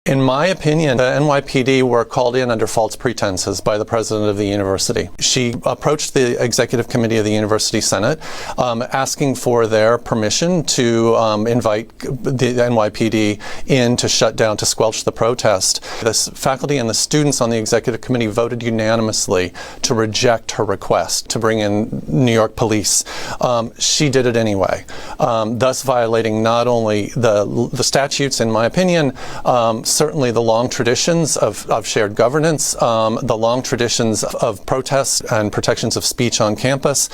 In my opinion, the NYPD were called in under false pretenses by the president of the university. She approached the executive committee of the University Senate asking for their permission to invite the NYPD in to shut down, to squelch the protest. The faculty and the students on the executive committee voted unanimously to reject her request to bring in New York police. She did it anyway, thus violating not only the statutes, in my opinion, certainly the long traditions of shared governance, the long traditions of protests and protections of speech on campus,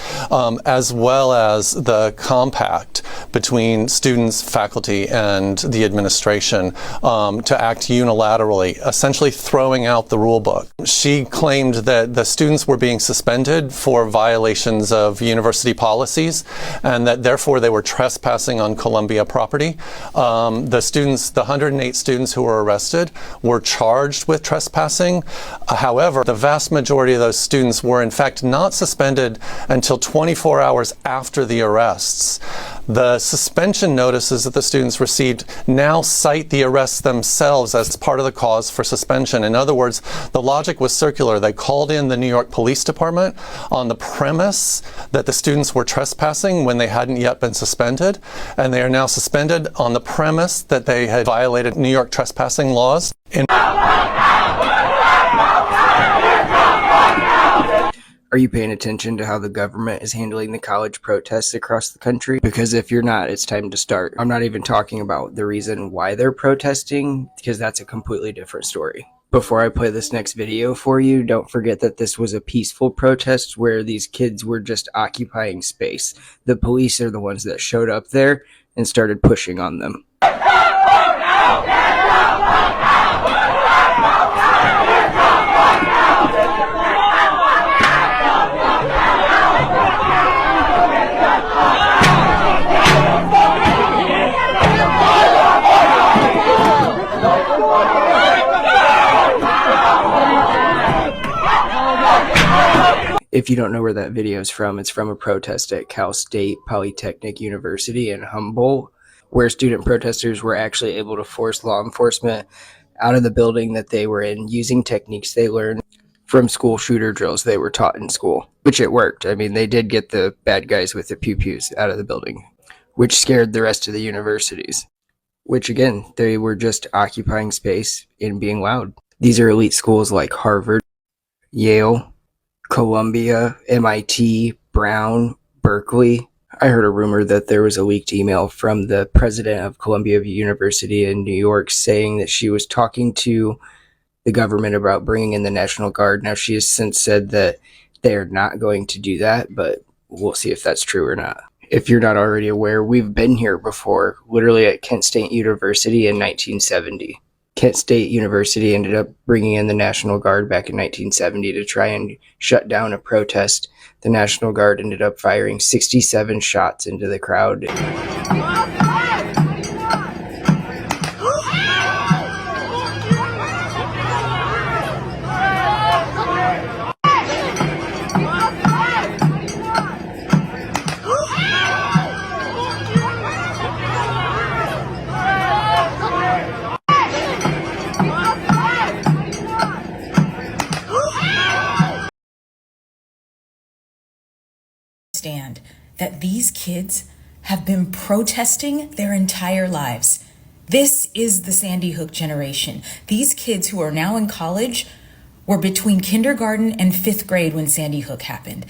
as well as the compact between students, faculty, and the administration to act unilaterally, essentially throwing out the rule book. She claimed that the students were being suspended for violations of university policies and that therefore they were trespassing on Columbia property. The 108 students who were arrested were charged with trespassing. However, the vast majority of those students were in fact not suspended until 24 hours after the arrests. The suspension notices that the students received now cite the arrests themselves as part of the cause for suspension. In other words, the logic was circular. They called in the New York Police Department on the premise that the students were trespassing when they hadn't yet been suspended, and they are now suspended on the premise that they had violated New York trespassing laws. Are you paying attention to how the government is handling the college protests across the country? Because if you're not, it's time to start. I'm not even talking about the reason why they're protesting, because that's a completely different story. Before I play this next video for you, don't forget that this was a peaceful protest where these kids were just occupying space. The police are the ones that showed up there and started pushing on them. If you don't know where that video is from, it's from a protest at Cal State Polytechnic University in Humboldt, where student protesters were actually able to force law enforcement out of the building that they were in using techniques they learned from school shooter drills they were taught in school, which it worked. I mean, they did get the bad guys with the pew-pews out of the building, which scared the rest of the universities, which again, they were just occupying space and being loud. These are elite schools like Harvard, Yale, Columbia, MIT, Brown, Berkeley. I heard a rumor that there was a leaked email from the president of Columbia University in New York saying that she was talking to the government about bringing in the National Guard. Now, she has since said that they're not going to do that, but we'll see if that's true or not. If you're not already aware, we've been here before, literally at Kent State University in 1970. Kent State University ended up bringing in the National Guard back in 1970 to try and shut down a protest. The National Guard ended up firing 67 shots into the crowd. That these kids have been protesting their entire lives. This is the Sandy Hook generation. These kids who are now in college were between kindergarten and 5th grade when Sandy Hook happened.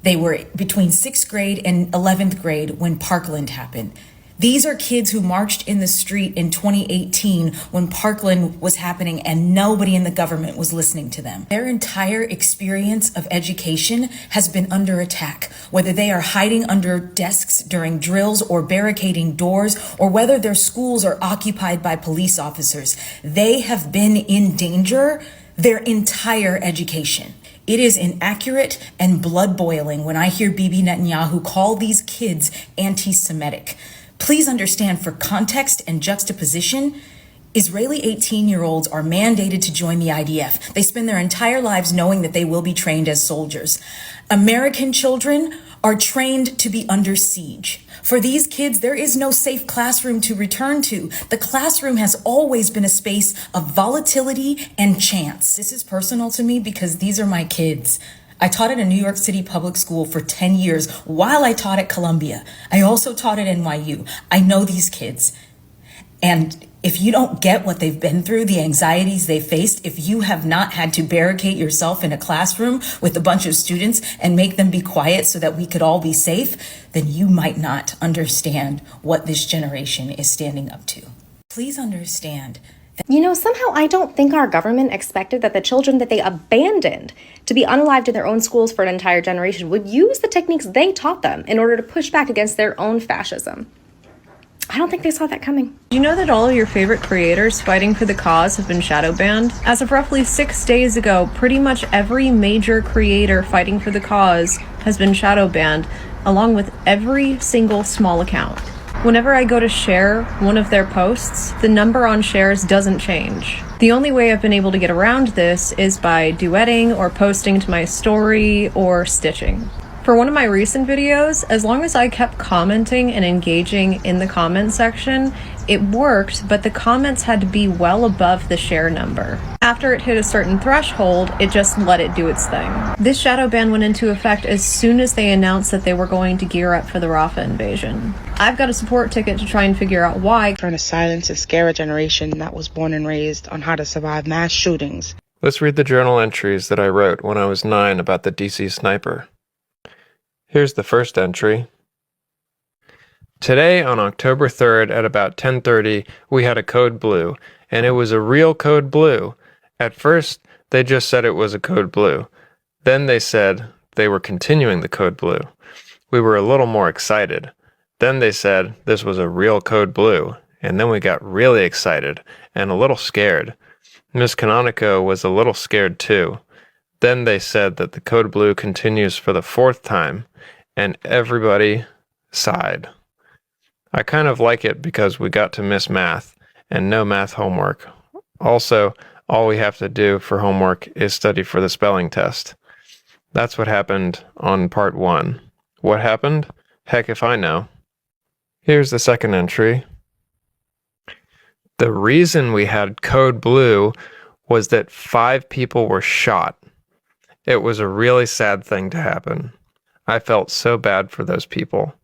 They were between 6th grade and 11th grade when Parkland happened. These are kids who marched in the street in 2018 when Parkland was happening and nobody in the government was listening to them. Their entire experience of education has been under attack, whether they are hiding under desks during drills or barricading doors, or whether their schools are occupied by police officers. They have been in danger their entire education. It is inaccurate and blood-boiling when I hear Bibi Netanyahu call these kids anti-Semitic. Please understand, for context and juxtaposition, Israeli 18-year-olds are mandated to join the IDF. They spend their entire lives knowing that they will be trained as soldiers. American children are trained to be under siege. For these kids, there is no safe classroom to return to. The classroom has always been a space of volatility and chance. This is personal to me because these are my kids. I taught at a New York City public school for 10 years while I taught at Columbia. I also taught at NYU. I know these kids. And if you don't get what they've been through, the anxieties they faced, if you have not had to barricade yourself in a classroom with a bunch of students and make them be quiet so that we could all be safe, then you might not understand what this generation is standing up to. Please understand. You know, somehow I don't think our government expected that the children that they abandoned to be unalived in their own schools for an entire generation would use the techniques they taught them in order to push back against their own fascism. I don't think they saw that coming. Do you know that all of your favorite creators fighting for the cause have been shadow banned? As of roughly 6 days ago, pretty much every major creator fighting for the cause has been shadow banned, along with every single small account. Whenever I go to share one of their posts, the number on shares doesn't change. The only way I've been able to get around this is by duetting or posting to my story or stitching. For one of my recent videos, as long as I kept commenting and engaging in the comment section, it worked, but the comments had to be well above the share number. After it hit a certain threshold, it just let it do its thing. This shadow ban went into effect as soon as they announced that they were going to gear up for the Rafah invasion. I've got a support ticket to try and figure out why. Trying to silence and scare a generation that was born and raised on how to survive mass shootings. Let's read the journal entries that I wrote when I was 9 about the DC sniper. Here's the first entry. Today, on October 3rd at about 10:30, we had a code blue, and it was a real code blue. At first, they just said it was a code blue. Then they said they were continuing the code blue. We were a little more excited. Then they said this was a real code blue, and then we got really excited and a little scared. Miss Canonico was a little scared too. Then they said that the code blue continues for the 4th time, and everybody sighed. I kind of like it because we got to miss math and no math homework. Also, all we have to do for homework is study for the spelling test. That's what happened on part 1. What happened? Heck if I know. Here's the second entry. The reason we had code blue was that 5 people were shot. It was a really sad thing to happen. I felt so bad for those people.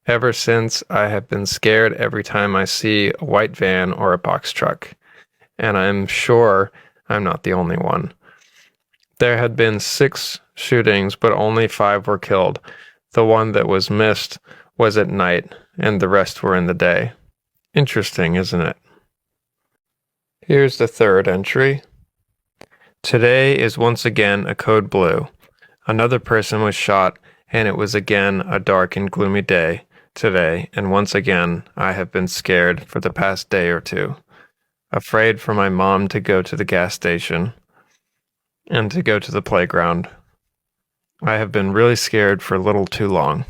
Ever since, I have been scared every time I see a white van or a box truck, and I'm sure I'm not the only one. There had been 6 shootings, but only 5 were killed. The one that was missed was at night, and the rest were in the day. Interesting, isn't it? Here's the third entry. Today is once again a code blue. Another person was shot, and it was again a dark and gloomy day today, and once again I have been scared for the past day or two. Afraid for my mom to go to the gas station and to go to the playground. I have been really scared for a little too long.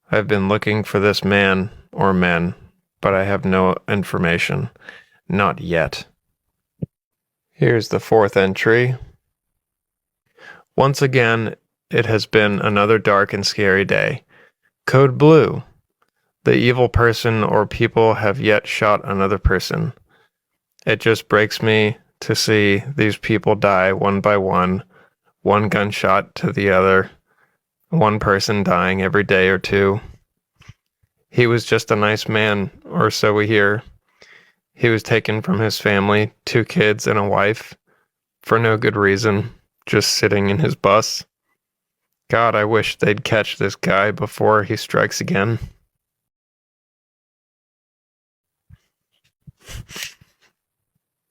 I've been looking for this man or men, but I have no information. Not yet. Here's the fourth entry. Once again, it has been another dark and scary day. Code blue. The evil person or people have yet shot another person. It just breaks me to see these people die one by one gunshot to the other, one person dying every day or two. He was just a nice man, or so we hear. He was taken from his family, 2 kids and a wife, for no good reason, just sitting in his bus. God, I wish they'd catch this guy before he strikes again.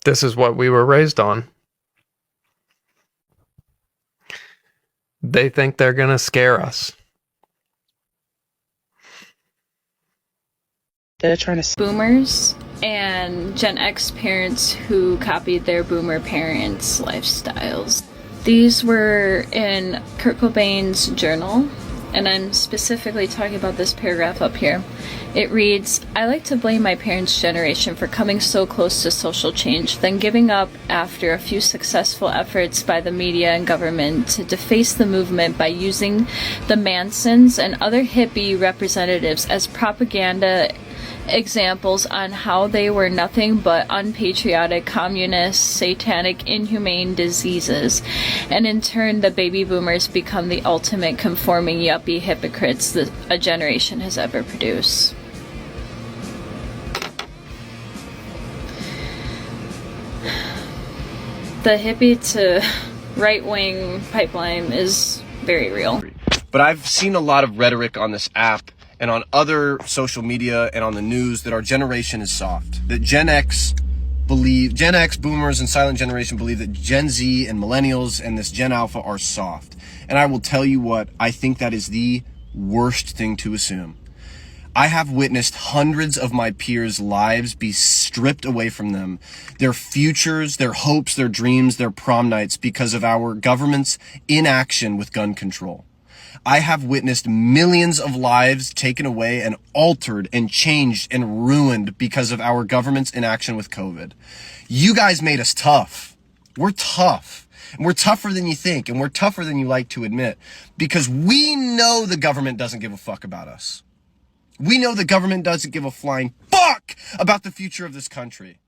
This is what we were raised on. They think they're gonna scare us. They're trying to... Boomers and Gen X parents who copied their boomer parents' lifestyles. These were in Kurt Cobain's journal, and I'm specifically talking about this paragraph up here. It reads, I like to blame my parents' generation for coming so close to social change, then giving up after a few successful efforts by the media and government to deface the movement by using the Mansons and other hippie representatives as propaganda examples on how they were nothing but unpatriotic, communist, satanic, inhumane diseases. And in turn, the baby boomers become the ultimate conforming yuppie hypocrites that a generation has ever produced. The hippie to right-wing pipeline is very real. But I've seen a lot of rhetoric on this app and on other social media and on the news that our generation is soft. That Gen X boomers and silent generation believe that Gen Z and millennials and this Gen Alpha are soft. And I will tell you what, I think that is the worst thing to assume. I have witnessed hundreds of my peers' lives be stripped away from them, their futures, their hopes, their dreams, their prom nights because of our government's inaction with gun control. I have witnessed millions of lives taken away and altered and changed and ruined because of our government's inaction with COVID. You guys made us tough. We're tough. And we're tougher than you think, and we're tougher than you like to admit, because we know the government doesn't give a fuck about us. We know the government doesn't give a flying fuck about the future of this country.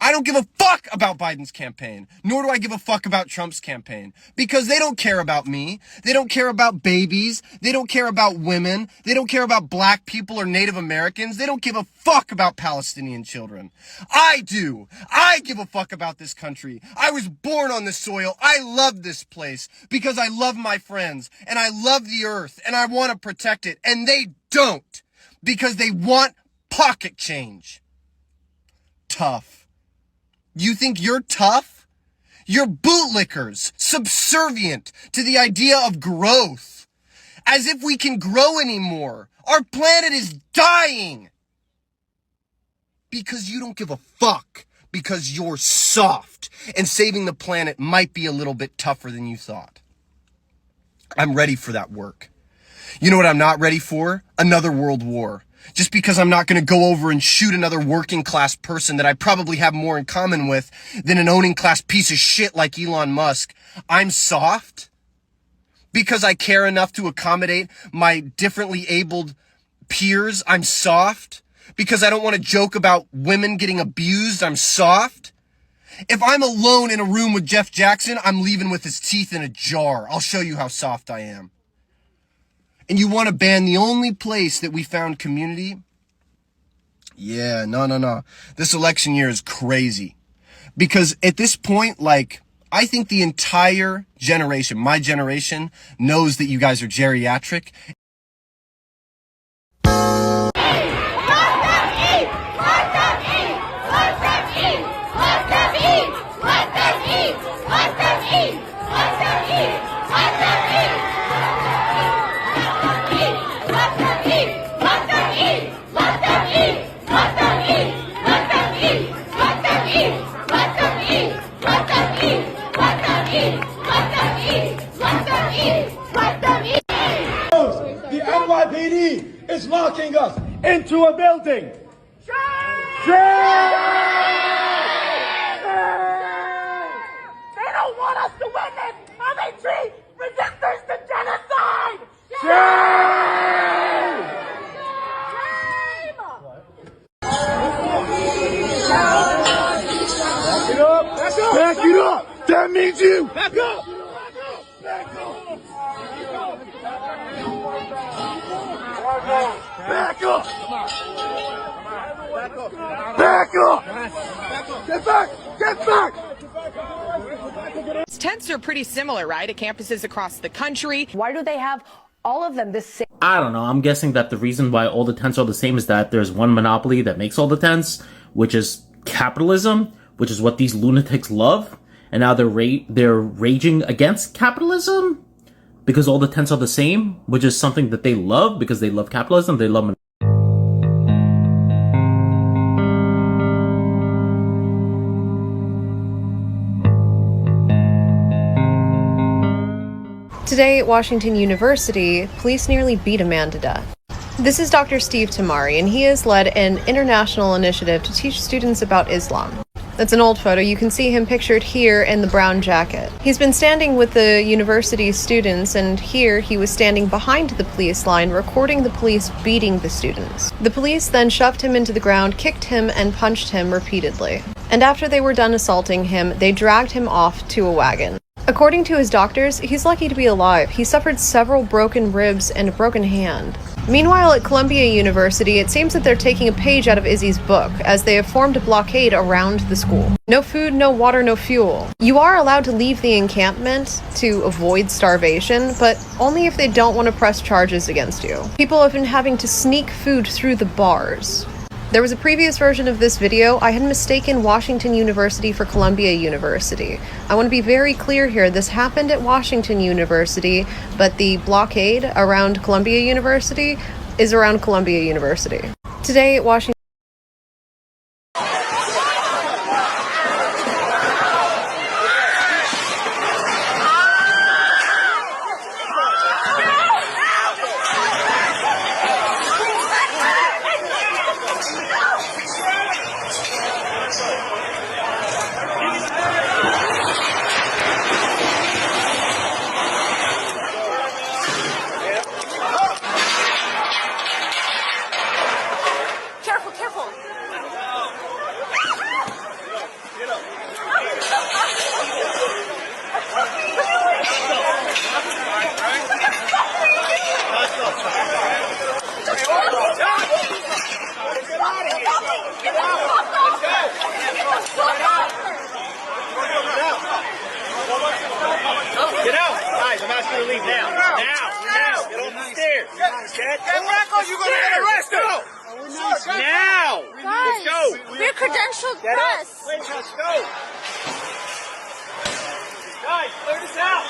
I don't give a fuck about Biden's campaign, nor do I give a fuck about Trump's campaign, because they don't care about me. They don't care about babies. They don't care about women. They don't care about black people or Native Americans. They don't give a fuck about Palestinian children. I do. I give a fuck about this country. I was born on this soil. I love this place because I love my friends and I love the earth and I want to protect it. And they don't, because they want pocket change. Tough. You think you're tough? You're bootlickers, subservient to the idea of growth. As if we can grow anymore. Our planet is dying. Because you don't give a fuck. Because you're soft. And saving the planet might be a little bit tougher than you thought. I'm ready for that work. You know what I'm not ready for? Another world war. Just because I'm not going to go over and shoot another working class person that I probably have more in common with than an owning class piece of shit like Elon Musk. I'm soft because I care enough to accommodate my differently abled peers. I'm soft because I don't want to joke about women getting abused. I'm soft. If I'm alone in a room with Jeff Jackson, I'm leaving with his teeth in a jar. I'll show you how soft I am. And you want to ban the only place that we found community? Yeah, no. This election year is crazy. Because at this point, I think the entire generation, my generation, knows that you guys are geriatric. The NYPD is locking us into a building. Shame! They don't want us to witness how they treat resistors to genocide. Shame! Back it up! Back it up! That means you! Back up! Back up! Back up! Back up! Get back! Get back! Tents are pretty similar, right? At campuses across the country. Why do they have all of them the same? I don't know. I'm guessing that the reason why all the tents are the same is that there's one monopoly that makes all the tents, which is capitalism, which is what these lunatics love. And now they're raging against capitalism because all the tents are the same, which is something that they love because they love capitalism. They love. Today at Washington University, police nearly beat a man to death. This is Dr. Steve Tamari, and he has led an international initiative to teach students about Islam. That's an old photo. You can see him pictured here in the brown jacket. He's been standing with the university students, and here he was standing behind the police line, recording the police beating the students. The police then shoved him into the ground, kicked him, and punched him repeatedly. And after they were done assaulting him, they dragged him off to a wagon. According to his doctors, he's lucky to be alive. He suffered several broken ribs and a broken hand. Meanwhile, at Columbia University, it seems that they're taking a page out of Izzy's book, as they have formed a blockade around the school. No food, no water, no fuel. You are allowed to leave the encampment to avoid starvation, but only if they don't want to press charges against you. People have been having to sneak food through the bars. There was a previous version of this video. I had mistaken Washington University for Columbia University. I want to be very clear here. This happened at Washington University, but the blockade around Columbia University is around Columbia University. Today at Washington Get out! Guys, I'm asking you to leave now. Now! Get off the stairs! Get back or you're gonna get arrested! Now! Let's go! We're credentialed press! Let's go! Guys, clear this out!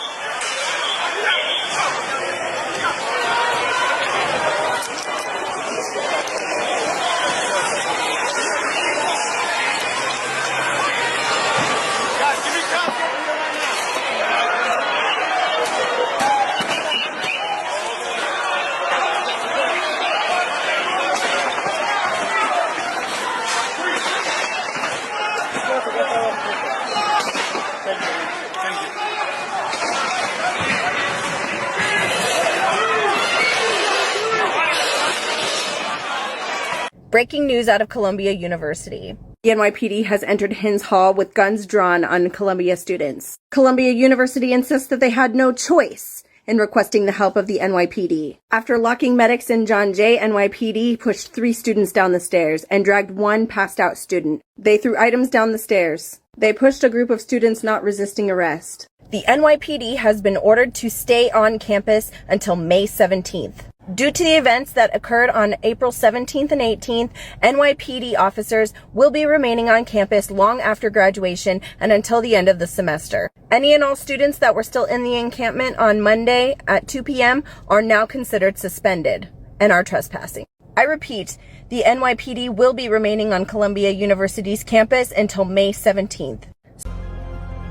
Breaking news out of Columbia University. The NYPD has entered Hins Hall with guns drawn on Columbia students. Columbia University insists that they had no choice in requesting the help of the NYPD. After locking medics in John Jay, NYPD pushed 3 students down the stairs and dragged one passed out student. They threw items down the stairs. They pushed a group of students not resisting arrest. The NYPD has been ordered to stay on campus until May 17th. Due to the events that occurred on April 17th and 18th, NYPD officers will be remaining on campus long after graduation and until the end of the semester. Any and all students that were still in the encampment on Monday at 2 p.m. are now considered suspended and are trespassing. I repeat, the NYPD will be remaining on Columbia University's campus until May 17th.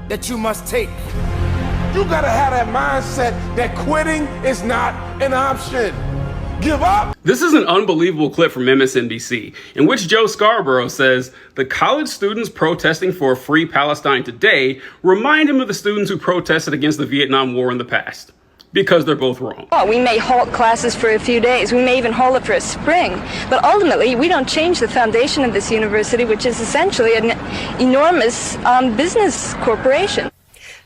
That you must take. You gotta have that mindset that quitting is not an option. Give up. This is an unbelievable clip from MSNBC in which Joe Scarborough says the college students protesting for a free Palestine today remind him of the students who protested against the Vietnam War in the past. Because they're both wrong. We may halt classes for a few days, we may even halt it for a spring, but ultimately we don't change the foundation of this university, which is essentially an enormous business corporation.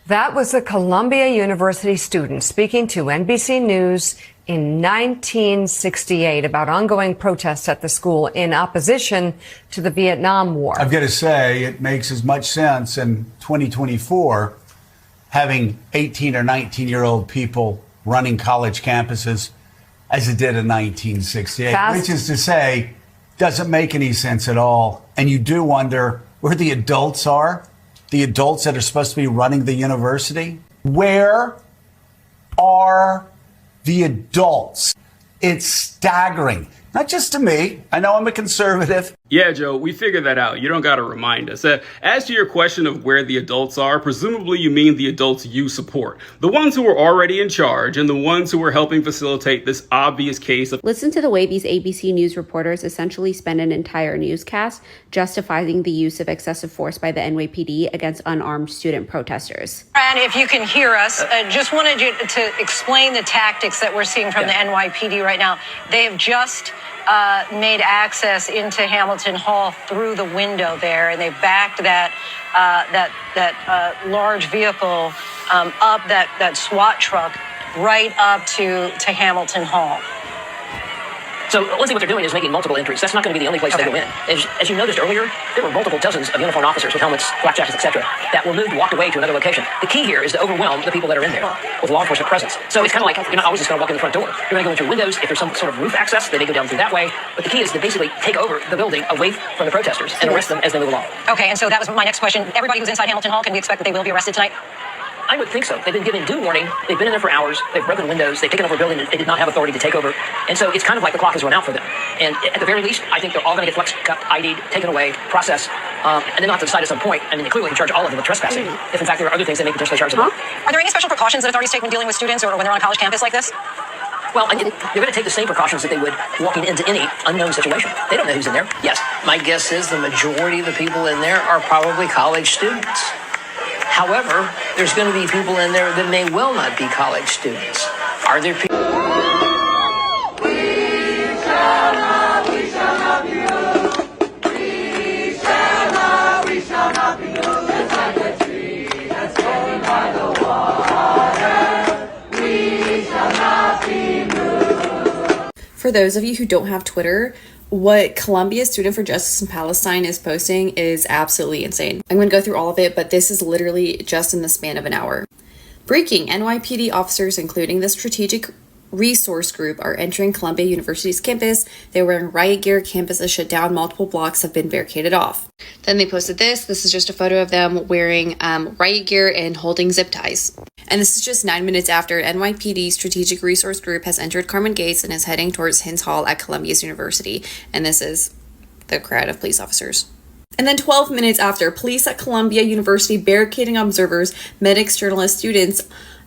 That was a Columbia University student speaking to NBC News in 1968 about ongoing protests at the school in opposition to the Vietnam War. I've got to say, it makes as much sense in 2024 having 18 or 19-year-old people running college campuses as it did in 1968, which is to say, doesn't make any sense at all. And you do wonder where the adults are, the adults that are supposed to be running the university. Where are the adults? It's staggering. Not just to me. I know I'm a conservative. Yeah, Joe, we figured that out. You don't got to remind us. As to your question of where the adults are, presumably you mean the adults you support. The ones who are already in charge and the ones who are helping facilitate this obvious case of... Listen to the way these ABC News reporters essentially spend an entire newscast justifying the use of excessive force by the NYPD against unarmed student protesters. And if you can hear us, just wanted you to explain the tactics that we're seeing from the NYPD right now. They have just made access into Hamilton Hall through the window there, and they backed that large vehicle up, that SWAT truck right up to Hamilton Hall. So let's see what they're doing is making multiple entries. That's not going to be the only place they go in. As you noticed earlier, there were multiple dozens of uniformed officers with helmets, flak jackets, etc., that were moved, walked away to another location. The key here is to overwhelm the people that are in there with law enforcement presence. So it's kind of like you're not always just going to walk in the front door. You're going to go in through windows. If there's some sort of roof access, they may go down through that way. But the key is to basically take over the building away from the protesters and arrest them as they move along. Okay, and so that was my next question. Everybody who's inside Hamilton Hall, can we expect that they will be arrested tonight? I would think so. They've been given due warning. They've been in there for hours. They've broken windows. They've taken over a building that they did not have authority to take over. And so it's kind of like the clock has run out for them. And at the very least, I think they're all going to get flexed, cuffed, ID'd, taken away, processed, and then they'll have to decide at some point. I mean, they clearly can charge all of them with trespassing. If, in fact, there are other things they may potentially charge them with. Are there any special precautions that authorities take when dealing with students or when they're on a college campus like this? Well, they're going to take the same precautions that they would walking into any unknown situation. They don't know who's in there. Yes. My guess is the majority of the people in there are probably college students. However, there's going to be people in there that may well not be college students. Are there people? We shall not be moved. We shall not be moved. It's like a tree that's growing by the water. We shall not be moved. For those of you who don't have Twitter, what Columbia Student for Justice in Palestine is posting is absolutely insane. I'm going to go through all of it, but this is literally just in the span of an hour. Breaking: NYPD officers, including the Strategic Resource Group, are entering Columbia University's campus. They're wearing riot gear. Campus is shut down. Multiple blocks have been barricaded off. Then they posted this. This is just a photo of them wearing riot gear and holding zip ties. And this is just 9 minutes after NYPD Strategic Resource Group has entered Carmen Gates and is heading towards Hins Hall at Columbia's University. And this is the crowd of police officers. And then 12 minutes after, police at Columbia University barricading observers, medics, journalists, students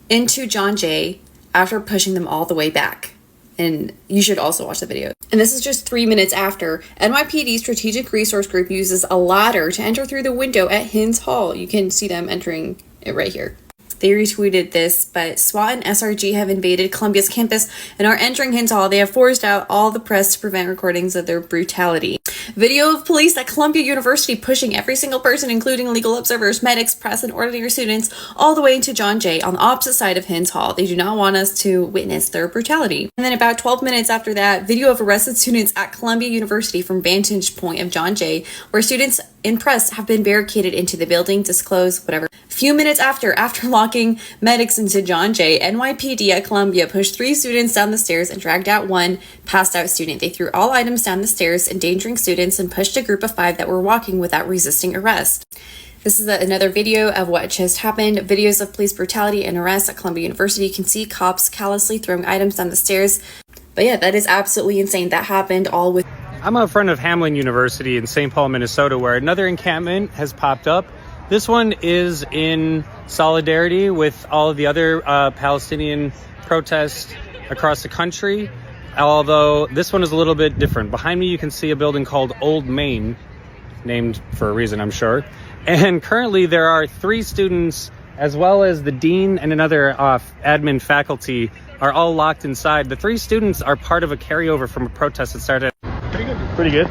into John Jay after pushing them all the way back. And you should also watch the video. And this is just 3 minutes after. NYPD Strategic Resource Group uses a ladder to enter through the window at Hins Hall. You can see them entering it right here. They retweeted this, but SWAT and SRG have invaded Columbia's campus and are entering Hins Hall. They have forced out all the press to prevent recordings of their brutality. Video of police at Columbia University pushing every single person, including legal observers, medics, press, and ordinary students, all the way into John Jay on the opposite side of Hins Hall. They do not want us to witness their brutality. And then about 12 minutes after that, video of arrested students at Columbia University from vantage point of John Jay, where students and press have been barricaded into the building, disclosed, whatever. A few minutes after locking medics into John Jay, NYPD at Columbia pushed 3 students down the stairs and dragged out one passed out student. They threw all items down the stairs, endangering students, and pushed a group of 5 that were walking without resisting arrest. This is another video of what just happened. Videos of police brutality and arrests at Columbia University. You can see cops callously throwing items down the stairs. But yeah, that is absolutely insane. That happened all with... I'm a friend of Hamlin University in St. Paul, Minnesota, where another encampment has popped up. This one is in solidarity with all of the other Palestinian protests across the country, although this one is a little bit different. Behind me, you can see a building called Old Main, named for a reason, I'm sure. And currently, there are 3 students, as well as the dean and another admin faculty, are all locked inside. The 3 students are part of a carryover from a protest that started. Pretty good.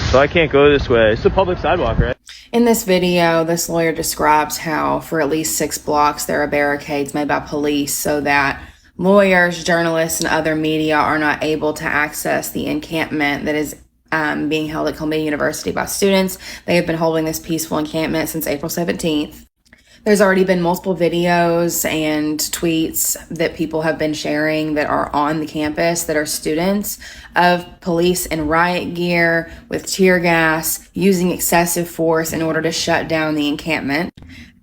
So I can't go this way. It's a public sidewalk, right? In this video, this lawyer describes how for at least 6 blocks there are barricades made by police so that lawyers, journalists, and other media are not able to access the encampment that is being held at Columbia University by students. They have been holding this peaceful encampment since April 17th. There's already been multiple videos and tweets that people have been sharing that are on the campus that are students of police in riot gear with tear gas, using excessive force in order to shut down the encampment.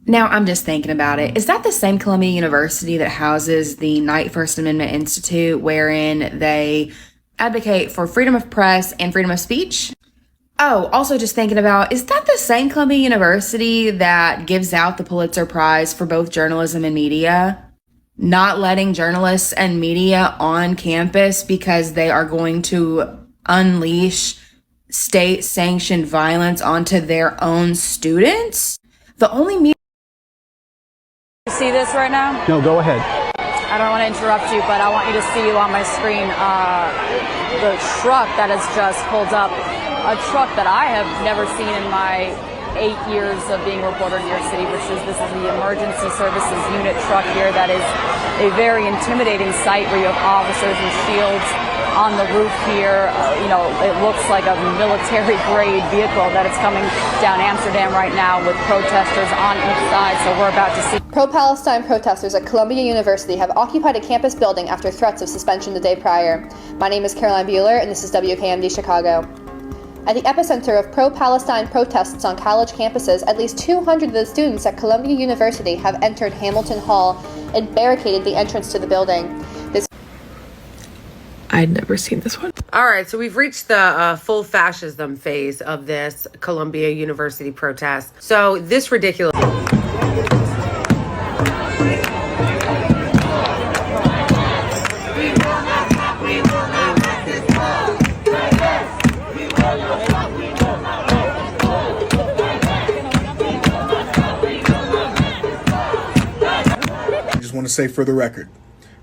Now, I'm just thinking about it. Is that the same Columbia University that houses the Knight First Amendment Institute, wherein they advocate for freedom of press and freedom of speech. Oh, also just thinking about, is that the same Columbia University that gives out the Pulitzer Prize for both journalism and media? Not letting journalists and media on campus because they are going to unleash state-sanctioned violence onto their own students? The only media... You see this right now? No, go ahead. I don't want to interrupt you, but I want you to see on my screen the truck that has just pulled up. A truck that I have never seen in my 8 years of being a reporter in New York City, this is the emergency services unit truck here. That is a very intimidating sight where you have officers with shields on the roof here. It looks like a military grade vehicle that is coming down Amsterdam right now with protesters on each side. So we're about to see. Pro-Palestine protesters at Columbia University have occupied a campus building after threats of suspension the day prior. My name is Caroline Bueller, and this is WKMD Chicago. At the epicenter of pro-Palestine protests on college campuses, at least 200 of the students at Columbia University have entered Hamilton Hall and barricaded the entrance to the building. I'd never seen this one. All right, so we've reached the full fascism phase of this Columbia University protest. So this ridiculous... Want to say for the record,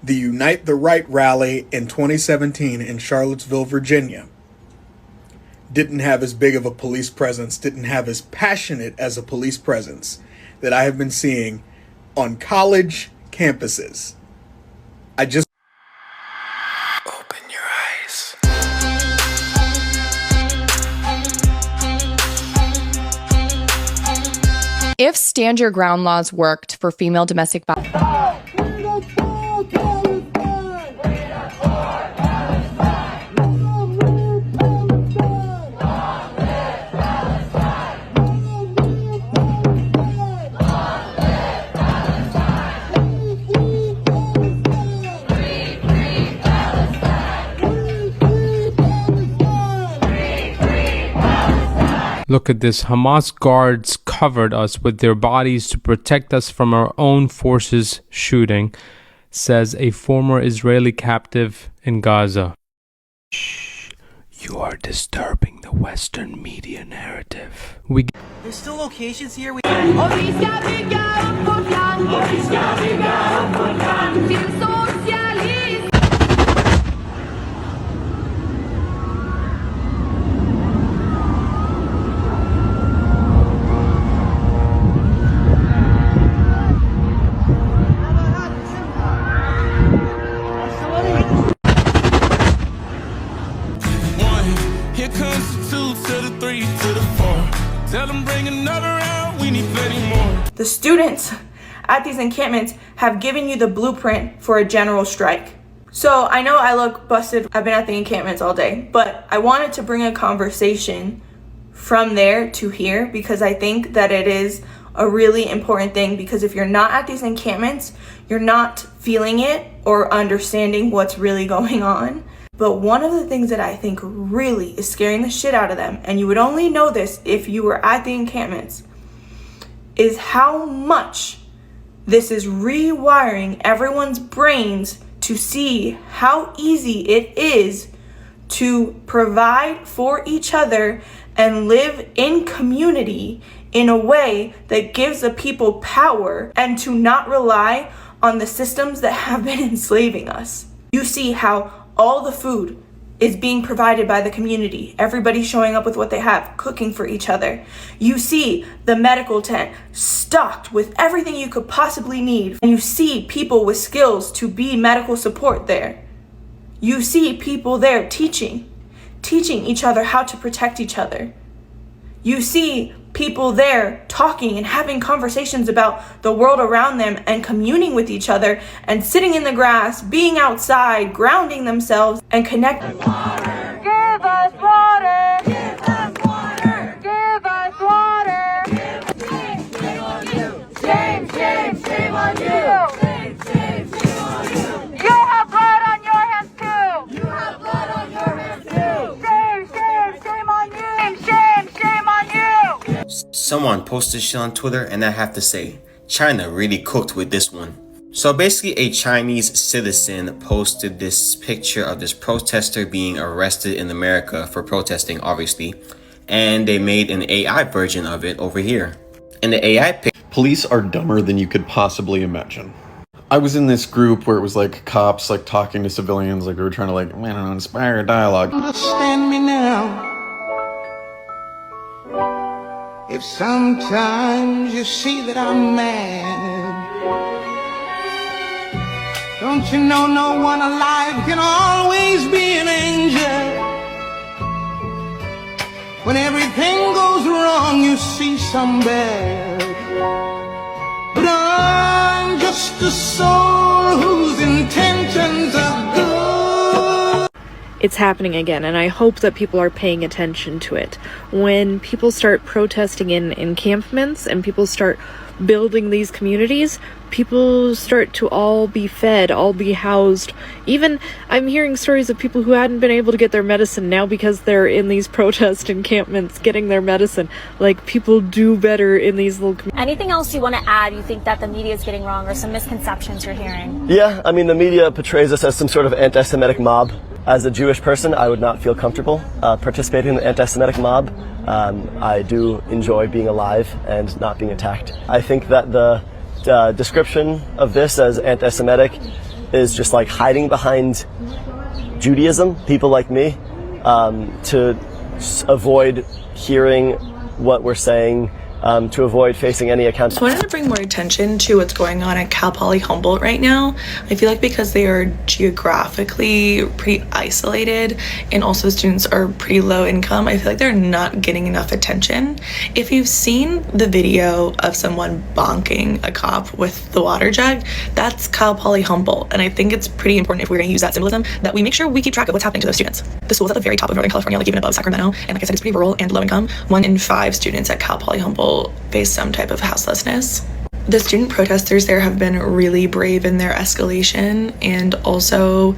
the Unite the Right rally in 2017 in Charlottesville, Virginia didn't have as big of a police presence, didn't have as passionate as a police presence that I have been seeing on college campuses. I just open your eyes. If stand your ground laws worked for female domestic violence. Look at this. Hamas guards covered us with their bodies to protect us from our own forces shooting, says a former Israeli captive in Gaza. Shh. You are disturbing the Western media narrative. There's still locations here. Here comes the 2 to the 3 to the 4. Tell them bring another round, we need plenty more. The students at these encampments have given you the blueprint for a general strike. So I know I look busted. I've been at the encampments all day, but I wanted to bring a conversation from there to here because I think that it is a really important thing, because if you're not at these encampments, you're not feeling it or understanding what's really going on. But one of the things that I think really is scaring the shit out of them, and you would only know this if you were at the encampments, is how much this is rewiring everyone's brains to see how easy it is to provide for each other and live in community in a way that gives the people power, and to not rely on the systems that have been enslaving us. You see how all the food is being provided by the community. Everybody's showing up with what they have, cooking for each other. You see the medical tent stocked with everything you could possibly need. And you see people with skills to be medical support there. You see people there teaching each other how to protect each other. You see people there talking and having conversations about the world around them and communing with each other and sitting in the grass, being outside, grounding themselves and connecting. Give us water! Give us water! Give us water! Shame on you! Shame, shame, shame on you! Shame, shame, shame on you! You have blood on your hands too! You have blood on your Someone posted shit on Twitter, and I have to say, China really cooked with this one. So basically, a Chinese citizen posted this picture of this protester being arrested in America for protesting, obviously, and they made an AI version of it over here. In the AI police are dumber than you could possibly imagine. I was in this group where it was like cops like talking to civilians, like we were trying to like, I don't know, inspire a dialogue. Understand me now. If sometimes you see that I'm mad, don't you know no one alive can always be an angel? When everything goes wrong, you see some bad. But I'm just a soul whose intentions are good. It's happening again, and I hope that people are paying attention to it. When people start protesting in encampments and people start building these communities, people start to all be fed, all be housed. Even I'm hearing stories of people who hadn't been able to get their medicine now because they're in these protest encampments getting their medicine. Like, people do better in these little communities. Anything else you want to add you think that the media is getting wrong, or some misconceptions you're hearing? Yeah, I mean, the media portrays us as some sort of anti-Semitic mob. As a Jewish person, I would not feel comfortable participating in the anti-Semitic mob. I do enjoy being alive and not being attacked. I think that the description of this as anti-Semitic is just like hiding behind Judaism, people like me, to avoid hearing what we're saying, to avoid facing any accountability. I wanted to bring more attention to what's going on at Cal Poly Humboldt right now. I feel like because they are geographically pretty isolated and also students are pretty low income, I feel like they're not getting enough attention. If you've seen the video of someone bonking a cop with the water jug, that's Cal Poly Humboldt, and I think it's pretty important, if we're going to use that symbolism, that we make sure we keep track of what's happening to those students. The school's at the very top of Northern California, like even above Sacramento, and like I said, it's pretty rural and low income. 1 in 5 students at Cal Poly Humboldt face some type of houselessness. The student protesters there have been really brave in their escalation, and also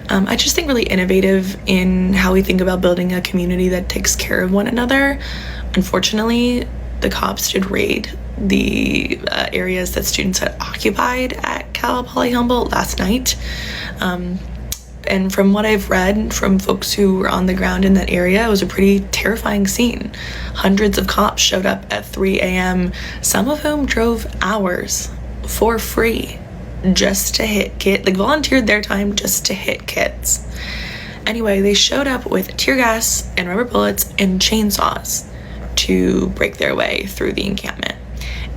I just think really innovative in how we think about building a community that takes care of one another. Unfortunately, the cops did raid the areas that students had occupied at Cal Poly Humboldt last night. And from what I've read from folks who were on the ground in that area, it was a pretty terrifying scene. Hundreds of cops showed up at 3 a.m., some of whom drove hours for free just to hit kids, like volunteered their time just to hit kids. Anyway, they showed up with tear gas and rubber bullets and chainsaws to break their way through the encampment.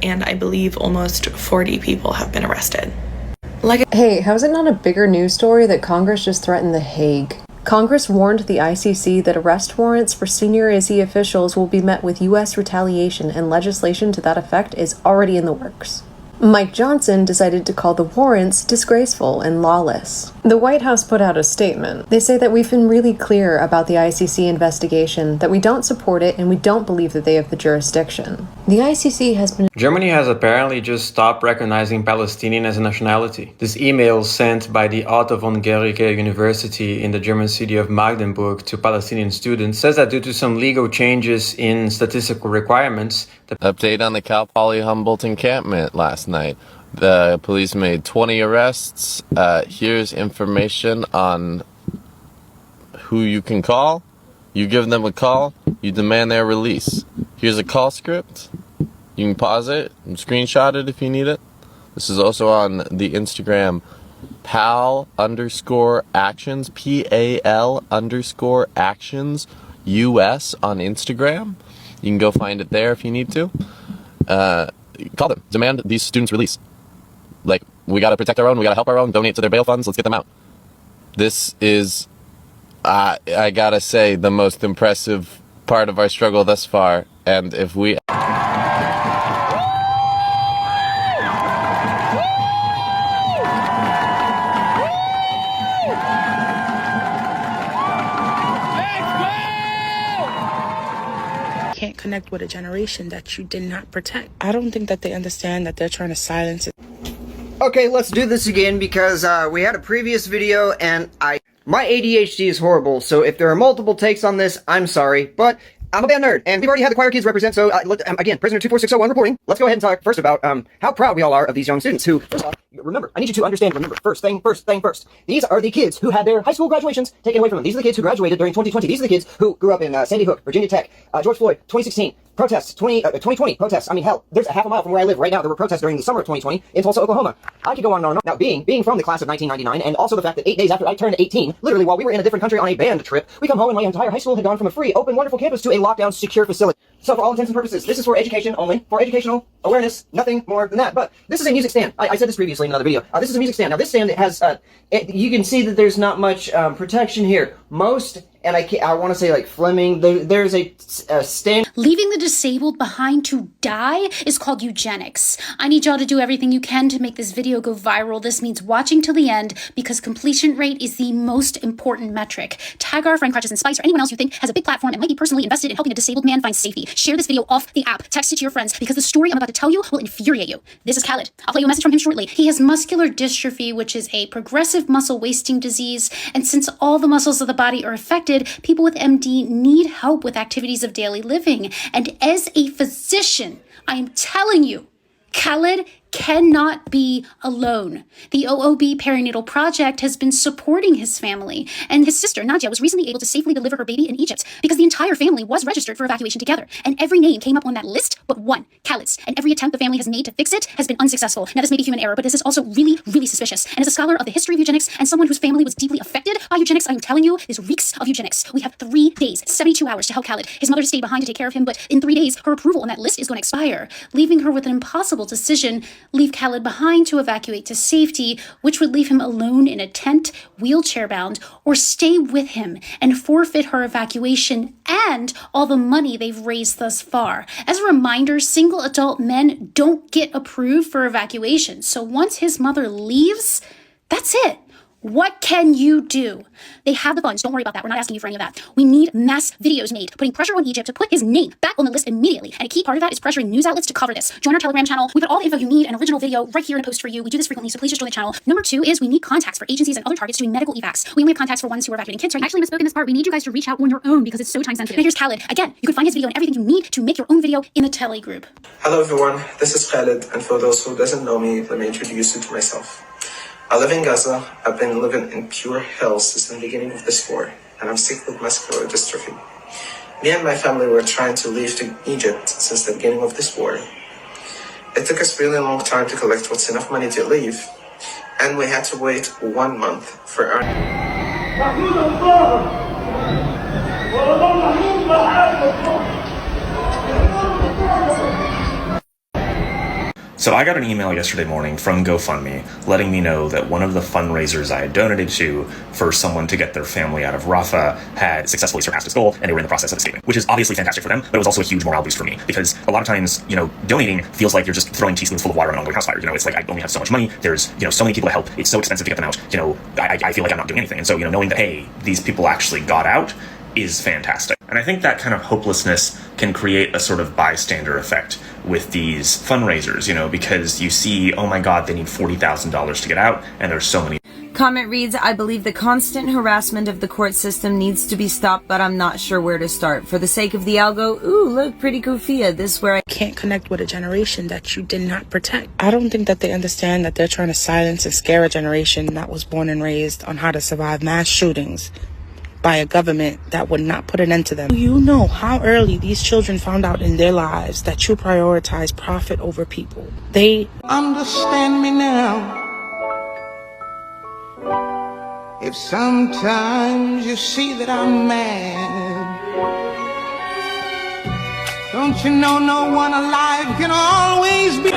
And I believe almost 40 people have been arrested. Hey, how is it not a bigger news story that Congress just threatened The Hague? Congress warned the ICC that arrest warrants for senior ISI officials will be met with U.S. retaliation, and legislation to that effect is already in the works. Mike Johnson decided to call the warrants disgraceful and lawless. The White House put out a statement. They say that we've been really clear about the ICC investigation, that we don't support it, and we don't believe that they have the jurisdiction. The ICC has been... Germany has apparently just stopped recognizing Palestinian as a nationality. This email sent by the Otto von Guericke University in the German city of Magdeburg to Palestinian students says that due to some legal changes in statistical requirements... Update on the Cal Poly Humboldt encampment last night. The police made 20 arrests. Here's information on who you can call. You give them a call, you demand their release. Here's a call script. You can pause it and screenshot it if you need it. This is also on the Instagram PAL_actions, PAL_actions US on Instagram. You can go find it there if you need to. Call them. Demand these students' release. Like, we gotta protect our own, we gotta help our own, donate to their bail funds, let's get them out. This is, I gotta say, the most impressive part of our struggle thus far. And if we... Can't connect with a generation that you did not protect. I don't think that they understand that they're trying to silence it. Okay, let's do this again because we had a previous video and my ADHD is horrible, so if there are multiple takes on this, I'm sorry, but I'm a band nerd, and we've already had the choir kids represent, so again, prisoner 24601 reporting. Let's go ahead and talk first about how proud we all are of these young students who, first off, remember, I need you to understand, first thing first. These are the kids who had their high school graduations taken away from them. These are the kids who graduated during 2020. These are the kids who grew up in Sandy Hook, Virginia Tech, George Floyd, 2016. Protests, 2020 protests. I mean, hell, there's a half a mile from where I live right now. There were protests during the summer of 2020 in Tulsa, Oklahoma. I could go on and on. Now, being from the class of 1999, and also the fact that 8 days after I turned 18, literally while we were in a different country on a band trip, we come home and my entire high school had gone from a free, open, wonderful campus to a lockdown, secure facility. So for all intents and purposes, this is for education only, for educational awareness, nothing more than that. But this is a music stand. I said this previously in another video. This is a music stand. Now, this stand has, you can see that there's not much protection here. Most, and I want to say like Fleming, there's a stand. Leaving the disabled behind to die is called eugenics. I need y'all to do everything you can to make this video go viral. This means watching till the end because completion rate is the most important metric. Tag our friend Crutches and Spice or anyone else you think has a big platform and might be personally invested in helping a disabled man find safety. Share this video off the app. Text it to your friends because the story I'm about to tell you will infuriate you. This is Khaled. I'll play you a message from him shortly. He has muscular dystrophy, which is a progressive muscle wasting disease. And since all the muscles of the body are affected, people with MD need help with activities of daily living. And as a physician, I am telling you, Khaled cannot be alone. The OOB Perinatal Project has been supporting his family, and his sister, Nadia, was recently able to safely deliver her baby in Egypt because the entire family was registered for evacuation together, and every name came up on that list but one, Khaled's, and every attempt the family has made to fix it has been unsuccessful. Now, this may be human error, but this is also really, really suspicious, and as a scholar of the history of eugenics and someone whose family was deeply affected by eugenics, I'm telling you, this reeks of eugenics. We have 3 days, 72 hours to help Khaled. His mother stayed behind to take care of him, but in 3 days, her approval on that list is going to expire, leaving her with an impossible decision: leave Khaled behind to evacuate to safety, which would leave him alone in a tent, wheelchair bound, or stay with him and forfeit her evacuation and all the money they've raised thus far. As a reminder, single adult men don't get approved for evacuation, so once his mother leaves, that's it. What can you do? They have the funds. Don't worry about that. We're not asking you for any of that. We need mass videos made, putting pressure on Egypt to put his name back on the list immediately. And a key part of that is pressuring news outlets to cover this. Join our Telegram channel. We put all the info you need, an original video right here in a post for you. We do this frequently, so please just join the channel. Number 2 is we need contacts for agencies and other targets doing medical evacs. We only have contacts for ones who are evacuating kids. Right? Actually, misspoke in this part. We need you guys to reach out on your own because it's so time sensitive. Now here's Khaled. Again, you can find his video and everything you need to make your own video in the Tele group. Hello everyone, this is Khaled, and for those who doesn't know me, let me introduce you to myself. I live in Gaza. I've been living in pure hell since the beginning of this war, and I'm sick with muscular dystrophy. Me and my family were trying to leave to Egypt since the beginning of this war. It took us really long time to collect what's enough money to leave, and we had to wait 1 month for our... So I got an email yesterday morning from GoFundMe letting me know that one of the fundraisers I had donated to for someone to get their family out of Rafah had successfully surpassed its goal and they were in the process of escaping, which is obviously fantastic for them, but it was also a huge morale boost for me because a lot of times, donating feels like you're just throwing teaspoons full of water on an ongoing house fire. It's like I only have so much money. There's, so many people to help. It's so expensive to get them out. I feel like I'm not doing anything. And so, knowing that, hey, these people actually got out is fantastic. And I think that kind of hopelessness can create a sort of bystander effect with these fundraisers, because you see, oh my God, they need $40,000 to get out, and there's so many. Comment reads, I believe the constant harassment of the court system needs to be stopped, but I'm not sure where to start. For the sake of the algo, ooh, look, pretty Kufia, this is where I can't connect with a generation that you did not protect. I don't think that they understand that they're trying to silence and scare a generation that was born and raised on how to survive mass shootings by a government that would not put an end to them. Do you know how early these children found out in their lives that you prioritize profit over people? They understand me now. If sometimes you see that I'm mad, don't you know no one alive can always be.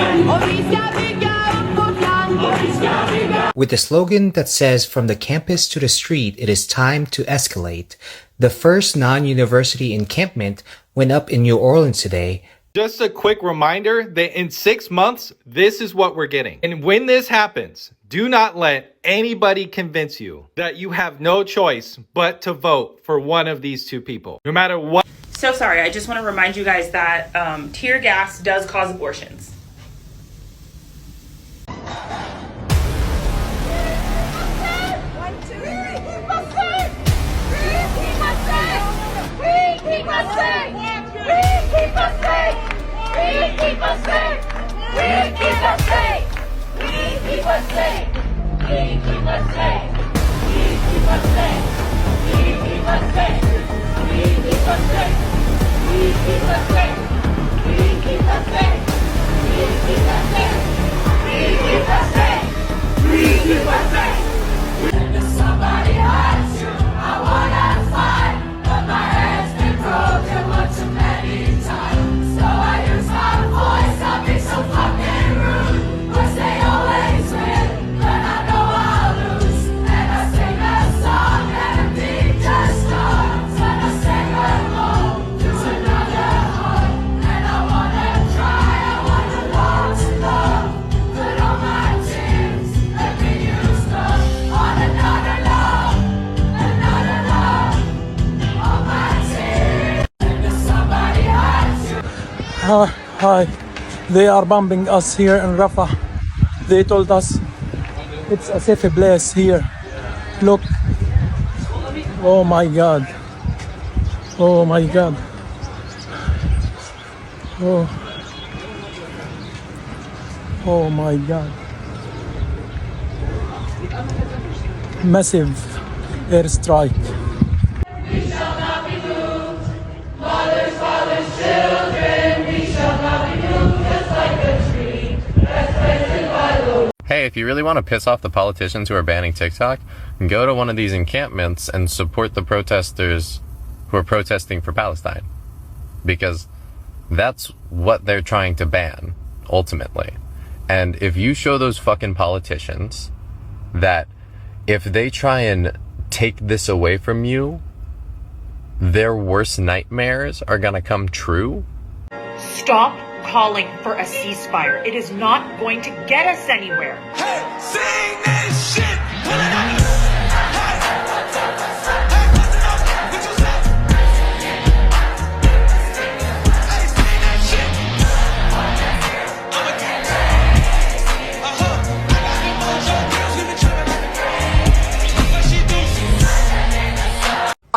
With a slogan that says, from the campus to the street, it is time to escalate, the first non-university encampment went up in New Orleans today. Just a quick reminder that in 6 months, this is what we're getting. And when this happens, do not let anybody convince you that you have no choice but to vote for one of these two people, no matter what. So sorry, I just want to remind you guys that tear gas does cause abortions. Keep us safe! Somebody hurts you, I wanna fight, but my head's been broken one too many times. So I use my voice, I'll be so fucking rude. Cause they always win, but I know I'll lose. And I sing a song and a beat just starts. And I sing along to another heart. And I wanna try, I wanna love to love. But all my tears have been used up on another love, another love. All my tears, and somebody hurts you. Hi, they are bombing us here in Rafah. They told us it's a safe place here. Look. Oh my God. Oh my God. Oh my God. Massive airstrike. We shall not be moved. Mothers, fathers, children, we shall not be moved. Just like a tree that's planted by the. Hey, if you really want to piss off the politicians who are banning TikTok, go to one of these encampments and support the protesters who are protesting for Palestine. Because that's what they're trying to ban, ultimately. And if you show those fucking politicians that if they try and take this away from you, their worst nightmares are gonna come true. Stop calling for a ceasefire. It is not going to get us anywhere. Hey, sing this shit. Put it up.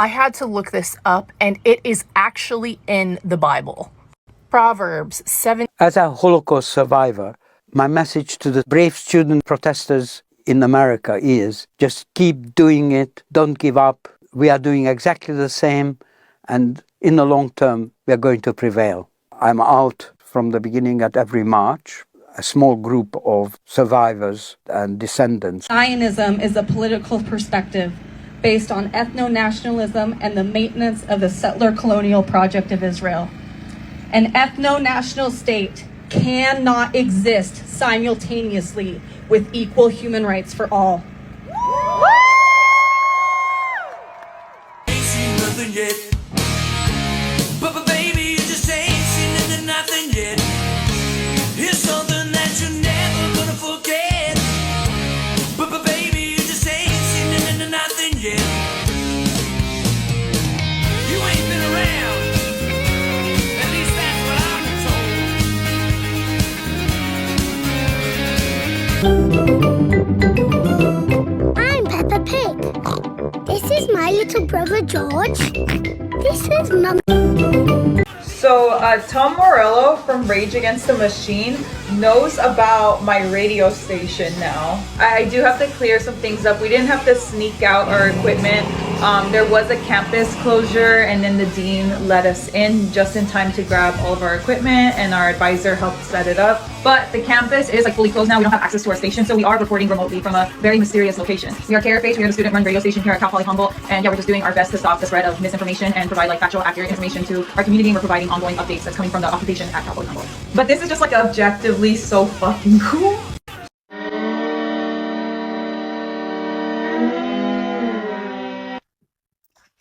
I had to look this up, and it is actually in the Bible. Proverbs 7. As a Holocaust survivor, my message to the brave student protesters in America is just keep doing it, don't give up. We are doing exactly the same, and in the long term, we are going to prevail. I'm out from the beginning at every march, a small group of survivors and descendants. Zionism is a political perspective based on ethno-nationalism and the maintenance of the settler colonial project of Israel. An ethno-national state cannot exist simultaneously with equal human rights for all. Ain't seen nothing yet. But baby, you just ain't seen nothing yet. Here's something that you're never gonna forget. But baby, you just ain't seen nothing yet. You ain't been around. At least that's what I'm told. I'm Peppa Pig. This is my little brother George. This is Mum. So Tom Morello from Rage Against the Machine knows about my radio station now. I do have to clear some things up. We didn't have to sneak out our equipment. There was a campus closure, and then the dean let us in just in time to grab all of our equipment, and our advisor helped set it up. But the campus is fully closed now. We don't have access to our station, so we are reporting remotely from a very mysterious location. We are KRFH. We are the student-run radio station here at Cal Poly Humboldt, and yeah, we're just doing our best to stop the spread of misinformation and provide factual, accurate information to our community. And we're providing ongoing updates that's coming from the occupation at Cal Poly Humboldt. But this is just objectively so fucking cool.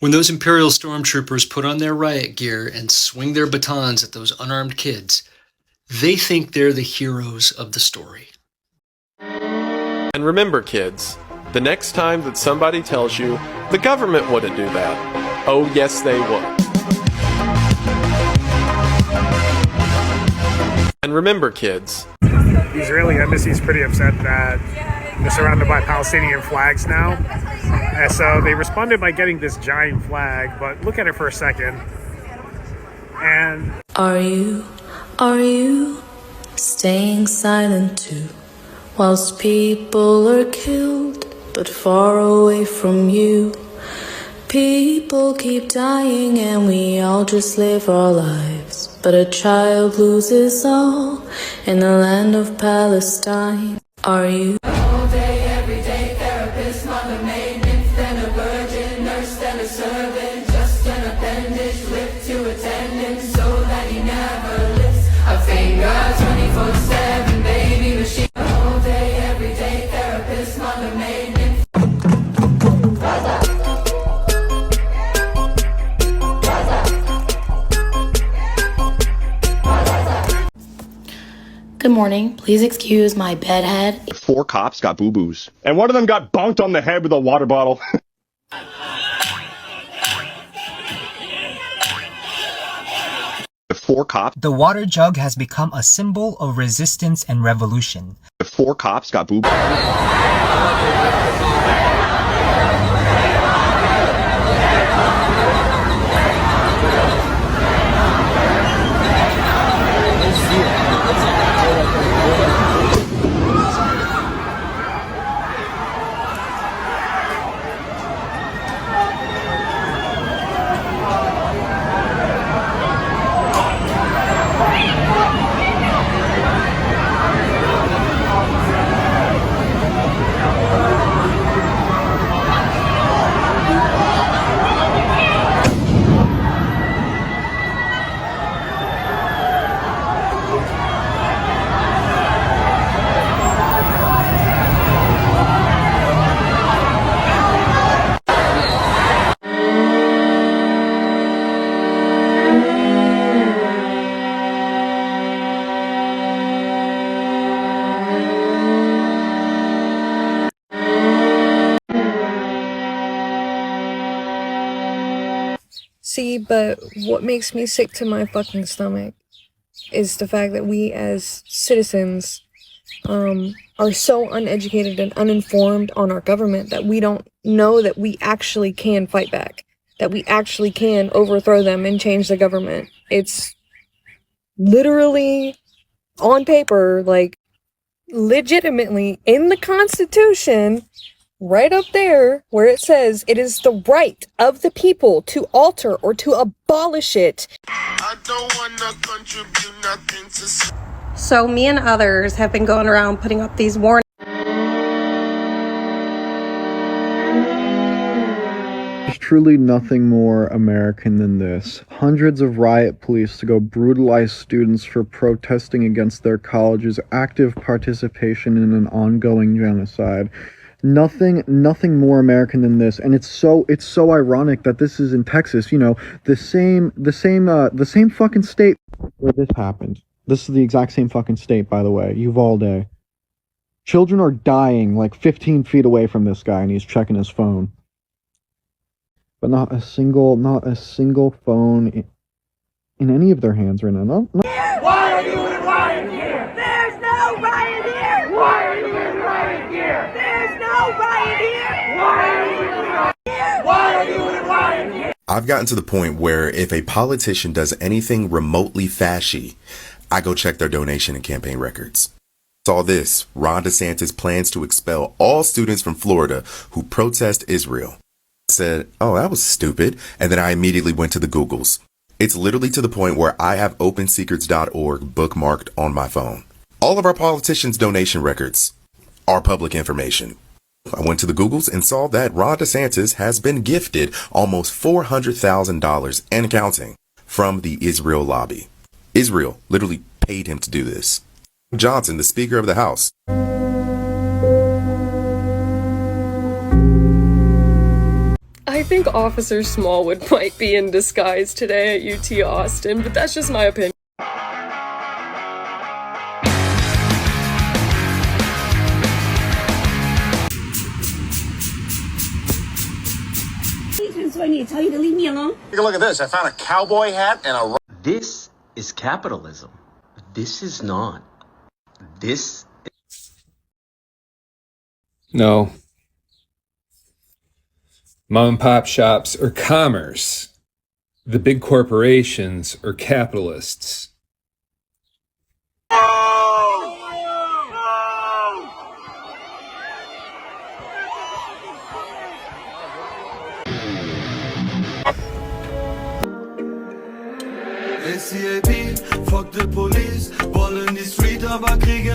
When those Imperial stormtroopers put on their riot gear and swing their batons at those unarmed kids, they think they're the heroes of the story. And remember, kids, the next time that somebody tells you the government wouldn't do that, oh yes they would. And remember, kids, the Israeli embassy is pretty upset that they're surrounded by Palestinian flags now. And so they responded by getting this giant flag, but look at it for a second. And Are you staying silent too, whilst people are killed, but far away from you? People keep dying and we all just live our lives. But a child loses all in the land of Palestine. Are you? All day, every day, therapist, mother, maintenance, then a virgin, nurse, then a servant, just an appendage, lift to attendance, so that he never lifts a finger, 24/7, baby machine. All day, every day, therapist, mother, maintenance. Good morning. Please excuse my bedhead. 4 cops got boo-boos, and one of them got bonked on the head with a water bottle. The water jug has become a symbol of resistance and revolution. 4 cops got boo-boos. See, but what makes me sick to my fucking stomach is the fact that we as citizens are so uneducated and uninformed on our government that we don't know that we actually can fight back, that we actually can overthrow them and change the government. It's literally on paper, like legitimately in the Constitution, right up there where it says it is the right of the people to alter or to abolish it. I don't wanna contribute nothing to. So me and others have been going around putting up these warnings. There's truly nothing more American than this. Hundreds of riot police to go brutalize students for protesting against their college's active participation in an ongoing genocide. Nothing more American than this, and it's so ironic that this is in Texas. You know, the same fucking state where this happened. This is the exact same fucking state, by the way. Uvalde. Children are dying like 15 feet away from this guy, and he's checking his phone. But not a single phone in any of their hands right now. No. Why are you in riot gear? There's no riot here. Why are you in riot gear? There's no riot here. Why are you in riot gear? Why are you in riot gear? I've gotten to the point where if a politician does anything remotely fashy, I go check their donation and campaign records. Saw this: Ron DeSantis plans to expel all students from Florida who protest Israel. I said, oh, that was stupid. And then I immediately went to the Googles. It's literally to the point where I have opensecrets.org bookmarked on my phone. All of our politicians' donation records are public information. I went to the Googles and saw that Ron DeSantis has been gifted almost $400,000 and counting from the Israel lobby. Israel literally paid him to do this. Johnson, the Speaker of the House. I think Officer Smallwood might be in disguise today at UT Austin, but that's just my opinion. So I need to tell you to leave me alone. Take a look at this. I found a cowboy hat and a... This is capitalism. This is not. This is... No. Mom and pop shops are commerce. The big corporations are capitalists.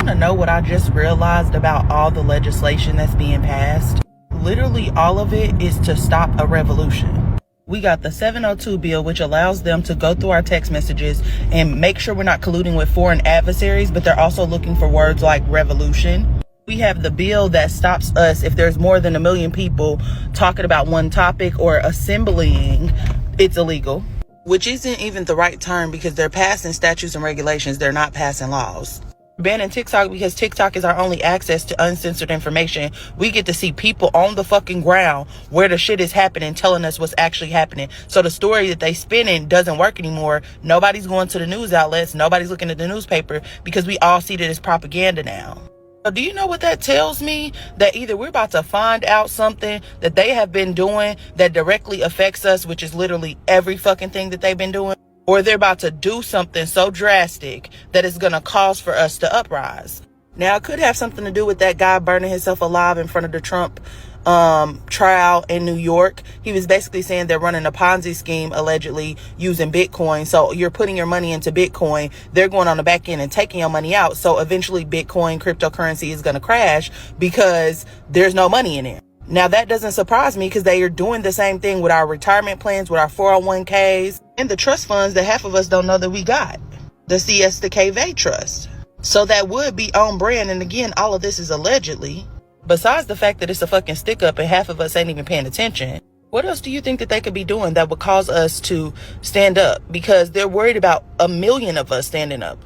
to know what I just realized about all the legislation that's being passed? Literally all of it is to stop a revolution. We got the 702 bill, which allows them to go through our text messages and make sure we're not colluding with foreign adversaries, but they're also looking for words like revolution. We have the bill that stops us if there's more than 1 million people talking about one topic or assembling. It's illegal, which isn't even the right term because they're passing statutes and regulations. They're not passing laws. Banning TikTok because TikTok is our only access to uncensored information. We get to see people on the fucking ground where the shit is happening, telling us what's actually happening. So the story that they spinning doesn't work anymore. Nobody's going to the news outlets. Nobody's looking at the newspaper because we all see that it's propaganda now. So do you know what that tells me? That either we're about to find out something that they have been doing that directly affects us, which is literally every fucking thing that they've been doing, or they're about to do something so drastic that it's going to cause for us to uprise. Now, it could have something to do with that guy burning himself alive in front of the Trump trial in New York. He was basically saying they're running a Ponzi scheme, allegedly using Bitcoin. So you're putting your money into Bitcoin. They're going on the back end and taking your money out. So eventually Bitcoin cryptocurrency is going to crash because there's no money in it. Now, that doesn't surprise me because they are doing the same thing with our retirement plans, with our 401ks, and the trust funds that half of us don't know that we got. The CS, the KV trust. So that would be on brand. And again, all of this is allegedly. Besides the fact that it's a fucking stick up and half of us ain't even paying attention. What else do you think that they could be doing that would cause us to stand up? Because they're worried about 1 million of us standing up.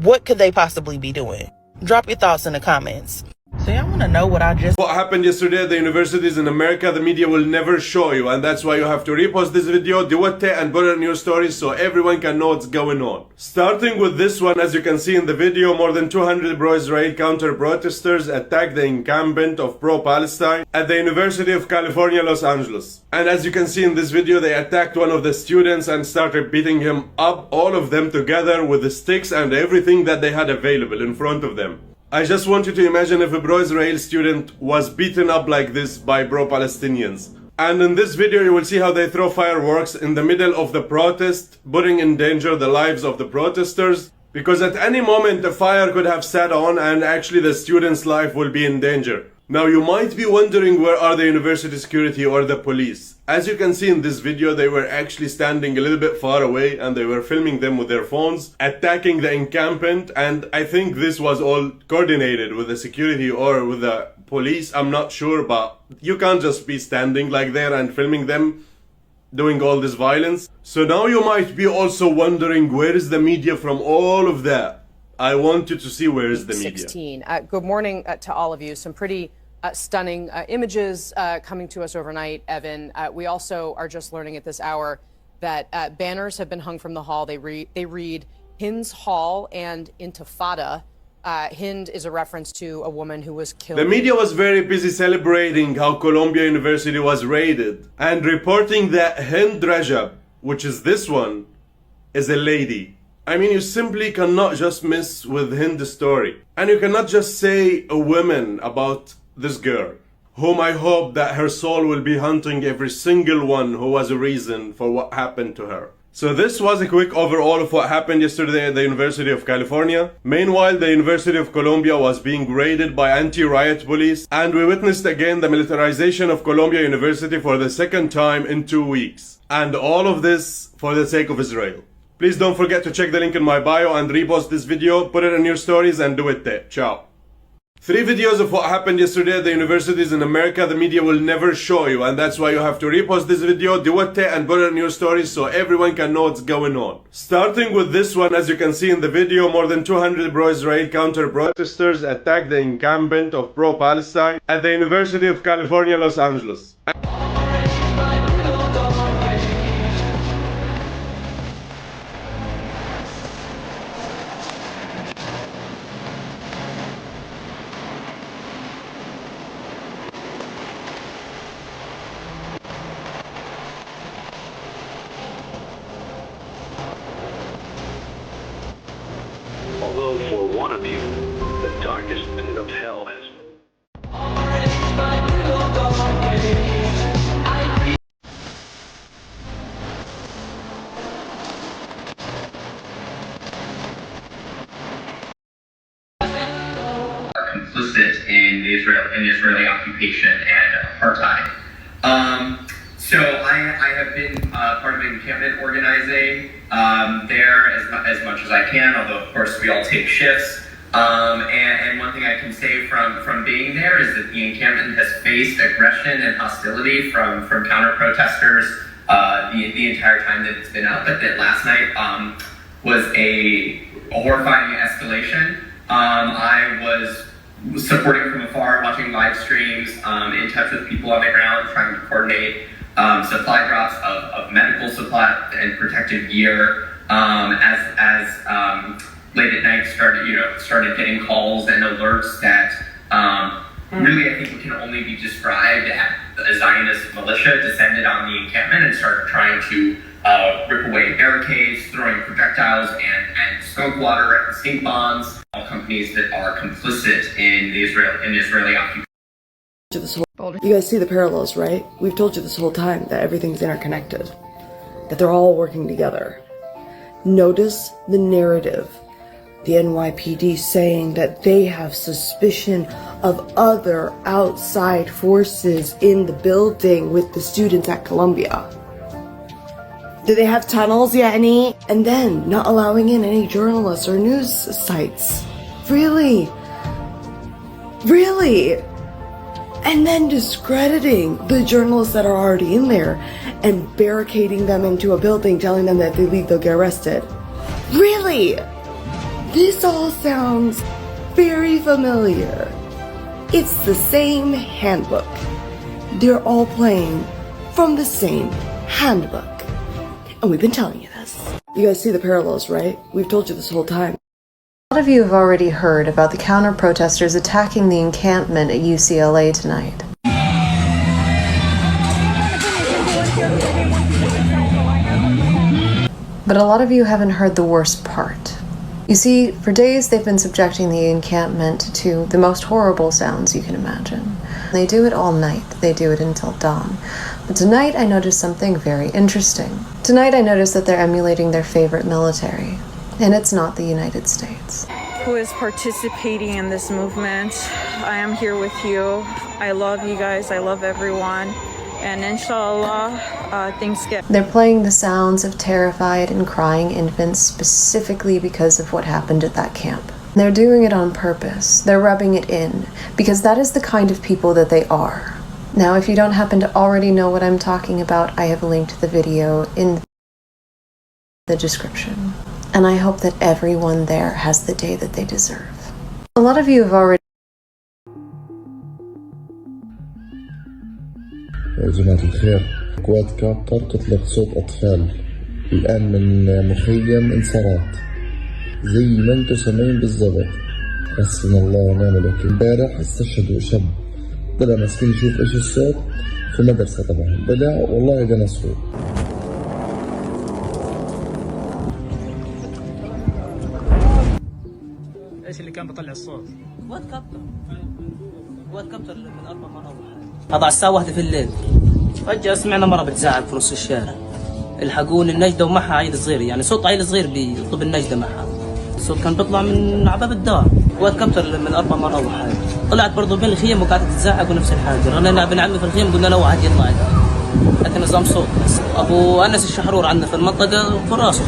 What could they possibly be doing? Drop your thoughts in the comments. See, I want to know what happened yesterday at the universities in America. The media will never show you, and that's why you have to repost this video, do it, and put it in your stories so everyone can know what's going on. Starting with this one, as you can see in the video, more than 200 pro-Israel counter-protesters attacked the encampment of pro-Palestine at the University of California, Los Angeles. And as you can see in this video, they attacked one of the students and started beating him up, all of them together with the sticks and everything that they had available in front of them. I just want you to imagine if a pro-Israel student was beaten up like this by pro-Palestinians. And in this video you will see how they throw fireworks in the middle of the protest, putting in danger the lives of the protesters, because at any moment a fire could have set on and actually the student's life will be in danger. Now you might be wondering, where are the university security or the police? As you can see in this video, they were actually standing a little bit far away and they were filming them with their phones, attacking the encampment, and I think this was all coordinated with the security or with the police, I'm not sure, but you can't just be standing like there and filming them doing all this violence. So now you might be also wondering, where is the media from all of that? I want you to see where is the media. 16. Good morning to all of you. Some pretty stunning images coming to us overnight, Evan. We also are just learning at this hour that banners have been hung from the hall. They read Hind's Hall and Intifada. Hind is a reference to a woman who was killed. The media was very busy celebrating how Columbia University was raided and reporting that Hind Rajab, which is this one, is a lady. I mean, you simply cannot just miss with Hind's story. And you cannot just say a woman about this girl, whom I hope that her soul will be hunting every single one who was a reason for what happened to her. So this was a quick overall of what happened yesterday at the University of California. Meanwhile, the University of Columbia was being raided by anti-riot police, and we witnessed again the militarization of Columbia University for the second time in 2 weeks. And all of this for the sake of Israel. Please don't forget to check the link in my bio and repost this video, put it in your stories, and do it there. Ciao. 3 videos of what happened yesterday at the universities in America. The media will never show you, and that's why you have to repost this video, do it there, and put it in your stories so everyone can know what's going on. Starting with this one, as you can see in the video, more than 200 pro-Israel counter-protesters attacked the encampment of pro-Palestine at the University of California, Los Angeles. Although for one of you, the darkest pit of hell has Israeli occupation and apartheid. So I have been part of encampment organizing there as much as I can, although of course we all take shifts. And one thing I can say from being there is that the encampment has faced aggression and hostility from counter-protesters the entire time that it's been up, but that last night was a horrifying escalation. I was supporting from afar, watching live streams, in touch with people on the ground, trying to coordinate supply drops of medical supply and protective gear as late at night started getting calls and alerts that really I think it can only be described as a Zionist militia descended on the encampment and started trying to rip away barricades, throwing projectiles and smoke water and stink bombs. All companies that are complicit in the Israeli occupation. You guys see the parallels, right? We've told you this whole time that everything's interconnected, that they're all working together. Notice the narrative. The NYPD saying that they have suspicion of other outside forces in the building with the students at Columbia. Do they have tunnels yet, any? And then not allowing in any journalists or news sites. Really? Really? And then discrediting the journalists that are already in there and barricading them into a building, telling them that if they leave, they'll get arrested. Really? This all sounds very familiar. It's the same handbook. They're all playing from the same handbook. And we've been telling you this. You guys see the parallels, right? We've told you this whole time. A lot of you have already heard about the counter-protesters attacking the encampment at UCLA tonight. But a lot of you haven't heard the worst part. You see, for days they've been subjecting the encampment to the most horrible sounds you can imagine. They do it all night. They do it until dawn. But tonight I noticed something very interesting. Tonight I noticed that they're emulating their favorite military. And it's not the United States. Who is participating in this movement? I am here with you. I love you guys. I love everyone. And inshallah, things get... They're playing the sounds of terrified and crying infants specifically because of what happened at that camp. They're doing it on purpose. They're rubbing it in because that is the kind of people that they are. Now, if you don't happen to already know what I'm talking about, I have linked the video in the description. And I hope that everyone there has the day that they deserve. A lot of you have already... يا جماعة الخير، قوات كاب تطلق صوت أطفال الآن من مخيم انصارات زي ما انتم سامعين بالضبط. حسبنا الله ونعم الوكيل. امبارح استشهدوا شاب طلع مسكين يشوف ايش الصوت في المدرسة تبعهم، طلع والله جانا صوت. ايش اللي كان بيطلع الصوت؟ قوات كابتر من 4 مرات. هذا على الساعة 1 في الليل. فجأة سمعنا مرة بتزعق في نص الشارع. الحقوني النجدة ومعها عيل صغير، يعني صوت عيل صغير بيطلب النجدة معها. الصوت كان بيطلع من عباب الدار. قوات كابتر من 4 مرات وحاجة. طلعت برضه بين الخيم وقعدت تزعق ونفس الحاجة. رنينا ابن عمي في الخيم قلنا له واحد يطلع. لكن نظام صوت بس. أبو أنس الشحرور عندنا في المنطقة في راسه.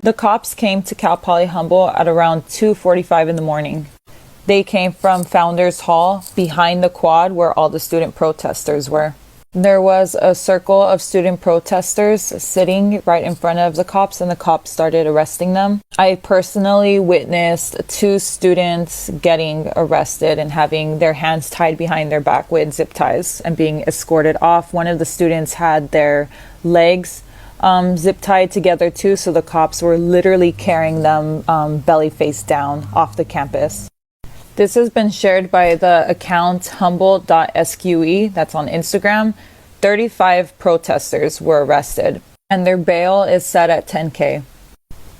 The cops came to Cal Poly Humboldt at around 2:45 in the morning. They came from Founders Hall behind the quad where all the student protesters were. There was a circle of student protesters sitting right in front of the cops, and the cops started arresting them. I personally witnessed 2 students getting arrested and having their hands tied behind their back with zip ties and being escorted off. One of the students had their legs zip tied together too, so the cops were literally carrying them belly face down off the campus. This has been shared by the account humboldt.sque, that's on Instagram. 35 protesters were arrested, and their bail is set at $10,000.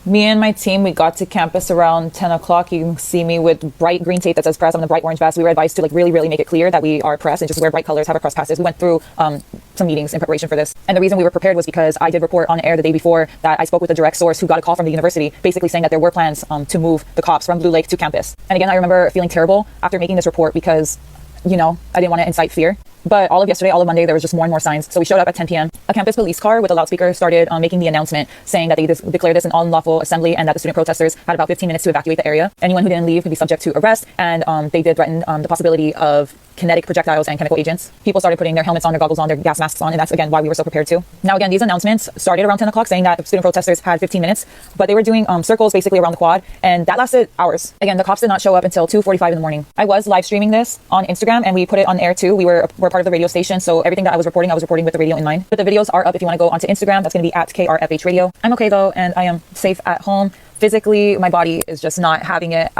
Me and my team, we got to campus around 10 o'clock. You can see me with bright green tape that says press. I'm in a bright orange vest. We were advised to really make it clear that we are press and just wear bright colors, have our press passes. We went through some meetings in preparation for this. And the reason we were prepared was because I did report on air the day before that I spoke with a direct source who got a call from the university basically saying that there were plans to move the cops from Blue Lake to campus. And again, I remember feeling terrible after making this report because, you know, I didn't want to incite fear. But all of yesterday, all of Monday, there was just more and more signs. So we showed up at 10 p.m. A campus police car with a loudspeaker started making the announcement saying that they declared this an unlawful assembly and that the student protesters had about 15 minutes to evacuate the area. Anyone who didn't leave could be subject to arrest. And they did threaten the possibility of kinetic projectiles and chemical agents. People started putting their helmets on, their goggles on, their gas masks on. And that's, again, why we were so prepared too. Now, again, these announcements started around 10 o'clock saying that student protesters had 15 minutes. But they were doing circles basically around the quad. And that lasted hours. Again, the cops did not show up until 2:45 in the morning. I was live streaming this on Instagram and we put it on air too. We're part of the radio station. So everything that I was reporting with the radio in mind. But the videos are up if you want to go onto Instagram. That's going to be at KRFH Radio. I'm okay though, and I am safe at home. Physically, my body is just not having it.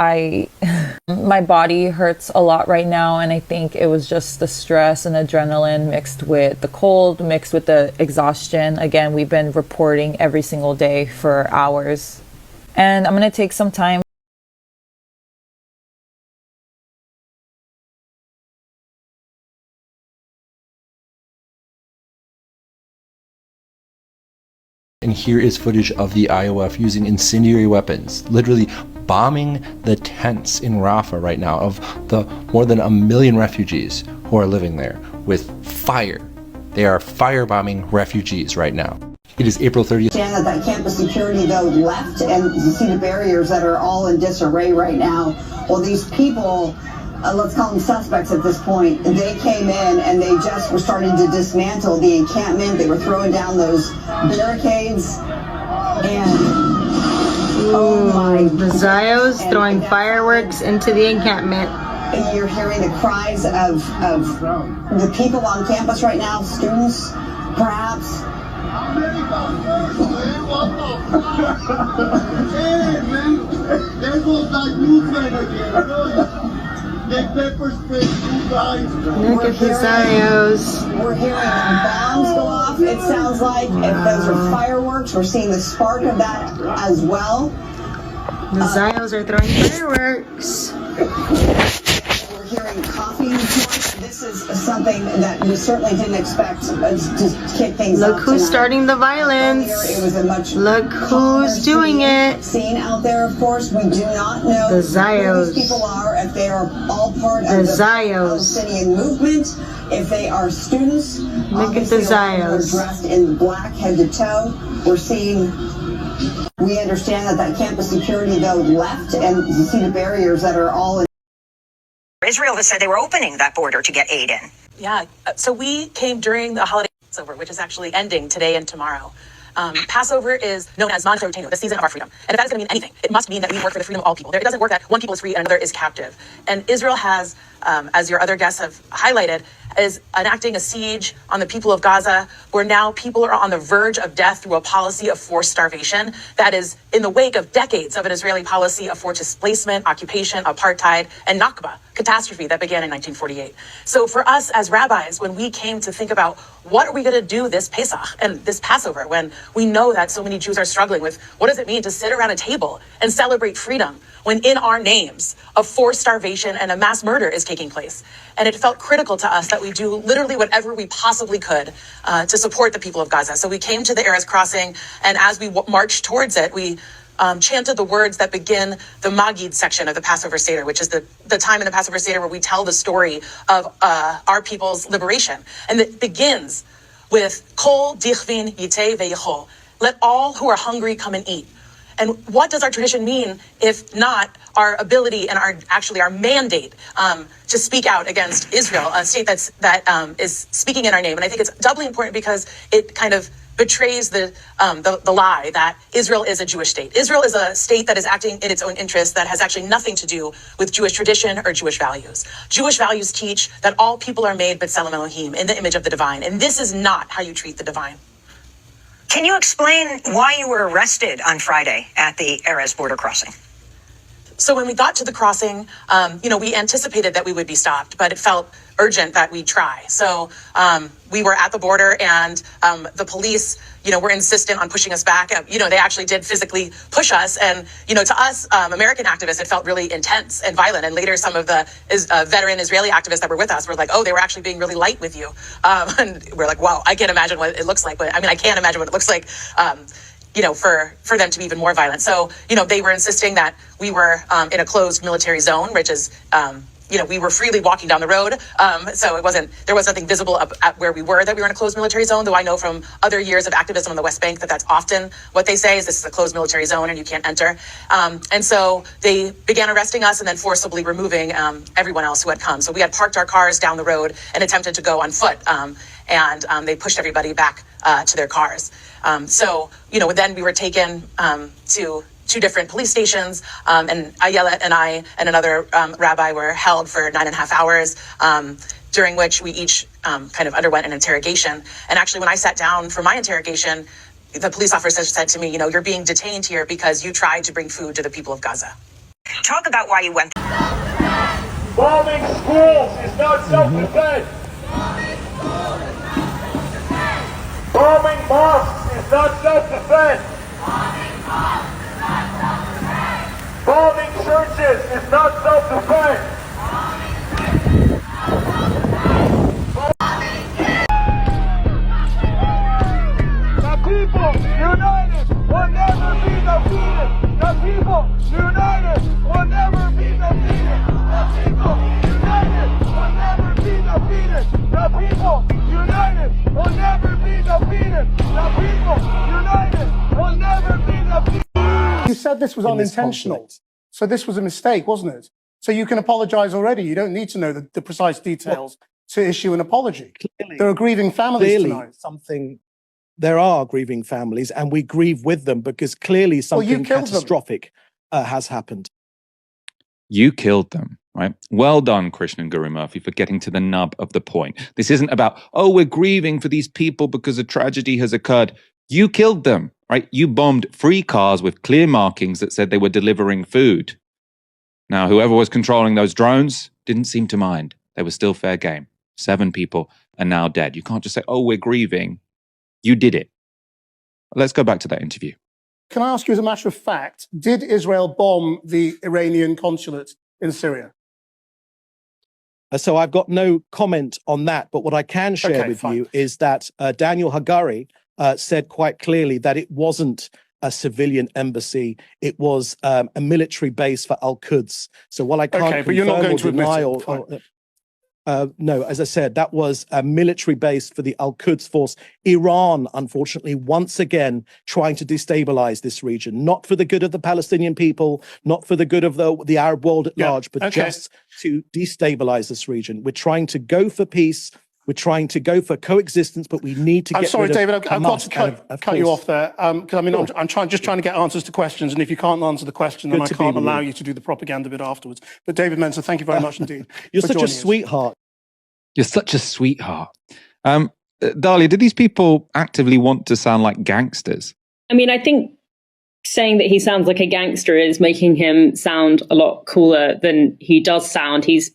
My body hurts a lot right now, and I think it was just the stress and adrenaline mixed with the cold, mixed with the exhaustion. Again, we've been reporting every single day for hours. And I'm going to take some time. And here is footage of the IOF using incendiary weapons, literally bombing the tents in Rafah right now of the more than 1 million refugees who are living there with fire. They are firebombing refugees right now. It is April 30th. That campus security though left, and you see the barriers that are all in disarray right now. Well, these people, let's call them suspects at this point, they came in and they just were starting to dismantle the encampment. They were throwing down those barricades and the Zios throwing fireworks into the encampment. And you're hearing the cries of the people on campus right now, students, perhaps. Look at the Zios. We're hearing bombs go off, it sounds like. If those are fireworks, we're seeing the spark of that as well. The Zios are throwing fireworks. We're hearing coughing reports. This is something that we certainly didn't expect to kick things off. Look who's starting the violence. It was a much Look who's doing it. Scene out there, of course. We do not know the who Zios. these people are, if they are all part the of the Zios. Palestinian movement, if they are students. Look at the Zios. Dressed in black head to toe. We understand that campus security though left, and you see the barriers that are all in. Israel has said they were opening that border to get aid in. Yeah, so we came during the holiday Passover, which is actually ending today and tomorrow. Passover is known as Man Chorotenu, the season of our freedom. And if that is going to mean anything, it must mean that we work for the freedom of all people. It doesn't work that one people is free and another is captive. And Israel has, as your other guests have highlighted, is enacting a siege on the people of Gaza, where now people are on the verge of death through a policy of forced starvation that is in the wake of decades of an Israeli policy of forced displacement, occupation, apartheid, and Nakba, catastrophe that began in 1948. So for us as rabbis, when we came to think about what are we going to do this Pesach and this Passover, when we know that so many Jews are struggling with what does it mean to sit around a table and celebrate freedom when in our names a forced starvation and a mass murder is taking place. And it felt critical to us that we do literally whatever we possibly could to support the people of Gaza. So we came to the Erez crossing, and as we marched towards it, we chanted the words that begin the Magid section of the Passover Seder, which is the time in the Passover Seder where we tell the story of our people's liberation. And it begins with Kol dichvin yitei ve'yichol. Let all who are hungry come and eat. And what does our tradition mean if not our ability and our mandate to speak out against Israel, a state that is speaking in our name? And I think it's doubly important because it kind of betrays the lie that Israel is a Jewish state. Israel is a state that is acting in its own interest that has actually nothing to do with Jewish tradition or Jewish values. Jewish values teach that all people are made b'tselem Elohim, in the image of the divine. And this is not how you treat the divine. Can you explain why you were arrested on Friday at the Erez border crossing? So when we got to the crossing, we anticipated that we would be stopped, but it felt urgent that we try. So we were at the border, and the police, were insistent on pushing us back. They actually did physically push us. And, to us, American activists, it felt really intense and violent. And later, some of the veteran Israeli activists that were with us were like, oh, they were actually being really light with you. And we're like, wow, I can't imagine what it looks like. But I can't imagine what it looks like. For them to be even more violent. So, they were insisting that we were in a closed military zone, which is, we were freely walking down the road. So there was nothing visible at where we were that we were in a closed military zone, though I know from other years of activism on the West Bank that that's often what they say is this is a closed military zone and you can't enter. And so they began arresting us and then forcibly removing everyone else who had come. So we had parked our cars down the road and attempted to go on foot. And they pushed everybody back to their cars. Then we were taken to 2 different police stations, and Ayelet and I and another rabbi were held for 9.5 hours, during which we each kind of underwent an interrogation. And actually, when I sat down for my interrogation, the police officer said to me, you're being detained here because you tried to bring food to the people of Gaza. Talk about why you went. Bombing schools is not self-defense. Bombing mosques is not self-defense. Bombing churches is not self-defense. The people united will never be defeated. The people united will never be defeated. The people united will never be defeated. The people united will never be defeated. The people united will never be defeated. You said this was unintentional, so this was a mistake, wasn't it? So you can apologize already. You don't need to know the precise details to issue an apology. Clearly, there are grieving families tonight. There are grieving families, and we grieve with them because clearly something catastrophic has happened. You killed them, right? Well done, Krishnan and Guru Murphy, for getting to the nub of the point. This isn't about, we're grieving for these people because a tragedy has occurred. You killed them, right? You bombed 3 cars with clear markings that said they were delivering food. Now, whoever was controlling those drones didn't seem to mind. They were still fair game. 7 people are now dead. You can't just say, we're grieving. You did it. Let's go back to that interview. Can I ask you as a matter of fact, did Israel bomb the Iranian consulate in Syria? So I've got no comment on that, but what I can share with you is that Daniel Hagari said quite clearly that it wasn't a civilian embassy, it was a military base for Al-Quds. So while I can't but you're not going to deny admit no, as I said, that was a military base for the Al-Quds force. Iran, unfortunately, once again, trying to destabilize this region, not for the good of the Palestinian people, not for the good of the Arab world at large, but just to destabilize this region. We're trying to go for peace. We're trying to go for coexistence, but we need to get I'm sorry, David, I've got to cut you off there. Because I'm trying to get answers to questions, and if you can't answer the question, then I can't allow you to do the propaganda bit afterwards. But David Mensa, thank you very much indeed. You're such a sweetheart. You're such a sweetheart. Dahlia, did these people actively want to sound like gangsters? I mean, I think saying that he sounds like a gangster is making him sound a lot cooler than he does sound. He's,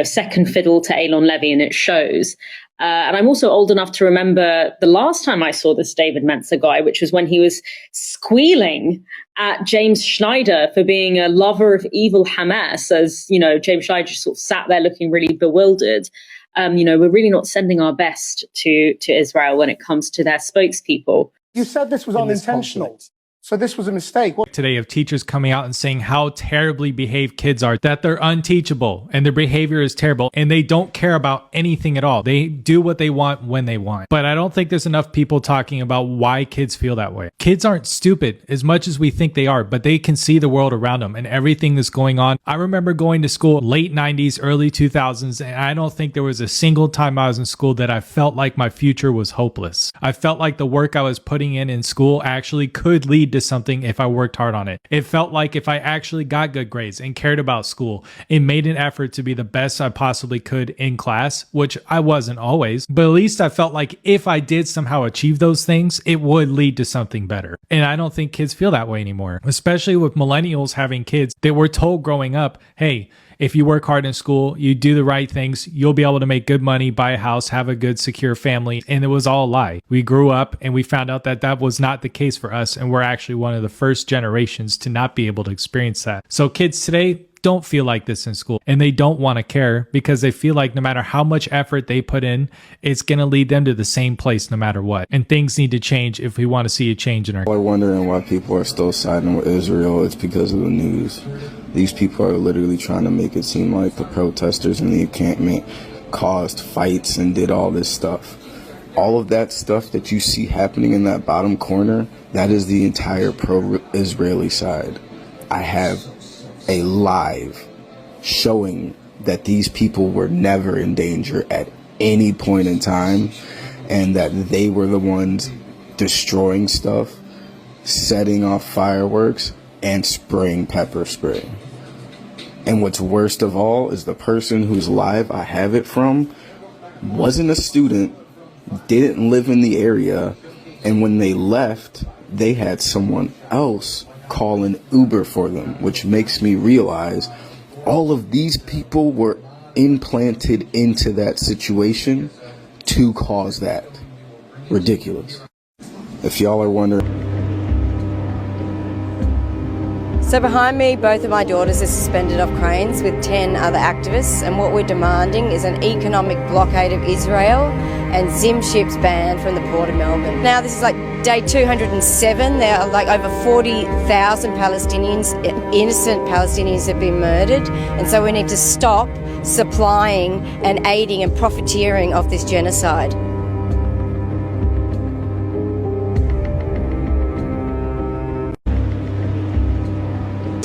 second fiddle to Elon Levy, and it shows. And I'm also old enough to remember the last time I saw this David Mensa guy, which was when he was squealing at James Schneider for being a lover of evil Hamas, as, James Schneider just sort of sat there looking really bewildered. We're really not sending our best to Israel when it comes to their spokespeople. You said this was unintentional. So this was a mistake. Today of teachers coming out and saying how terribly behaved kids are, that they're unteachable and their behavior is terrible and they don't care about anything at all. They do what they want when they want. But I don't think there's enough people talking about why kids feel that way. Kids aren't stupid as much as we think they are, but they can see the world around them and everything that's going on. I remember going to school late 90s, early 2000s, and I don't think there was a single time I was in school that I felt like my future was hopeless. I felt like the work I was putting in school actually could lead to to something if I worked hard on it. It felt like if I actually got good grades and cared about school and made an effort to be the best I possibly could in class, which I wasn't always, but at least I felt like if I did somehow achieve those things, it would lead to something better. And I don't think kids feel that way anymore, especially with millennials having kids that were told growing up, hey, if you work hard in school, you do the right things, you'll be able to make good money, buy a house, have a good, secure family. And it was all a lie. We grew up and we found out that that was not the case for us. And we're actually one of the first generations to not be able to experience that. So kids today don't feel like this in school, and they don't want to care because they feel like no matter how much effort they put in, it's going to lead them to the same place no matter what. And things need to change if we want to see a change in our. People are wondering why people are still siding with Israel. It's because of the news. These people are literally trying to make it seem like the protesters in the encampment caused fights and did all this stuff. All of that stuff that you see happening in that bottom corner, that is the entire pro-Israeli side. I have a live showing that these people were never in danger at any point in time, and that they were the ones destroying stuff, setting off fireworks, and spraying pepper spray. And what's worst of all is the person whose live I have it from wasn't a student, didn't live in the area, and when they left, they had someone else call an Uber for them, which makes me realize all of these people were implanted into that situation to cause that. Ridiculous. If y'all are wondering. So behind me, both of my daughters are suspended off cranes with 10 other activists, and what we're demanding is an economic blockade of Israel and Zim ships banned from the port of Melbourne. Now this is like day 207. There are like over 40,000 Palestinians, innocent Palestinians have been murdered, and so we need to stop supplying and aiding and profiteering off this genocide.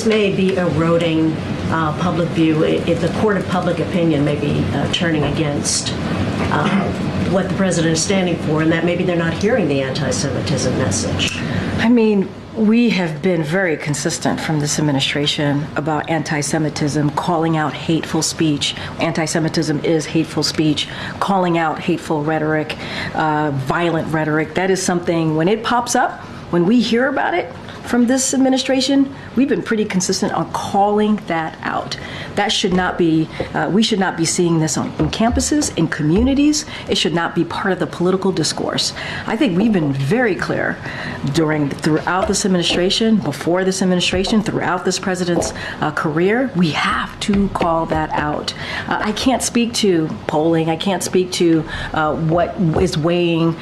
May be eroding public view. If the court of public opinion may be turning against what the president is standing for, and that maybe they're not hearing the anti-Semitism message. I mean, we have been very consistent from this administration about anti-Semitism, calling out hateful speech. Anti-Semitism is hateful speech, calling out hateful rhetoric, violent rhetoric. That is something, when it pops up, when we hear about it from this administration, we've been pretty consistent on calling that out. That should not be, we should not be seeing this in campuses, in communities. It should not be part of the political discourse. I think we've been very clear throughout this administration, before this administration, throughout this president's career. We have to call that out. I can't speak to polling. I can't speak to what is weighing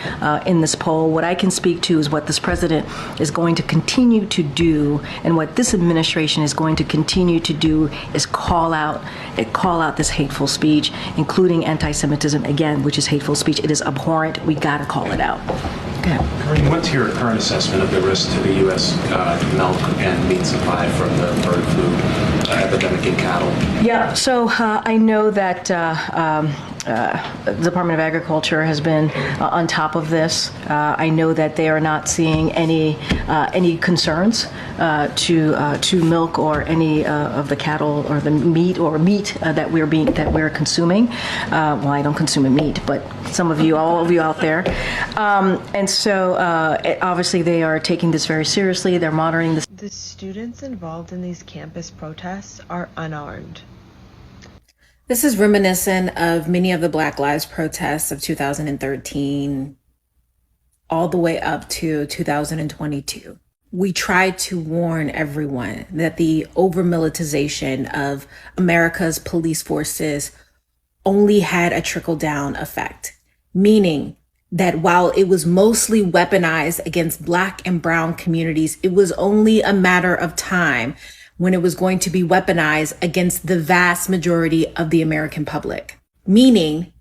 in this poll. What I can speak to is what this president is going to continue to do, and what this administration is going to continue to do is call out this hateful speech, including anti-Semitism, again, which is hateful speech. It is abhorrent. We got to call it out. Corinne, what's your current assessment of the risk to the U.S. milk and meat supply from the bird flu epidemic in cattle? Yeah, so I know that the Department of Agriculture has been on top of this. I know that they are not seeing any concerns to milk or any of the cattle or the meat that we're consuming. Well, I don't consume meat, but some of you, all of you out there, and so obviously they are taking this very seriously. They're monitoring this. The students involved in these campus protests are unarmed. This is reminiscent of many of the Black Lives protests of 2013 all the way up to 2022. We tried to warn everyone that the over-militarization of America's police forces only had a trickle-down effect, meaning that while it was mostly weaponized against Black and Brown communities, it was only a matter of time when it was going to be weaponized against the vast majority of the American public. Meaning,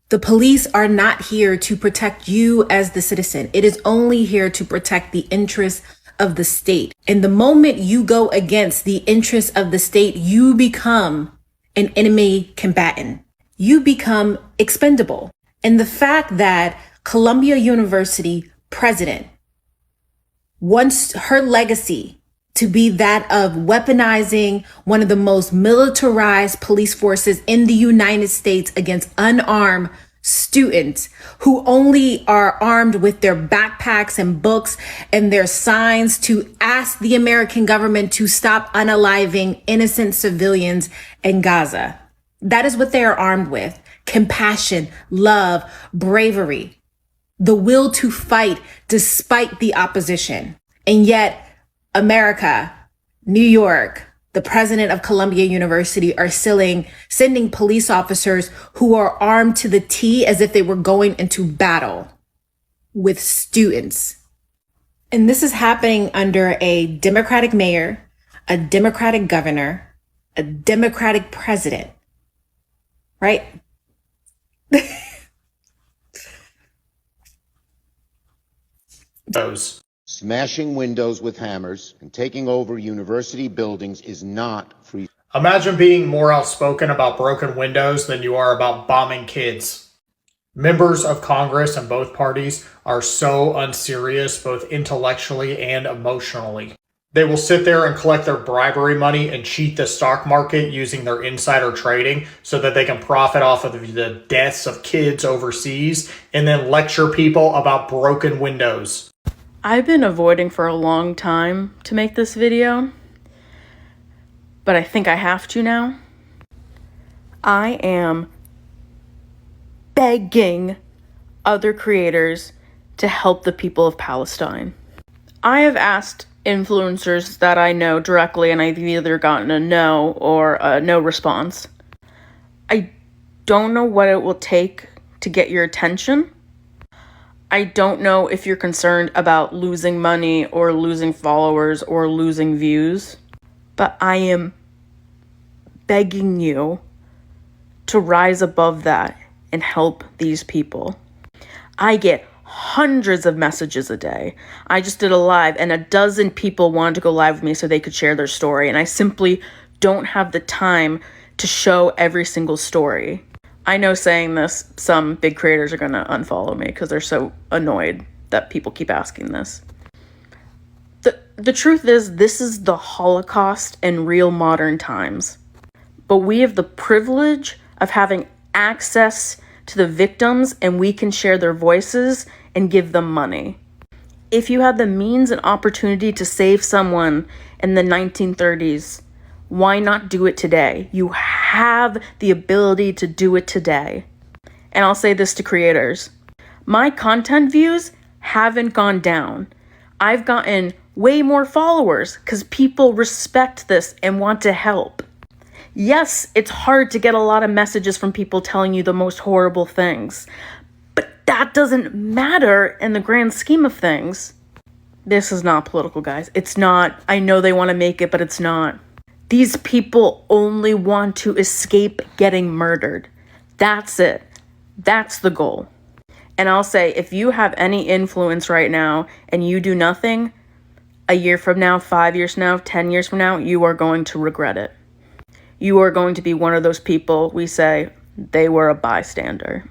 the police are not here to protect you as the citizen. It is only here to protect the interests of the state. And the moment you go against the interests of the state, you become an enemy combatant. You become expendable. And the fact that Columbia University president wants her legacy to be that of weaponizing one of the most militarized police forces in the United States against unarmed students who only are armed with their backpacks and books and their signs to ask the American government to stop unaliving innocent civilians in Gaza. That is what they are armed with. Compassion, love, bravery, the will to fight despite the opposition. And yet, America, New York, the president of Columbia University are sending police officers who are armed to the T as if they were going into battle with students. And this is happening under a Democratic mayor, a Democratic governor, a Democratic president, right? Smashing windows with hammers and taking over university buildings is not free. Imagine being more outspoken about broken windows than you are about bombing kids. Members of Congress in both parties are so unserious, both intellectually and emotionally. They will sit there and collect their bribery money and cheat the stock market using their insider trading so that they can profit off of the deaths of kids overseas and then lecture people about broken windows. I've been avoiding for a long time to make this video, but I think I have to now. I am begging other creators to help the people of Palestine. I have asked influencers that I know directly, and I've either gotten a no or a no response. I don't know what it will take to get your attention. I don't know if you're concerned about losing money or losing followers or losing views, but I am begging you to rise above that and help these people. I get hundreds of messages a day. I just did a live and a dozen people wanted to go live with me so they could share their story, and I simply don't have the time to show every single story. I know saying this, some big creators are going to unfollow me because they're so annoyed that people keep asking this. The truth is, this is the Holocaust in real modern times. But we have the privilege of having access to the victims, and we can share their voices and give them money. If you had the means and opportunity to save someone in the 1930s, why not do it today? You have the ability to do it today. And I'll say this to creators. My content views haven't gone down. I've gotten way more followers because people respect this and want to help. Yes, it's hard to get a lot of messages from people telling you the most horrible things, but that doesn't matter in the grand scheme of things. This is not political, guys. It's not. I know they want to make it, but it's not. These people only want to escape getting murdered. That's it. That's the goal. And I'll say, if you have any influence right now and you do nothing, a year from now, 5 years from now, 10 years from now, you are going to regret it. You are going to be one of those people we say, they were a bystander.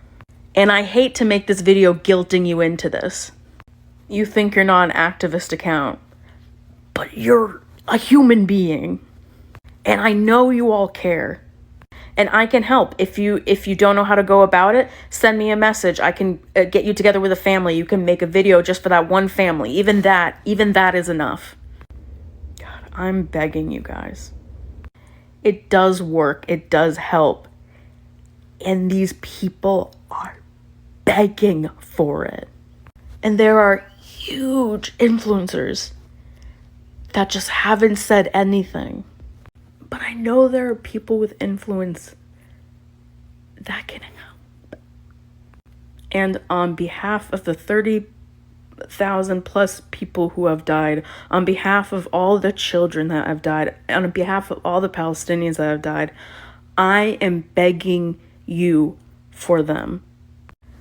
And I hate to make this video guilting you into this. You think you're not an activist account, but you're a human being. And I know you all care. And I can help. If you don't know how to go about it, send me a message. I can get you together with a family. You can make a video just for that one family. Even that is enough. God, I'm begging you guys. It does work. It does help. And these people are begging for it. And there are huge influencers that just haven't said anything. But I know there are people with influence that can help. And on behalf of the 30,000 plus people who have died, on behalf of all the children that have died, on behalf of all the Palestinians that have died, I am begging you for them.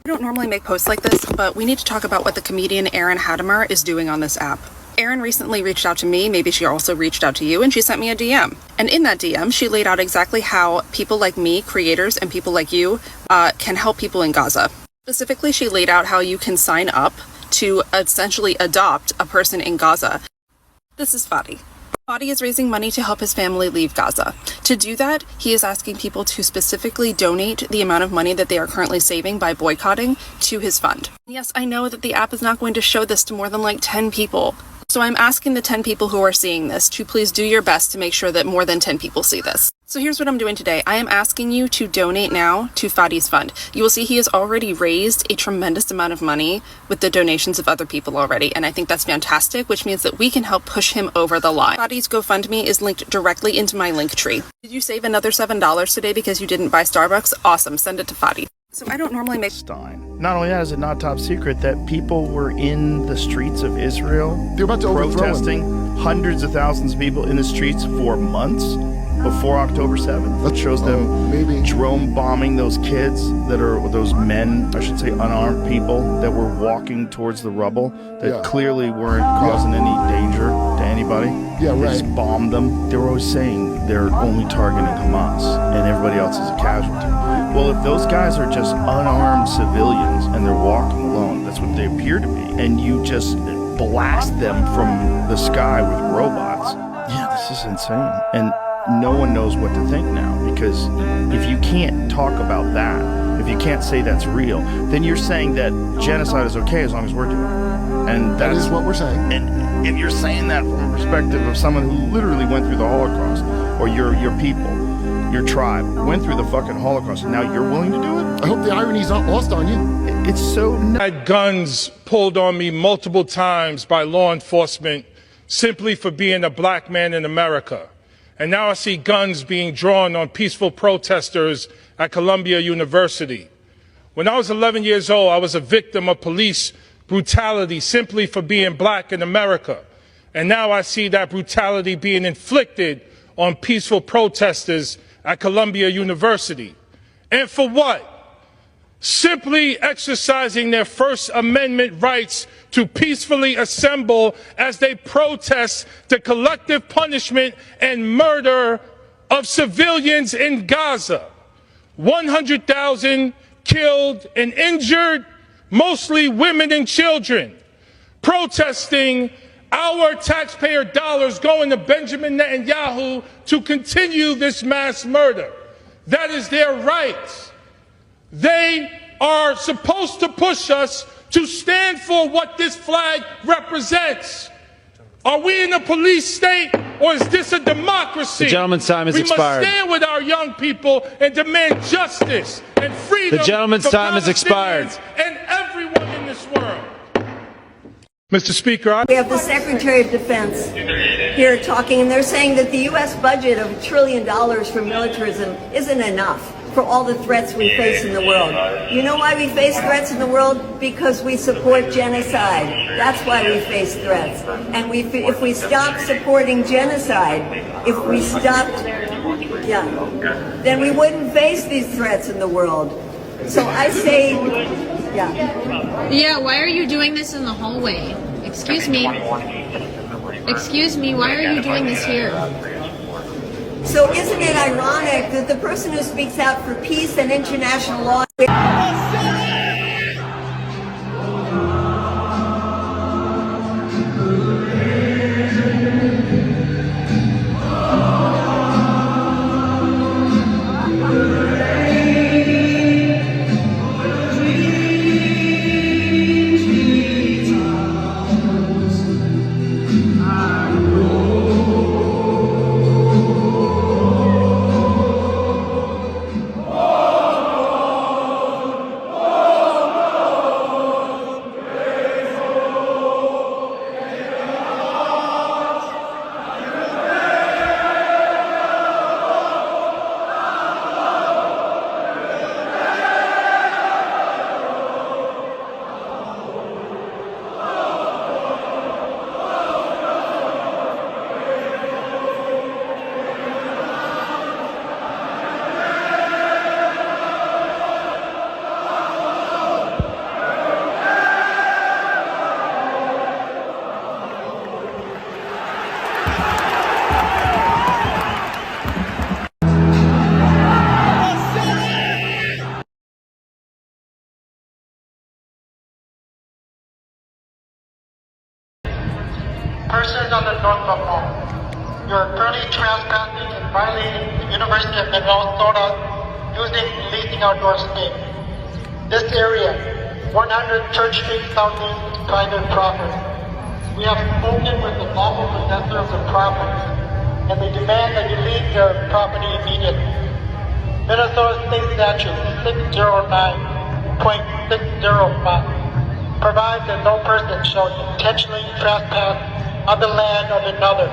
I don't normally make posts like this, but we need to talk about what the comedian Erin Hadamar is doing on this app. Erin recently reached out to me, maybe she also reached out to you, and she sent me a DM. And in that DM, she laid out exactly how people like me, creators, and people like you can help people in Gaza. Specifically, she laid out how you can sign up to essentially adopt a person in Gaza. This is Fadi. Fadi is raising money to help his family leave Gaza. To do that, he is asking people to specifically donate the amount of money that they are currently saving by boycotting to his fund. Yes, I know that the app is not going to show this to more than like 10 people. So I'm asking the 10 people who are seeing this to please do your best to make sure that more than 10 people see this. So here's what I'm doing today. I am asking you to donate now to Fadi's fund. You will see he has already raised a tremendous amount of money with the donations of other people already, and I think that's fantastic, which means that we can help push him over the line. Fadi's GoFundMe is linked directly into my link tree. Did you save another $7 today because you didn't buy Starbucks? Awesome, send it to Fadi. So I don't normally make... Not only that, is it not top secret that people were in the streets of Israel protesting, hundreds of thousands of people in the streets for months before October 7th. That shows them drone bombing those kids those men, I should say unarmed people that were walking towards the rubble that clearly weren't causing any danger to anybody. They just bombed them. They were always saying they're only targeting Hamas and everybody else is a casualty. Well, if those guys are just unarmed civilians and they're walking alone, that's what they appear to be, and you just blast them from the sky with robots, this is insane. And no one knows what to think now, because if you can't talk about that, if you can't say that's real, then you're saying that genocide is okay as long as we're doing it. And that is what we're saying. And if you're saying that from a perspective of someone who literally went through the Holocaust, or your people, your tribe, went through the fucking Holocaust, and now you're willing to do it? I hope the irony's not lost on you. It's so... I had guns pulled on me multiple times by law enforcement simply for being a black man in America. And now I see guns being drawn on peaceful protesters at Columbia University. When I was 11 years old, I was a victim of police brutality simply for being black in America. And now I see that brutality being inflicted on peaceful protesters at Columbia University. And for what? Simply exercising their First Amendment rights to peacefully assemble as they protest the collective punishment and murder of civilians in Gaza. 100,000 killed and injured, mostly women and children, protesting our taxpayer dollars going to Benjamin Netanyahu to continue this mass murder. That is their right. They are supposed to push us to stand for what this flag represents. Are we in a police state, or is this a democracy? The gentleman's time has expired. We must stand with our young people and demand justice and freedom. The gentleman's time has expired. And everyone in this world. Mr. Speaker, we have the Secretary of Defense here talking, and they're saying that the U.S. budget of $1 trillion for militarism isn't enough for all the threats we face in the world. You know why we face threats in the world? Because we support genocide. That's why we face threats. And if we stop supporting genocide, if we stopped, then we wouldn't face these threats in the world. So I say, Yeah, why are you doing this in the hallway? Excuse me. Excuse me, why are you doing this here? So isn't it ironic that the person who speaks out for peace and international law... on the Norfolk Mall. You are currently trespassing and violating the University of Minnesota using leasing outdoor space. This area, 100 Church Street Southeast, is private property. We have spoken with the lawful possessor of the property, and they demand that you leave their property immediately. Minnesota State Statute 609.605 provides that no person shall intentionally trespass on the land of another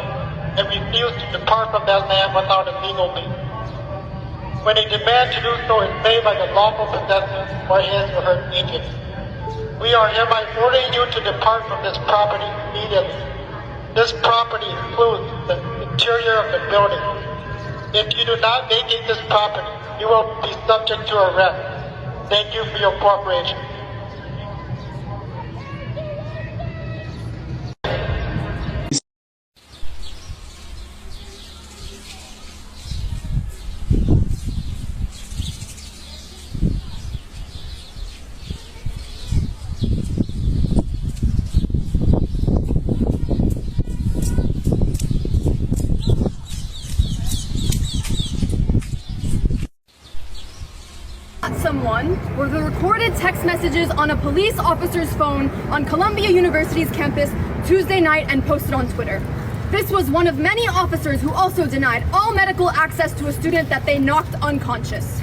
and refuse to depart from that land without a legal means. When a demand to do so is made by the lawful possessor or his or her agent. We are hereby ordering you to depart from this property immediately. This property includes the interior of the building. If you do not vacate this property, you will be subject to arrest. Thank you for your cooperation. Someone were the recorded text messages on a police officer's phone on Columbia University's campus Tuesday night and posted on Twitter. This was one of many officers who also denied all medical access to a student that they knocked unconscious.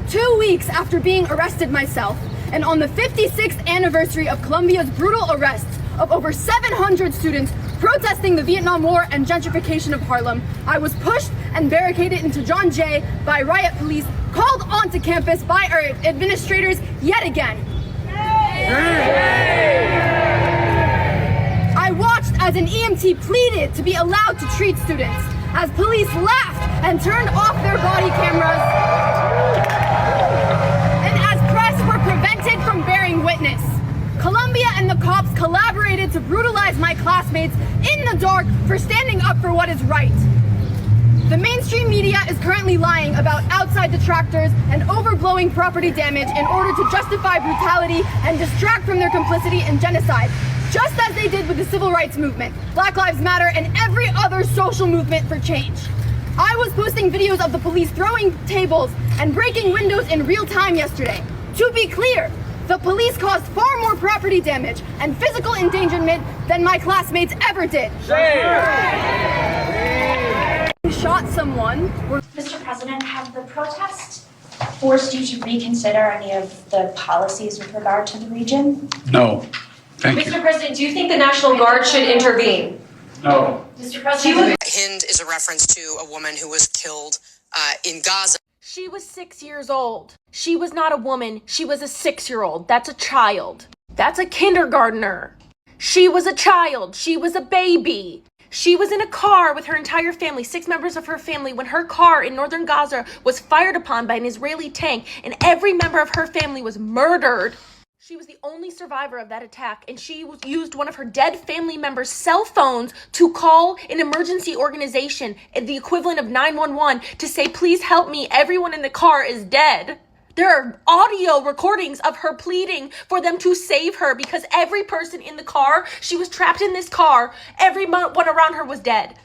2 weeks after being arrested myself, and on the 56th anniversary of Columbia's brutal arrests of over 700 students protesting the Vietnam War and gentrification of Harlem, I was pushed and barricaded into John Jay by riot police, called onto campus by our administrators yet again. I watched as an EMT pleaded to be allowed to treat students, as police laughed and turned off their body cameras, and as press were prevented from bearing witness. Columbia and the cops collaborated to brutalize my classmates in the dark for standing up for what is right. The mainstream media is currently lying about outside detractors and overblowing property damage in order to justify brutality and distract from their complicity in genocide, just as they did with the civil rights movement, Black Lives Matter, and every other social movement for change. I was posting videos of the police throwing tables and breaking windows in real time yesterday. To be clear, the police caused far more property damage and physical endangerment than my classmates ever did. Shot someone. Mr. President, have the protests forced you to reconsider any of the policies with regard to the region? No. Thank you. Mr. President, do you think the National Guard should intervene? No. Mr. President, Hind is a reference to a woman who was killed in Gaza. She was 6 years old. She was not a woman. She was a 6-year-old. That's a child. That's a kindergartner. She was a child. She was a baby. She was in a car with her entire family, 6 members of her family, when her car in northern Gaza was fired upon by an Israeli tank, and every member of her family was murdered. She was the only survivor of that attack, and she used one of her dead family members' cell phones to call an emergency organization, the equivalent of 911, to say, please help me, everyone in the car is dead. There are audio recordings of her pleading for them to save her because every person in the car, she was trapped in this car, everyone around her was dead.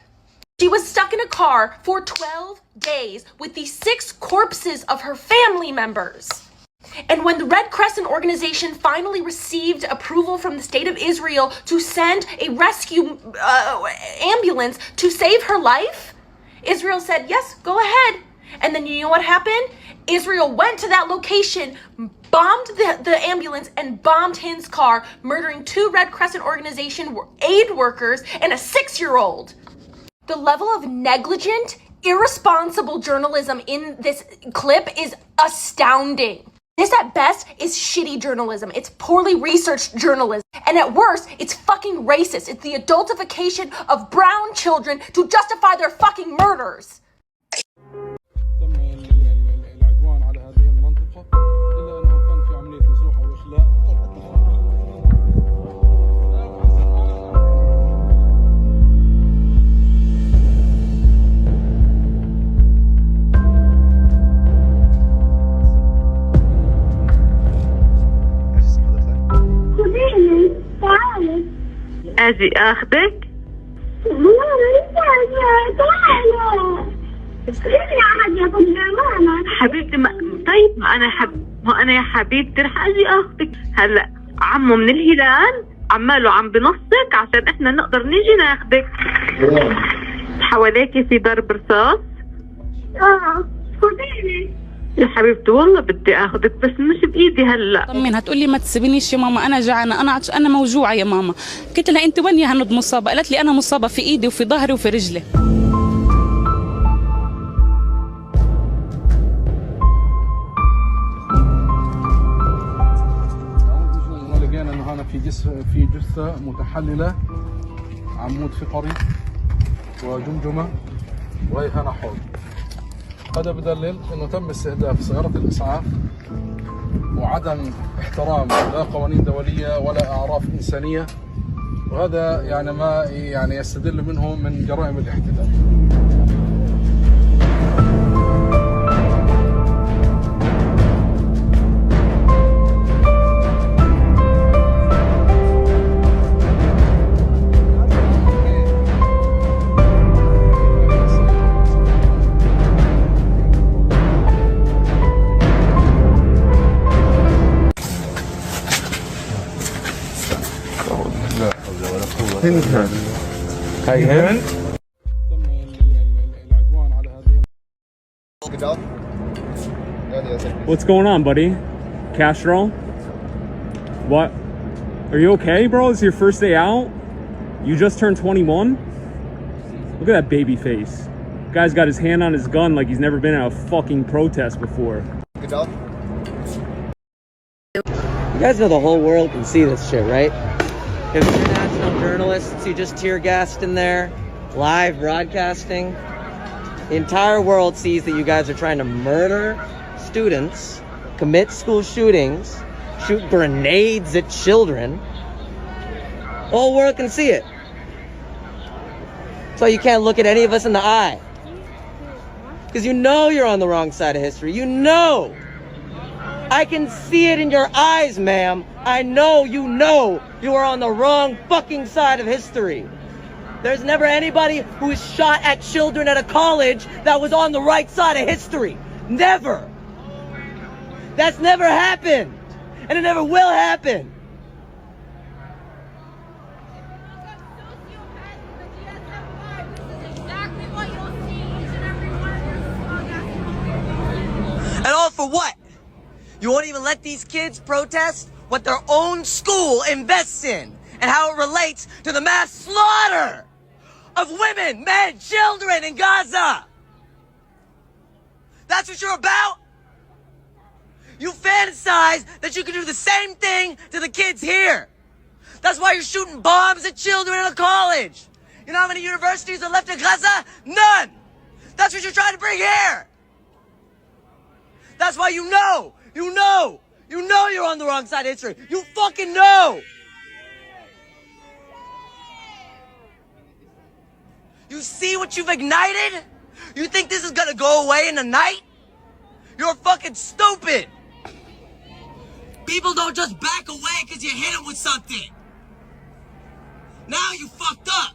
She was stuck in a car for 12 days with the 6 corpses of her family members. And when the Red Crescent organization finally received approval from the state of Israel to send a rescue ambulance to save her life, Israel said, yes, go ahead. And then you know what happened? Israel went to that location, bombed the ambulance, and bombed Hind's car, murdering 2 Red Crescent organization aid workers and a 6-year-old. The level of negligent, irresponsible journalism in this clip is astounding. This at best is shitty journalism. It's poorly researched journalism. And at worst, it's fucking racist. It's the adultification of brown children to justify their fucking murders. أجي أخذك حبيبتي طيب ما انا يا حبيبتي رح اجي اخذك هلا. عمو من الهلال عماله عم بنصك عشان احنا نقدر نيجي ناخذك. حواليكي في ضرب رصاص؟ خديني يا حبيبتي والله بدي اخذك بس مش بايدي هلا. طمنها تقول لي ما تسيبنيش يا ماما انا جعانه انا موجوعه يا ماما. قلت لها انت وين يا هند مصابه؟ قالت لي انا مصابه في ايدي وفي ظهري وفي رجلي. لقينا انه هنا في جثه متحلله، عمود فقري وجمجمه وهي هنا حوض. هذا بدلل انه تم استهداف سيارة الاسعاف وعدم احترام لا قوانين دولية ولا اعراف انسانية، وهذا يعني ما يعني يستدل منه من جرائم الاحتلال. هاي هند. What's going on, buddy? Castro? What? Are you okay, bro? Is your first day out? You just turned 21? Look at that baby face. Guy's got his hand on his gun like he's never been at a fucking protest before. You guys know the whole world can see this shit, right? If international journalists, you just tear gassed in there, live broadcasting. The entire world sees that you guys are trying to murder students, commit school shootings, shoot grenades at children. The whole world can see it. So you can't look at any of us in the eye. Because you know you're on the wrong side of history. You know. I can see it in your eyes, ma'am. I know you are on the wrong fucking side of history. There's never anybody who is shot at children at a college that was on the right side of history. Never. That's never happened. And it never will happen. And all for what? You won't even let these kids protest what their own school invests in and how it relates to the mass slaughter of women, men, children in Gaza. That's what you're about? You fantasize that you can do the same thing to the kids here. That's why you're shooting bombs at children in a college. You know how many universities are left in Gaza? None. That's what you're trying to bring here. That's why you know you're on the wrong side of history. You fucking know. You see what you've ignited? You think this is gonna go away in a night? You're fucking stupid. People don't just back away because you hit them with something. Now you fucked up.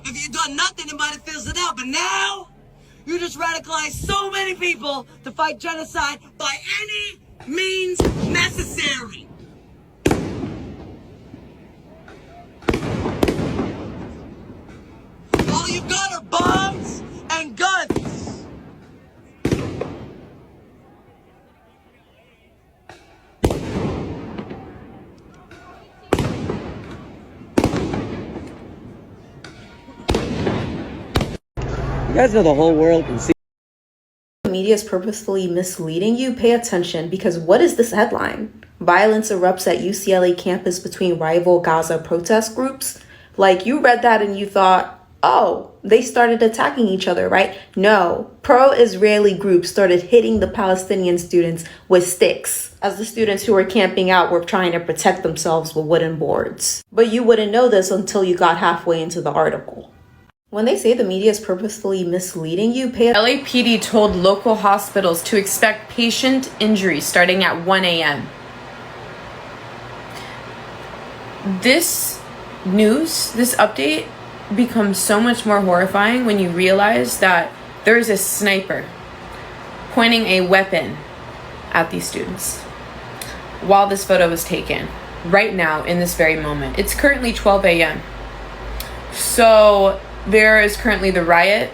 If you'd done nothing, it might have fizzled out, but now you just radicalized so many people to fight genocide by any means necessary. All you've got are bombs and guns. You guys know the whole world can see. The media is purposefully misleading you. Pay attention, because what is this headline? Violence erupts at UCLA campus between rival Gaza protest groups. Like, you read that and you thought, oh, they started attacking each other, right? No, pro-Israeli groups started hitting the Palestinian students with sticks, as the students who were camping out were trying to protect themselves with wooden boards. But you wouldn't know this until you got halfway into the article. When they say the media is purposefully misleading you, LAPD told local hospitals to expect patient injuries starting at 1 a.m. This news, this update, becomes so much more horrifying when you realize that there is a sniper pointing a weapon at these students while this photo was taken, right now, in this very moment. It's currently 12 a.m. So there is currently the riot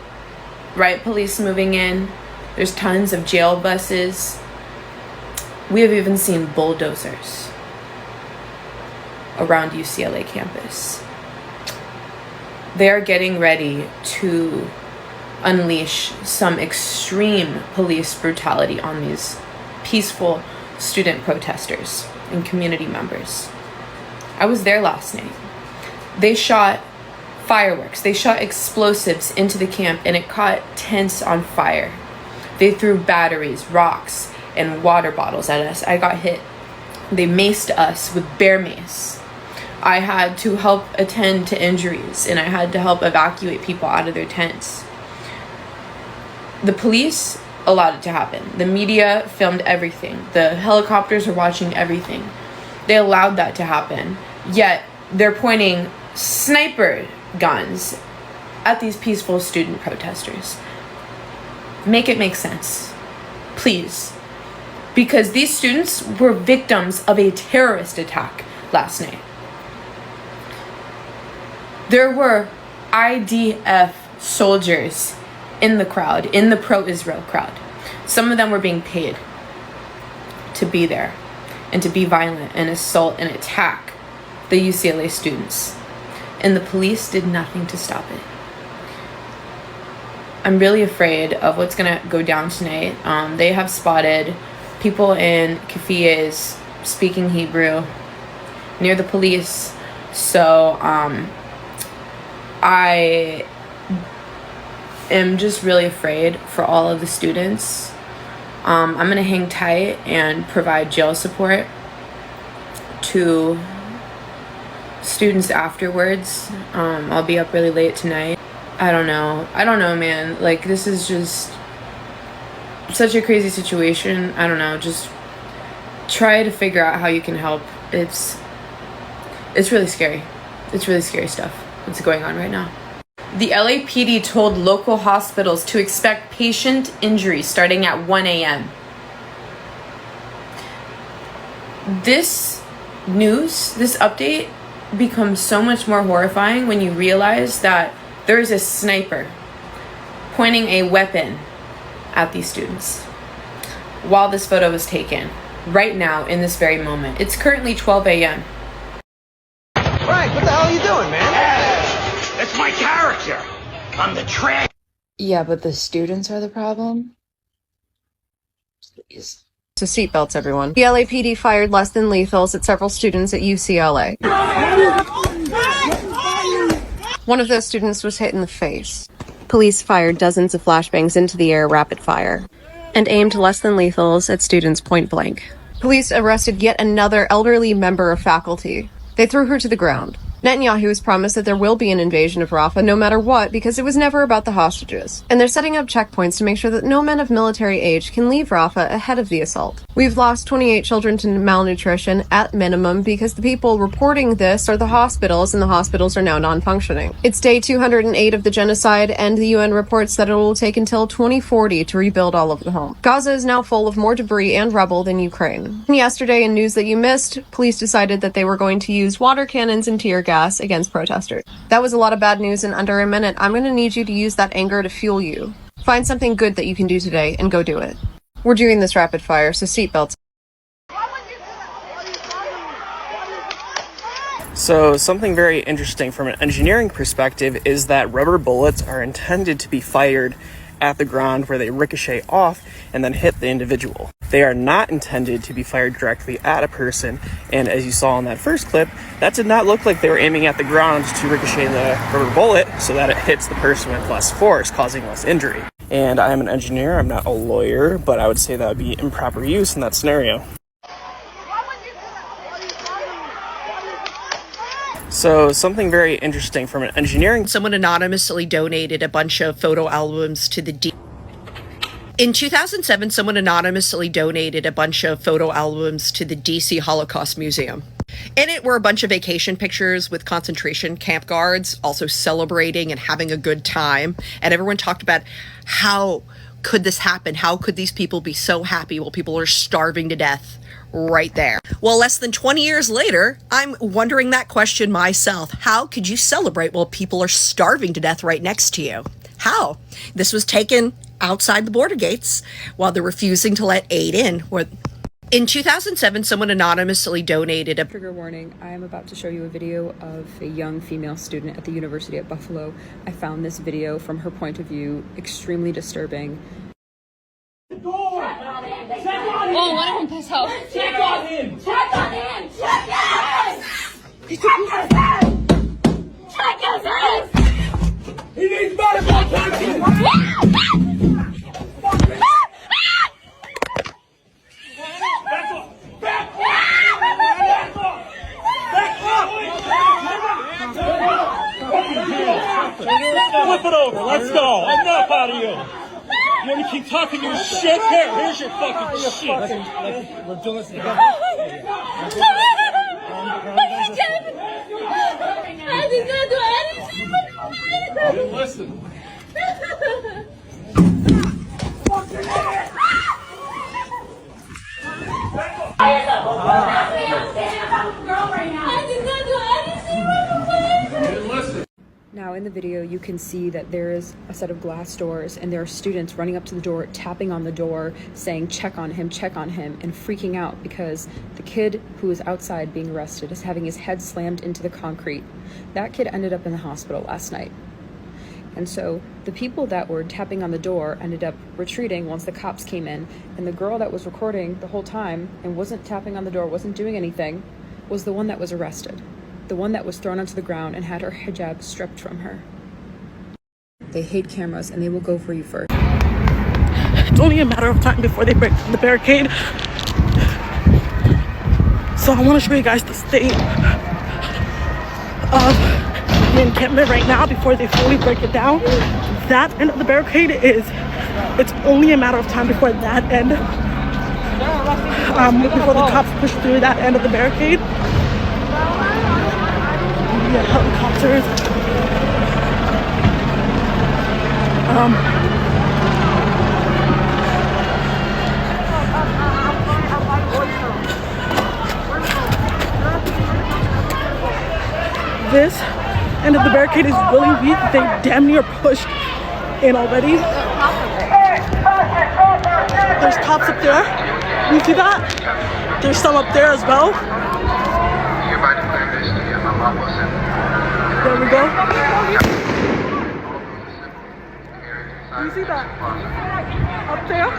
police moving in. There's tons of jail buses. We have even seen bulldozers around UCLA campus. They are getting ready to unleash some extreme police brutality on these peaceful student protesters and community members. I was there last night. They shot fireworks. They shot explosives into the camp and it caught tents on fire. They threw batteries, rocks, and water bottles at us. I got hit. They maced us with bear mace. I had to help attend to injuries and I had to help evacuate people out of their tents. The police allowed it to happen. The media filmed everything. The helicopters were watching everything. They allowed that to happen. Yet they're pointing sniper guns at these peaceful student protesters. Make it make sense, please. Because these students were victims of a terrorist attack last night. There were IDF soldiers in the crowd, in the pro-Israel crowd. Some of them were being paid to be there and to be violent and assault and attack the UCLA students. And the police did nothing to stop it. I'm really afraid of what's gonna go down tonight. They have spotted people in keffiyehs speaking Hebrew near the police. So I am just really afraid for all of the students. I'm gonna hang tight and provide jail support to students afterwards. I'll be up really late tonight. I don't know, man. Like, this is just such a crazy situation. I don't know, just try to figure out how you can help. It's really scary. It's really scary stuff what's going on right now. The LAPD told local hospitals to expect patient injuries starting at 1 a.m. This news, this update, becomes so much more horrifying when you realize that there is a sniper pointing a weapon at these students while this photo was taken, right now, in this very moment. It's currently 12 a.m. Frank, what the hell are you doing, man? That's my character. I'm the trash. Yeah, but the students are the problem. Please. So seatbelts, everyone. The LAPD fired less than lethals at several students at UCLA. One of those students was hit in the face. Police fired dozens of flashbangs into the air rapid fire and aimed less than lethals at students point blank. Police arrested yet another elderly member of faculty. They threw her to the ground. Netanyahu has promised that there will be an invasion of Rafah no matter what because it was never about the hostages. And they're setting up checkpoints to make sure that no men of military age can leave Rafah ahead of the assault. We've lost 28 children to malnutrition at minimum because the people reporting this are the hospitals, and the hospitals are now non-functioning. It's day 208 of the genocide, and the UN reports that it will take until 2040 to rebuild all of the homes. Gaza is now full of more debris and rubble than Ukraine. And yesterday, in news that you missed, police decided that they were going to use water cannons and tear gas against protesters. That was a lot of bad news in under a minute. I'm going to need you to use that anger to fuel you. Find something good that you can do today and go do it. We're doing this rapid fire, so seatbelts. So something very interesting from an engineering perspective is that rubber bullets are intended to be fired at the ground where they ricochet off and then hit the individual. They are not intended to be fired directly at a person, and as you saw in that first clip, that did not look like they were aiming at the ground to ricochet the rubber bullet so that it hits the person with less force, causing less injury. And I am an engineer, I'm not a lawyer, but I would say that would be improper use in that scenario. So something very interesting from an engineering... Someone anonymously donated a bunch of photo albums to the In 2007, someone anonymously donated a bunch of photo albums to the DC Holocaust Museum. In it were a bunch of vacation pictures with concentration camp guards also celebrating and having a good time. And everyone talked about how could this happen? How could these people be so happy while people are starving to death right there? Well, less than 20 years later, I'm wondering that question myself. How could you celebrate while people are starving to death right next to you? How? This was taken outside the border gates while they're refusing to let aid in. In 2007, someone anonymously donated a... Trigger warning, I am about to show you a video of a young female student at the University at Buffalo. I found this video from her point of view extremely disturbing. Oh, one of them pissed off. Check on him! Check on him! Check him! Check his ass! He needs medical attention! Flip it over. Let's go. Enough out of you. You want to keep talking your shit? Here's your fucking shit. We're doing this together. I did not do anything. Listen. Now in the video you can see that there is a set of glass doors and there are students running up to the door, tapping on the door, saying check on him, and freaking out because the kid who is outside being arrested is having his head slammed into the concrete. That kid ended up in the hospital last night. And so the people that were tapping on the door ended up retreating once the cops came in, and the girl that was recording the whole time and wasn't tapping on the door, wasn't doing anything, was the one that was arrested. The one that was thrown onto the ground and had her hijab stripped from her. They hate cameras and they will go for you first. It's only a matter of time before they break the barricade. So I want to show you guys the state of the encampment right now before they fully break it down. That end of the barricade it's only a matter of time before that end, before the cops push through that end of the barricade. Yeah, helicopters. This end of the barricade is really weak. They damn near pushed in already. There's cops up there. You see that? There's some up there as well. There we go. Do you see that? Up there?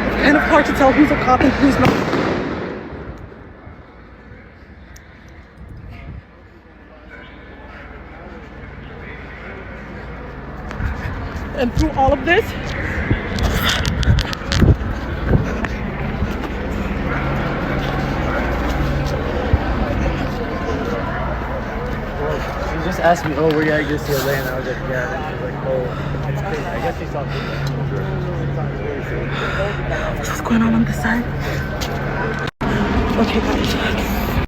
It's kind of hard to tell who's a cop and who's not. And through all of this, just asked me, oh, where you at UCLA? And I was like, yeah. And she was like, oh, it's crazy. I guess she saw what's going on this side? Okay, guys.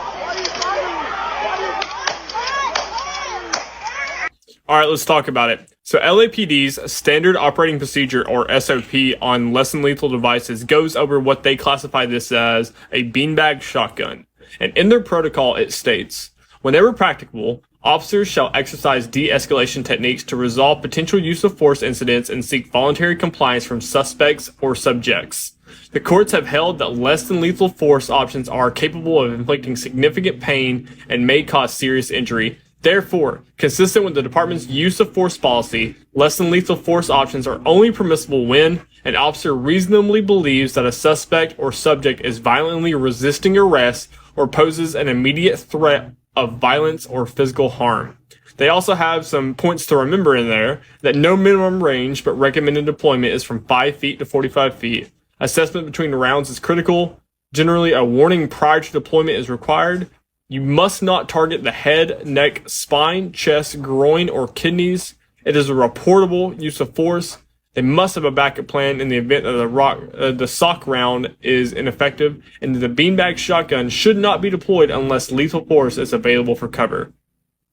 All right, let's talk about it. So LAPD's Standard Operating Procedure, or SOP, on less than lethal devices goes over what they classify this as a beanbag shotgun. And in their protocol, it states, whenever practicable, officers shall exercise de-escalation techniques to resolve potential use of force incidents and seek voluntary compliance from suspects or subjects. The courts have held that less than lethal force options are capable of inflicting significant pain and may cause serious injury. Therefore, consistent with the department's use of force policy, less than lethal force options are only permissible when an officer reasonably believes that a suspect or subject is violently resisting arrest or poses an immediate threat of violence or physical harm. They also have some points to remember in there, that no minimum range but recommended deployment is from 5 feet to 45 feet. Assessment between rounds is critical. Generally, a warning prior to deployment is required. You must not target the head, neck, spine, chest, groin, or kidneys. It is a reportable use of force. They must have a backup plan in the event that the sock round is ineffective, and the beanbag shotgun should not be deployed unless lethal force is available for cover.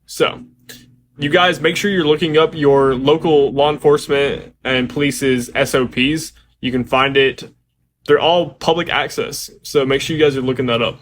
So, you guys make sure you're looking up your local law enforcement and police's SOPs. You can find it. They're all public access, so make sure you guys are looking that up.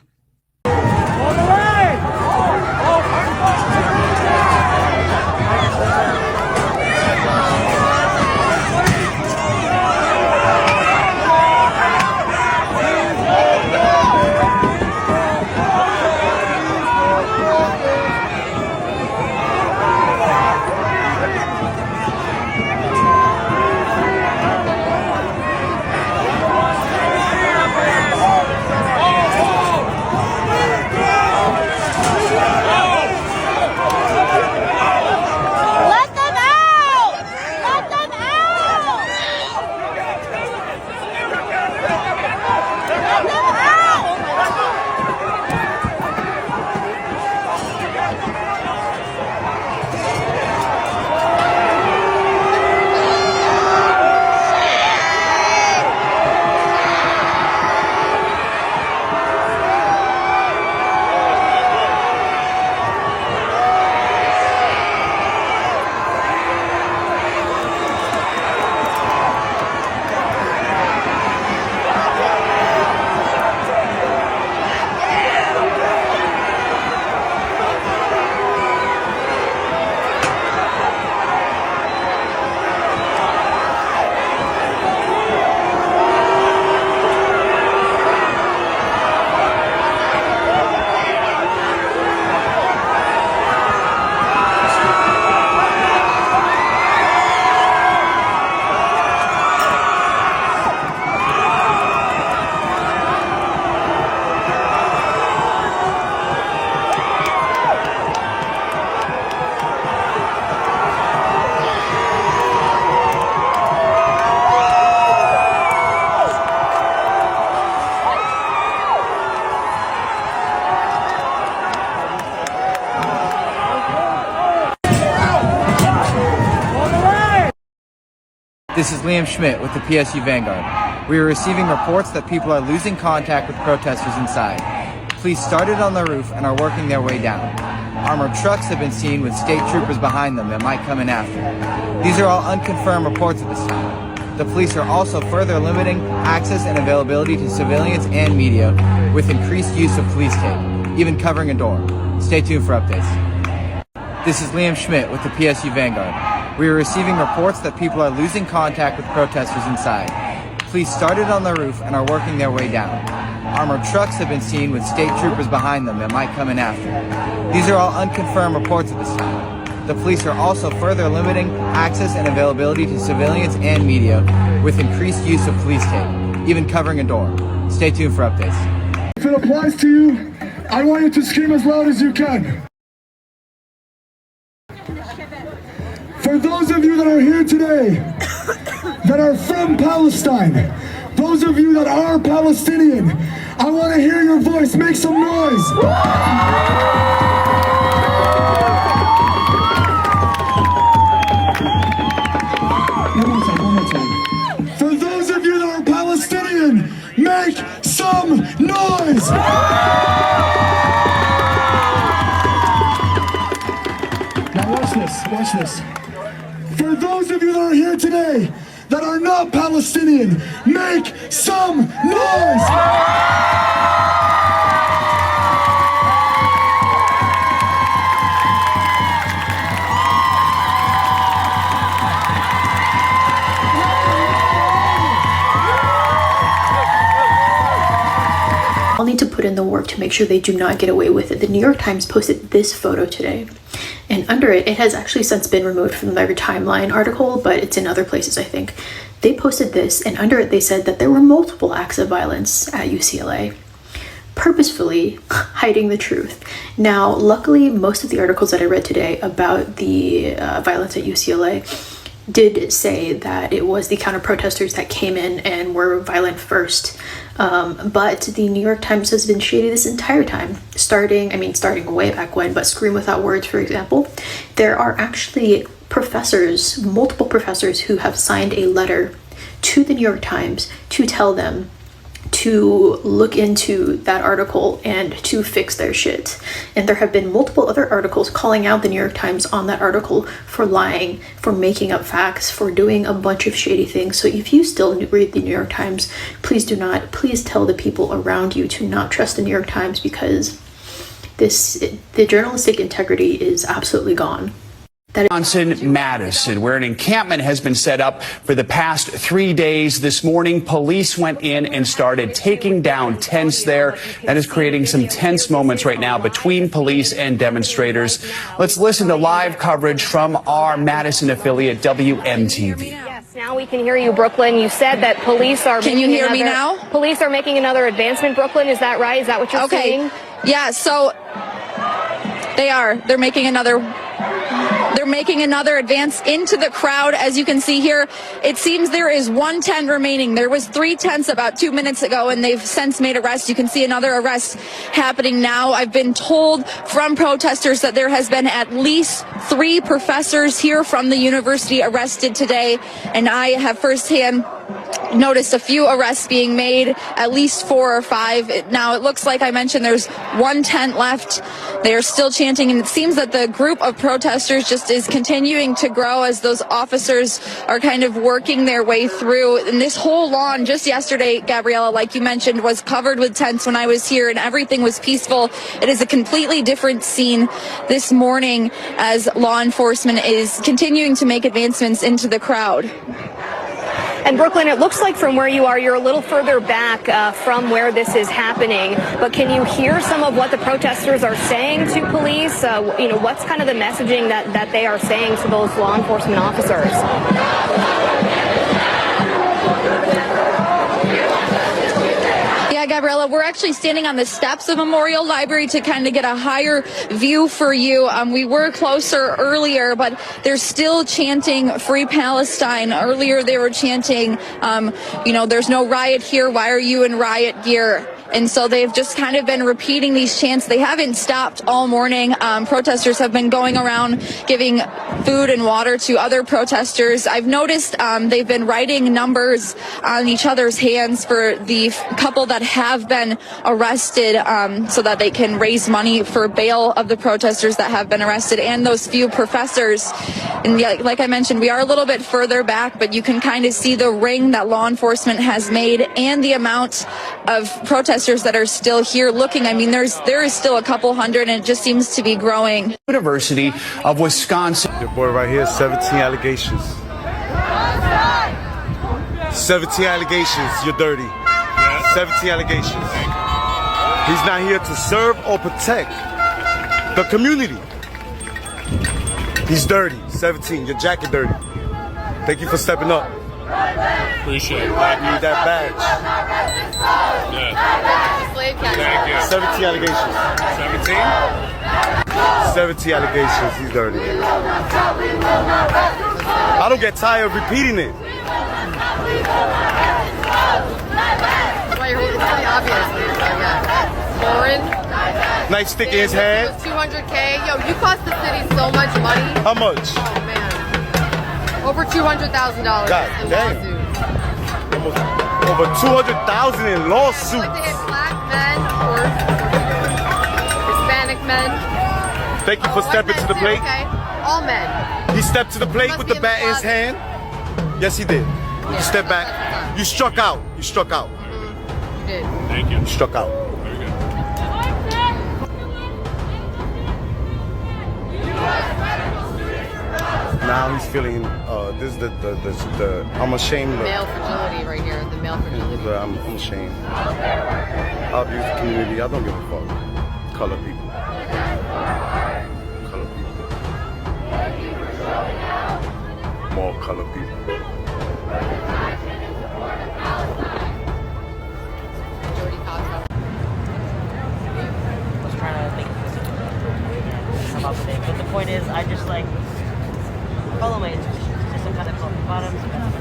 This is Liam Schmidt with the PSU Vanguard. We are receiving reports that people are losing contact with protesters inside. Police started on the roof and are working their way down. Armored trucks have been seen with state troopers behind them that might come in after. These are all unconfirmed reports at this time. The police are also further limiting access and availability to civilians and media with increased use of police tape, even covering a door. Stay tuned for updates. This is Liam Schmidt with the PSU Vanguard. We are receiving reports that people are losing contact with protesters inside. Police started on the roof and are working their way down. Armored trucks have been seen with state troopers behind them that might come in after. These are all unconfirmed reports at this time. The police are also further limiting access and availability to civilians and media with increased use of police tape, even covering a door. Stay tuned for updates. If it applies to you, I want you to scream as loud as you can. For those of you that are here today, that are from Palestine, those of you that are Palestinian, I want to hear your voice. Make some noise. One more time. For those of you that are Palestinian, make some noise. Now watch this. For those of you that are here today that are not Palestinian, make some noise! I'll need to put in the work to make sure they do not get away with it. The New York Times posted this photo today, and under it, it has actually since been removed from their timeline article, but it's in other places, I think. They posted this, and under it they said that there were multiple acts of violence at UCLA, purposefully hiding the truth. Now, luckily, most of the articles that I read today about the violence at UCLA did say that it was the counter-protesters that came in and were violent first. But the New York Times has been shady this entire time, starting way back when, but Scream Without Words, for example. There are actually professors, multiple professors who have signed a letter to the New York Times to tell them to look into that article and to fix their shit. And there have been multiple other articles calling out the New York Times on that article for lying, for making up facts, for doing a bunch of shady things. So if you still read the New York Times, please tell the people around you to not trust the New York Times, because the journalistic integrity is absolutely gone. Madison, where an encampment has been set up for the past 3 days. This morning, police went in and started taking down tents there. That is creating some tense moments right now between police and demonstrators. Let's listen to live coverage from our Madison affiliate, WMTV. Yes, now we can hear you, Brooklyn. You said that police are Can you hear me now? Police are making another advancement, Brooklyn. Is that right? Is that what you're saying? Yeah, so they're making another advance into the crowd. As you can see here, it seems there is one tent remaining. There was 3 tents about 2 minutes ago, and they've since made arrests. You can see another arrest happening now. I've been told from protesters that there has been at least 3 professors here from the university arrested today, and I have firsthand noticed a few arrests being made, at least 4 or 5. Now, it looks like I mentioned there's 1 tent left. They are still chanting, and it seems that the group of protesters just is continuing to grow as those officers are kind of working their way through. And this whole lawn just yesterday, Gabriella, like you mentioned, was covered with tents when I was here, and everything was peaceful. It is a completely different scene this morning as law enforcement is continuing to make advancements into the crowd. And Brooklyn, it looks like from where you are, you're a little further back from where this is happening. But can you hear some of what the protesters are saying to police? What's kind of the messaging that they are saying to those law enforcement officers? Yeah, Gabriella, we're actually standing on the steps of Memorial Library to kind of get a higher view for you. We were closer earlier, but they're still chanting Free Palestine. Earlier they were chanting, there's no riot here. Why are you in riot gear? And so they've just kind of been repeating these chants. They haven't stopped all morning. Protesters have been going around giving food and water to other protesters. I've noticed they've been writing numbers on each other's hands for the couple that have been arrested so that they can raise money for bail of the protesters that have been arrested and those few professors. And like I mentioned, we are a little bit further back, but you can kind of see the ring that law enforcement has made and the amount of protesters that are still here looking. I mean, there is still a couple hundred, and it just seems to be growing. University of Wisconsin. Your boy right here, 17 allegations. 17 allegations, you're dirty. 17 allegations. He's not here to serve or protect the community. He's dirty. 17, your jacket dirty. Thank you for stepping up. Appreciate it. I need that badge. Yeah. Thank you. 17 allegations. 17? 17 allegations. He's dirty. I don't get tired of repeating it. It's really obvious. Lauren. Nice stick in his hand. 200K. Yo, you cost the city so much money. How much? Oh, man. Over $200,000 God in damn. lawsuits. Over 200,000 in lawsuits. Like to hit black men or Hispanic men. Thank you for stepping to the plate. Okay. All men. He stepped to the plate with the bat in his hand. Yes, he did. You step back. You struck out. You struck out. You did. Thank you. You struck out. Very good. Now he's feeling, this is the I'm ashamed of. Male fragility right here, the male fragility. I'm ashamed. I abuse the community, I don't give a fuck. Color people. Color people. More color people. Was trying to make come up with it, but the point is, I just like follow my intuition. Just some kind of top to bottom, sometimes to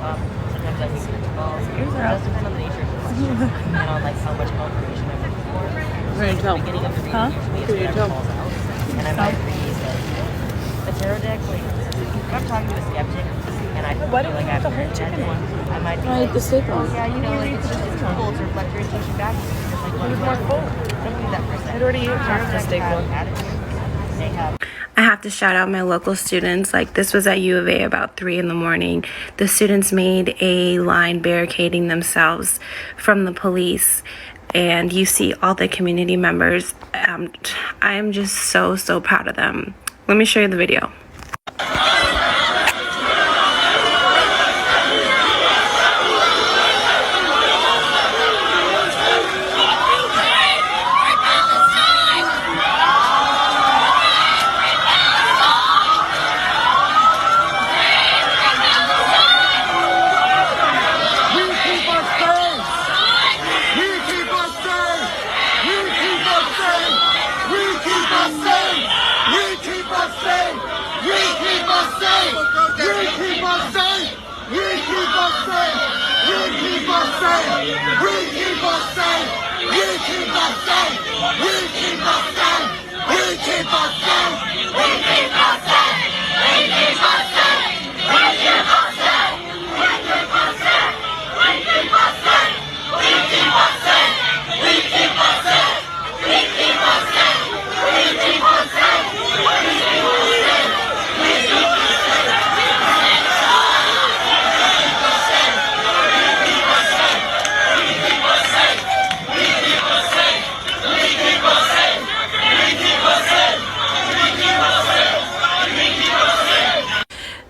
top. Sometimes I think it's balls. It does depend on the nature of the question and on like how much confirmation I'm looking for. So at the beginning of the reading, usually whenever it falls out, and I might read like a tarot deck, like I'm talking to a skeptic, and I feel Why don't like we I'm have the whole chicken one? I might be I like, ate the steak one. yeah, you know, like it's just as full to reflect your attention back. It's like It was more full. don't do that for a second. I'd already eaten half the steak one. They have. I have to shout out my local students. Like, this was at U of A about 3 in the morning. The students made a line barricading themselves from the police, and you see all the community members. I am just so proud of them. Let me show you the video.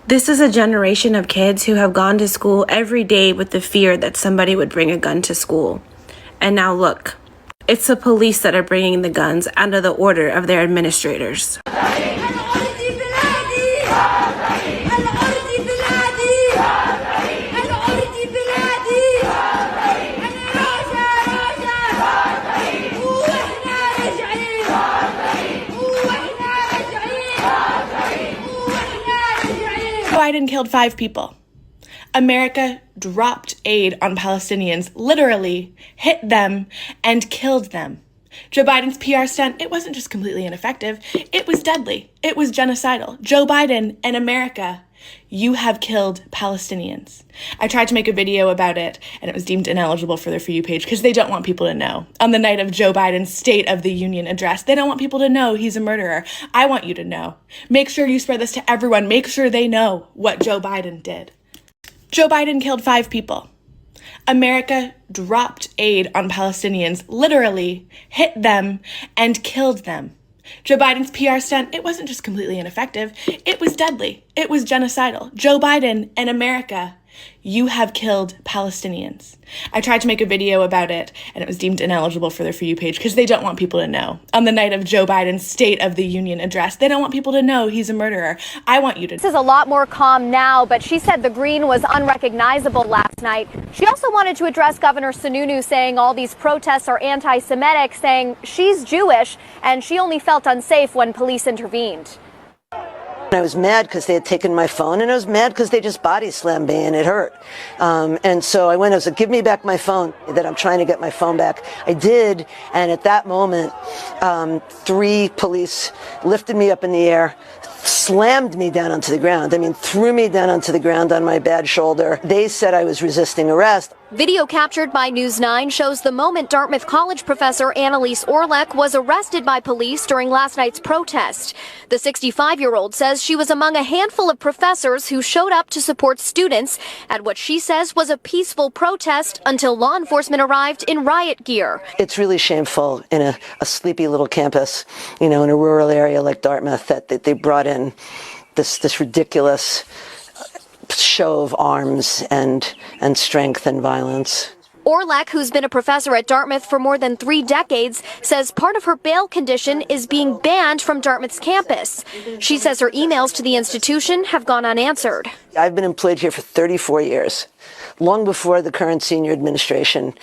This is a generation of kids who have gone to school every day with the fear that somebody would bring a gun to school. And now look, it's the police that are bringing the guns under the order of their administrators. Biden killed 5 people. America dropped aid on Palestinians, literally hit them and killed them. Joe Biden's PR stunt, it wasn't just completely ineffective, it was deadly. It was genocidal. Joe Biden and America, you have killed Palestinians. I tried to make a video about it, and it was deemed ineligible for their For You page because they don't want people to know. On the night of Joe Biden's State of the Union address, they don't want people to know he's a murderer. I want you to know. Make sure you spread this to everyone. Make sure they know what Joe Biden did. Joe Biden killed 5 people. America dropped aid on Palestinians, literally hit them and killed them. Joe Biden's PR stunt, it wasn't just completely ineffective, it was deadly. It was genocidal. Joe Biden and America, you have killed Palestinians. I tried to make a video about it, and it was deemed ineligible for their For You page because they don't want people to know. On the night of Joe Biden's State of the Union address, they don't want people to know he's a murderer. I want you to. This is a lot more calm now, but she said the green was unrecognizable last night. She also wanted to address Governor Sununu saying all these protests are anti-Semitic, saying she's Jewish and she only felt unsafe when police intervened. I was mad because they had taken my phone, and I was mad because they just body slammed me and it hurt. And so I went, I was like, give me back my phone, that I'm trying to get my phone back. I did, and at that moment, 3 police lifted me up in the air, slammed me down onto the ground. I mean, threw me down onto the ground on my bad shoulder. They said I was resisting arrest. Video captured by News 9 shows the moment Dartmouth College professor Annalise Orlek was arrested by police during last night's protest. The 65-year-old says she was among a handful of professors who showed up to support students at what she says was a peaceful protest until law enforcement arrived in riot gear. It's really shameful in a sleepy little campus, you know, in a rural area like Dartmouth, that they brought in this ridiculous show of arms and strength and violence. Orlek, who's been a professor at Dartmouth for more than 3 decades, says part of her bail condition is being banned from Dartmouth's campus. She says her emails to the institution have gone unanswered. I've been employed here for 34 years, long before the current senior administration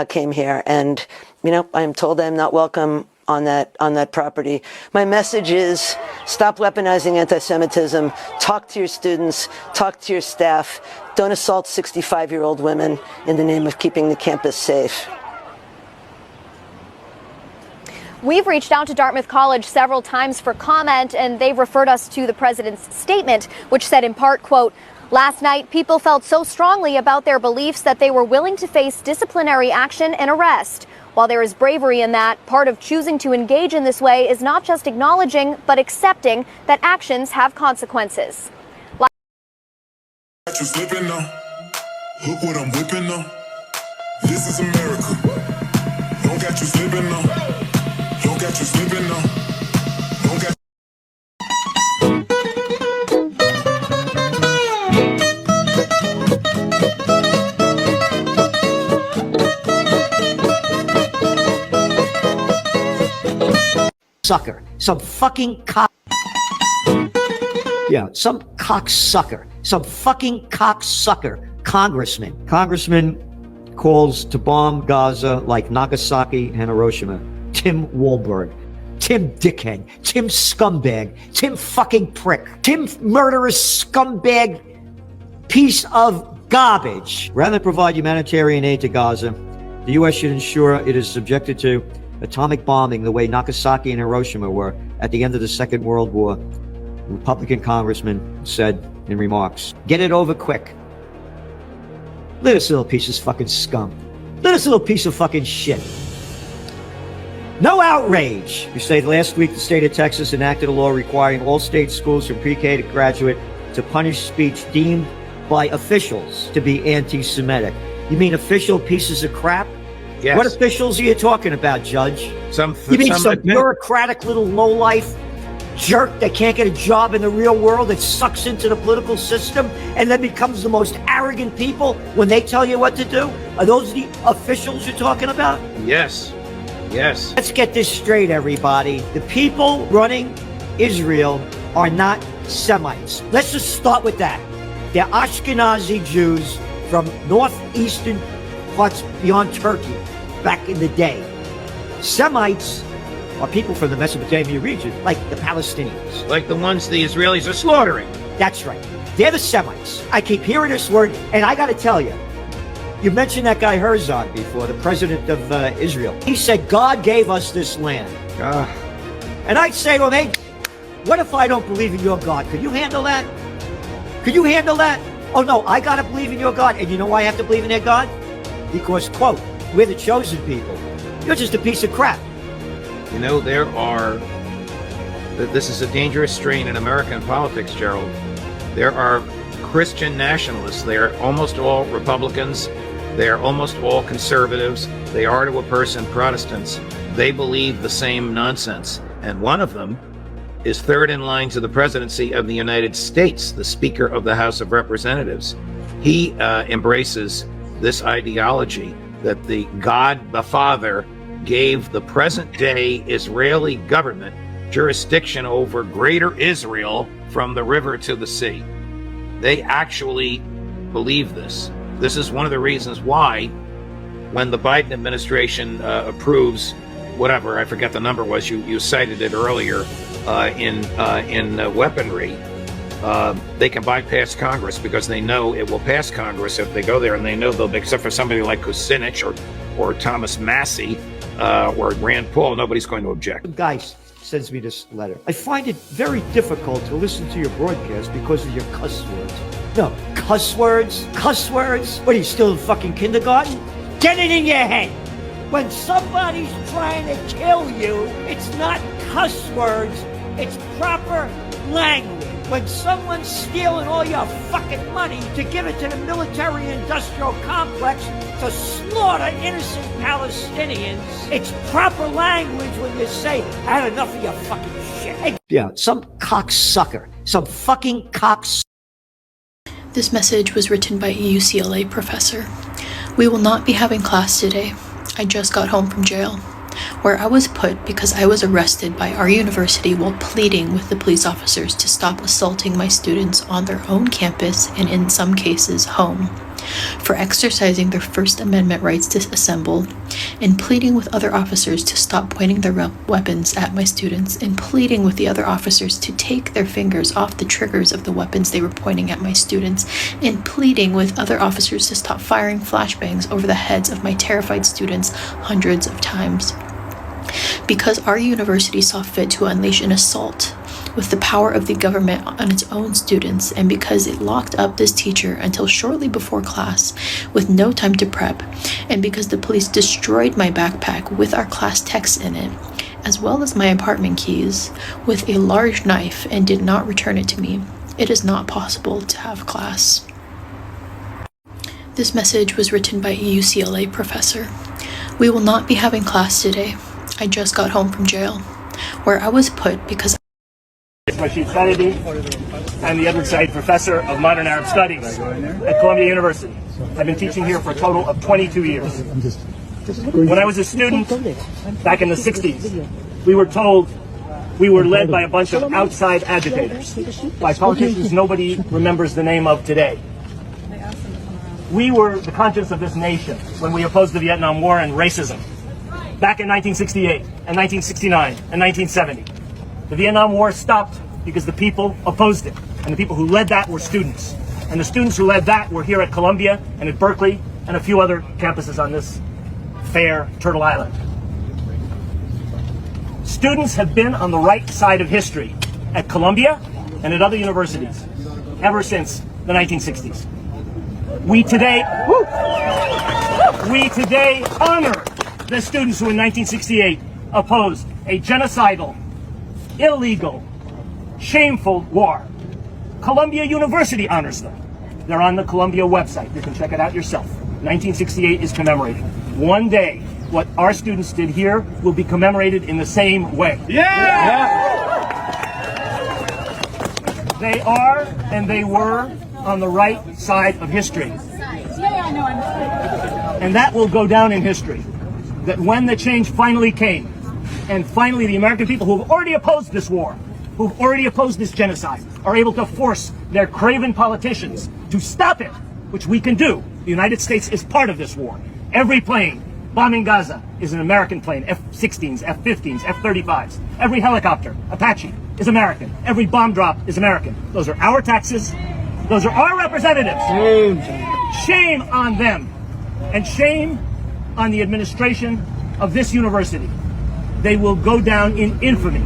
came here. And, you know, I am told I'm not welcome on that property. My message is stop weaponizing anti-Semitism, talk to your students, talk to your staff, don't assault 65-year-old women in the name of keeping the campus safe. We've reached out to Dartmouth College several times for comment, and they've referred us to the president's statement, which said in part, quote, "Last night, people felt so strongly about their beliefs that they were willing to face disciplinary action and arrest. While there is bravery in that, part of choosing to engage in this way is not just acknowledging, but accepting that actions have consequences." Got you slipping now. Look what I'm whipping now. This is America. Don't got you slipping now. Don't got you slipping now. Don't got sucker, some fucking cock. Yeah, some cocksucker, some fucking cocksucker. Congressman calls to bomb Gaza like Nagasaki and Hiroshima. Tim Wahlberg, Tim Dickhead, Tim Scumbag, Tim fucking prick, Tim murderous scumbag piece of garbage. Rather than provide humanitarian aid to Gaza, the U.S. should ensure it is subjected to atomic bombing the way Nagasaki and Hiroshima were at the end of the Second World War. Republican congressman said in remarks, "Get it over quick. Look at this little piece of fucking scum. Look at this little piece of fucking shit. No outrage." You say last week the state of Texas enacted a law requiring all state schools from pre-K to graduate to punish speech deemed by officials to be anti-Semitic. You mean official pieces of crap? Yes. What officials are you talking about, Judge? You mean some bureaucratic little lowlife jerk that can't get a job in the real world, that sucks into the political system and then becomes the most arrogant people when they tell you what to do? Are those the officials you're talking about? Yes. Yes. Let's get this straight, everybody. The people running Israel are not Semites. Let's just start with that. They're Ashkenazi Jews from northeastern parts beyond Turkey back in the day. Semites are people from the Mesopotamia region, like the Palestinians. Like the ones the Israelis are slaughtering. That's right. They're the Semites. I keep hearing this word, and I gotta tell you, you mentioned that guy Herzog before, the president of Israel. He said, God gave us this land. And I'd say to him, hey, what if I don't believe in your God? Could you handle that? Could you handle that? Oh no, I gotta believe in your God. And you know why I have to believe in their God? Because, quote, we're the chosen people. You're just a piece of crap. You know, this is a dangerous strain in American politics, Gerald. There are Christian nationalists. They are almost all Republicans. They are almost all conservatives. They are, to a person, Protestants. They believe the same nonsense. And one of them is third in line to the presidency of the United States, the Speaker of the House of Representatives. He embraces this ideology that the God the Father gave the present-day Israeli government jurisdiction over greater Israel from the river to the sea. They actually believe this. This is one of the reasons why, when the Biden administration approves whatever, I forget the number was, you cited it earlier, in weaponry, they can bypass Congress because they know it will pass Congress if they go there, and they know they'll, except for somebody like Kucinich or Thomas Massey or Rand Paul, nobody's going to object. Some guy sends me this letter. I find it very difficult to listen to your broadcast because of your cuss words. No, cuss words? Cuss words? What, are you still in fucking kindergarten? Get it in your head! When somebody's trying to kill you, it's not cuss words, it's proper language. When someone's stealing all your fucking money to give it to the military-industrial complex to slaughter innocent Palestinians, it's proper language when you say, I had enough of your fucking shit. Yeah, some cocksucker, some fucking cocksucker. This message was written by a UCLA professor. We will not be having class today. I just got home from jail, where I was put because I was arrested by our university while pleading with the police officers to stop assaulting my students on their own campus and in some cases home, for exercising their First Amendment rights to assemble, and pleading with other officers to stop pointing their weapons at my students, and pleading with the other officers to take their fingers off the triggers of the weapons they were pointing at my students, and pleading with other officers to stop firing flashbangs over the heads of my terrified students hundreds of times. Because our university saw fit to unleash an assault with the power of the government on its own students, and because it locked up this teacher until shortly before class with no time to prep, and because the police destroyed my backpack with our class texts in it, as well as my apartment keys, with a large knife and did not return it to me, it is not possible to have class. This message was written by a UCLA professor. We will not be having class today. I just got home from jail, where I was put because Rashid Khalidi. I'm the Edward Said Professor of Modern Arab Studies at Columbia University. I've been teaching here for a total of 22 years. When I was a student back in the 60s, we were told we were led by a bunch of outside agitators, by politicians nobody remembers the name of today. We were the conscience of this nation when we opposed the Vietnam War and racism back in 1968 and 1969 and 1970. The Vietnam War stopped because the people opposed it, and the people who led that were students. And the students who led that were here at Columbia and at Berkeley and a few other campuses on this fair Turtle Island. Students have been on the right side of history at Columbia and at other universities ever since the 1960s. We today honor the students who in 1968 opposed a genocidal, illegal, shameful war. Columbia University honors them. They're on the Columbia website. You can check it out yourself. 1968 is commemorated. One day, what our students did here will be commemorated in the same way. They are and they were on the right side of history. And that will go down in history. That when the change finally came, and finally the American people who have already opposed this war, who've already opposed this genocide, are able to force their craven politicians to stop it, which we can do. The United States is part of this war. Every plane bombing Gaza is an American plane, F-16s, F-15s, F-35s. Every helicopter, Apache, is American. Every bomb drop is American. Those are our taxes. Those are our representatives. Shame on them. And shame on the administration of this university. They will go down in infamy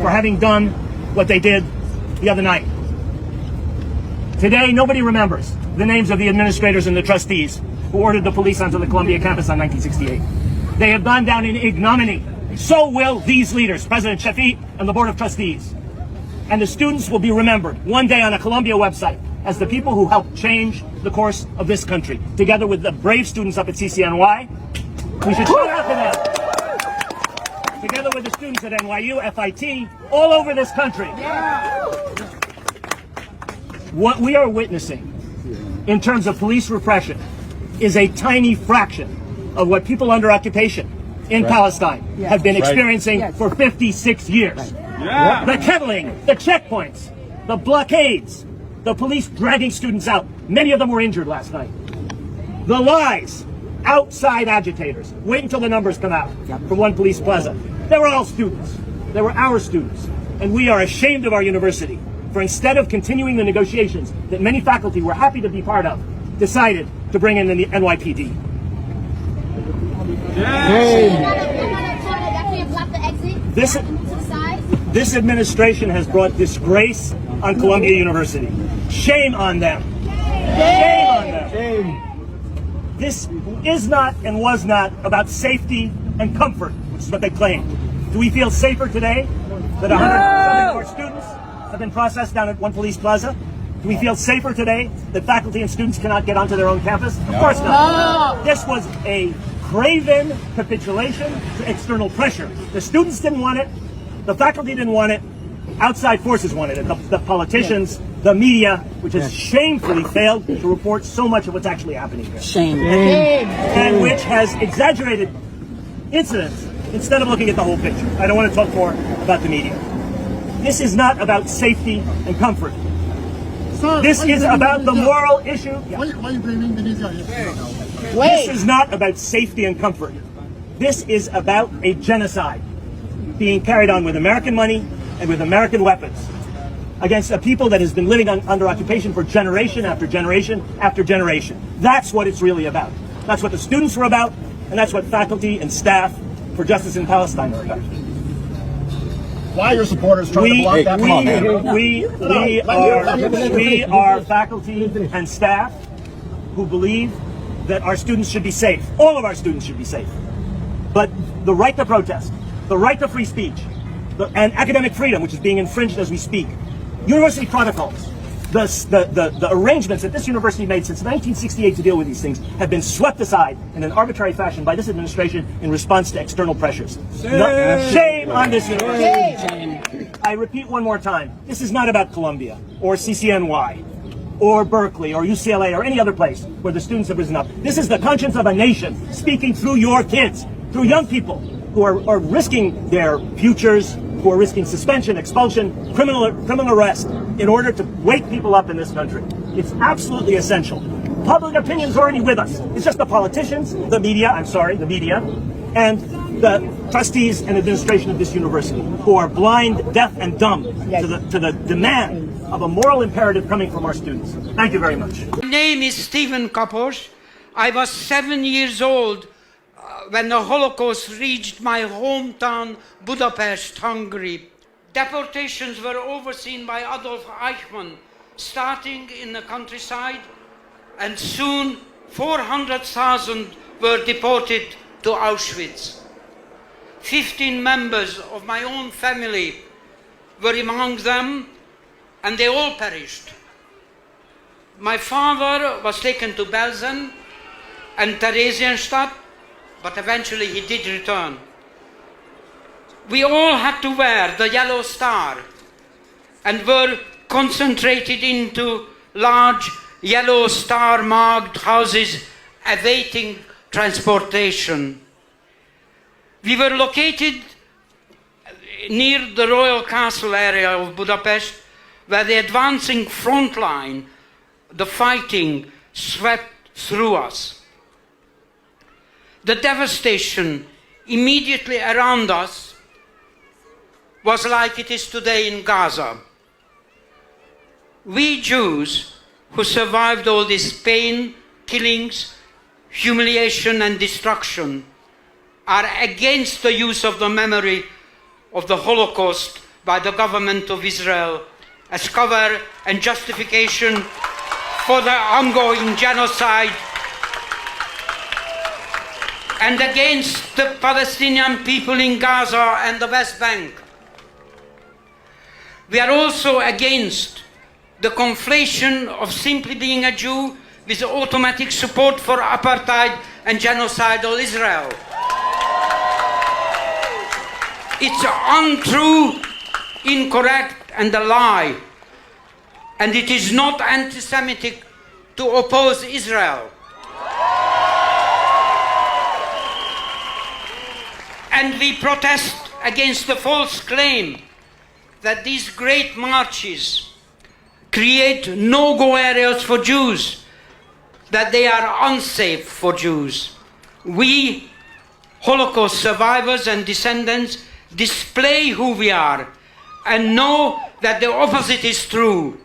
for having done what they did the other night. Today, nobody remembers the names of the administrators and the trustees who ordered the police onto the Columbia campus on 1968. They have gone down in ignominy. So will these leaders, President Shafiq and the Board of Trustees. And the students will be remembered one day on a Columbia website as the people who helped change the course of this country. Together with the brave students up at CCNY, we should shout out to them. Together with the students at NYU, FIT, all over this country. What we are witnessing in terms of police repression is a tiny fraction of what people under occupation in Palestine have been experiencing for 56 years. The kettling, the checkpoints, the blockades, the police dragging students out. Many of them were injured last night. The lies, outside agitators. Wait until the numbers come out from one police plaza. They were all students. They were our students. And we are ashamed of our university for, instead of continuing the negotiations that many faculty were happy to be part of, decided to bring in the NYPD. This administration has brought disgrace on Columbia University. Shame on them. Shame on them. This is not and was not about safety and comfort, which is what they claim. Do we feel safer today that 100 of our students have been processed down at one police plaza? Do we feel safer today that faculty and students cannot get onto their own campus? Of course not. No. This was a craven capitulation to external pressure. The students didn't want it. The faculty didn't want it. Outside forces wanted it. The politicians, the media, which has shamefully failed to report so much of what's actually happening here. And which has exaggerated incidents instead of looking at the whole picture. I don't want to talk more about the media. This is not about safety and comfort. This is about the moral issue. Why are you blaming Indonesia? This is not about safety and comfort. This is about a genocide being carried on with American money and with American weapons against a people that has been living under occupation for generation after generation after generation. That's what it's really about. That's what the students were about, and that's what faculty and staff for Justice in Palestine are about. Why are your supporters trying to block that? We are faculty and staff who believe that our students should be safe. All of our students should be safe. But the right to protest, the right to free speech, and academic freedom, which is being infringed as we speak, university protocols, the arrangements that this university made since 1968 to deal with these things have been swept aside in an arbitrary fashion by this administration in response to external pressures. Shame on this university. I repeat one more time, this is not about Columbia or CCNY or Berkeley or UCLA or any other place where the students have risen up. This is the conscience of a nation speaking through your kids, through young people who are risking their futures, who are risking suspension, expulsion, criminal arrest in order to wake people up in this country. It's absolutely essential. Public opinion's already with us. It's just the politicians, the media, and the trustees and administration of this university who are blind, deaf, and dumb to the demand of a moral imperative coming from our students. Thank you very much. My name is Stephen Kapos. I was 7 years old when the Holocaust reached my hometown, Budapest, Hungary. Deportations were overseen by Adolf Eichmann, starting in the countryside, and soon 400,000 were deported to Auschwitz. 15 members of my own family were among them, and they all perished. My father was taken to Belsen and Theresienstadt, but eventually he did return. We all had to wear the yellow star and were concentrated into large yellow star marked houses awaiting transportation. We were located near the Royal Castle area of Budapest, where the advancing front line, the fighting, swept through us. The devastation immediately around us was like it is today in Gaza. We Jews who survived all this pain, killings, humiliation and destruction are against the use of the memory of the Holocaust by the government of Israel as cover and justification for the ongoing genocide, and against the Palestinian people in Gaza and the West Bank. We are also against the conflation of simply being a Jew with automatic support for apartheid and genocidal Israel. It's untrue, incorrect, and a lie. And it is not anti-Semitic to oppose Israel. And we protest against the false claim that these great marches create no-go areas for Jews, that they are unsafe for Jews. We, Holocaust survivors and descendants, display who we are and know that the opposite is true,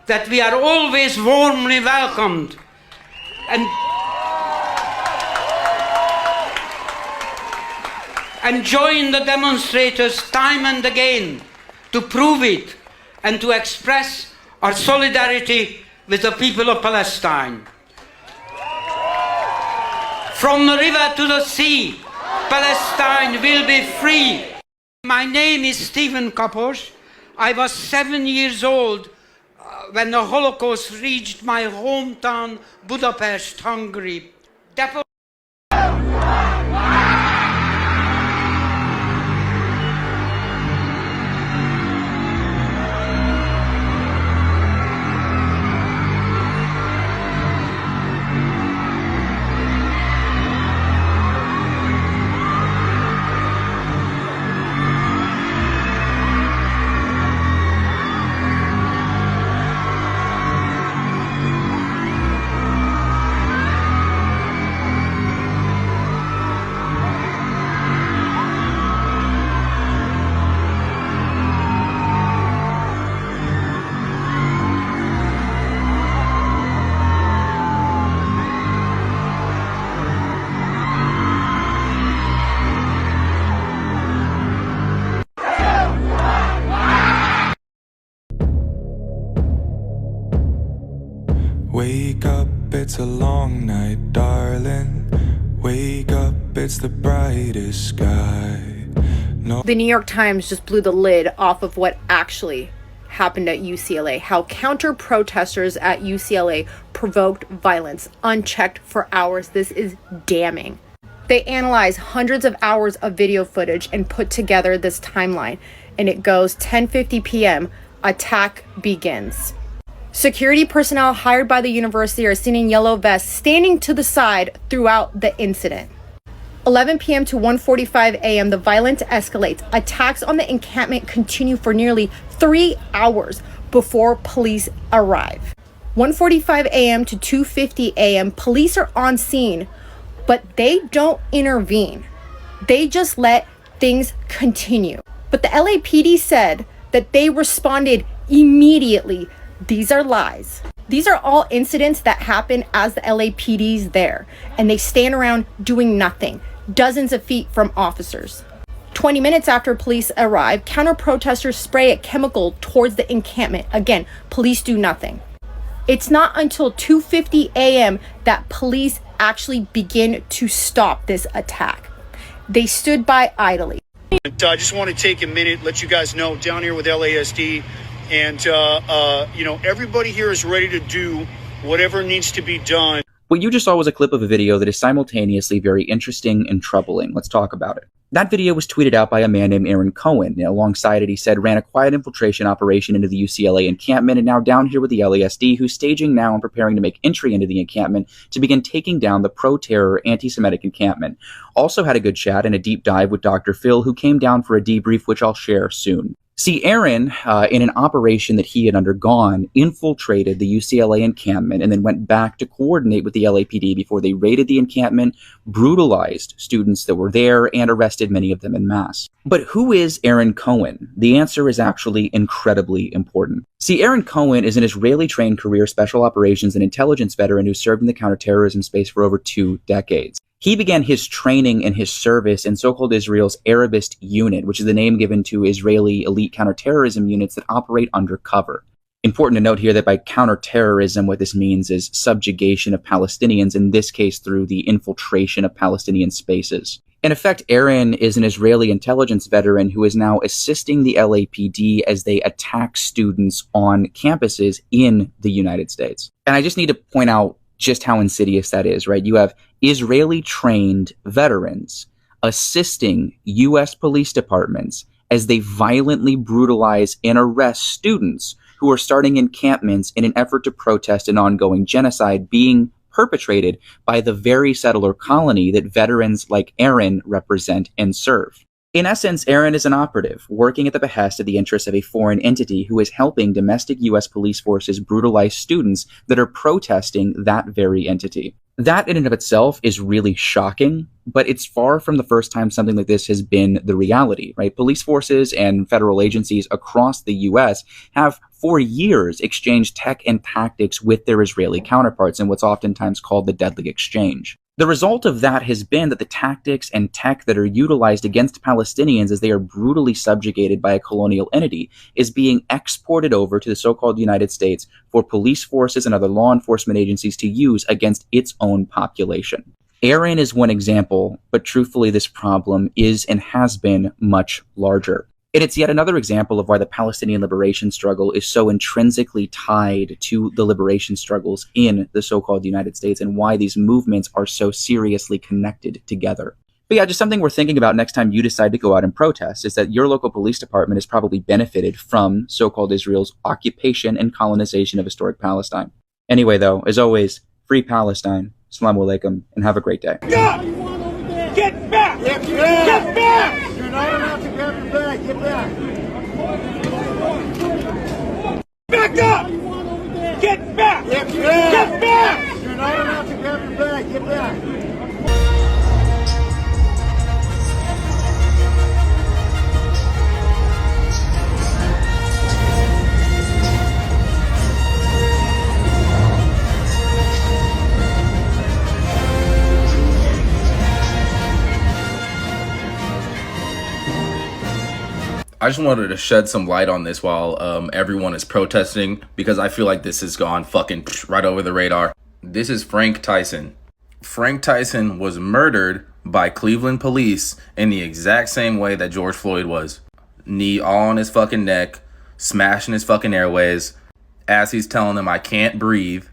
that we are always warmly welcomed and join the demonstrators time and again to prove it and to express our solidarity with the people of Palestine. From the river to the sea, Palestine will be free. My name is Stephen Kapos. I was 7 years old when the Holocaust reached my hometown, Budapest, Hungary. Wake up, it's a long night, darling. Wake up, it's the brightest sky. No. The New York Times just blew the lid off of what actually happened at UCLA, how counter-protesters at UCLA provoked violence unchecked for hours. This is damning. They analyzed hundreds of hours of video footage and put together this timeline, and it goes 10:50 p.m., attack begins. Security personnel hired by the university are seen in yellow vests standing to the side throughout the incident. 11 p.m. to 1:45 a.m., the violence escalates. Attacks on the encampment continue for nearly 3 hours before police arrive. 1:45 a.m. to 2:50 a.m., police are on scene, but they don't intervene. They just let things continue. But the LAPD said that they responded immediately. These are lies. These are all incidents that happen as the LAPD's there, and they stand around doing nothing, dozens of feet from officers. 20 minutes after police arrive, counter-protesters spray a chemical towards the encampment. Again, police do nothing. It's not until 2:50 a.m. that police actually begin to stop this attack. They stood by idly. I just want to take a minute, let you guys know, down here with LASD, and everybody here is ready to do whatever needs to be done. What you just saw was a clip of a video that is simultaneously very interesting and troubling. Let's talk about it. That video was tweeted out by a man named Aaron Cohen. Alongside it, he said, ran a quiet infiltration operation into the UCLA encampment, and now down here with the LASD, who's staging now and preparing to make entry into the encampment to begin taking down the pro-terror, anti-Semitic encampment. Also had a good chat and a deep dive with Dr. Phil, who came down for a debrief, which I'll share soon. See, Aaron, in an operation that he had undergone, infiltrated the UCLA encampment and then went back to coordinate with the LAPD before they raided the encampment, brutalized students that were there, and arrested many of them en masse. But who is Aaron Cohen? The answer is actually incredibly important. See, Aaron Cohen is an Israeli-trained career special operations and intelligence veteran who served in the counterterrorism space for over 2 decades. He began his training and his service in so-called Israel's Arabist unit, which is the name given to Israeli elite counterterrorism units that operate undercover. Important to note here that by counterterrorism, what this means is subjugation of Palestinians, in this case through the infiltration of Palestinian spaces. In effect, Aaron is an Israeli intelligence veteran who is now assisting the LAPD as they attack students on campuses in the United States. And I just need to point out just how insidious that is, right? You have Israeli-trained veterans assisting U.S. police departments as they violently brutalize and arrest students who are starting encampments in an effort to protest an ongoing genocide being perpetrated by the very settler colony that veterans like Aaron represent and serve. In essence, Aaron is an operative, working at the behest of the interests of a foreign entity who is helping domestic U.S. police forces brutalize students that are protesting that very entity. That in and of itself is really shocking, but it's far from the first time something like this has been the reality, right? Police forces and federal agencies across the U.S. have for years exchanged tech and tactics with their Israeli counterparts in what's oftentimes called the deadly exchange. The result of that has been that the tactics and tech that are utilized against Palestinians as they are brutally subjugated by a colonial entity is being exported over to the so-called United States for police forces and other law enforcement agencies to use against its own population. Aaron is one example, but truthfully this problem is and has been much larger. And it's yet another example of why the Palestinian liberation struggle is so intrinsically tied to the liberation struggles in the so-called United States and why these movements are so seriously connected together. But yeah, just something we're thinking about next time you decide to go out and protest is that your local police department has probably benefited from so-called Israel's occupation and colonization of historic Palestine. Anyway, though, as always, free Palestine, Assalamu alaikum, and have a great day. Get back! Get back! You're not allowed to grab your bag. Get back! Back up! Get back! Get back! You're not allowed to grab your bag. Get back! I just wanted to shed some light on this while everyone is protesting, because I feel like this has gone fucking right over the radar. This is Frank Tyson. Frank Tyson was murdered by Cleveland police in the exact same way that George Floyd was. Knee all on his fucking neck, smashing his fucking airways, as he's telling them, I can't breathe.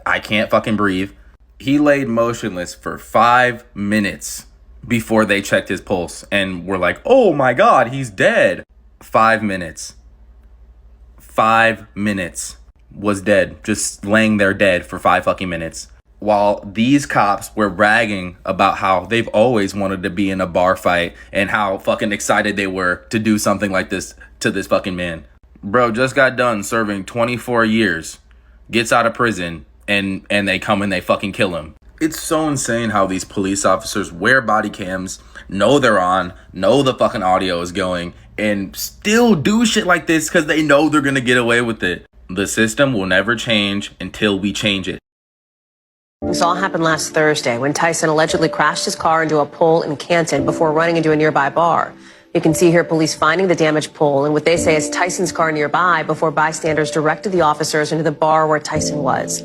I can't fucking breathe. He laid motionless for 5 minutes before they checked his pulse and were like, oh my God, he's dead. 5 minutes. 5 minutes was dead. Just laying there dead for 5 fucking minutes. While these cops were bragging about how they've always wanted to be in a bar fight and how fucking excited they were to do something like this to this fucking man. Bro just got done serving 24 years, gets out of prison, and they come and they fucking kill him. It's so insane how these police officers wear body cams, know they're on, know the fucking audio is going, and still do shit like this because they know they're gonna get away with it. The system will never change until we change it. This all happened last Thursday when Tyson allegedly crashed his car into a pole in Canton before running into a nearby bar. You can see here police finding the damaged pole and what they say is Tyson's car nearby before bystanders directed the officers into the bar where Tyson was.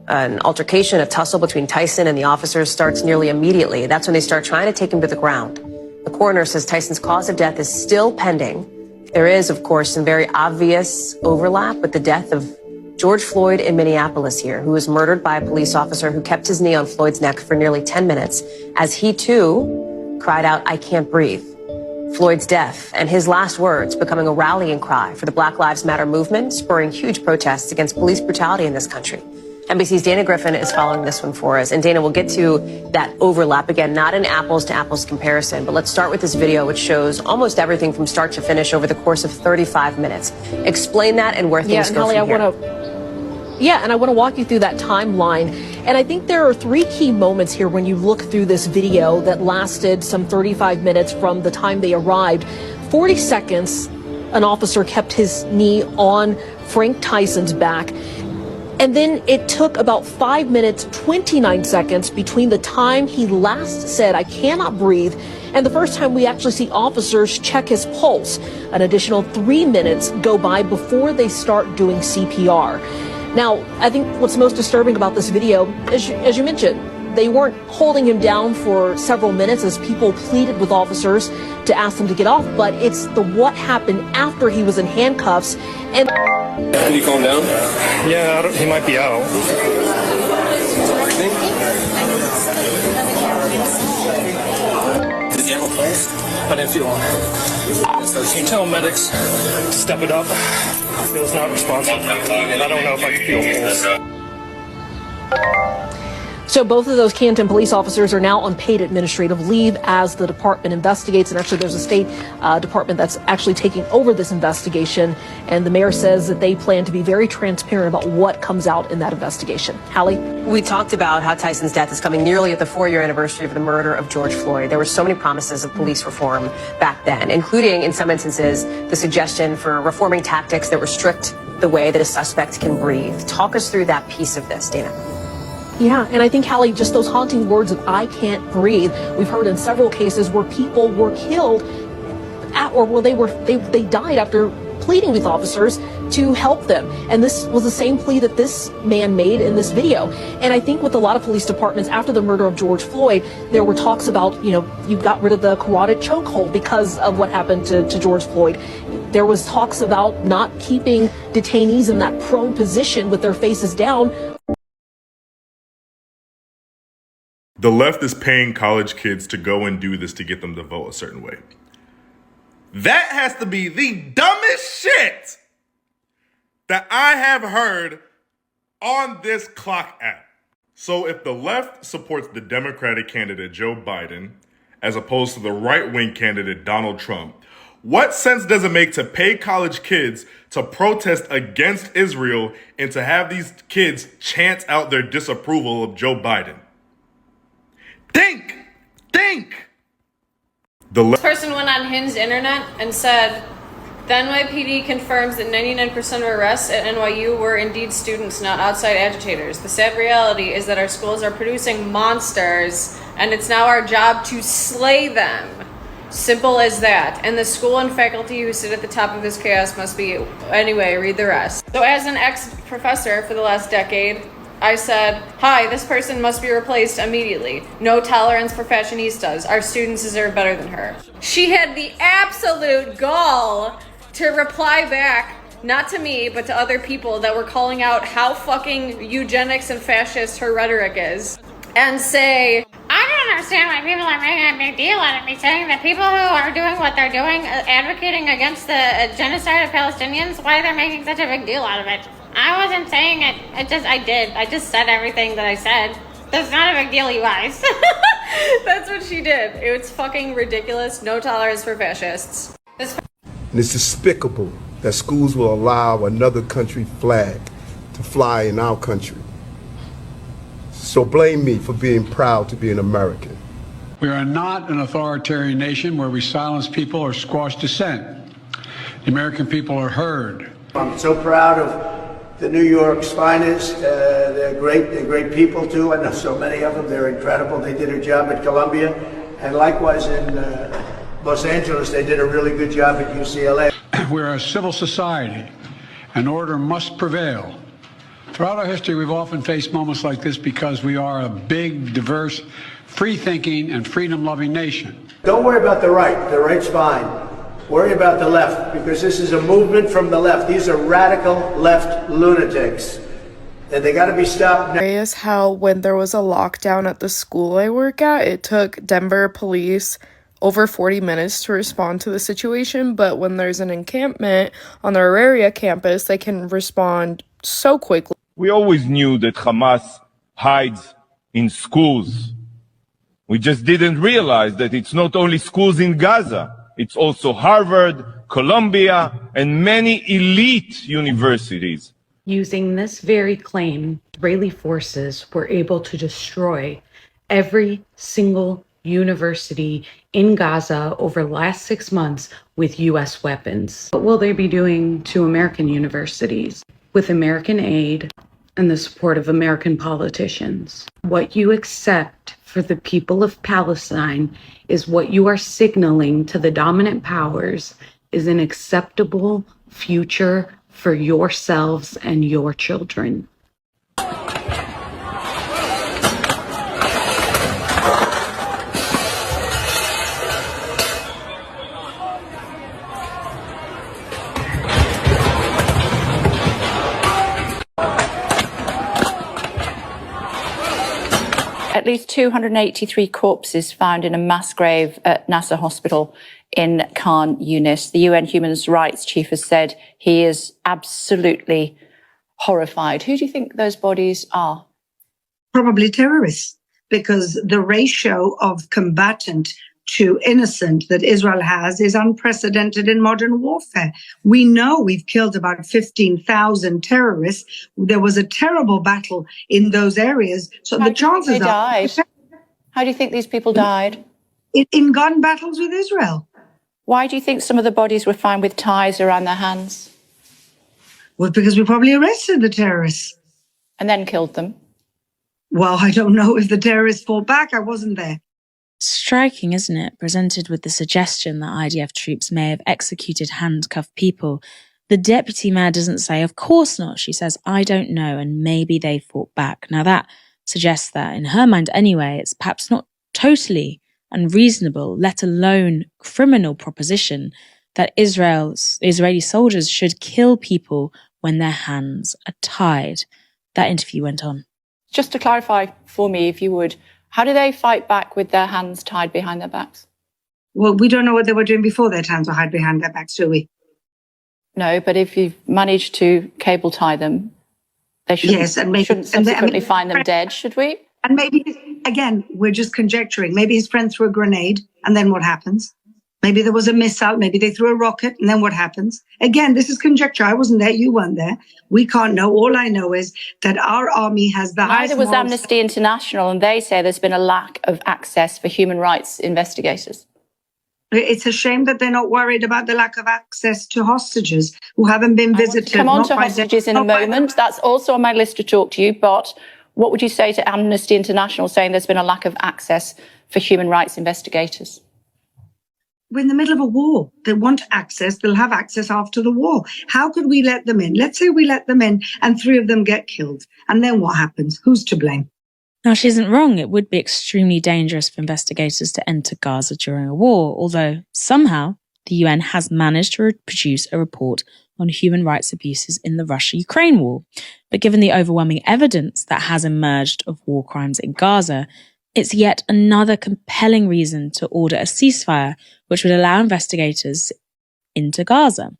An altercation, a tussle between Tyson and the officers starts nearly immediately. That's when they start trying to take him to the ground. The coroner says Tyson's cause of death is still pending. There is, of course, some very obvious overlap with the death of George Floyd in Minneapolis here, who was murdered by a police officer who kept his knee on Floyd's neck for nearly 10 minutes as he, too, cried out, I can't breathe. Floyd's death and his last words becoming a rallying cry for the Black Lives Matter movement, spurring huge protests against police brutality in this country. NBC's Dana Griffin is following this one for us. And Dana, we'll get to that overlap again, not an apples to apples comparison, but let's start with this video, which shows almost everything from start to finish over the course of 35 minutes. Explain that and where things go from here. I want to walk you through that timeline. And I think there are 3 key moments here when you look through this video that lasted some 35 minutes from the time they arrived. 40 seconds, an officer kept his knee on Frank Tyson's back. And then it took about 5 minutes, 29 seconds between the time he last said, I cannot breathe, and the first time we actually see officers check his pulse. An additional 3 minutes go by before they start doing CPR. Now, I think what's most disturbing about this video, as you mentioned, they weren't holding him down for several minutes as people pleaded with officers to ask them to get off, but it's the what happened after he was in handcuffs. And did he calm down? Yeah, he might be out. Did you have a pulse? I didn't feel it. You tell medics, step it up. It was not responsive. And I don't know if I can feel a pulse. So both of those Canton police officers are now on paid administrative leave as the department investigates. And actually, there's a state department that's actually taking over this investigation. And the mayor says that they plan to be very transparent about what comes out in that investigation. Hallie? We talked about how Tyson's death is coming nearly at the 4-year anniversary of the murder of George Floyd. There were so many promises of police reform back then, including, in some instances, the suggestion for reforming tactics that restrict the way that a suspect can breathe. Talk us through that piece of this, Dana. Yeah, and I think, Hallie, just those haunting words of I can't breathe, we've heard in several cases where people were killed or where they died after pleading with officers to help them. And this was the same plea that this man made in this video. And I think with a lot of police departments after the murder of George Floyd, there were talks about, you got rid of the carotid chokehold because of what happened to George Floyd. There was talks about not keeping detainees in that prone position with their faces down. The left is paying college kids to go and do this to get them to vote a certain way. That has to be the dumbest shit that I have heard on this clock app. So if the left supports the Democratic candidate Joe Biden as opposed to the right-wing candidate Donald Trump, what sense does it make to pay college kids to protest against Israel and to have these kids chant out their disapproval of Joe Biden? Think! This person went on Hinged Internet and said, the NYPD confirms that 99% of arrests at NYU were indeed students, not outside agitators. The sad reality is that our schools are producing monsters, and it's now our job to slay them. Simple as that. And the school and faculty who sit at the top of this chaos must be. Anyway, read the rest. So as an ex-professor for the last decade, I said, hi, this person must be replaced immediately. No tolerance for fashionistas. Our students deserve better than her. She had the absolute gall to reply back, not to me, but to other people that were calling out how fucking eugenics and fascist her rhetoric is, and say, I don't understand why people are making a big deal out of me saying that people who are doing what they're doing, advocating against the genocide of Palestinians, why they're making such a big deal out of it. I wasn't saying it. I just said everything that I said. That's not a big deal, you guys. That's what she did. It's fucking ridiculous. No tolerance for fascists. And it's despicable that schools will allow another country flag to fly in our country. So blame me for being proud to be an American. We are not an authoritarian nation where we silence people or squash dissent. The American people are heard. I'm so proud of the New York's finest. They're great people too. I know so many of them. They're incredible. They did a job at Columbia, and likewise in Los Angeles, they did a really good job at UCLA. We're a civil society, and order must prevail. Throughout our history, we've often faced moments like this because we are a big, diverse, free-thinking, and freedom-loving nation. Don't worry about the right. The right's fine. Worry about the left, because this is a movement from the left. These are radical left lunatics, and they got to be stopped now. Is how when there was a lockdown at the school I work at, it took Denver police over 40 minutes to respond to the situation, but when there's an encampment on the Auraria campus, they can respond so quickly. We always knew that Hamas hides in schools. We just didn't realize that it's not only schools in Gaza. It's also Harvard, Columbia, and many elite universities. Using this very claim, Israeli forces were able to destroy every single university in Gaza over the last 6 months with U.S. weapons. What will they be doing to American universities with American aid and the support of American politicians? What you accept for the people of Palestine is what you are signaling to the dominant powers is an acceptable future for yourselves and your children. At least 283 corpses found in a mass grave at Nasser Hospital in Khan Yunis. The UN Human Rights Chief has said he is absolutely horrified. Who do you think those bodies are? Probably terrorists, because the ratio of combatant to innocent that Israel has is unprecedented in modern warfare. We know we've killed about 15,000 terrorists. There was a terrible battle in those areas. So the chances are... How do you think these people died? In gun battles with Israel. Why do you think some of the bodies were found with ties around their hands? Well, because we probably arrested the terrorists. And then killed them? Well, I don't know if the terrorists fought back. I wasn't there. Striking, isn't it? Presented with the suggestion that IDF troops may have executed handcuffed people. The deputy mayor doesn't say, of course not. She says, I don't know, and maybe they fought back. Now that suggests that, in her mind anyway, it's perhaps not totally unreasonable, let alone criminal proposition, that Israeli soldiers should kill people when their hands are tied. That interview went on. Just to clarify for me, if you would, how do they fight back with their hands tied behind their backs? Well, we don't know what they were doing before their hands were tied behind their backs, do we? No, but if you've managed to cable tie them, they shouldn't subsequently find them dead, should we? And maybe, again, we're just conjecturing. Maybe his friend threw a grenade, and then what happens? Maybe there was a missile, maybe they threw a rocket, and then what happens? Again, this is conjecture. I wasn't there, you weren't there. We can't know. All I know is that our army has the highest... Neither was Amnesty International, and they say there's been a lack of access for human rights investigators. It's a shame that they're not worried about the lack of access to hostages who haven't been visited. Come on to hostages in a moment. That's also on my list to talk to you, but what would you say to Amnesty International saying there's been a lack of access for human rights investigators? We're in the middle of a war. They want access. They'll have access after the war. How could we let them in? Let's say we let them in and 3 of them get killed. And then what happens? Who's to blame? Now, she isn't wrong. It would be extremely dangerous for investigators to enter Gaza during a war, although somehow the UN has managed to produce a report on human rights abuses in the Russia-Ukraine war. But given the overwhelming evidence that has emerged of war crimes in Gaza, it's yet another compelling reason to order a ceasefire, which would allow investigators into Gaza.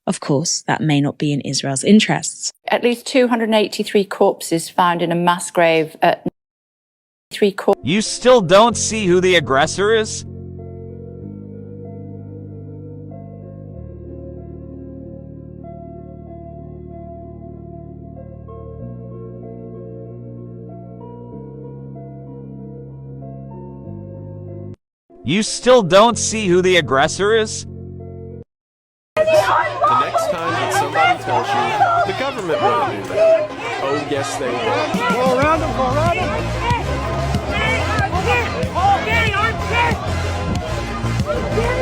Of course, that may not be in Israel's interests. At least 283 corpses found in a mass grave at You still don't see who the aggressor is? You still don't see who the aggressor is? The next time that somebody tells you the government wouldn't do that, oh yes they will. Go around them, go around them.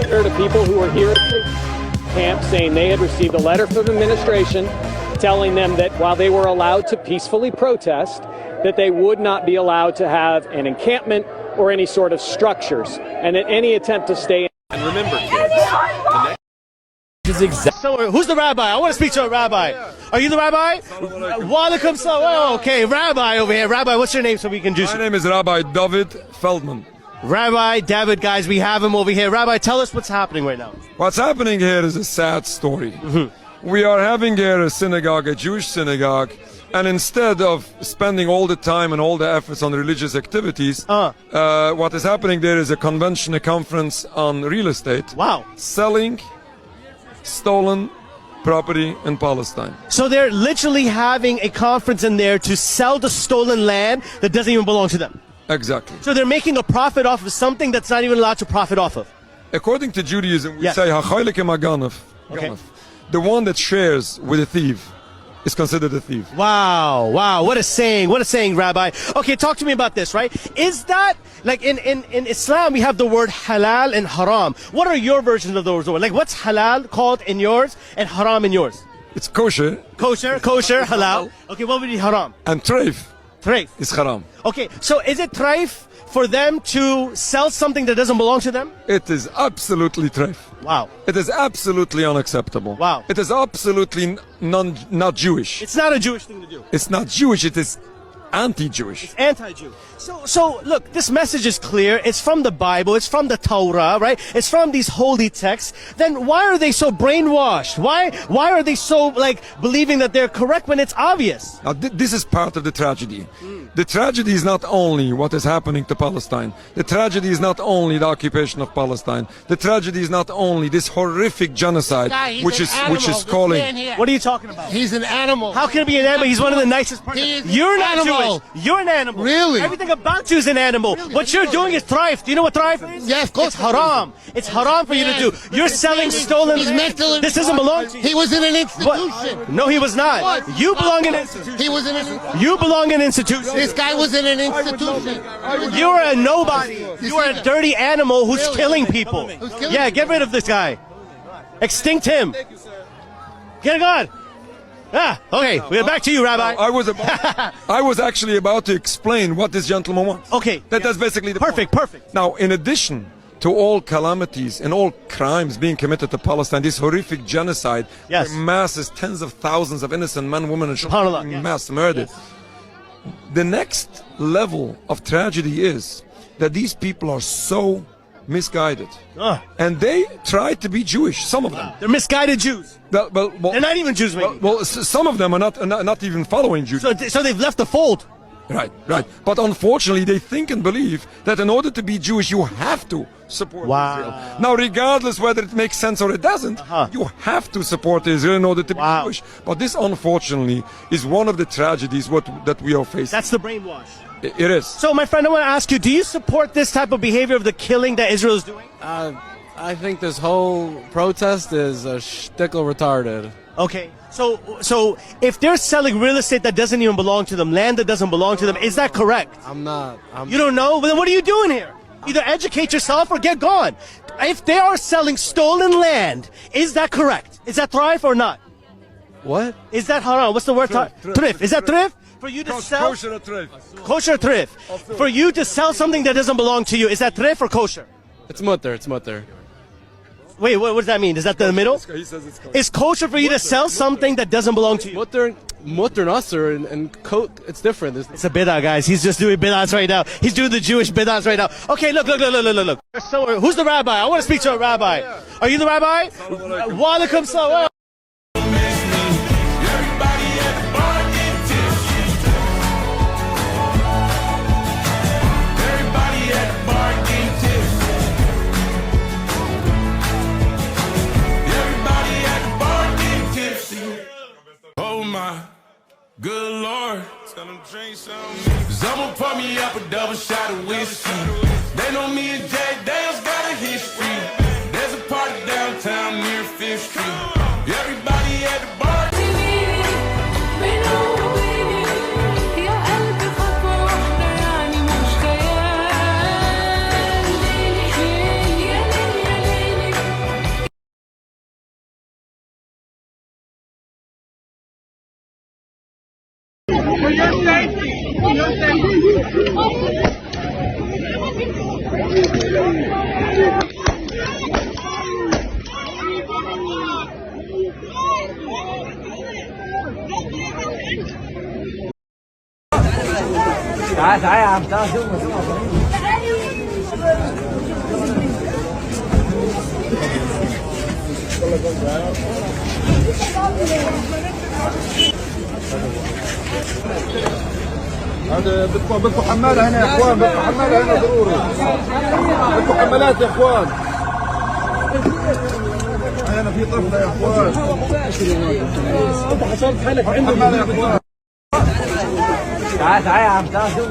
There are the people who were here at the camp saying they had received a letter from the administration telling them that while they were allowed to peacefully protest, that they would not be allowed to have an encampment or any sort of structures, and that any attempt to stay in. And remember, kids, the next is exactly. So, who's the rabbi? I want to speak to a rabbi. Are you the rabbi? Walaikum salam. Oh, okay, rabbi over here. Rabbi, what's your name so we can juice? My name is Rabbi David Feldman. Rabbi David, guys, we have him over here. Rabbi, tell us what's happening right now. What's happening here is a sad story. We are having here a synagogue, a Jewish synagogue, and instead of spending all the time and all the efforts on religious activities, what is happening there is a convention, a conference on real estate. Wow. Selling stolen property in Palestine. So they're literally having a conference in there to sell the stolen land that doesn't even belong to them. Exactly. So they're making a profit off of something that's not even allowed to profit off of. According to Judaism, we say, okay, the one that shares with a thief is considered a thief. Wow, wow, what a saying, Rabbi. Okay, talk to me about this, right? Is that, like in Islam, we have the word halal and haram. What are your versions of those words? Like, what's halal called in yours and haram in yours? It's kosher. Kosher, halal. Okay, what would be haram? And treif. Treif. Is haram. Okay, so is it treif for them to sell something that doesn't belong to them? It is absolutely treif. Wow. It is absolutely unacceptable. Wow. It is absolutely not Jewish. It's not a Jewish thing to do. It's not Jewish, it is anti-Jewish. It's anti-Jew. So look, this message is clear. It's from the Bible. It's from the Torah, right? It's from these holy texts. Then why are they so brainwashed? Why are they so, like, believing that they're correct when it's obvious? Now, this is part of the tragedy. The tragedy is not only what is happening to Palestine. The tragedy is not only the occupation of Palestine. The tragedy is not only this horrific genocide, which is calling. What are you talking about? He's an animal. How can it be an animal? He's one of the nicest persons. You're not animal. Jewish. You're an animal. Really? Everything about you is an animal. Really? What you're doing is thrife. Do you know what thrife is? Yeah, of course. It's haram. It's haram for you to do. You're selling stolen. He's mentally. This doesn't belong to you. He was in an institution. What? No, he was not. What? You belong in an institution. He was in an institution. You belong in an institution. This guy was in an institution. You're a nobody. You are a dirty animal who's killing people. Yeah, get rid of this guy. Extinct him. Get it gone. Ah, okay. We're back to you, Rabbi. I was actually about to explain what this gentleman wants. Okay. That's basically the perfect. Now, in addition to all calamities and all crimes being committed to Palestine, this horrific genocide, where masses, tens of thousands of innocent men, women, and children being mass murdered. The next level of tragedy is that these people are so misguided. And they try to be Jewish, some of them. They're misguided Jews. Well, they're not even Jews, maybe. Well, some of them are not even following Jews. So they've left the fold. Right. But unfortunately, they think and believe that in order to be Jewish, you have to support Israel. Now, regardless whether it makes sense or it doesn't, you have to support Israel in order to be Jewish. But this, unfortunately, is one of the tragedies that we are facing. That's the brainwash. It is. So, my friend, I want to ask you, do you support this type of behavior of the killing that Israel is doing? I think this whole protest is a shtickle retarded. Okay. So if they're selling real estate that doesn't even belong to them, land that doesn't belong to them, is that correct? I'm not. You don't know? Well, then what are you doing here? Either educate yourself or get gone. if they are selling stolen land, is that correct? Is that thrift or not? What? Is that haram? What's the word? Thrift. Is that thrift? For you to sell Kosher or thrift? Kosher thrift. For you to sell something that doesn't belong to you, is that thrift or kosher? It's mutter. It's mutter. Wait, what does that mean? Is that the middle? He says it's kosher. Is kosher for you to sell something that doesn't belong to you? Mutter and usher and it's different. It's a bid'ah, guys. He's just doing bid'ahs right now. He's doing the Jewish bid'ahs right now. Okay, look. Somewhere. Who's the rabbi? I want to speak to a rabbi. Are you the rabbi? Wa alaikum salam. Oh my good Lord, tell them drink some. Someone pour me up a double shot of whiskey. They know me and Jack Daniels got a history. There's a party downtown near 5th Street. Everybody at the bar. For your safety. For your safety. هذا بدكم حمالة هنا يا اخوان، بدكم حمالة هنا ضروري. بدكم حمالات يا اخوان. هنا في طفلة يا اخوان. انت حصلت حالك عندهم حمالة يا اخوان. تعال يا عم تعال شوف.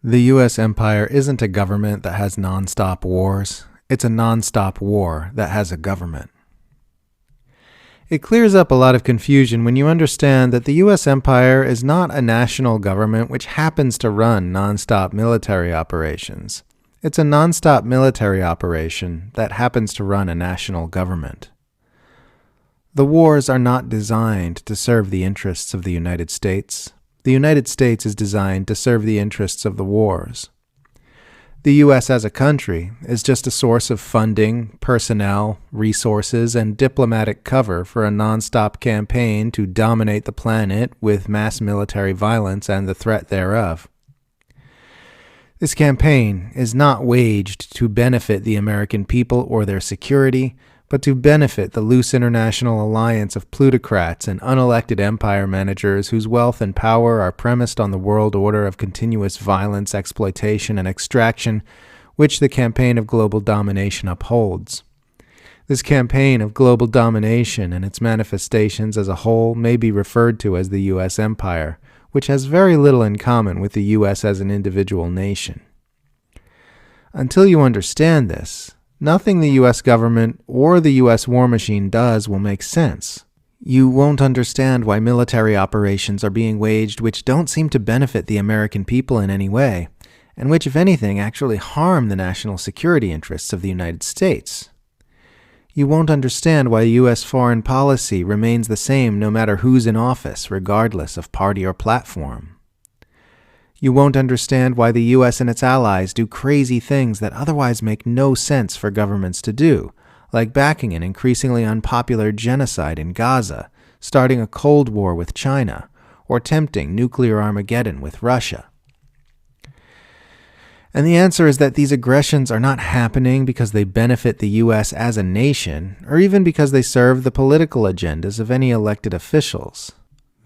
The U.S. empire isn't a government that has non-stop wars. It's a non-stop war that has a government. It clears up a lot of confusion when you understand that the U.S. empire is not a national government which happens to run non-stop military operations. It's a non-stop military operation that happens to run a national government. The wars are not designed to serve the interests of the United States. The United States is designed to serve the interests of the wars. The U.S. as a country is just a source of funding, personnel, resources, and diplomatic cover for a non-stop campaign to dominate the planet with mass military violence and the threat thereof. This campaign is not waged to benefit the American people or their security, but to benefit the loose international alliance of plutocrats and unelected empire managers whose wealth and power are premised on the world order of continuous violence, exploitation, and extraction, which the campaign of global domination upholds. This campaign of global domination and its manifestations as a whole may be referred to as the U.S. empire, which has very little in common with the U.S. as an individual nation. Until you understand this, nothing the U.S. government or the U.S. war machine does will make sense. You won't understand why military operations are being waged which don't seem to benefit the American people in any way, and which, if anything, actually harm the national security interests of the United States. You won't understand why U.S. foreign policy remains the same no matter who's in office, regardless of party or platform. You won't understand why the US and its allies do crazy things that otherwise make no sense for governments to do, like backing an increasingly unpopular genocide in Gaza, starting a Cold War with China, or tempting nuclear Armageddon with Russia. And the answer is that these aggressions are not happening because they benefit the US as a nation, or even because they serve the political agendas of any elected officials.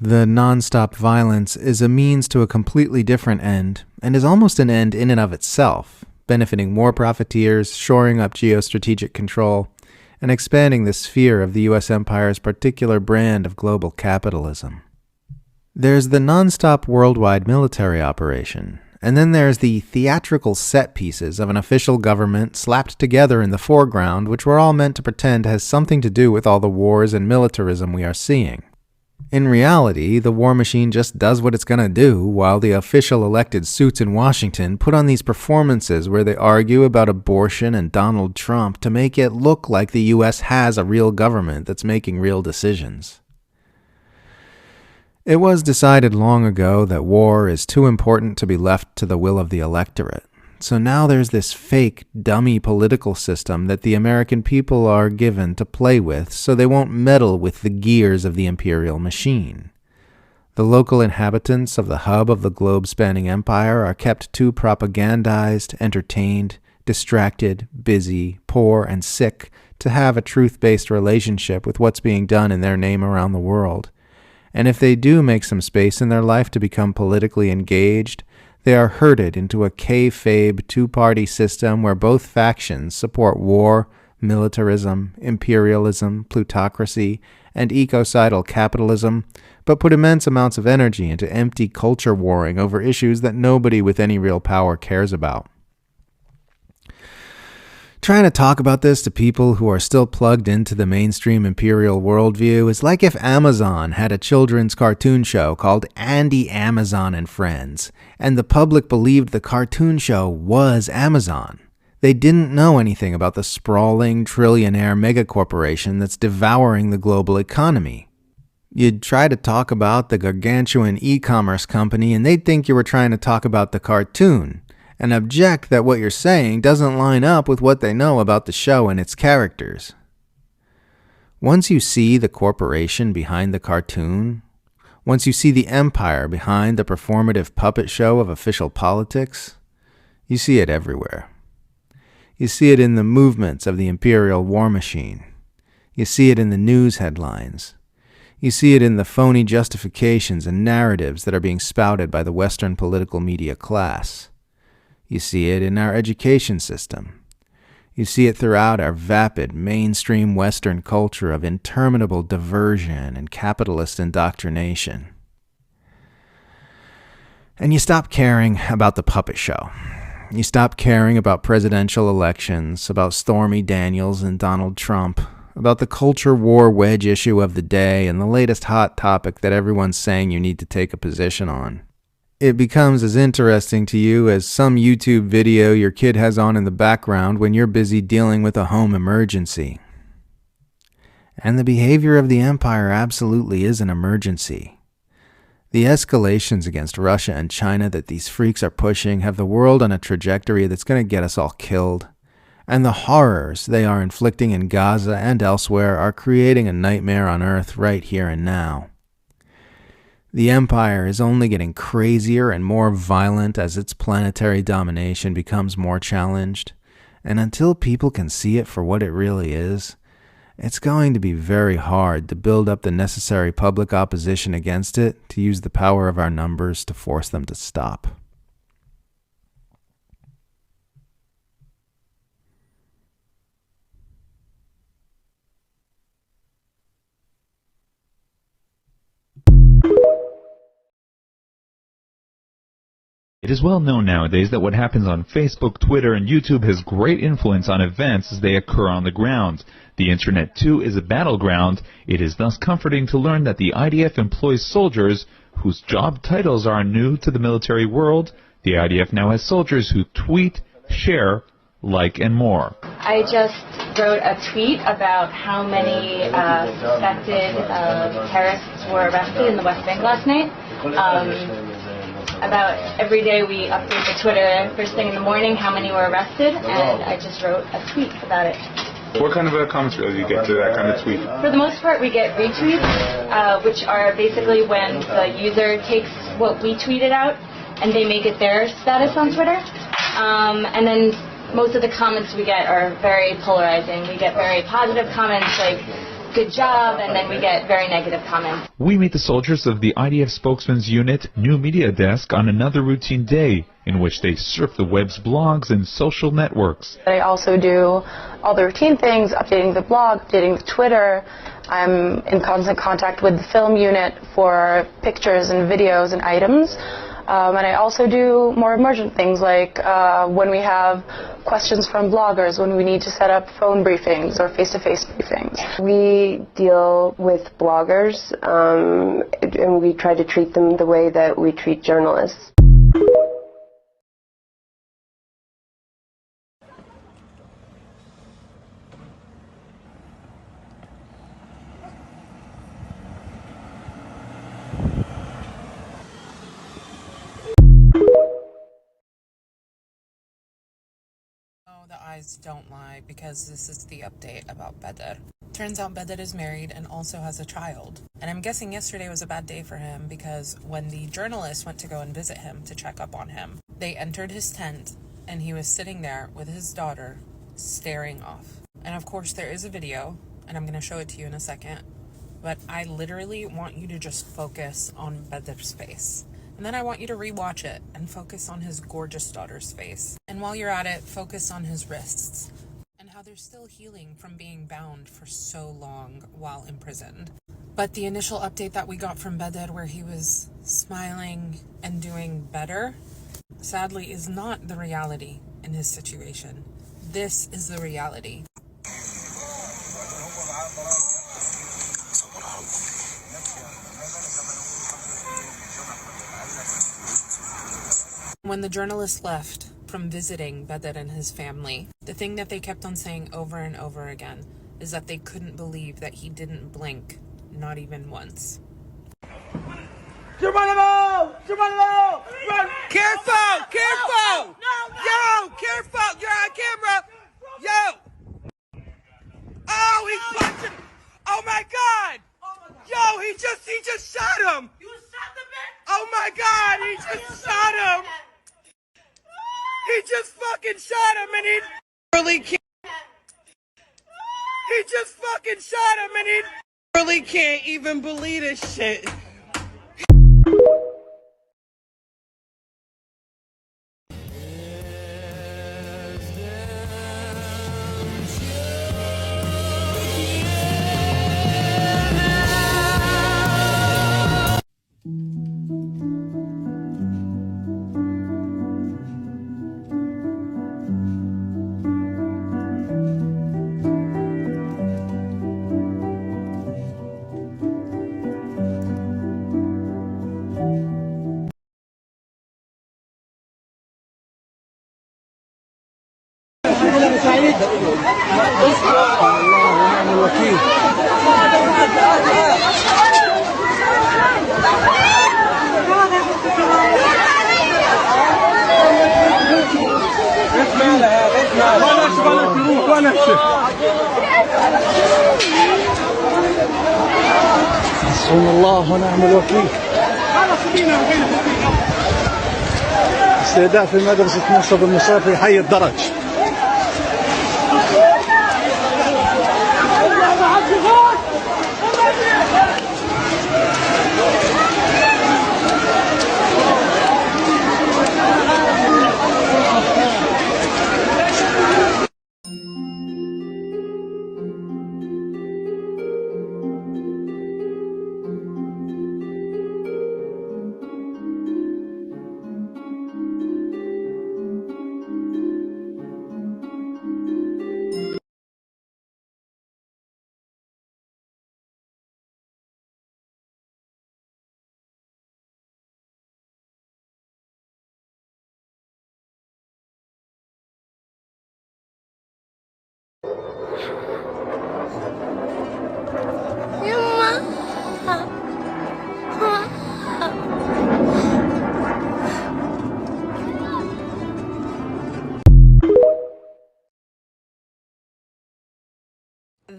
The nonstop violence is a means to a completely different end, and is almost an end in and of itself, benefiting more profiteers, shoring up geostrategic control, and expanding the sphere of the US empire's particular brand of global capitalism. There's the nonstop worldwide military operation, and then there's the theatrical set pieces of an official government slapped together in the foreground, which we're all meant to pretend has something to do with all the wars and militarism we are seeing. In reality, the war machine just does what it's gonna do, while the official elected suits in Washington put on these performances where they argue about abortion and Donald Trump to make it look like the US has a real government that's making real decisions. It was decided long ago that war is too important to be left to the will of the electorate. So now there's this fake, dummy political system that the American people are given to play with so they won't meddle with the gears of the imperial machine. The local inhabitants of the hub of the globe-spanning empire are kept too propagandized, entertained, distracted, busy, poor, and sick to have a truth-based relationship with what's being done in their name around the world. And if they do make some space in their life to become politically engaged, they are herded into a kayfabe two-party system where both factions support war, militarism, imperialism, plutocracy, and ecocidal capitalism, but put immense amounts of energy into empty culture warring over issues that nobody with any real power cares about. Trying to talk about this to people who are still plugged into the mainstream imperial worldview is like if Amazon had a children's cartoon show called Andy Amazon and Friends, and the public believed the cartoon show was Amazon. They didn't know anything about the sprawling, trillionaire megacorporation that's devouring the global economy. You'd try to talk about the gargantuan e-commerce company and they'd think you were trying to talk about the cartoon, and object that what you're saying doesn't line up with what they know about the show and its characters. Once you see the corporation behind the cartoon, once you see the empire behind the performative puppet show of official politics, you see it everywhere. You see it in the movements of the imperial war machine. You see it in the news headlines. You see it in the phony justifications and narratives that are being spouted by the Western political media class. You see it in our education system. You see it throughout our vapid, mainstream Western culture of interminable diversion and capitalist indoctrination. And you stop caring about the puppet show. You stop caring about presidential elections, about Stormy Daniels and Donald Trump, about the culture war wedge issue of the day and the latest hot topic that everyone's saying you need to take a position on. It becomes as interesting to you as some YouTube video your kid has on in the background when you're busy dealing with a home emergency. And the behavior of the empire absolutely is an emergency. The escalations against Russia and China that these freaks are pushing have the world on a trajectory that's going to get us all killed. And the horrors they are inflicting in Gaza and elsewhere are creating a nightmare on Earth right here and now. The empire is only getting crazier and more violent as its planetary domination becomes more challenged, and until people can see it for what it really is, it's going to be very hard to build up the necessary public opposition against it to use the power of our numbers to force them to stop. It is well known nowadays that what happens on Facebook, Twitter, and YouTube has great influence on events as they occur on the ground. The internet, too, is a battleground. It is thus comforting to learn that the IDF employs soldiers whose job titles are new to the military world. The IDF now has soldiers who tweet, share, like, and more. I just wrote a tweet about how many suspected terrorists were arrested in the West Bank last night. about every day we update the Twitter first thing in the morning, how many were arrested, and I just wrote a tweet about it. What kind of comments do you get to that kind of tweet? For the most part, we get retweets, which are basically when the user takes what we tweeted out and they make it their status on Twitter. And then most of the comments we get are very polarizing. We get very positive comments like, good job, and then we get very negative comments. We meet the soldiers of the IDF spokesman's unit, New Media Desk, on another routine day in which they surf the web's blogs and social networks. I also do all the routine things, updating the blog, updating the Twitter. I'm in constant contact with the film unit for pictures and videos and items. And I also do more emergent things like when we have questions from bloggers, when we need to set up phone briefings or face-to-face briefings. We deal with bloggers and we try to treat them the way that we treat journalists. The eyes don't lie, because this is the update about Bedr. Turns out Bedr is married and also has a child. And I'm guessing yesterday was a bad day for him, because when the journalists went to go and visit him to check up on him, they entered his tent and he was sitting there with his daughter staring off. And of course there is a video, and I'm going to show it to you in a second, but I literally want you to just focus on Bedr's face. And then I want you to rewatch it and focus on his gorgeous daughter's face. And while you're at it, focus on his wrists and how they're still healing from being bound for so long while imprisoned. But the initial update that we got from Bedr, where he was smiling and doing better, sadly is not the reality in his situation. This is the reality. When the journalists left from visiting Bedr and his family, the thing that they kept on saying over and over again is that they couldn't believe that he didn't blink, not even once. Geronimo! Careful! Careful! Yo! Careful! You're on camera! Yo! Oh, he's punching! Oh my God! Yo, he just shot him! You shot the man? Oh my God, he just shot him! He just fucking shot him and he really can't. He just fucking shot him and he really can't even believe this shit. حسبنا الله ونعم الوكيل. استهداف في مدرسة مصطفى النصير في حي الدرج.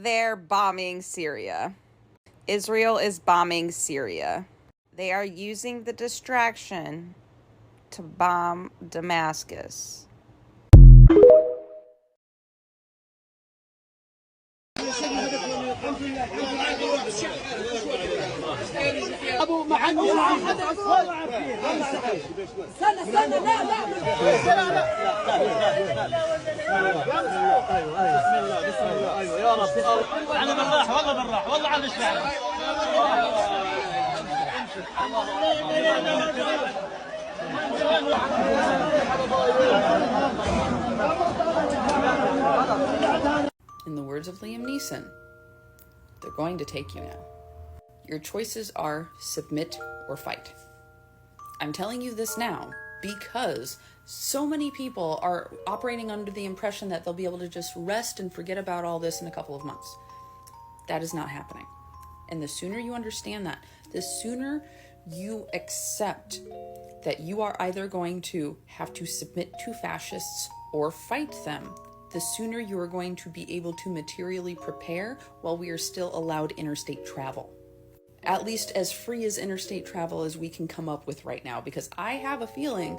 They're bombing Syria. Israel is bombing Syria. They are using the distraction to bomb Damascus. ابو محمد استنى لا بسم الله ايوه يا رب انا بالراح والله على الشعب In the words of Liam Neeson, they're going to take you now. Your choices are submit or fight. I'm telling you this now because so many people are operating under the impression that they'll be able to just rest and forget about all this in a couple of months. That is not happening. And the sooner you understand that, the sooner you accept that you are either going to have to submit to fascists or fight them, the sooner you are going to be able to materially prepare while we are still allowed interstate travel. At least as free as interstate travel as we can come up with right now, because I have a feeling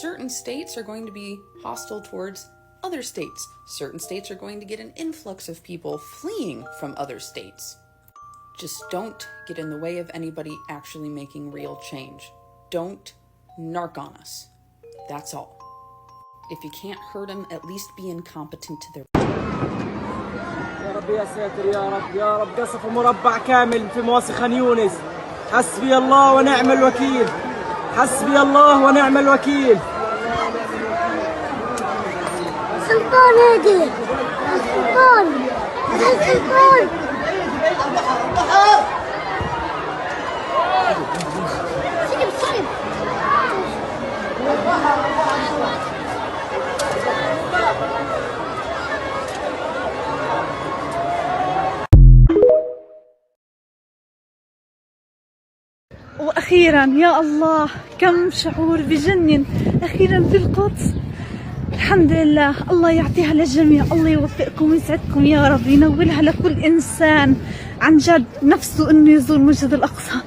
certain states are going to be hostile towards other states. Certain states are going to get an influx of people fleeing from other states. Just don't get in the way of anybody actually making real change. Don't narc on us. That's all. If you can't hurt them, at least be incompetent to their... يا رب يا ساتر يا رب يا رب قصف مربع كامل في مواسي خان يونس حسبي الله ونعم الوكيل حسبي الله ونعم الوكيل سلطان هادي السلطان السلطان وأخيرا يا الله كم شعور بجنن أخيرا في القدس. الحمد لله، الله يعطيها للجميع، الله يوفقكم ويسعدكم يا رب، ينولها لكل إنسان عن جد نفسه إنه يزور مسجد الأقصى.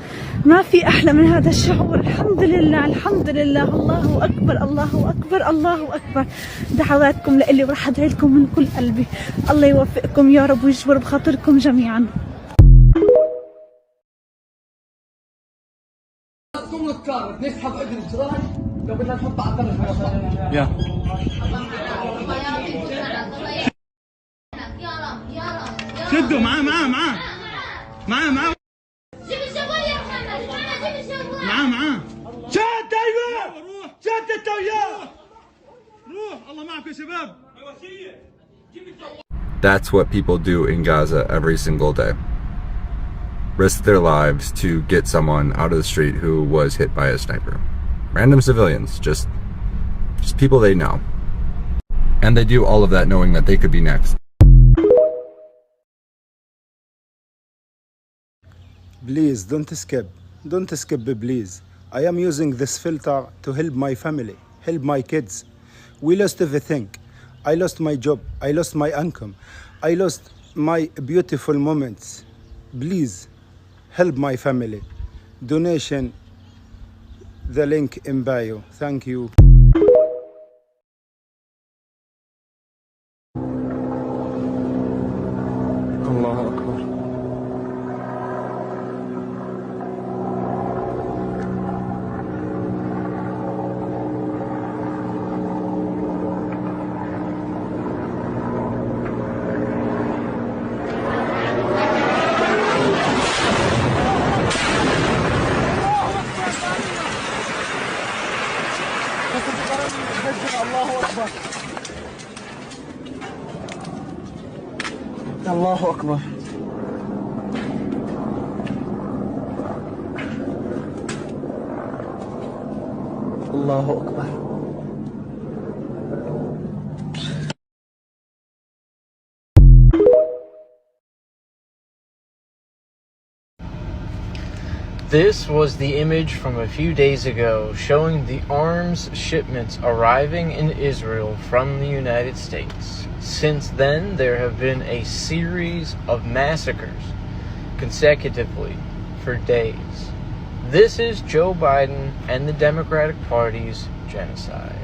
ما في أحلى من هذا الشعور. الحمد لله الحمد لله. الله أكبر الله أكبر الله أكبر. دعواتكم لإلي وراح أدعي لكم من كل قلبي. الله يوفقكم يا رب ويجبر بخاطركم جميعا. نسحب اجر الجراج قبل لا نحط على الطرف. يا شدوا معاه جيب الشوايه يا محمد جيب الشوايه معاه شد ايوه روح شد انت وياه روح الله معك يا شباب. That's what people do in Gaza every single day. Risk their lives to get someone out of the street who was hit by a sniper. Random civilians, just people they know. And they do all of that knowing that they could be next. Please don't escape. Don't escape, please. I am using this filter to help my family, help my kids. We lost everything. I lost my job. I lost my income. I lost my beautiful moments. Please help my family. Donation, the link in bio. Thank you. الله أكبر. الله أكبر. الله أكبر. This was the image from a few days ago showing the arms shipments arriving in Israel from the United States. Since then, there have been a series of massacres consecutively for days. This is Joe Biden and the Democratic Party's genocide.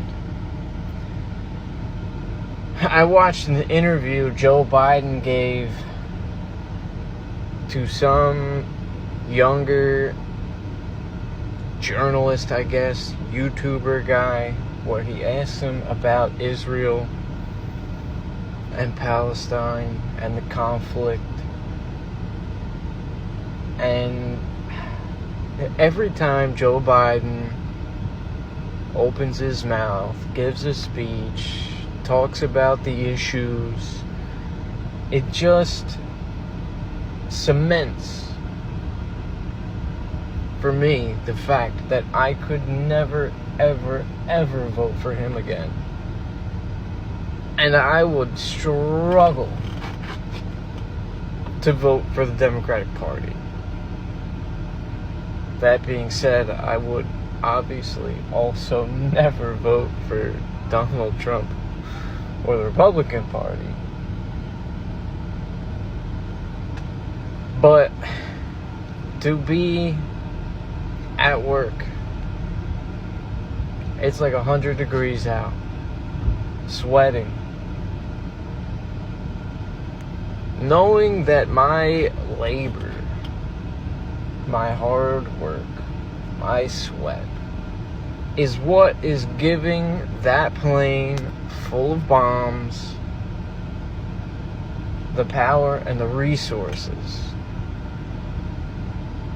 I watched an interview Joe Biden gave to some younger journalist, I guess, YouTuber guy, where he asked him about Israel and Palestine and the conflict. And every time Joe Biden opens his mouth, gives a speech, talks about the issues, it just cements for me the fact that I could never, ever, ever vote for him again. And I would struggle to vote for the Democratic Party. That being said, I would obviously also never vote for Donald Trump or the Republican Party. But to be at work, it's like 100 degrees out, sweating, knowing that my labor, my hard work, my sweat is what is giving that plane full of bombs the power and the resources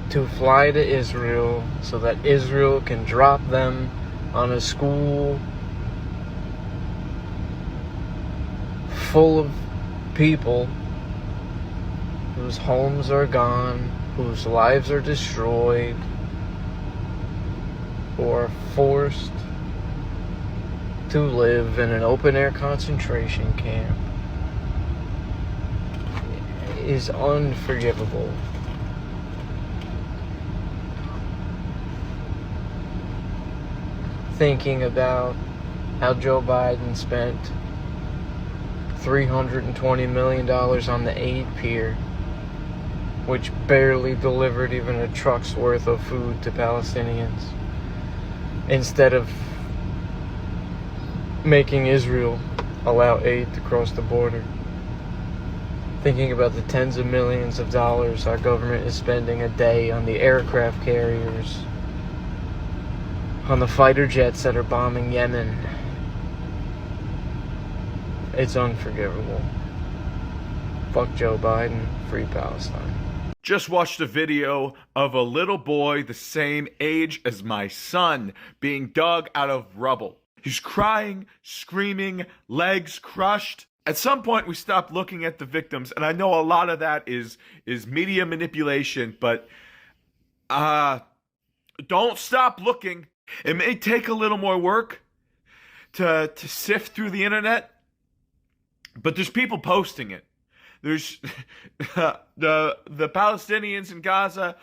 to fly to Israel so that Israel can drop them on a school full of people whose homes are gone, whose lives are destroyed, who are forced to live in an open-air concentration camp, is unforgivable. Thinking about how Joe Biden spent $320 million on the aid pier, which barely delivered even a truck's worth of food to Palestinians, instead of making Israel allow aid to cross the border. Thinking about the tens of millions of dollars our government is spending a day on the aircraft carriers, on the fighter jets that are bombing Yemen. It's unforgivable. Fuck Joe Biden, free Palestine. Just watched a video of a little boy the same age as my son being dug out of rubble. He's crying, screaming, legs crushed. At some point, we stopped looking at the victims, and I know a lot of that is media manipulation, but don't stop looking. It may take a little more work to sift through the internet, but there's people posting it. There's the Palestinians in Gaza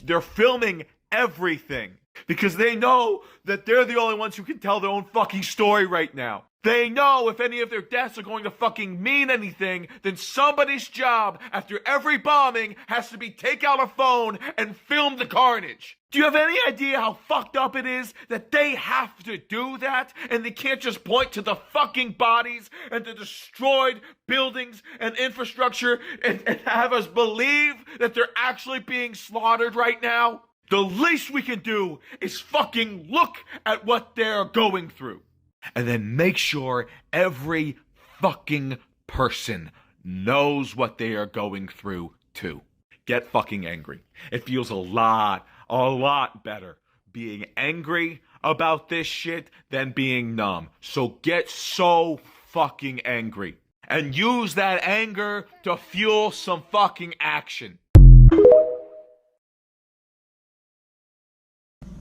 they're filming everything because they know that they're the only ones who can tell their own fucking story right now. They know if any of their deaths are going to fucking mean anything, then somebody's job after every bombing has to be take out a phone and film the carnage. Do you have any idea how fucked up it is that they have to do that and they can't just point to the fucking bodies and the destroyed buildings and infrastructure and have us believe that they're actually being slaughtered right now? The least we can do is fucking look at what they're going through. And then make sure every fucking person knows what they are going through too. Get fucking angry. It feels a lot better being angry about this shit than being numb. So get so fucking angry. And use that anger to fuel some fucking action.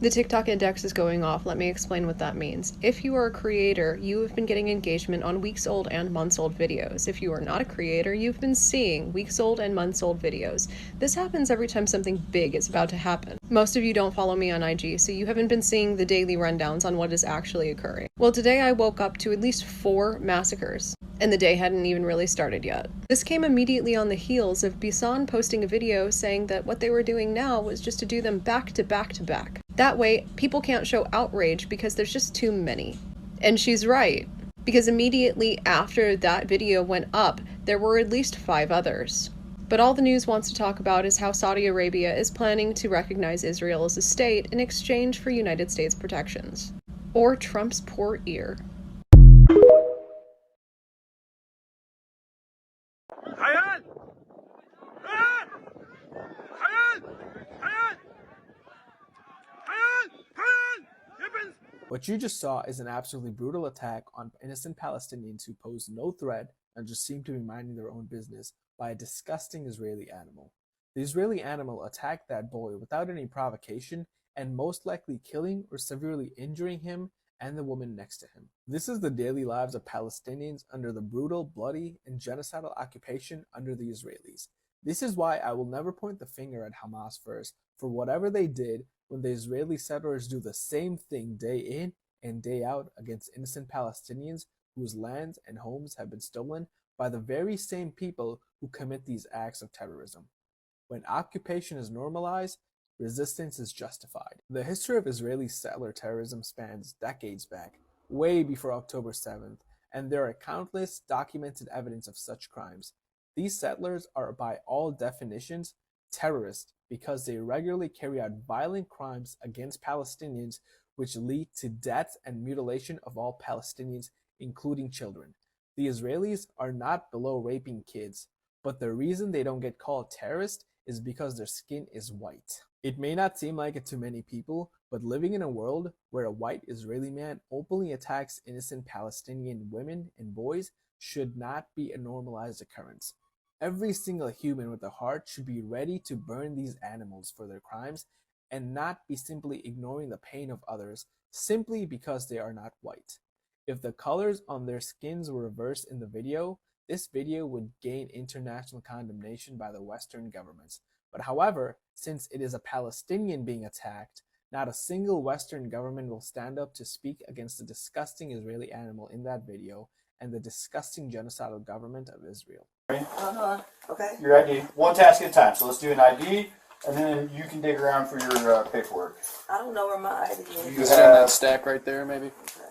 The TikTok index is going off. Let me explain what that means. If you are a creator, you have been getting engagement on weeks old and months old videos. If you are not a creator, you've been seeing weeks old and months old videos. This happens every time something big is about to happen. Most of you don't follow me on IG, so you haven't been seeing the daily rundowns on what is actually occurring. Well, today I woke up to at least 4 massacres, and the day hadn't even really started yet. This came immediately on the heels of Bisan posting a video saying that what they were doing now was just to do them back to back to back. That way, people can't show outrage because there's just too many. And she's right, because immediately after that video went up, there were at least 5 others. But all the news wants to talk about is how Saudi Arabia is planning to recognize Israel as a state in exchange for United States protections. Or Trump's poor ear. What you just saw is an absolutely brutal attack on innocent Palestinians who pose no threat and just seem to be minding their own business by a disgusting Israeli animal. The Israeli animal attacked that boy without any provocation and most likely killing or severely injuring him and the woman next to him. This is the daily lives of Palestinians under the brutal, bloody, and genocidal occupation under the Israelis. This is why I will never point the finger at Hamas first for whatever they did when the Israeli settlers do the same thing day in and day out against innocent Palestinians whose lands and homes have been stolen by the very same people who commit these acts of terrorism. When occupation is normalized, resistance is justified. The history of Israeli settler terrorism spans decades back, way before October 7th, and there are countless documented evidence of such crimes. These settlers are by all definitions terrorists because they regularly carry out violent crimes against Palestinians which lead to death and mutilation of all Palestinians, including children. The Israelis are not below raping kids, but the reason they don't get called terrorists is because their skin is white. It may not seem like it to many people, but living in a world where a white Israeli man openly attacks innocent Palestinian women and boys should not be a normalized occurrence. Every single human with a heart should be ready to burn these animals for their crimes and not be simply ignoring the pain of others simply because they are not white. If the colors on their skins were reversed in the video, this video would gain international condemnation by the Western governments. But however, since it is a Palestinian being attacked, not a single Western government will stand up to speak against the disgusting Israeli animal in that video and the disgusting genocidal government of Israel. Okay. Your ID. One task at a time. So let's do an ID, and then you can dig around for your paperwork. I don't know where my ID is. You have that stack right there, maybe? Okay.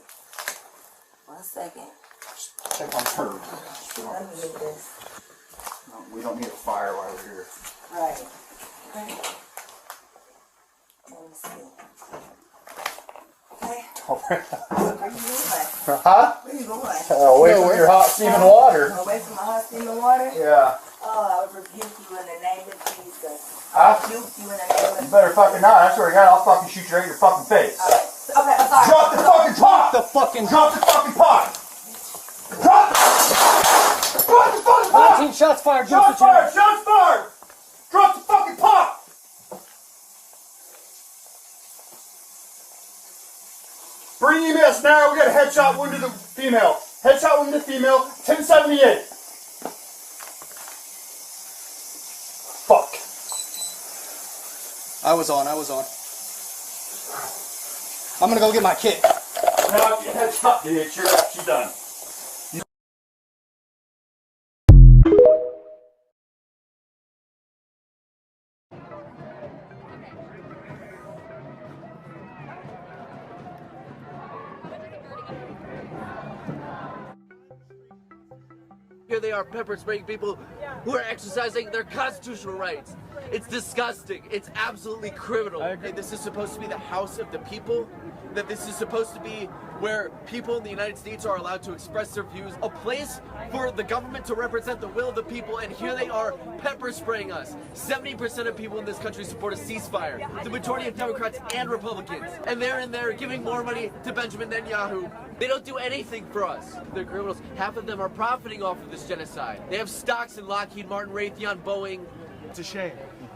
1 second. Check on her. Let me get this. No, we don't need a fire while we're here. Right. Okay. Let me see. Okay. Where you going? Huh? Where you going? Away from your hot steaming water. Away from my hot steaming water? Yeah. Oh, I would rebuke you in the name of Jesus. Huh? Rebuke you in the name of You better fucking not. I swear to God, I'll fucking shoot you right in your fucking face. Alright. Okay, I'm sorry. Drop the fucking pot! Drop the fucking pot! Drop the fucking pot! 19 shots fired. Shots fired! Shots fired! Drop the fucking pot! Bring EMS now. We got a headshot wound to the female. Headshot wound to the female. 1078. Fuck. I was on. I'm gonna go get my kit. No, headshot, dude. She's done. Here they are pepper spraying people who are exercising their constitutional rights. It's disgusting. It's absolutely criminal. That this is supposed to be the house of the people, that this is supposed to be where people in the United States are allowed to express their views, a place for the government to represent the will of the people, and here they are pepper spraying us. 70% of people in this country support a ceasefire, the majority of Democrats and Republicans, and they're in there giving more money to Benjamin Netanyahu. They don't do anything for us. They're criminals. Half of them are profiting off of this genocide. They have stocks in Lockheed Martin, Raytheon, Boeing. It's a shame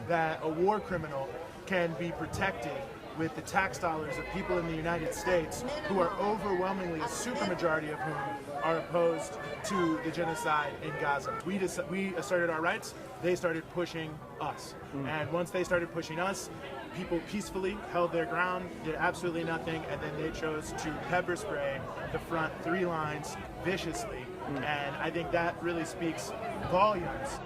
that a war criminal can be protected with the tax dollars of people in the United States who are overwhelmingly, a supermajority of whom are opposed to the genocide in Gaza. We asserted our rights, they started pushing us. And once they started pushing us, people peacefully held their ground, did absolutely nothing, and then they chose to pepper spray the front 3 lines viciously. And I think that really speaks volumes.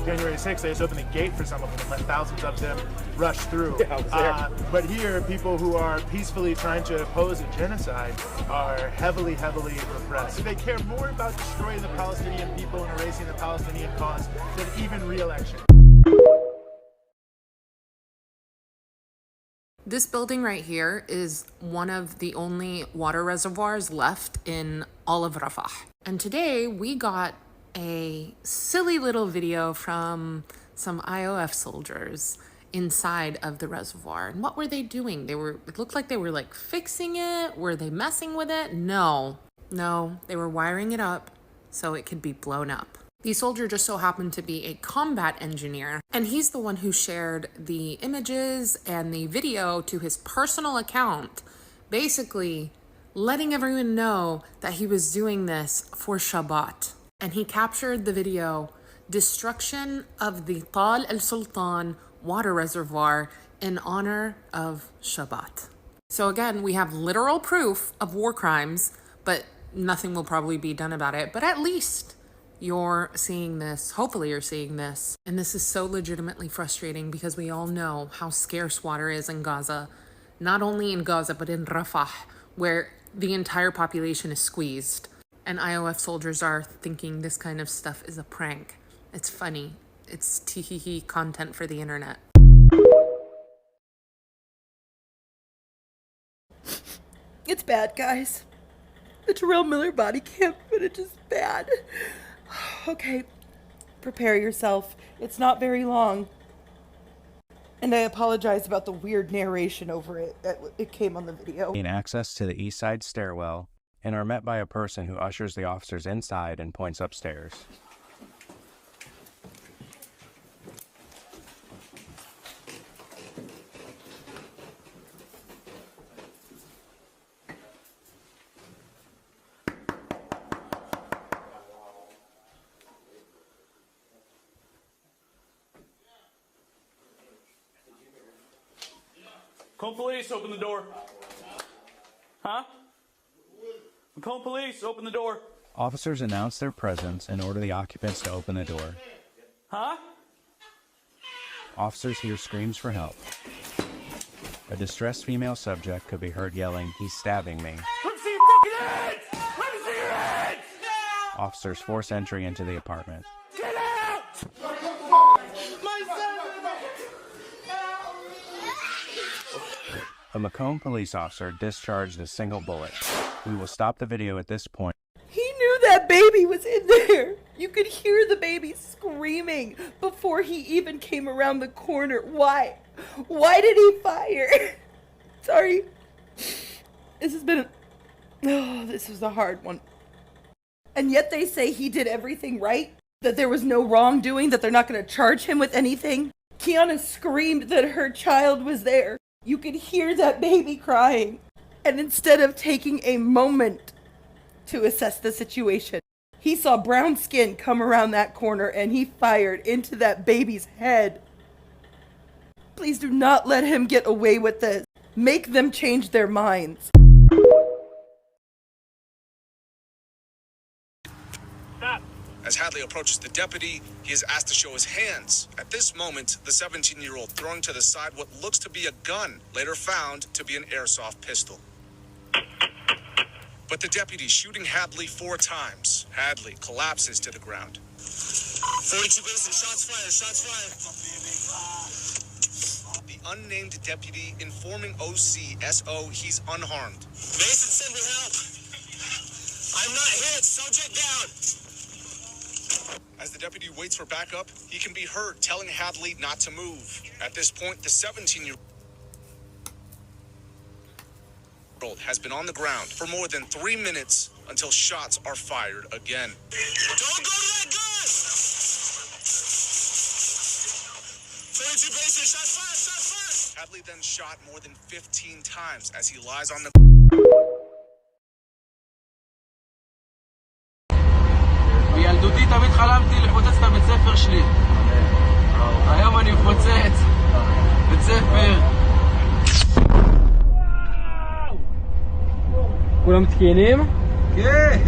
January 6th, they just opened the gate for some of them and let thousands of them rush through. But here, people who are peacefully trying to oppose a genocide are heavily, heavily repressed. They care more about destroying the Palestinian people and erasing the Palestinian cause than even re-election. This building right here is one of the only water reservoirs left in all of Rafah. And today we got a silly little video from some IOF soldiers inside of the reservoir. And what were they doing? It looked like they were like fixing it. Were they messing with it? No, they were wiring it up so it could be blown up. The soldier just so happened to be a combat engineer, and he's the one who shared the images and the video to his personal account, basically letting everyone know that he was doing this for Shabbat. And he captured the video, destruction of the Tal al-Sultan water reservoir in honor of Shabbat. So again, we have literal proof of war crimes, but nothing will probably be done about it. But at least you're seeing this, hopefully you're seeing this. And this is so legitimately frustrating because we all know how scarce water is in Gaza, not only in Gaza, but in Rafah, where the entire population is squeezed. And IOF soldiers are thinking this kind of stuff is a prank. It's funny. It's tee-hee-hee content for the internet. It's bad, guys. It's a real Miller body camp, but it's just bad. Okay, prepare yourself. It's not very long. And I apologize about the weird narration over it. It came on the video. Gain access to the east side stairwell and are met by a person who ushers the officers inside and points upstairs. Macomb Police, open the door. Huh? Macomb Police, open the door. Officers announce their presence and order the occupants to open the door. Huh? Officers hear screams for help. A distressed female subject could be heard yelling, "He's stabbing me." Let me see your fucking hands! Let me see your hands! Officers force entry into the apartment. Get out! A Macomb police officer discharged a single bullet. We will stop the video at this point. He knew that baby was in there. You could hear the baby screaming before he even came around the corner. Why? Why did he fire? Sorry. This was a hard one. And yet they say he did everything right, that there was no wrongdoing, that they're not going to charge him with anything. Kiana screamed that her child was there. You could hear that baby crying. And instead of taking a moment to assess the situation, he saw brown skin come around that corner and he fired into that baby's head. Please do not let him get away with this. Make them change their minds. Stop. As Hadley approaches the deputy, he is asked to show his hands. At this moment, the 17-year-old throwing to the side what looks to be a gun, later found to be an airsoft pistol. But the deputy shooting Hadley 4 times. Hadley collapses to the ground. 42 innocent, shots fired, shots fired. The unnamed deputy informing OC SO he's unharmed. Mason, send me help. I'm not hit, subject down. As the deputy waits for backup, he can be heard telling Hadley not to move. At this point, the 17-year-old has been on the ground for more than 3 minutes until shots are fired again. Don't go to that military base and shots fired, shots fired. Hadley then shot more than 15 times as he lies on the. בילדותי תמיד חלמתי לפוצץ את הבית ספר שלי. היום אני מפוצץ בית ספר. כולם תקינים? כן.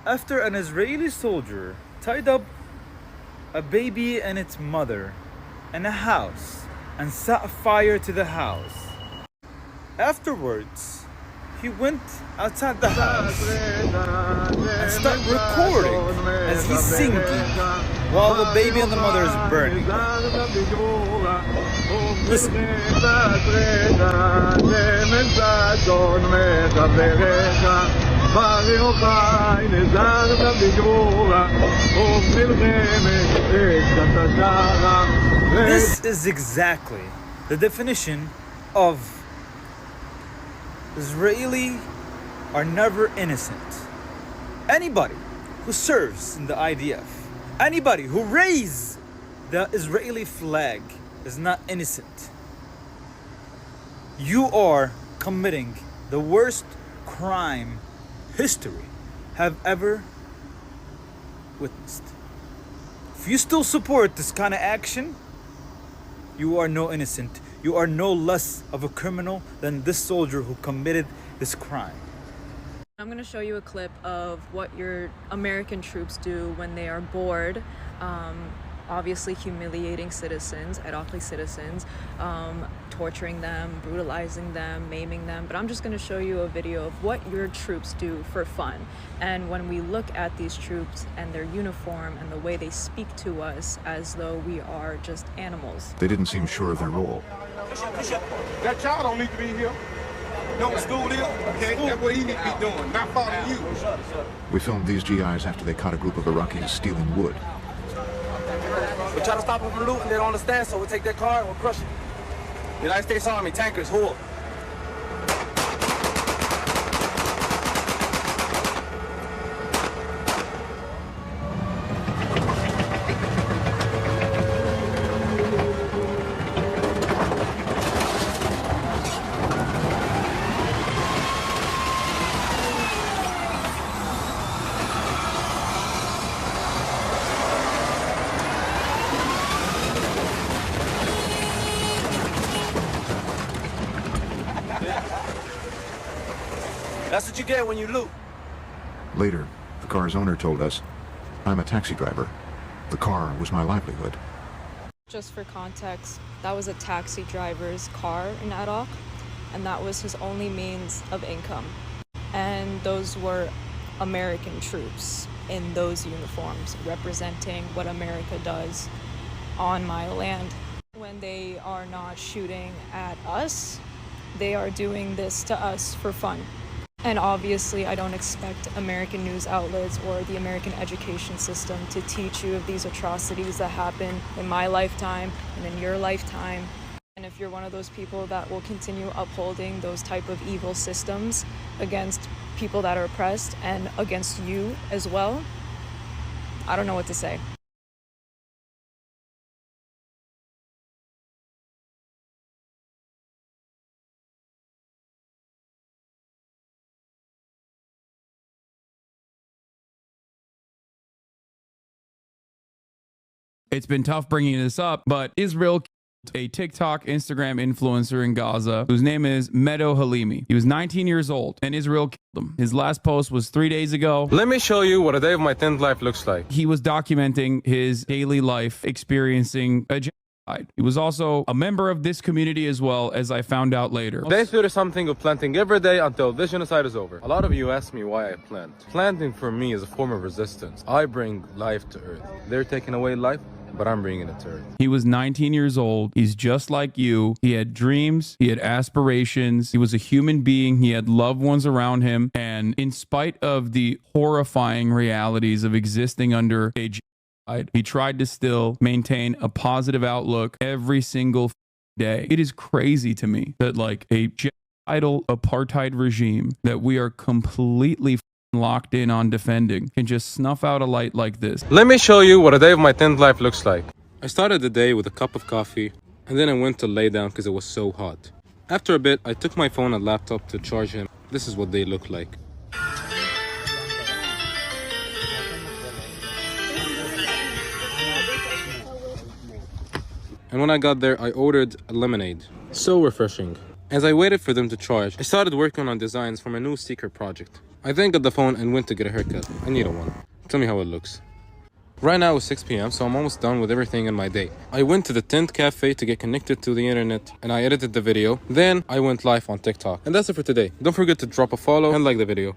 After an Israeli soldier tied up a baby and its mother in a house and set fire to the house. Afterwards, he went outside the house and started recording as he's singing while the baby and the mother is burning. Listen. This is exactly the definition of Israeli are never innocent. Anybody who serves in the IDF, anybody who raises the Israeli flag is not innocent. You are committing the worst crime history have ever witnessed. If you still support this kind of action, you are no innocent. You are no less of a criminal than this soldier who committed this crime. I'm going to show you a clip of what your American troops do when they are bored, obviously humiliating citizens, Iraqi citizens, torturing them, brutalizing them, maiming them. But I'm just going to show you a video of what your troops do for fun. And when we look at these troops and their uniform and the way they speak to us as though we are just animals. They didn't seem sure of their role. That child don't need to be here. You know what school is? Okay, that's what he need to be doing, not following you. We filmed these GIs after they caught a group of Iraqis stealing wood. We try to stop them from looting, they don't understand, so we take their car and we'll crush it. United States Army, tankers, who? That's what you get when you loot. Later, the car's owner told us, I'm a taxi driver. The car was my livelihood. Just for context, that was a taxi driver's car in Iraq, and that was his only means of income. And those were American troops in those uniforms, representing what America does on my land. When they are not shooting at us, they are doing this to us for fun. And obviously, I don't expect American news outlets or the American education system to teach you of these atrocities that happen in my lifetime and in your lifetime. And if you're one of those people that will continue upholding those type of evil systems against people that are oppressed and against you as well, I don't know what to say. It's been tough bringing this up, but Israel killed a TikTok Instagram influencer in Gaza whose name is Meadow Halimi. He was 19 years old and Israel killed him. His last post was 3 days ago. Let me show you what a day of my tent life looks like. He was documenting his daily life experiencing a He was also a member of this community as well, as I found out later. Day 30 something of planting every day until this genocide is over. A lot of you ask me why I plant. Planting for me is a form of resistance. I bring life to earth. They're taking away life, but I'm bringing it to earth. He was 19 years old. He's just like you. He had dreams. He had aspirations. He was a human being. He had loved ones around him. And in spite of the horrifying realities of existing under a genocide, he tried to still maintain a positive outlook every single day. It is crazy to me that like a genocidal apartheid regime that we are completely locked in on defending can just snuff out a light like this. Let me show you what a day of my tent life looks like. I started the day with a cup of coffee, and then I went to lay down because it was so hot. After a bit, I took my phone and laptop to charge him. This is what they look like. And when I got there, I ordered a lemonade. So refreshing. As I waited for them to charge, I started working on designs for my new secret project. I then got the phone and went to get a haircut. I need one. Tell me how it looks. Right now it's 6 p.m, so I'm almost done with everything in my day. I went to the tent cafe to get connected to the internet, and I edited the video. Then I went live on TikTok. And that's it for today. Don't forget to drop a follow and like the video.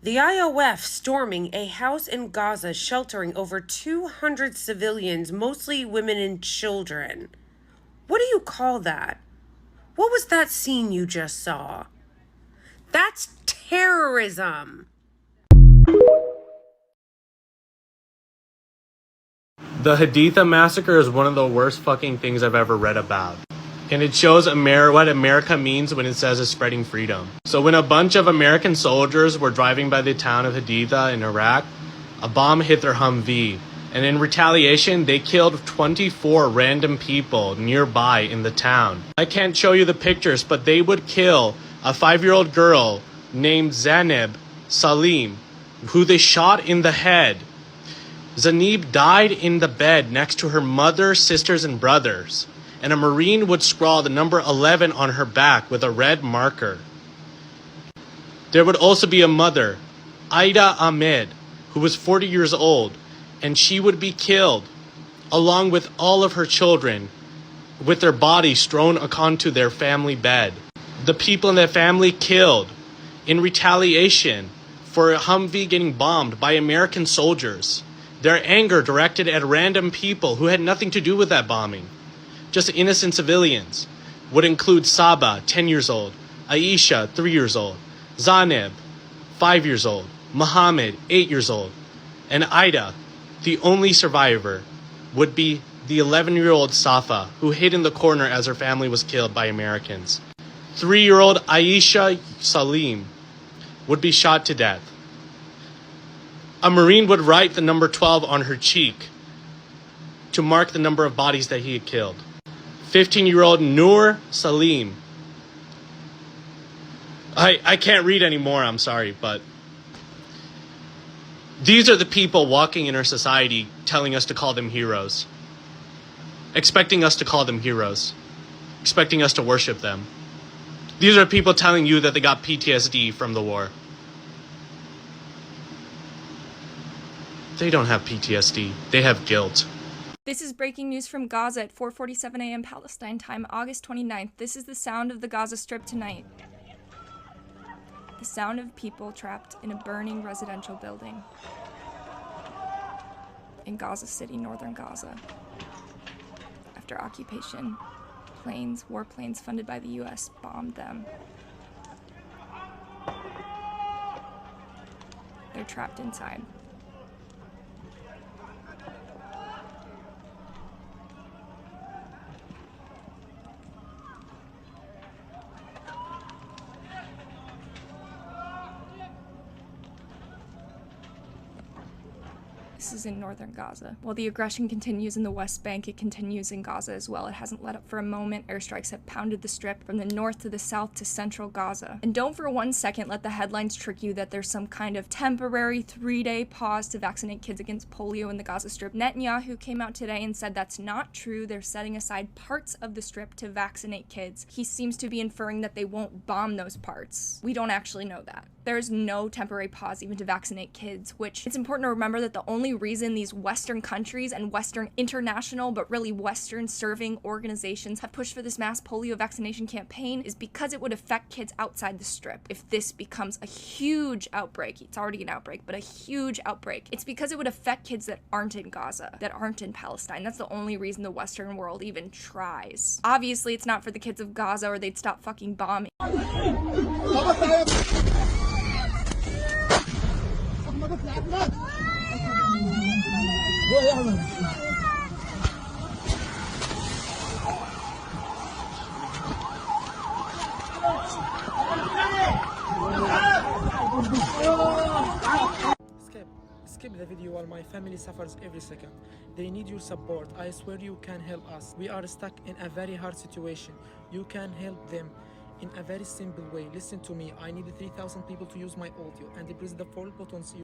The IOF storming a house in Gaza, sheltering over 200 civilians, mostly women and children. What do you call that? What was that scene you just saw? That's terrorism. The Haditha massacre is one of the worst fucking things I've ever read about. And it shows what America means when it says it's spreading freedom. So when a bunch of American soldiers were driving by the town of Haditha in Iraq, a bomb hit their Humvee. And in retaliation, they killed 24 random people nearby in the town. I can't show you the pictures, but they would kill a 5-year-old girl named Zaneb Salim, who they shot in the head. Zaneb died in the bed next to her mother, sisters, and brothers. And a Marine would scrawl the number 11 on her back with a red marker. There would also be a mother, Aida Ahmed, who was 40 years old, and she would be killed, along with all of her children, with their bodies strewn onto their family bed. The people in their family killed in retaliation for a Humvee getting bombed by American soldiers. Their anger directed at random people who had nothing to do with that bombing. Just innocent civilians, would include Saba, 10 years old, Aisha, 3 years old, Zaneb, 5 years old, Muhammad, 8 years old, and Ida, the only survivor, would be the 11-year-old Safa, who hid in the corner as her family was killed by Americans. 3-year-old Aisha Salim would be shot to death. A Marine would write the number 12 on her cheek to mark the number of bodies that he had killed. 15-year-old Noor Salim. I can't read anymore, I'm sorry, but these are the people walking in our society telling us to call them heroes. Expecting us to call them heroes. Expecting us to worship them. These are people telling you that they got PTSD from the war. They don't have PTSD. They have guilt. This is breaking news from Gaza at 4:47 a.m. Palestine time, August 29th. This is the sound of the Gaza Strip tonight. The sound of people trapped in a burning residential building in Gaza City, northern Gaza. After occupation, warplanes funded by the U.S. bombed them. They're trapped inside. This is in northern Gaza. While the aggression continues in the West Bank, it continues in Gaza as well. It hasn't let up for a moment. Airstrikes have pounded the strip from the north to the south to central Gaza. And don't for 1 second let the headlines trick you that there's some kind of temporary 3-day pause to vaccinate kids against polio in the Gaza Strip. Netanyahu came out today and said that's not true. They're setting aside parts of the strip to vaccinate kids. He seems to be inferring that they won't bomb those parts. We don't actually know that. There's no temporary pause even to vaccinate kids, which it's important to remember that the only reason these Western countries and Western international, but really Western serving organizations have pushed for this mass polio vaccination campaign is because it would affect kids outside the strip. If this becomes a huge outbreak, it's already an outbreak, but a huge outbreak, it's because it would affect kids that aren't in Gaza, that aren't in Palestine. That's the only reason the Western world even tries. Obviously, it's not for the kids of Gaza or they'd stop fucking bombing. Skip the video while my family suffers every second. They need your support. I swear you can help us. We are stuck in a very hard situation. You can help them in a very simple way. Listen to me. I need 3,000 people to use my audio and press the 4 buttons.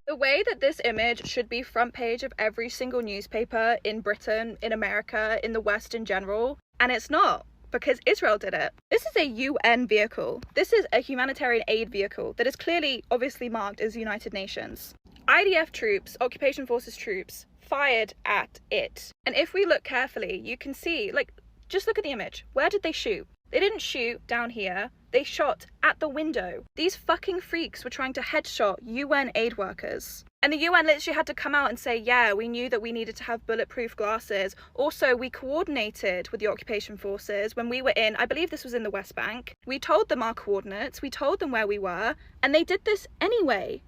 The way that this image should be front page of every single newspaper in Britain, in America, in the West in general, and it's not, because Israel did it. This is a UN vehicle. This is a humanitarian aid vehicle that is clearly, obviously marked as United Nations. IDF troops, occupation forces troops, fired at it. And if we look carefully, you can see, like, just look at the image. Where did they shoot? They didn't shoot down here. They shot at the window. These fucking freaks were trying to headshot UN aid workers. And the UN literally had to come out and say, yeah, we knew that we needed to have bulletproof glasses. Also, we coordinated with the occupation forces when we were in, I believe this was in the West Bank. We told them our coordinates, we told them where we were, and they did this anyway.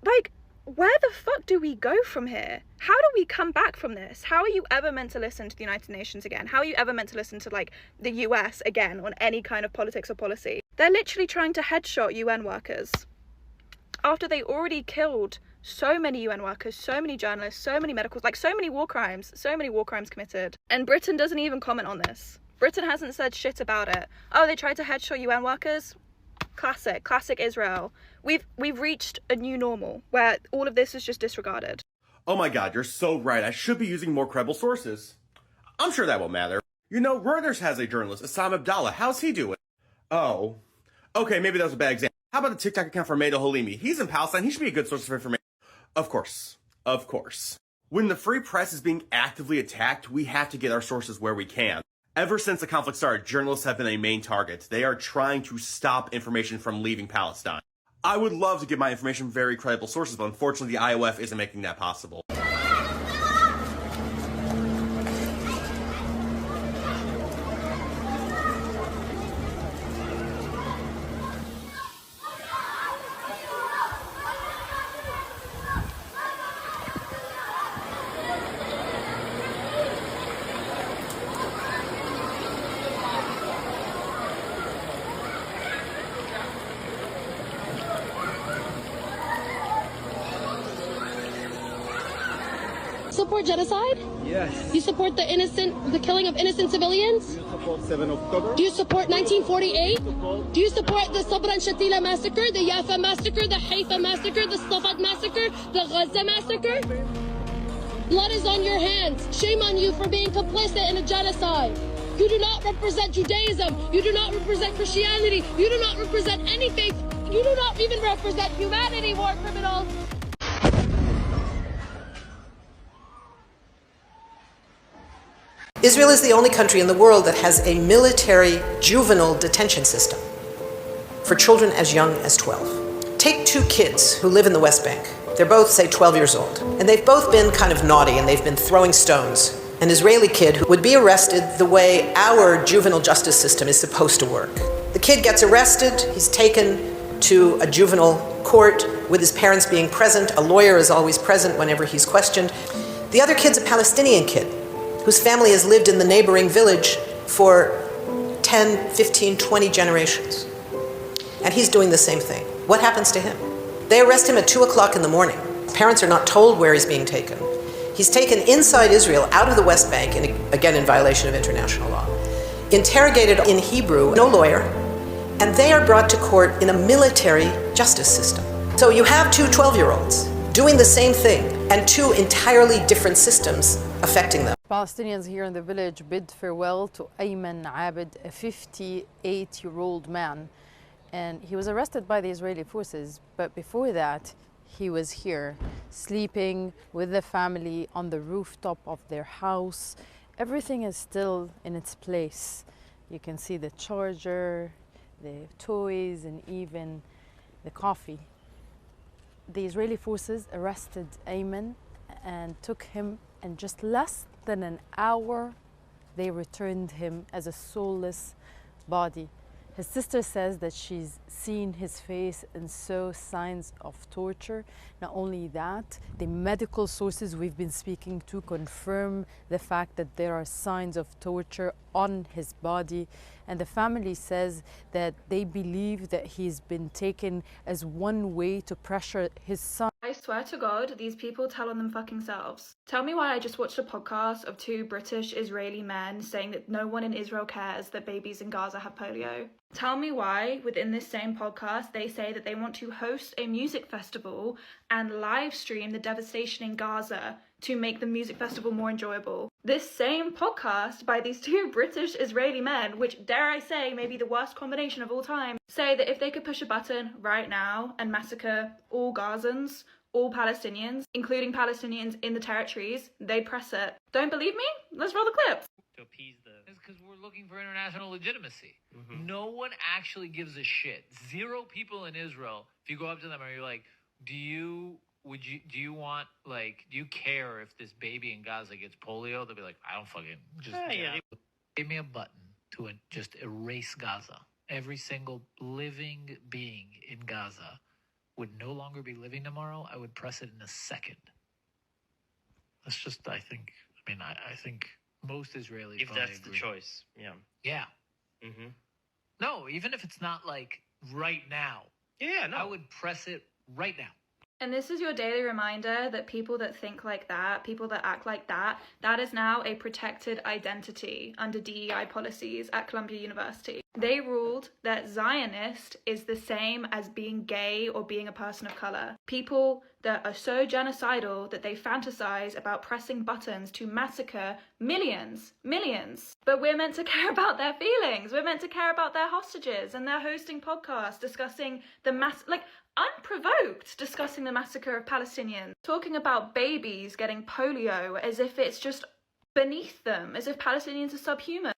Like, where the fuck do we go from here? How do we come back from this? How are you ever meant to listen to the United Nations again? How are you ever meant to listen to, like, the US again on any kind of politics or policy? They're literally trying to headshot UN workers after they already killed so many UN workers, so many journalists, so many medicals, like so many war crimes committed. And Britain doesn't even comment on this. Britain hasn't said shit about it. Oh, they tried to headshot UN workers? Classic Israel. We've reached a new normal where all of this is just disregarded. Oh my god, you're so right. I should be using more credible sources. I'm sure that won't matter. You know, Reuters has a journalist, Assam Abdallah. How's he doing? Oh. Okay, maybe that was a bad example. How about the TikTok account for Maida Halimi? He's in Palestine. He should be a good source of information. Of course. When the free press is being actively attacked, we have to get our sources where we can. Ever since the conflict started, journalists have been a main target. They are trying to stop information from leaving Palestine. I would love to get my information from very credible sources, but unfortunately the IOF isn't making that possible. Support genocide? Yes. You support the killing of innocent civilians? Do you support 7 October? Do you support 1948? Do you support the Sabra and Shatila massacre, the Yafa massacre, the Haifa massacre, the Safad massacre, the Gaza massacre? Blood is on your hands. Shame on you for being complicit in a genocide. You do not represent Judaism. You do not represent Christianity. You do not represent anything. You do not even represent humanity, war criminals. Israel is the only country in the world that has a military juvenile detention system for children as young as 12. Take two kids who live in the West Bank. They're both, say, 12 years old. And they've both been kind of naughty and they've been throwing stones. An Israeli kid who would be arrested the way our juvenile justice system is supposed to work. The kid gets arrested, he's taken to a juvenile court with his parents being present. A lawyer is always present whenever he's questioned. The other kid's a Palestinian kid whose family has lived in the neighboring village for 10, 15, 20 generations. And he's doing the same thing. What happens to him? They arrest him at 2 o'clock in the morning. Parents are not told where he's being taken. He's taken inside Israel, out of the West Bank, again in violation of international law. Interrogated in Hebrew, no lawyer, and they are brought to court in a military justice system. So you have two 12-year-olds doing the same thing and two entirely different systems affecting them. Palestinians here in the village bid farewell to Ayman Abed, a 58-year-old man. And he was arrested by the Israeli forces, but before that, he was here, sleeping with the family on the rooftop of their house. Everything is still in its place. You can see the charger, the toys, and even the coffee. The Israeli forces arrested Ayman and took him, and just less than an hour, they returned him as a soulless body. His sister says that she's seen his face and saw signs of torture. Not only that, the medical sources we've been speaking to confirm the fact that there are signs of torture on his body. And the family says that they believe that he's been taken as one way to pressure his son. I swear to God, these people tell on them fucking selves. Tell me why I just watched a podcast of two British Israeli men saying that no one in Israel cares that babies in Gaza have polio. Tell me why, within this same podcast, they say that they want to host a music festival and live stream the devastation in Gaza to make the music festival more enjoyable. This same podcast by these two British Israeli men, which dare I say may be the worst combination of all time, say that if they could push a button right now and massacre all Gazans, all Palestinians, including Palestinians in the territories, they'd press it. Don't believe me? Let's roll the clips. To appease the... It's because we're looking for international legitimacy. No one actually gives a shit. Zero people in Israel, if you go up to them and you're like, do you care if this baby in Gaza gets polio? They'll be like, I don't fucking just give me a button to just erase Gaza. Every single living being in Gaza would no longer be living tomorrow. I would press it in a second. That's just, I think most Israelis. If that's the choice, yeah. Yeah. No, even if it's not like right now. Yeah, no. I would press it right now. And this is your daily reminder that people that think like that, people that act like that, that is now a protected identity under DEI policies at Columbia University. They ruled that Zionist is the same as being gay or being a person of color. People that are so genocidal that they fantasize about pressing buttons to massacre millions. But we're meant to care about their feelings. We're meant to care about their hostages, and they're hosting podcasts discussing the unprovoked discussing the massacre of Palestinians, talking about babies getting polio as if it's just beneath them, as if Palestinians are subhuman.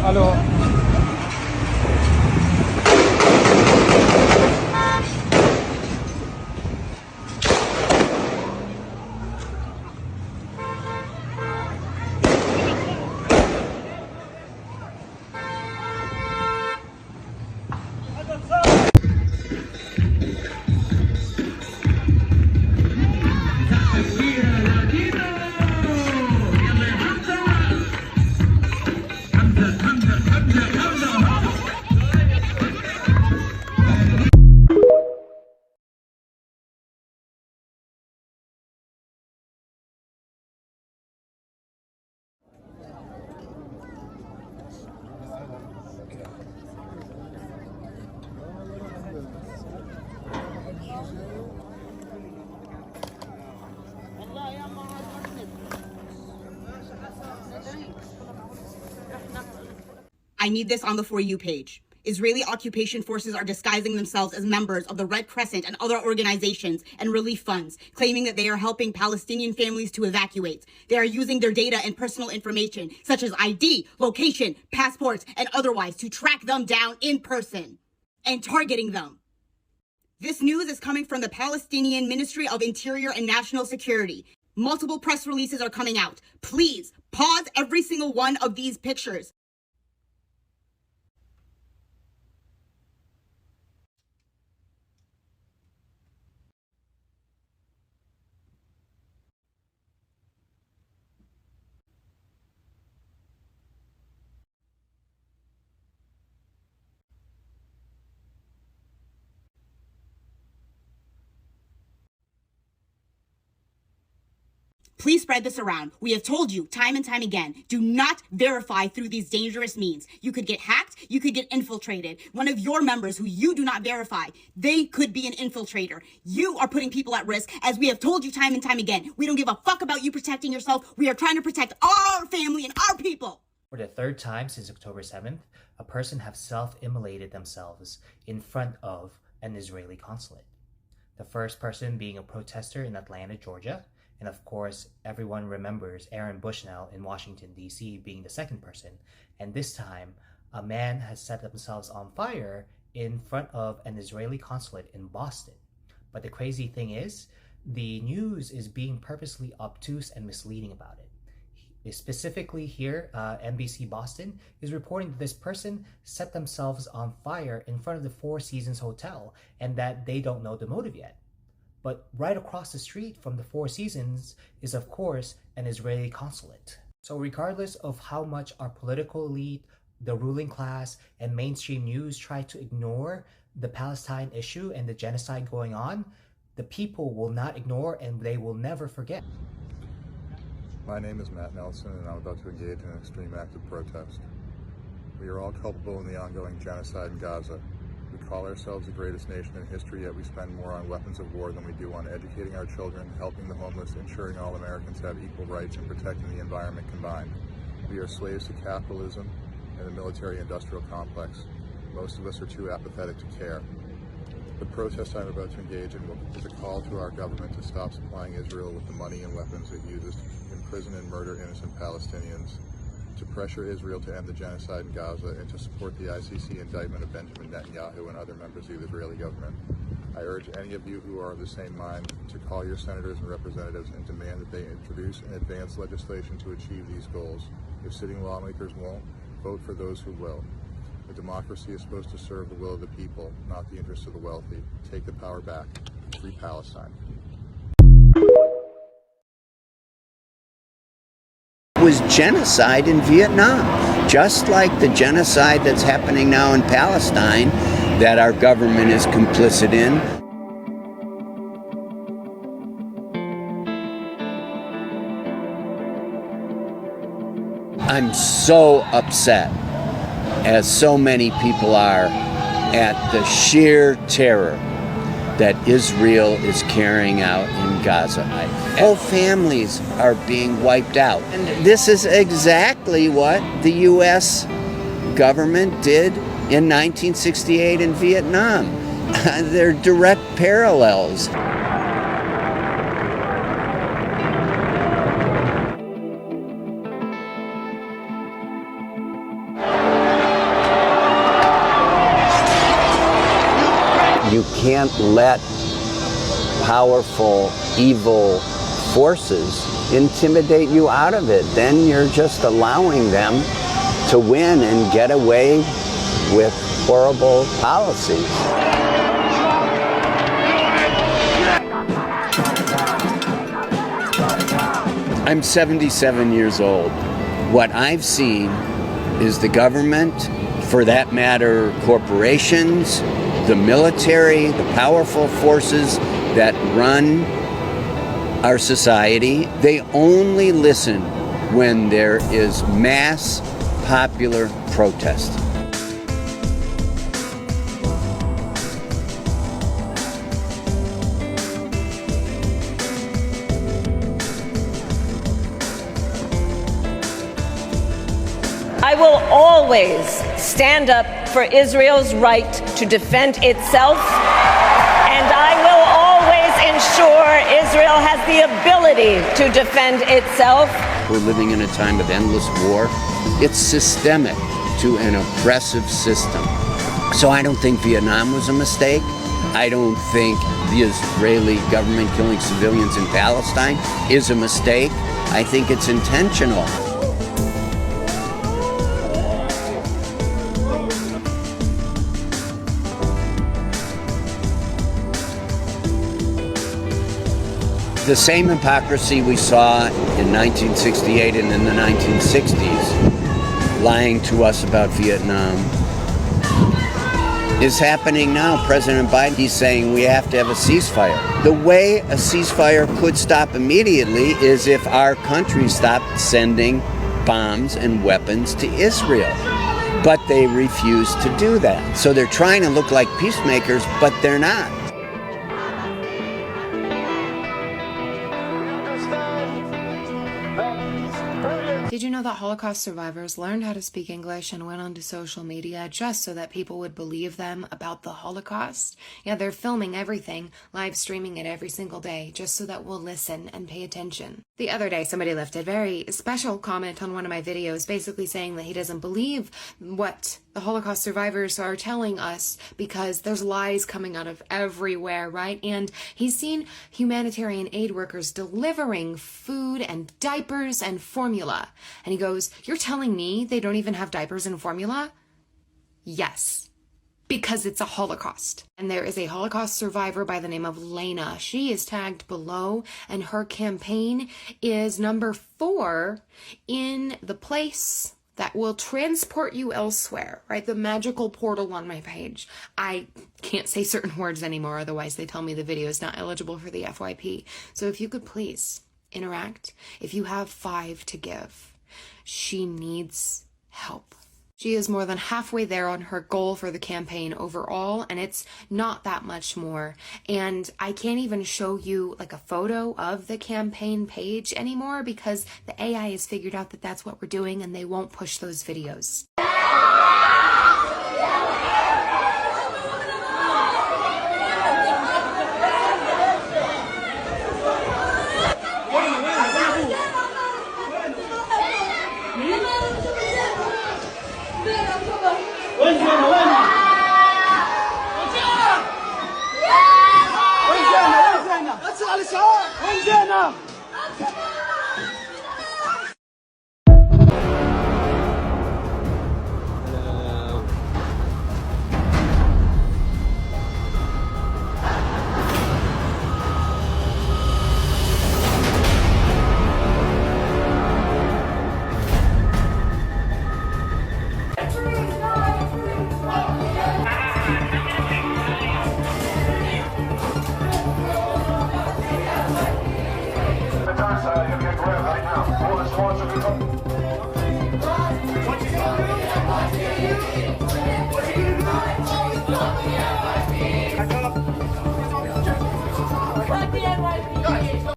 Hello. Hamza. I need this on the For You page. Israeli occupation forces are disguising themselves as members of the Red Crescent and other organizations and relief funds, claiming that they are helping Palestinian families to evacuate. They are using their data and personal information, such as ID, location, passports, and otherwise, to track them down in person and targeting them. This news is coming from the Palestinian Ministry of Interior and National Security. Multiple press releases are coming out. Please pause every single one of these pictures. Please spread this around. We have told you time and time again, do not verify through these dangerous means. You could get hacked, you could get infiltrated. One of your members who you do not verify, they could be an infiltrator. You are putting people at risk, as we have told you time and time again. We don't give a fuck about you protecting yourself. We are trying to protect our family and our people. For the third time since October 7th, a person have self-immolated themselves in front of an Israeli consulate. The first person being a protester in Atlanta, Georgia, and of course, everyone remembers Aaron Bushnell in Washington, D.C. being the second person. And this time, a man has set themselves on fire in front of an Israeli consulate in Boston. But the crazy thing is, the news is being purposely obtuse and misleading about it. Specifically here, NBC Boston is reporting that this person set themselves on fire in front of the Four Seasons Hotel and that they don't know the motive yet. But right across the street from the Four Seasons is, of course, an Israeli consulate. So regardless of how much our political elite, the ruling class, and mainstream news try to ignore the Palestine issue and the genocide going on, the people will not ignore and they will never forget. My name is Matt Nelson, and I'm about to engage in an extreme act of protest. We are all culpable in the ongoing genocide in Gaza. We call ourselves the greatest nation in history, yet we spend more on weapons of war than we do on educating our children, helping the homeless, ensuring all Americans have equal rights, and protecting the environment combined. We are slaves to capitalism and the military-industrial complex. Most of us are too apathetic to care. The protest I'm about to engage in is a call to our government to stop supplying Israel with the money and weapons it uses to imprison and murder innocent Palestinians, to pressure Israel to end the genocide in Gaza, and to support the ICC indictment of Benjamin Netanyahu and other members of the Israeli government. I urge any of you who are of the same mind to call your senators and representatives and demand that they introduce and advance legislation to achieve these goals. If sitting lawmakers won't, vote for those who will. A democracy is supposed to serve the will of the people, not the interests of the wealthy. Take the power back. Free Palestine. Was genocide in Vietnam, just like the genocide that's happening now in Palestine that our government is complicit in. I'm so upset, as so many people are, at the sheer terror that Israel is carrying out in Gaza. Whole families are being wiped out. And this is exactly what the U.S. government did in 1968 in Vietnam. They're direct parallels. You can't let powerful, evil forces intimidate you out of it. Then you're just allowing them to win and get away with horrible policies. I'm 77 years old. What I've seen is the government, for that matter, corporations, the military, the powerful forces that run our society, they only listen when there is mass popular protest. I will always stand up for Israel's right to defend itself, and I will always ensure Israel has the ability to defend itself. We're living in a time of endless war. It's systemic to an oppressive system. So I don't think Vietnam was a mistake. I don't think the Israeli government killing civilians in Palestine is a mistake. I think it's intentional. The same hypocrisy we saw in 1968 and in the 1960s, lying to us about Vietnam, is happening now. President Biden, he's saying we have to have a ceasefire. The way a ceasefire could stop immediately is if our country stopped sending bombs and weapons to Israel. But they refuse to do that. So they're trying to look like peacemakers, but they're not. Did you know that Holocaust survivors learned how to speak English and went onto social media just so that people would believe them about the Holocaust? Yeah, they're filming everything, live streaming it every single day, just so that we'll listen and pay attention. The other day, somebody left a very special comment on one of my videos, basically saying that he doesn't believe what the Holocaust survivors are telling us because there's lies coming out of everywhere, right? And he's seen humanitarian aid workers delivering food and diapers and formula. And he goes, "You're telling me they don't even have diapers and formula?" Yes, because it's a Holocaust. And there is a Holocaust survivor by the name of Lena. She is tagged below, and her campaign is number 4 in the place that will transport you elsewhere, right? The magical portal on my page. I can't say certain words anymore, otherwise they tell me the video is not eligible for the FYP. So if you could please interact. If you have 5 to give, she needs help. She is more than halfway there on her goal for the campaign overall, and it's not that much more. And I can't even show you like a photo of the campaign page anymore because the AI has figured out that that's what we're doing and they won't push those videos.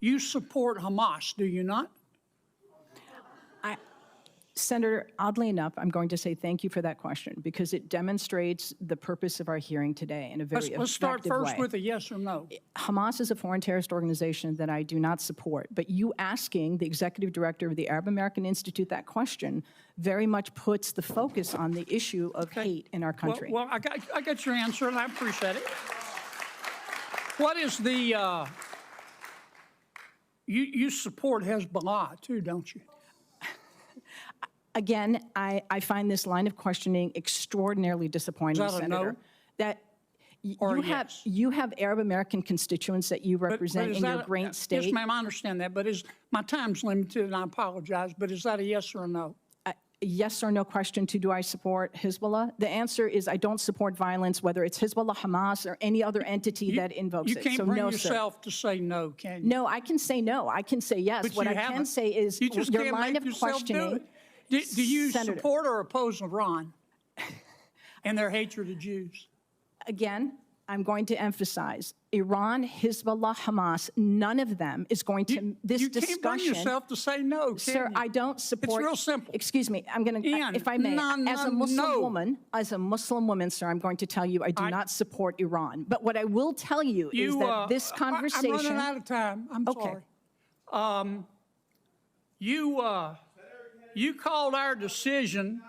You support Hamas, do you not? Senator, oddly enough, I'm going to say thank you for that question because it demonstrates the purpose of our hearing today in a very effective way. Let's start first with a yes or no. Hamas is a foreign terrorist organization that I do not support, but you asking the executive director of the Arab American Institute that question very much puts the focus on the issue of hate in our country. Well, I got your answer, and I appreciate it. What is the... You support Hezbollah, too, don't you? Again, I find this line of questioning extraordinarily disappointing, Is that a Senator. no? That Or you have Arab American constituents that you represent in your great state. Yes, ma'am, I understand that, but my time's limited, and I apologize, but is that a yes or a no? Yes or no question to do I support Hezbollah? The answer is I don't support violence, whether it's Hezbollah, Hamas, or any other entity that invokes it. You can't bring yourself to say no, can you? No, I can say no. I can say yes. But what you I can haven't. say is You just your can't line make of yourself do questioning. it. Do you Senator, support or oppose Iran and their hatred of Jews? Again, I'm going to emphasize Iran, Hezbollah, Hamas, none of them is going to, this you discussion. You can't bring yourself to say no, Sir, you? I don't support. It's real simple. Excuse me, I'm going to, if I may, as a Muslim woman, sir, I'm going to tell you I do not support Iran. But what I will tell you is that this conversation. I'm running out of time. I'm sorry. You called our decision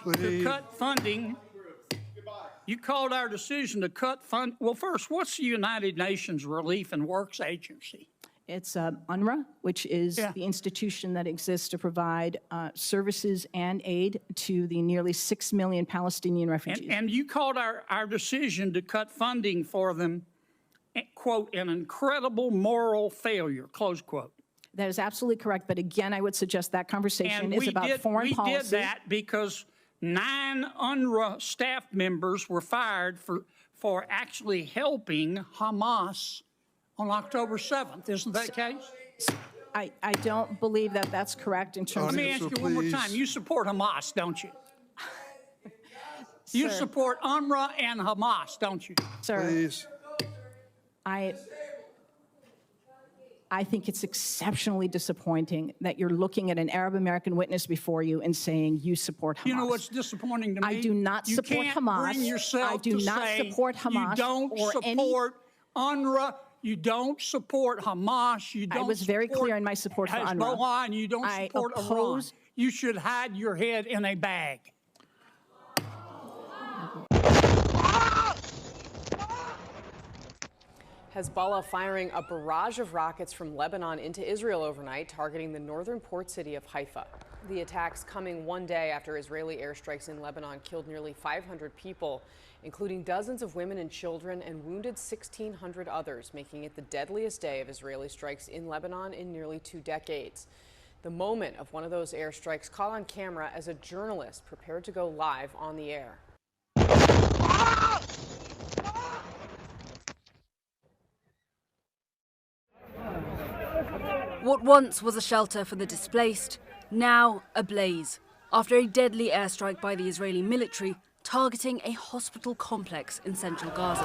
to cut funding. You called our decision to cut fund. Well, first, what's the United Nations Relief and Works Agency? It's UNRWA, which is the institution that exists to provide services and aid to the nearly 6 million Palestinian refugees. And you called our decision to cut funding for them, quote, an incredible moral failure, close quote. That is absolutely correct. But again, I would suggest that conversation is about foreign policy. We did that because 9 UNRWA staff members were fired for actually helping Hamas on October 7th. Isn't that the case? I don't believe that that's correct in terms of... Let me ask you one more time. You support Hamas, don't you? You support UNRWA and Hamas, don't you? Sir, please. I think it's exceptionally disappointing that you're looking at an Arab American witness before you and saying you support Hamas. You know what's disappointing to me? I do not support Hamas. Bring yourself I do not support Hamas. You don't support UNRWA. You don't support Hamas. You don't. I was very clear in my support for UNRWA. Hezbollah, and you don't support Iran. You should hide your head in a bag. Hezbollah firing a barrage of rockets from Lebanon into Israel overnight, targeting the northern port city of Haifa. The attacks coming one day after Israeli airstrikes in Lebanon killed nearly 500 people, including dozens of women and children, and wounded 1,600 others, making it the deadliest day of Israeli strikes in Lebanon in nearly 2 decades. The moment of one of those airstrikes caught on camera as a journalist prepared to go live on the air. What once was a shelter for the displaced, now ablaze, after a deadly airstrike by the Israeli military targeting a hospital complex in central Gaza.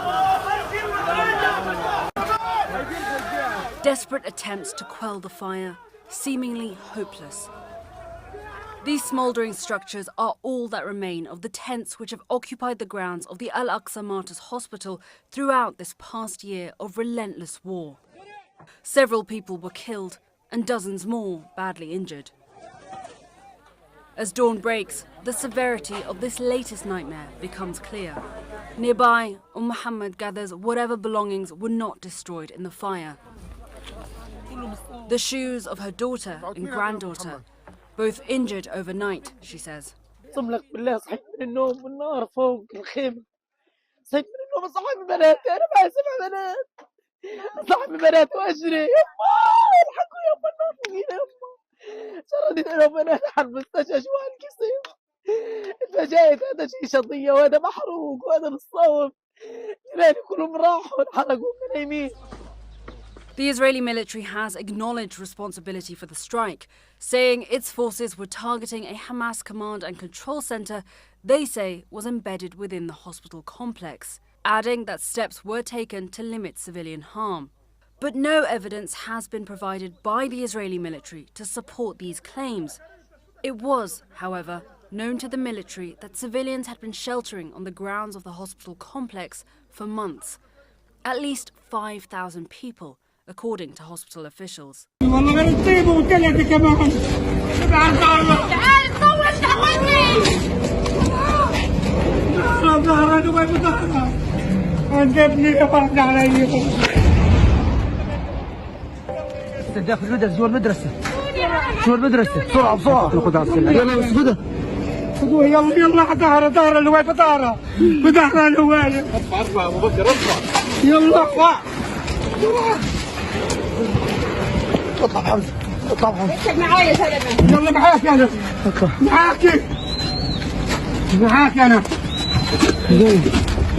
Desperate attempts to quell the fire, seemingly hopeless. These smouldering structures are all that remain of the tents which have occupied the grounds of the Al-Aqsa Martyrs Hospital throughout this past year of relentless war. Several people were killed and dozens more badly injured. As dawn breaks, the severity of this latest nightmare becomes clear. Nearby, Muhammad gathers whatever belongings were not destroyed in the fire. The shoes of her daughter and granddaughter, both injured overnight, she says. صاحب بنات واجري يما الحقوا يما النار يما شردت انا وبنات على المستشفى شو هالقصه اتفاجئت هذا شيء شظيه وهذا محروق وهذا مصوب جيراني كلهم راحوا انحرقوا من يمين. The Israeli military has acknowledged responsibility for the strike, saying its forces were targeting a Hamas command and control center they say was embedded within the hospital complex, adding that steps were taken to limit civilian harm. But no evidence has been provided by the Israeli military to support these claims. It was, however, known to the military that civilians had been sheltering on the grounds of the hospital complex for months. At least 5,000 people, according to hospital officials. داخل المدرسة جوا المدرسة جوا المدرسة بسرعة بسرعة يلا خذها خذوها يلا يلا ظهرها ظهرها اللي واقفة ظهرها وظهرها اللي واقفة ارفع ابو بكر ارفع يلا ارفع اطلع حمزة اطلع حمزة انت معايا سلمى يلا معاك انا معاك معاك انا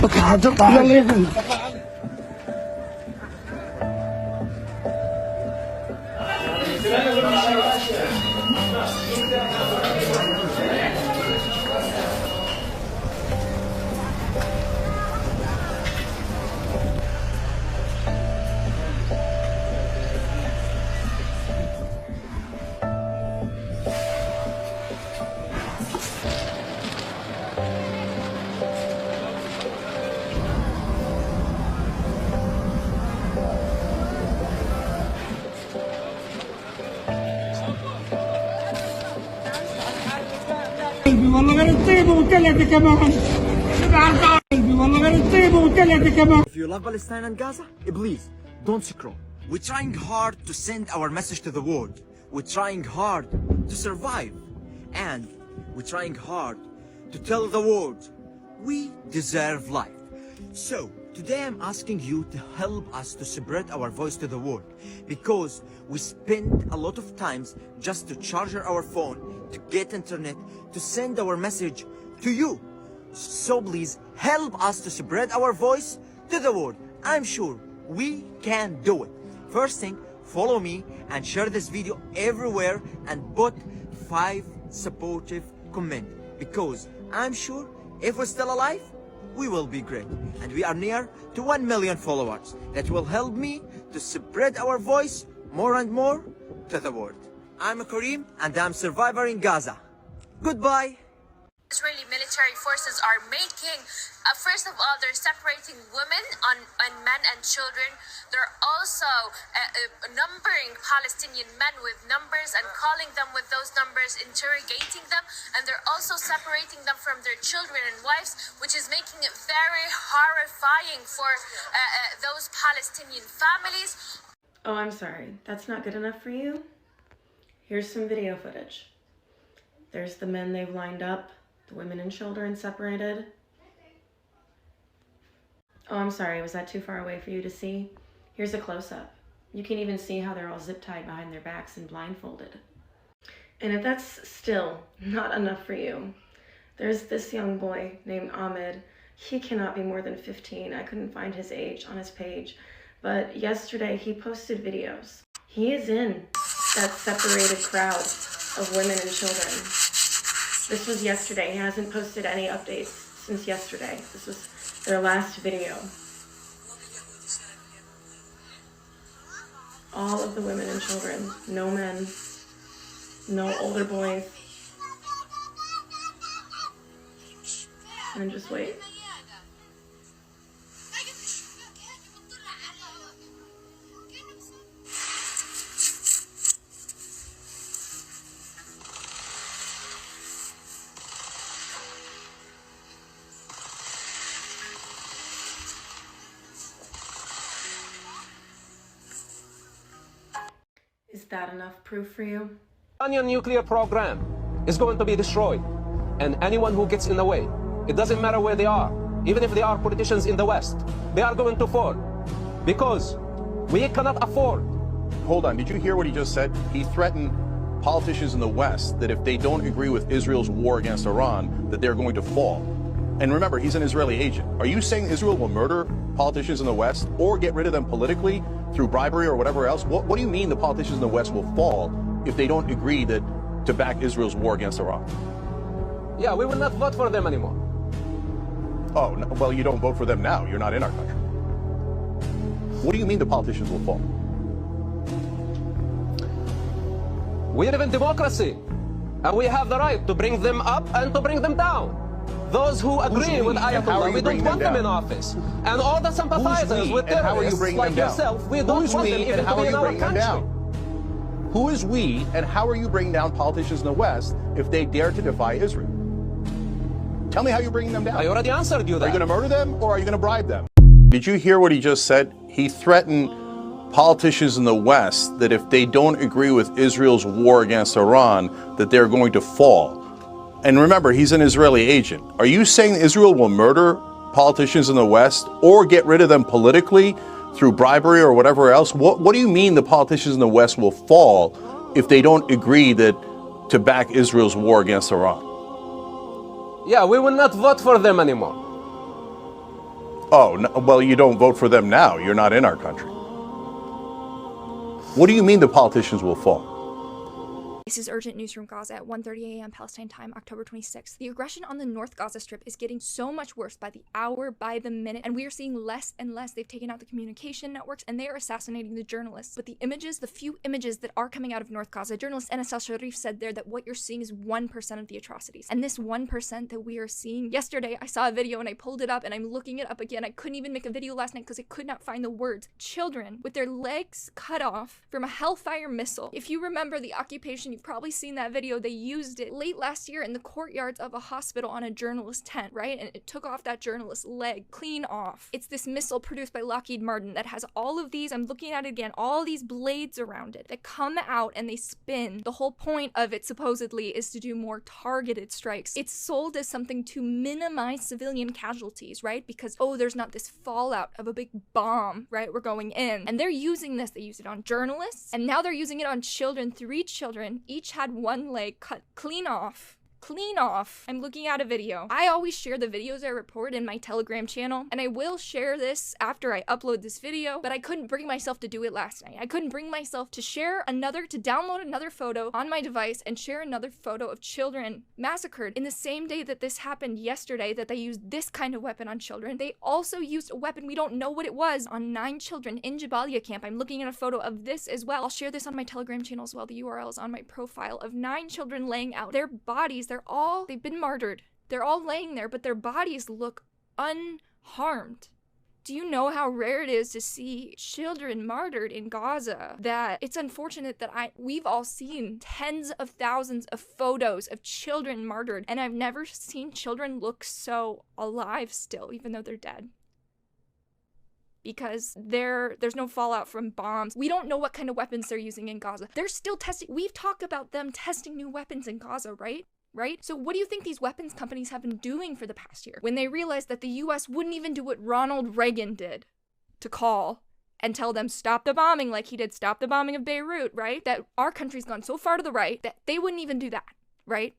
اطلع اطلع يلا يا حمزة If you love Palestine and Gaza, please don't scroll. We're trying hard to send our message to the world. We're trying hard to survive. And we're trying hard to tell the world we deserve life. So today I'm asking you to help us to spread our voice to the world, because we spend a lot of times just to charge our phone, to get internet, to send our message to you. So please help us to spread our voice to the world. I'm sure we can do it. First thing, follow me and share this video everywhere and put 5 supportive comments, because I'm sure if we're still alive, we will be great. And we are near to 1 million followers. That will help me to spread our voice more and more to the world. I'm Kareem and I'm survivor in Gaza. Goodbye. Israeli military forces are making, first of all, they're separating women and men and children. They're also numbering Palestinian men with numbers and calling them with those numbers, interrogating them, and they're also separating them from their children and wives, which is making it very horrifying for those Palestinian families. Oh, I'm sorry. That's not good enough for you? Here's some video footage. There's the men they've lined up. The women and children separated. Oh, I'm sorry, was that too far away for you to see? Here's a close-up. You can even see how they're all zip-tied behind their backs and blindfolded. And if that's still not enough for you, there's this young boy named Ahmed. He cannot be more than 15. I couldn't find his age on his page. But yesterday he posted videos. He is in that separated crowd of women and children. This was yesterday. He hasn't posted any updates since yesterday. This was their last video. All of the women and children. No men. No older boys. And just wait. Is that enough proof for you? Iranian nuclear program is going to be destroyed, and anyone who gets in the way, it doesn't matter where they are, even if they are politicians in the West, they are going to fall, because we cannot afford. Hold on, did you hear what he just said? He threatened politicians in the West that if they don't agree with Israel's war against Iran, that they're going to fall. And remember, he's an Israeli agent. Are you saying Israel will murder politicians in the West or get rid of them politically through bribery or whatever else? What do you mean the politicians in the West will fall if they don't agree to back Israel's war against Iran? Yeah, we will not vote for them anymore. Oh, no, well, you don't vote for them now. You're not in our country. What do you mean the politicians will fall? We live in democracy, and we have the right to bring them up and to bring them down. Those who agree with Ayatollah, we don't want them in office. And all the sympathizers with terrorists like yourself, we don't want them even to be in our country. Who is we, and how are you bringing down politicians in the West if they dare to defy Israel? Tell me how you're bringing them down. I already answered you that. Are you going to murder them or are you going to bribe them? Did you hear what he just said? He threatened politicians in the West that if they don't agree with Israel's war against Iran, that they're going to fall. And remember, he's an Israeli agent. Are you saying Israel will murder politicians in the West or get rid of them politically through bribery or whatever else? What do you mean the politicians in the West will fall if they don't agree to back Israel's war against Iran? Yeah, we will not vote for them anymore. Oh, no, well, you don't vote for them now. You're not in our country. What do you mean the politicians will fall? This is urgent news from Gaza at 1:30 a.m. Palestine time, October 26th. The aggression on the North Gaza Strip is getting so much worse by the hour, by the minute, and we are seeing less and less. They've taken out the communication networks and they are assassinating the journalists. But the images, the few images that are coming out of North Gaza, journalist Enes Al-Sharif said there that what you're seeing is 1% of the atrocities. And this 1% that we are seeing, yesterday I saw a video and I pulled it up and I'm looking it up again. I couldn't even make a video last night because I could not find the words. Children with their legs cut off from a Hellfire missile. If you remember the occupation, You've probably seen that video. They used it late last year in the courtyards of a hospital on a journalist tent, right? And it took off that journalist's leg clean off. It's this missile produced by Lockheed Martin that has all of these, I'm looking at it again, all these blades around it that come out and they spin. The whole point of it supposedly is to do more targeted strikes. It's sold as something to minimize civilian casualties, right? Because, oh, there's not this fallout of a big bomb, right? We're going in. And they're using this. They use it on journalists, and now they're using it on children. 3 children each had one leg cut clean off. Clean off. I'm looking at a video. I always share the videos I report in my Telegram channel, and I will share this after I upload this video, but I couldn't bring myself to do it last night. I couldn't bring myself to download another photo on my device and share another photo of children massacred in the same day that this happened yesterday, that they used this kind of weapon on children. They also used a weapon, we don't know what it was, on 9 children in Jabalia camp. I'm looking at a photo of this as well. I'll share this on my Telegram channel as well. The URL is on my profile, of 9 children laying out. Their bodies, they've been martyred. They're all laying there, but their bodies look unharmed. Do you know how rare it is to see children martyred in Gaza? That it's unfortunate that we've all seen tens of thousands of photos of children martyred, and I've never seen children look so alive still, even though they're dead. Because there's no fallout from bombs. We don't know what kind of weapons they're using in Gaza. They're still testing. We've talked about them testing new weapons in Gaza, right? So what do you think these weapons companies have been doing for the past year? When they realized that the US wouldn't even do what Ronald Reagan did, to call and tell them stop the bombing, like he did stop the bombing of Beirut, right? That our country's gone so far to the right that they wouldn't even do that, right?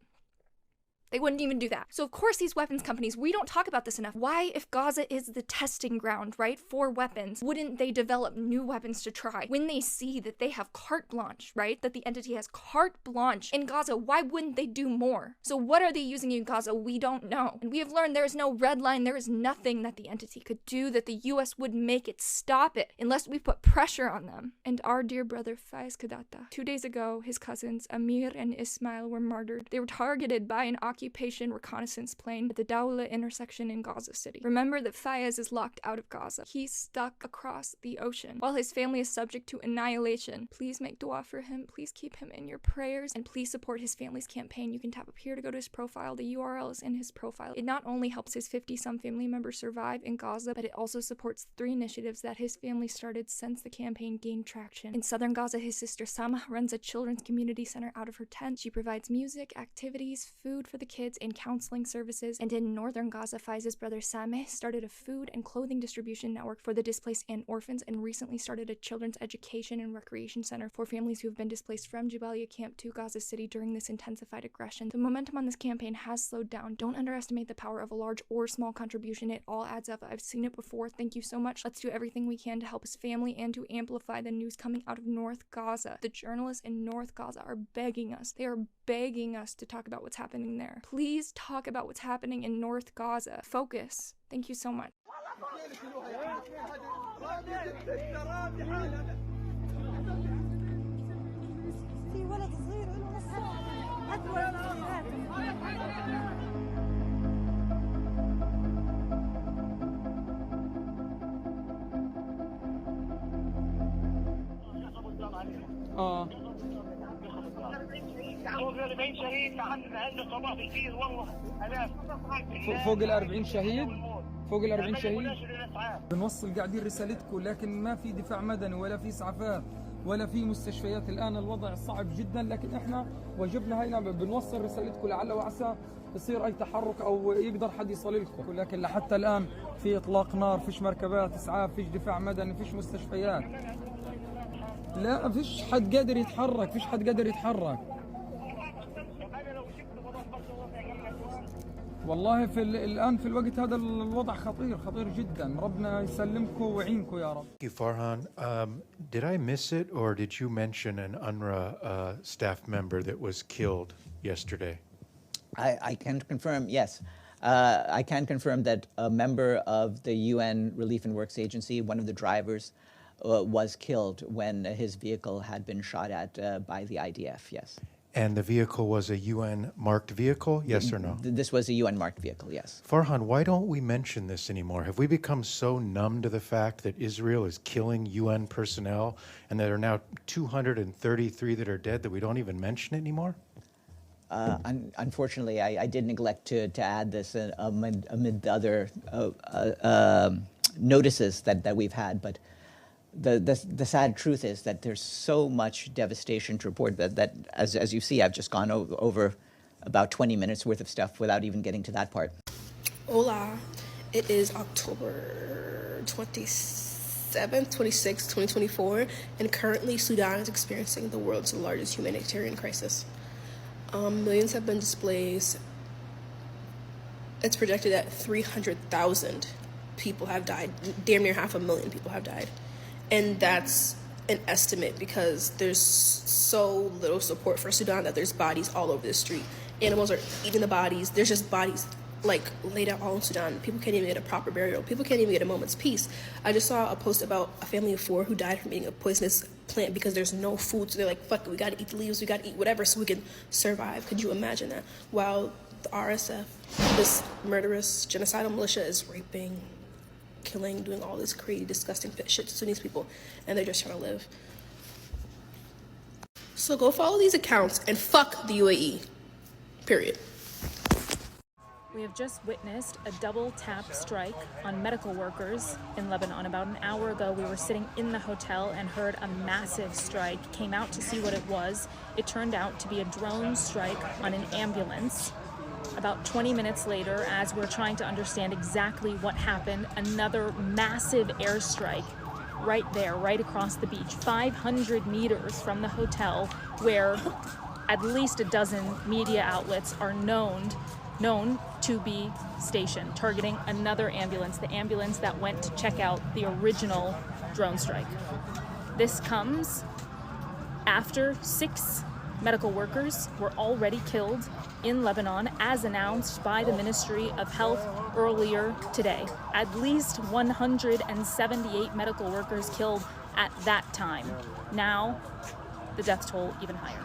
They wouldn't even do that. So of course these weapons companies, we don't talk about this enough. Why, if Gaza is the testing ground, right, for weapons, wouldn't they develop new weapons to try? When they see that they have carte blanche, right, that the entity has carte blanche in Gaza, why wouldn't they do more? So what are they using in Gaza? We don't know. And we have learned there is no red line. There is nothing that the entity could do that the US would make it stop it unless we put pressure on them. And our dear brother Faiz Kadata, 2 days ago, his cousins Amir and Ismail were martyred. They were targeted by an occupation reconnaissance plane at the Dawla intersection in Gaza City. Remember that Fayez is locked out of Gaza. He's stuck across the ocean while his family is subject to annihilation. Please make dua for him. Please keep him in your prayers, and please support his family's campaign. You can tap up here to go to his profile. The URL is in his profile. It not only helps his 50-some family members survive in Gaza, but it also supports 3 initiatives that his family started since the campaign gained traction. In southern Gaza, his sister Sama runs a children's community center out of her tent. She provides music, activities, food for the kids, and counseling services. And in northern Gaza, Faiz's brother Sameh started a food and clothing distribution network for the displaced and orphans, and recently started a children's education and recreation center for families who have been displaced from Jabalia camp to Gaza City during this intensified aggression. The momentum on this campaign has slowed down. Don't underestimate the power of a large or small contribution. It all adds up. I've seen it before. Thank you so much. Let's do everything we can to help his family and to amplify the news coming out of North Gaza. The journalists in North Gaza are begging us. They are begging us to talk about what's happening there. Please talk about what's happening in North Gaza. Focus. Thank you so much. فوق ال 40 شهيد فوق ال 40 شهيد بنوصل قاعدين رسالتكم، لكن ما في دفاع مدني ولا في اسعافات ولا في مستشفيات. الان الوضع صعب جدا، لكن احنا واجبنا هنا بنوصل رسالتكم لعل وعسى يصير اي تحرك او يقدر حد يصل لكم. لكن لحتى الان في اطلاق نار، فيش مركبات اسعاف، فيش دفاع مدني، فيش مستشفيات. لا فيش حد قادر يتحرك، فيش حد قادر يتحرك. والله الآن في الوقت هذا الوضع خطير جدا. ربنا يسلمكم ويعينكم يا رب. Thank you, Farhan. Did I miss it, or did you mention an UNRWA staff member that was killed yesterday? I can confirm, yes. I can confirm that a member of the UN Relief and Works Agency, one of the drivers, was killed when his vehicle had been shot at by the IDF, yes. And the vehicle was a UN-marked vehicle, yes or no? This was a UN-marked vehicle, yes. Farhan, why don't we mention this anymore? Have we become so numb to the fact that Israel is killing UN personnel and there are now 233 that are dead that we don't even mention it anymore? Unfortunately, I did neglect to add this amid the other notices that we've had, but the sad truth is that there's so much devastation to report that as you see, I've just gone over about 20 minutes worth of stuff without even getting to that part. Hola, it is October 27th, 26th, 2024, and currently Sudan is experiencing the world's largest humanitarian crisis. Millions have been displaced. It's projected that 300,000 people have died. Damn near 500,000 people have died. And that's an estimate because there's so little support for Sudan that there's bodies all over the street. Animals are eating the bodies. There's just bodies like laid out all in Sudan. People can't even get a proper burial. People can't even get a moment's peace. I just saw a post about a family of 4 who died from eating a poisonous plant because there's no food. So they're like, fuck it, we gotta eat the leaves, we gotta eat whatever so we can survive. Could you imagine that? While the RSF, this murderous genocidal militia, is raping, killing, doing all this crazy, disgusting shit to Sudanese people, and they're just trying to live. So go follow these accounts and fuck the UAE. Period. We have just witnessed a double tap strike on medical workers in Lebanon. About an hour ago, we were sitting in the hotel and heard a massive strike. Came out to see what it was. It turned out to be a drone strike on an ambulance. About 20 minutes later, as we're trying to understand exactly what happened, another massive airstrike right there, right across the beach, 500 meters from the hotel, where at least a dozen media outlets are known to be stationed, targeting another ambulance, the ambulance that went to check out the original drone strike. This comes after 6 medical workers were already killed in Lebanon, as announced by the Ministry of Health earlier today. At least 178 medical workers killed at that time. Now, the death toll even higher.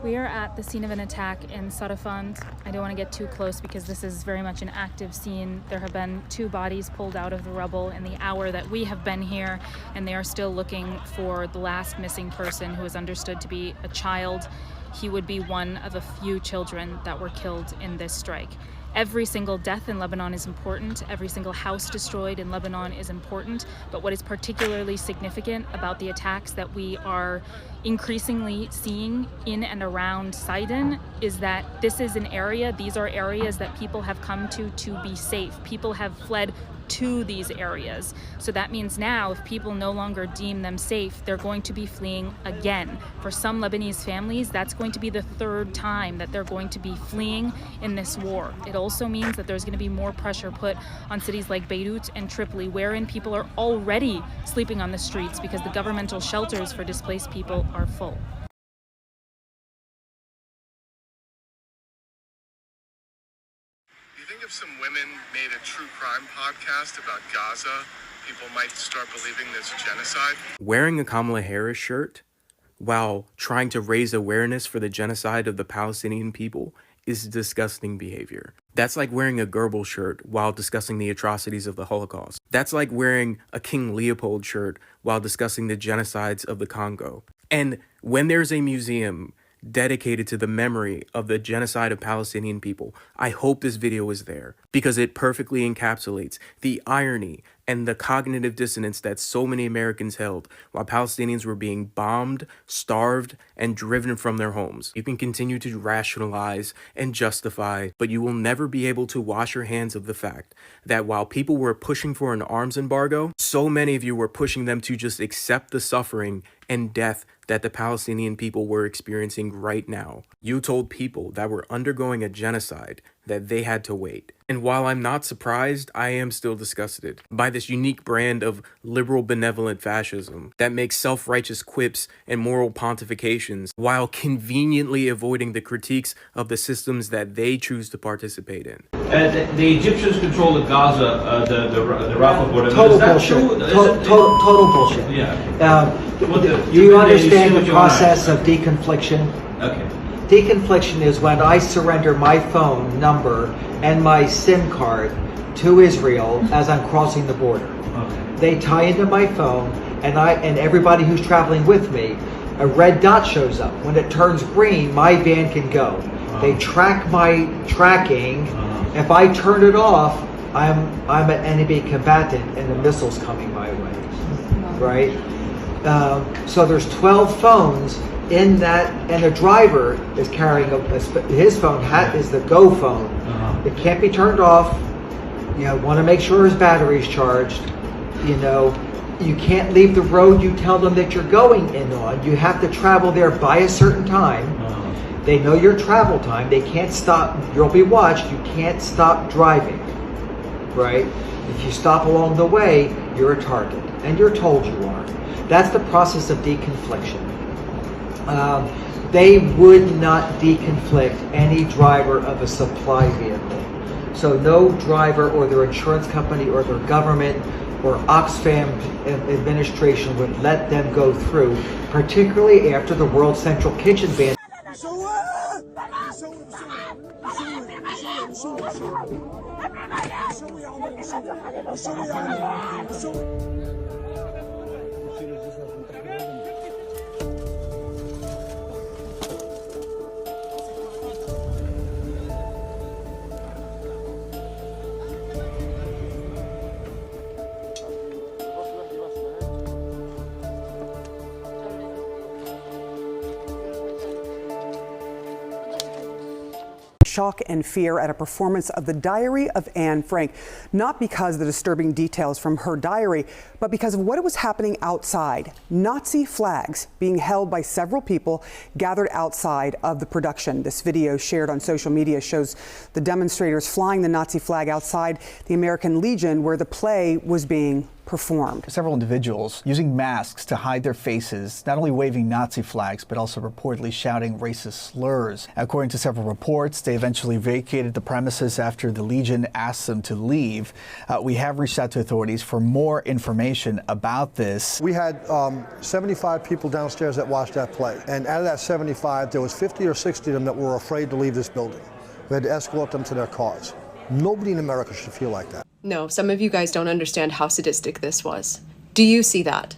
We are at the scene of an attack in Sarafand. I don't want to get too close because this is very much an active scene. There have been 2 bodies pulled out of the rubble in the hour that we have been here, and they are still looking for the last missing person, who is understood to be a child. He would be one of a few children that were killed in this strike. Every single death in Lebanon is important. Every single house destroyed in Lebanon is important. But what is particularly significant about the attacks that we are increasingly seeing in and around Sidon is that this is an area, these are areas that people have come to be safe. People have fled to these areas. So that means now, if people no longer deem them safe, they're going to be fleeing again. For some Lebanese families, that's going to be the 3rd time that they're going to be fleeing in this war. It also means that there's going to be more pressure put on cities like Beirut and Tripoli, wherein people are already sleeping on the streets because the governmental shelters for displaced people are full. If some women made a true crime podcast about Gaza, people might start believing there's a genocide. Wearing a Kamala Harris shirt while trying to raise awareness for the genocide of the Palestinian people is disgusting behavior. That's like wearing a Goebbels shirt while discussing the atrocities of the Holocaust. That's like wearing a King Leopold shirt while discussing the genocides of the Congo. And when there's a museum dedicated to the memory of the genocide of Palestinian people, I hope this video is there because it perfectly encapsulates the irony and the cognitive dissonance that so many Americans held while Palestinians were being bombed, starved, and driven from their homes. You can continue to rationalize and justify, but you will never be able to wash your hands of the fact that while people were pushing for an arms embargo, so many of you were pushing them to just accept the suffering and death that the Palestinian people were experiencing right now. You told people that were undergoing a genocide that they had to wait. And while I'm not surprised, I am still disgusted by this unique brand of liberal benevolent fascism that makes self-righteous quips and moral pontifications while conveniently avoiding the critiques of the systems that they choose to participate in. The Egyptians control the Gaza, the Rafah border. Total bullshit. Total bullshit. Yeah. You understand the process of deconfliction? Okay. Deconfliction is when I surrender my phone number and my SIM card to Israel as I'm crossing the border. They tie into my phone, and everybody who's traveling with me, a red dot shows up. When it turns green, my van can go. They track my tracking. If I turn it off, I'm an enemy combatant, and the missile's coming my way, right? So there's 12 phones in that, and the driver is carrying his phone is the Go phone. It can't be turned off. Want to make sure his battery's charged. You can't leave the road you tell them that you're going in on. You have to travel there by a certain time. They know your travel time. They can't stop. You'll be watched. You can't stop driving, right? If you stop along the way, you're a target, and you're told you are. That's the process of deconfliction. They would not deconflict any driver of a supply vehicle. So no driver or their insurance company or their government or Oxfam administration would let them go through, particularly after the World Central Kitchen ban. Shock and fear at a performance of The Diary of Anne Frank, not because of the disturbing details from her diary, but because of what was happening outside. Nazi flags being held by several people gathered outside of the production. This video shared on social media shows the demonstrators flying the Nazi flag outside the American Legion where the play was being performed. Several individuals using masks to hide their faces, not only waving Nazi flags, but also reportedly shouting racist slurs. According to several reports, they eventually vacated the premises after the Legion asked them to leave. We have reached out to authorities for more information about this. We had 75 people downstairs that watched that play, and out of that 75, there was 50 or 60 of them that were afraid to leave this building. We had to escort them to their cars. Nobody in America should feel like that. No, some of you guys don't understand how sadistic this was. Do you see that?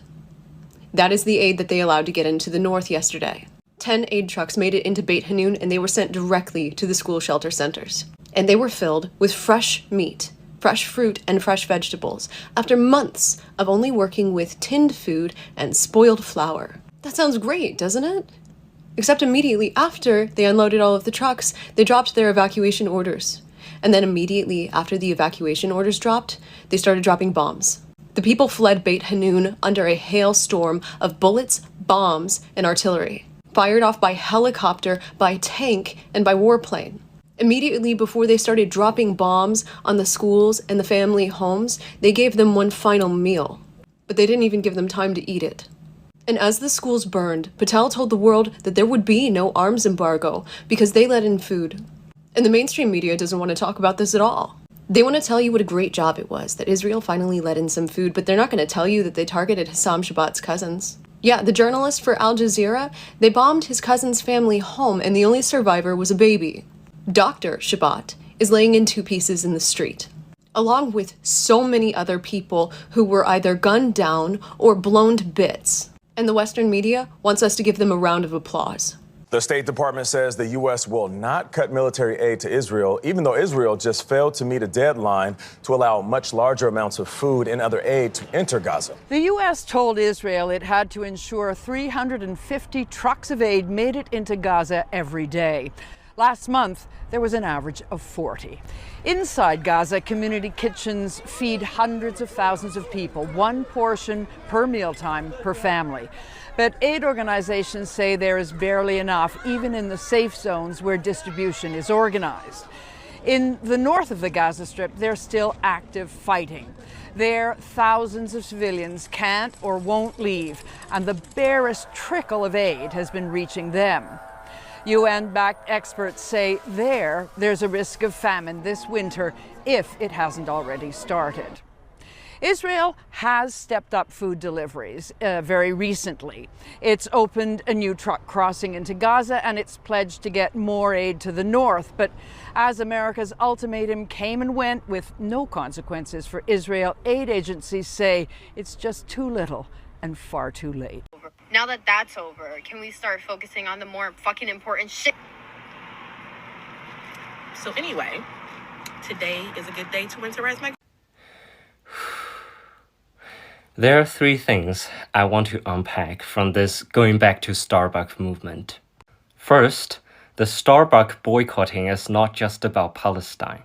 That is the aid that they allowed to get into the north yesterday. 10 aid trucks made it into Beit Hanun, and they were sent directly to the school shelter centers. And they were filled with fresh meat, fresh fruit, and fresh vegetables after months of only working with tinned food and spoiled flour. That sounds great, doesn't it? Except immediately after they unloaded all of the trucks, they dropped their evacuation orders. And then immediately after the evacuation orders dropped, they started dropping bombs. The people fled Beit Hanun under a hailstorm of bullets, bombs, and artillery, fired off by helicopter, by tank, and by warplane. Immediately before they started dropping bombs on the schools and the family homes, they gave them one final meal. But they didn't even give them time to eat it. And as the schools burned, Patel told the world that there would be no arms embargo because they let in food. And the mainstream media doesn't want to talk about this at all. They want to tell you what a great job it was, that Israel finally let in some food, but they're not going to tell you that they targeted Hassam Shabbat's cousins. Yeah, the journalist for Al Jazeera, they bombed his cousin's family home, and the only survivor was a baby. Dr. Shabbat is laying in two pieces in the street, along with so many other people who were either gunned down or blown to bits. And the Western media wants us to give them a round of applause. The State Department says the U.S. will not cut military aid to Israel, even though Israel just failed to meet a deadline to allow much larger amounts of food and other aid to enter Gaza. The U.S. told Israel it had to ensure 350 trucks of aid made it into Gaza every day. Last month, there was an average of 40. Inside Gaza, community kitchens feed hundreds of thousands of people, one portion per mealtime per family. But aid organizations say there is barely enough, even in the safe zones where distribution is organized. In the north of the Gaza Strip, there's still active fighting. There, thousands of civilians can't or won't leave, and the barest trickle of aid has been reaching them. UN-backed experts say there's a risk of famine this winter if it hasn't already started. Israel has stepped up food deliveries very recently. It's opened a new truck crossing into Gaza, and it's pledged to get more aid to the north. But as America's ultimatum came and went with no consequences for Israel, aid agencies say it's just too little and far too late. Now that that's over, can we start focusing on the more fucking important shit? So anyway, today is a good day to winterize my... There are three things I want to unpack from this going back to Starbucks movement. First, the Starbucks boycotting is not just about Palestine.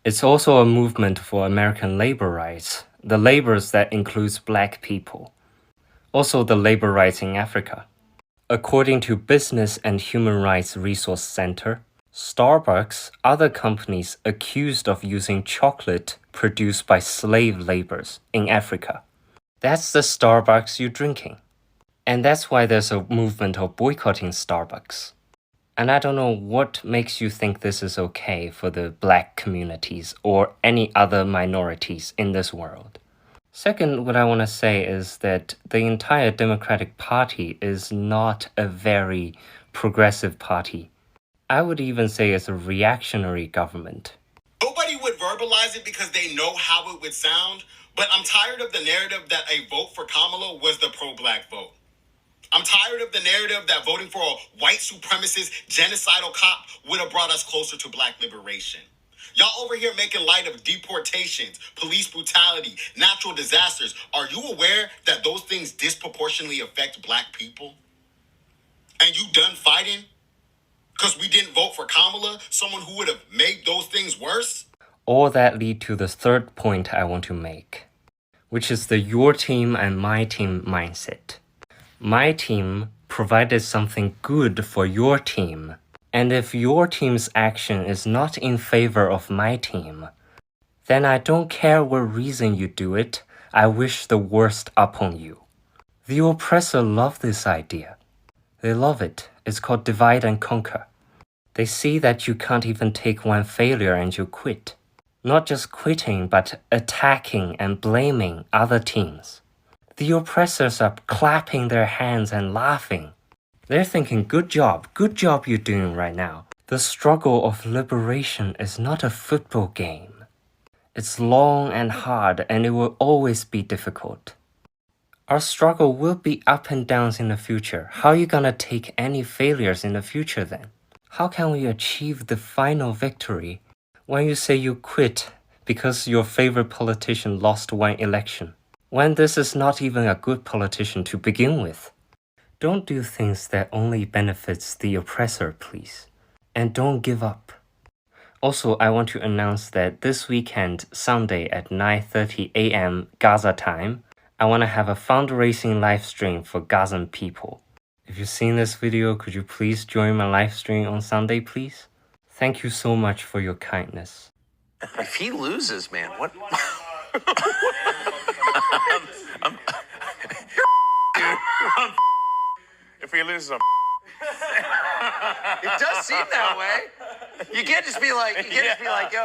It's also a movement for American labor rights, the labors that includes black people. Also the labor rights in Africa. According to Business and Human Rights Resource Center, Starbucks, other companies accused of using chocolate produced by slave laborers in Africa. That's the Starbucks you're drinking. And that's why there's a movement of boycotting Starbucks. And I don't know what makes you think this is okay for the black communities or any other minorities in this world. Second, what I want to say is that the entire Democratic Party is not a very progressive party. I would even say it's a reactionary government. Nobody would verbalize it because they know how it would sound, but I'm tired of the narrative that a vote for Kamala was the pro-black vote. I'm tired of the narrative that voting for a white supremacist genocidal cop would have brought us closer to black liberation. Y'all over here making light of deportations, police brutality, natural disasters. Are you aware that those things disproportionately affect black people? And you done fighting because we didn't vote for Kamala, someone who would have made those things worse? All that lead to the third point I want to make, which is the your team and my team mindset. My team provided something good for your team. And if your team's action is not in favor of my team, then I don't care what reason you do it, I wish the worst upon you. The oppressor love this idea. They love it. It's called divide and conquer. They see that you can't even take one failure and you quit. Not just quitting, but attacking and blaming other teams. The oppressors are clapping their hands and laughing. They're thinking, good job you're doing right now. The struggle of liberation is not a football game. It's long and hard, and it will always be difficult. Our struggle will be up and downs in the future. How are you gonna take any failures in the future then? How can we achieve the final victory when you say you quit because your favorite politician lost one election? When this is not even a good politician to begin with? Don't do things that only benefits the oppressor, please. And don't give up. Also, I want to announce that this weekend, Sunday at 9:30 a.m. Gaza time, I want to have a fundraising live stream for Gazan people. If you've seen this video, could you please join my live stream on Sunday, please? Thank you so much for your kindness. If he loses, man, what? If he loses, I'm It does seem that way. You can't just be like, yo,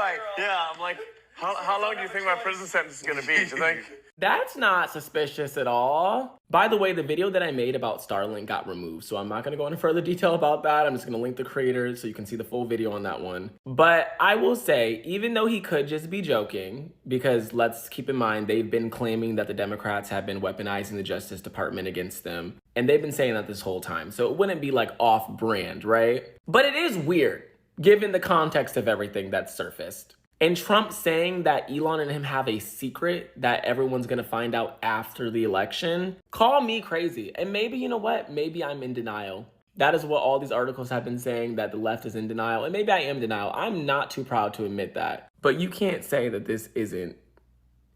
I'm like, how long do you think my prison sentence is going to be? Do you think? That's not suspicious at all. By the way, the video that I made about Starlink got removed, so I'm not going to go into further detail about that. I'm just going to link the creators so you can see the full video on that one. But I will say, even though he could just be joking, because let's keep in mind, they've been claiming that the Democrats have been weaponizing the Justice Department against them, and they've been saying that this whole time, so it wouldn't be like off-brand, right? But it is weird, given the context of everything that's surfaced. And Trump saying that Elon and him have a secret that everyone's gonna find out after the election, call me crazy. And maybe, you know what? Maybe I'm in denial. That is what all these articles have been saying, that the left is in denial. And maybe I am in denial. I'm not too proud to admit that. But you can't say that this isn't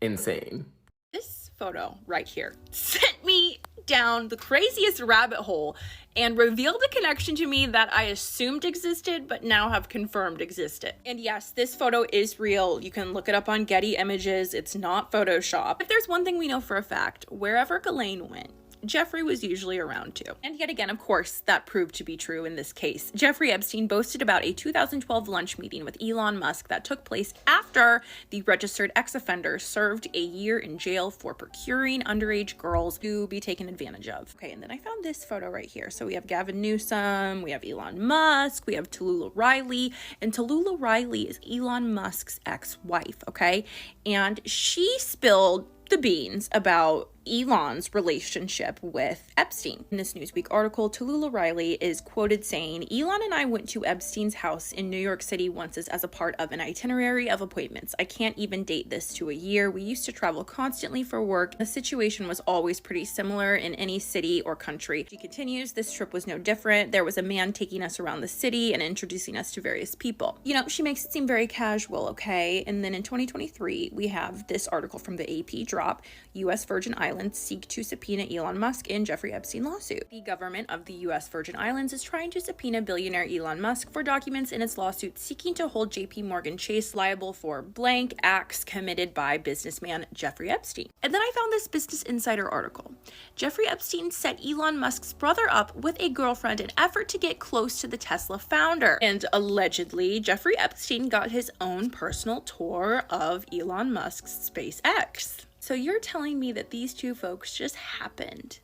insane. This photo right here sent me down the craziest rabbit hole and revealed a connection to me that I assumed existed but now have confirmed existed. And yes, this photo is real. You can look it up on Getty Images. It's not Photoshop. If there's one thing we know for a fact, wherever Ghislaine went, Jeffrey was usually around too. And yet again, of course, that proved to be true in this case. Jeffrey Epstein boasted about a 2012 lunch meeting with Elon Musk that took place after the registered ex-offender served a year in jail for procuring underage girls to be taken advantage of. Okay, and then I found this photo right here. So we have Gavin Newsom, we have Elon Musk, we have Tallulah Riley, and Tallulah Riley is Elon Musk's ex-wife, okay? And she spilled the beans about Elon's relationship with Epstein. In this Newsweek article, Tallulah Riley is quoted saying, "Elon and I went to Epstein's house in New York City once as a part of an itinerary of appointments. I can't even date this to a year. We used to travel constantly for work. The situation was always pretty similar in any city or country." She continues, "This trip was no different. There was a man taking us around the city and introducing us to various people." You know, she makes it seem very casual, okay? And then in 2023, we have this article from the AP drop, U.S. Virgin Islands seek to subpoena Elon Musk in Jeffrey Epstein lawsuit. The government of the U.S. Virgin Islands is trying to subpoena billionaire Elon Musk for documents in its lawsuit seeking to hold JP Morgan Chase liable for blank acts committed by businessman Jeffrey Epstein. And then I found this Business Insider article. Jeffrey Epstein set Elon Musk's brother up with a girlfriend in effort to get close to the Tesla founder. And allegedly, Jeffrey Epstein got his own personal tour of Elon Musk's SpaceX. So you're telling me that these two folks just happened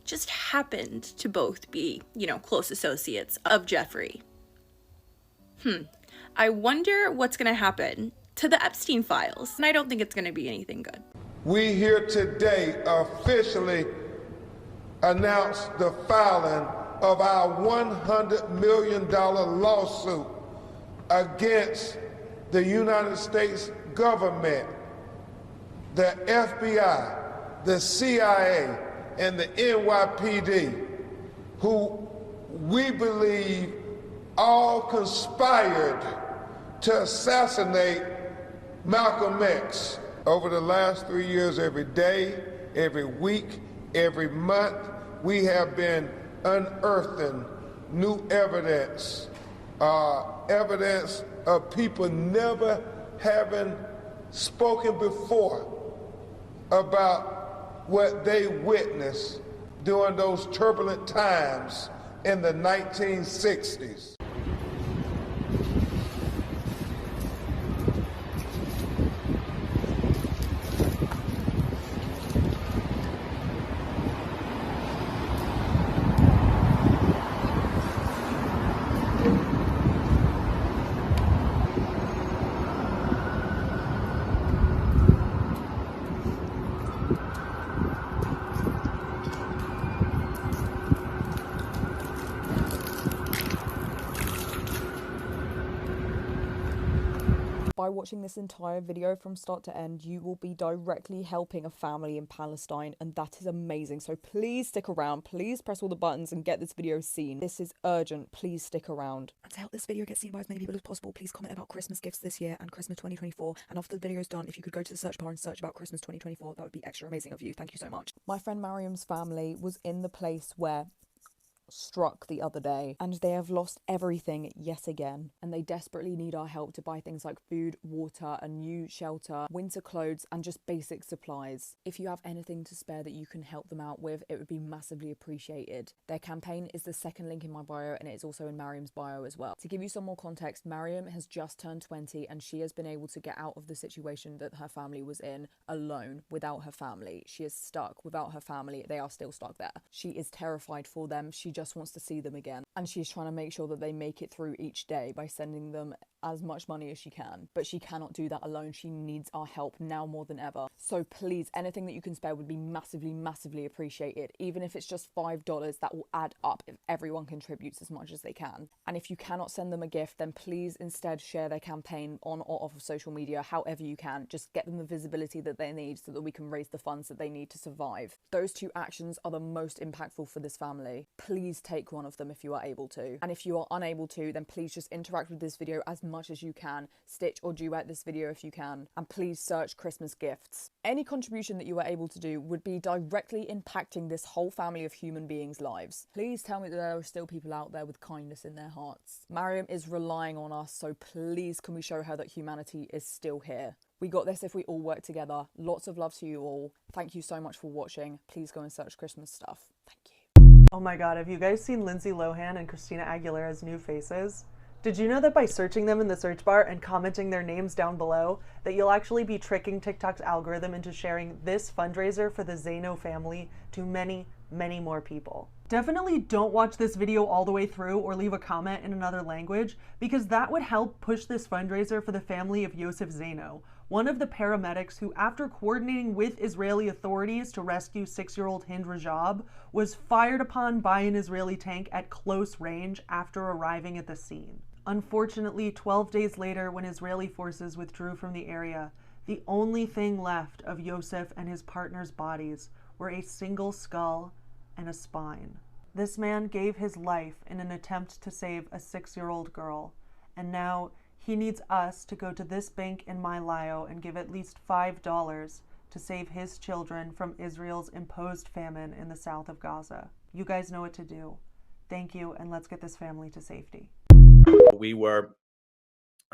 to both be, you know, close associates of Jeffrey. I wonder what's going to happen to the Epstein files. And I don't think it's going to be anything good. We here today officially announce the filing of our $100 million lawsuit against the United States government, the FBI, the CIA, and the NYPD, who we believe all conspired to assassinate Malcolm X. Over the last 3 years, every day, every week, every month, we have been unearthing new evidence, evidence of people never having spoken before about what they witnessed during those turbulent times in the 1960s. By watching this entire video from start to end, you will be directly helping a family in Palestine, and that is amazing. So please stick around, please press all the buttons and get this video seen. This is urgent, please stick around. And to help this video get seen by as many people as possible, please comment about Christmas gifts this year and Christmas 2024. And after the video is done, if you could go to the search bar and search about Christmas 2024, that would be extra amazing of you. Thank you so much. My friend Mariam's family was in the place where struck the other day, and they have lost everything yet again, and they desperately need our help to buy things like food, water, a new shelter, winter clothes, and just basic supplies. If you have anything to spare that you can help them out with, it would be massively appreciated. Their campaign is the second link in my bio, and it is also in Mariam's bio as well. To give you some more context, Mariam has just turned 20, and she has been able to get out of the situation that her family was in alone without her family. She is stuck without her family. They are still stuck there. She is terrified for them. She just wants to see them again, and she's trying to make sure that they make it through each day by sending them as much money as she can, but she cannot do that alone. She needs our help now more than ever. So please, anything that you can spare would be massively appreciated. Even if it's just $5, that will add up if everyone contributes as much as they can. And if you cannot send them a gift, then please instead share their campaign on or off of social media, however you can. Just get them the visibility that they need so that we can raise the funds that they need to survive. Those two actions are the most impactful for this family. Please take one of them if you are able to. And if you are unable to, then please just interact with this video as much as you can. Stitch or duet this video if you can. And please search Christmas gifts. Any contribution that you are able to do would be directly impacting this whole family of human beings' lives. Please tell me that there are still people out there with kindness in their hearts. Mariam is relying on us, so please can we show her that humanity is still here. We got this if we all work together. Lots of love to you all. Thank you so much for watching. Please go and search Christmas stuff. Thank you. Oh my god, have you guys seen Lindsay Lohan and Christina Aguilera's new faces? Did you know that by searching them in the search bar and commenting their names down below, that you'll actually be tricking TikTok's algorithm into sharing this fundraiser for the Zaino family to many, many more people? Definitely don't watch this video all the way through or leave a comment in another language, because that would help push this fundraiser for the family of Yosef Zaino, one of the paramedics who, after coordinating with Israeli authorities to rescue 6-year-old Hind Rajab, was fired upon by an Israeli tank at close range after arriving at the scene. Unfortunately, 12 days later, when Israeli forces withdrew from the area, the only thing left of Yosef and his partner's bodies were a single skull and a spine. This man gave his life in an attempt to save a 6-year-old girl, and now he needs us to go to this bank in My Lao and give at least $5 to save his children from Israel's imposed famine in the south of Gaza. You guys know what to do. Thank you, and let's get this family to safety. We were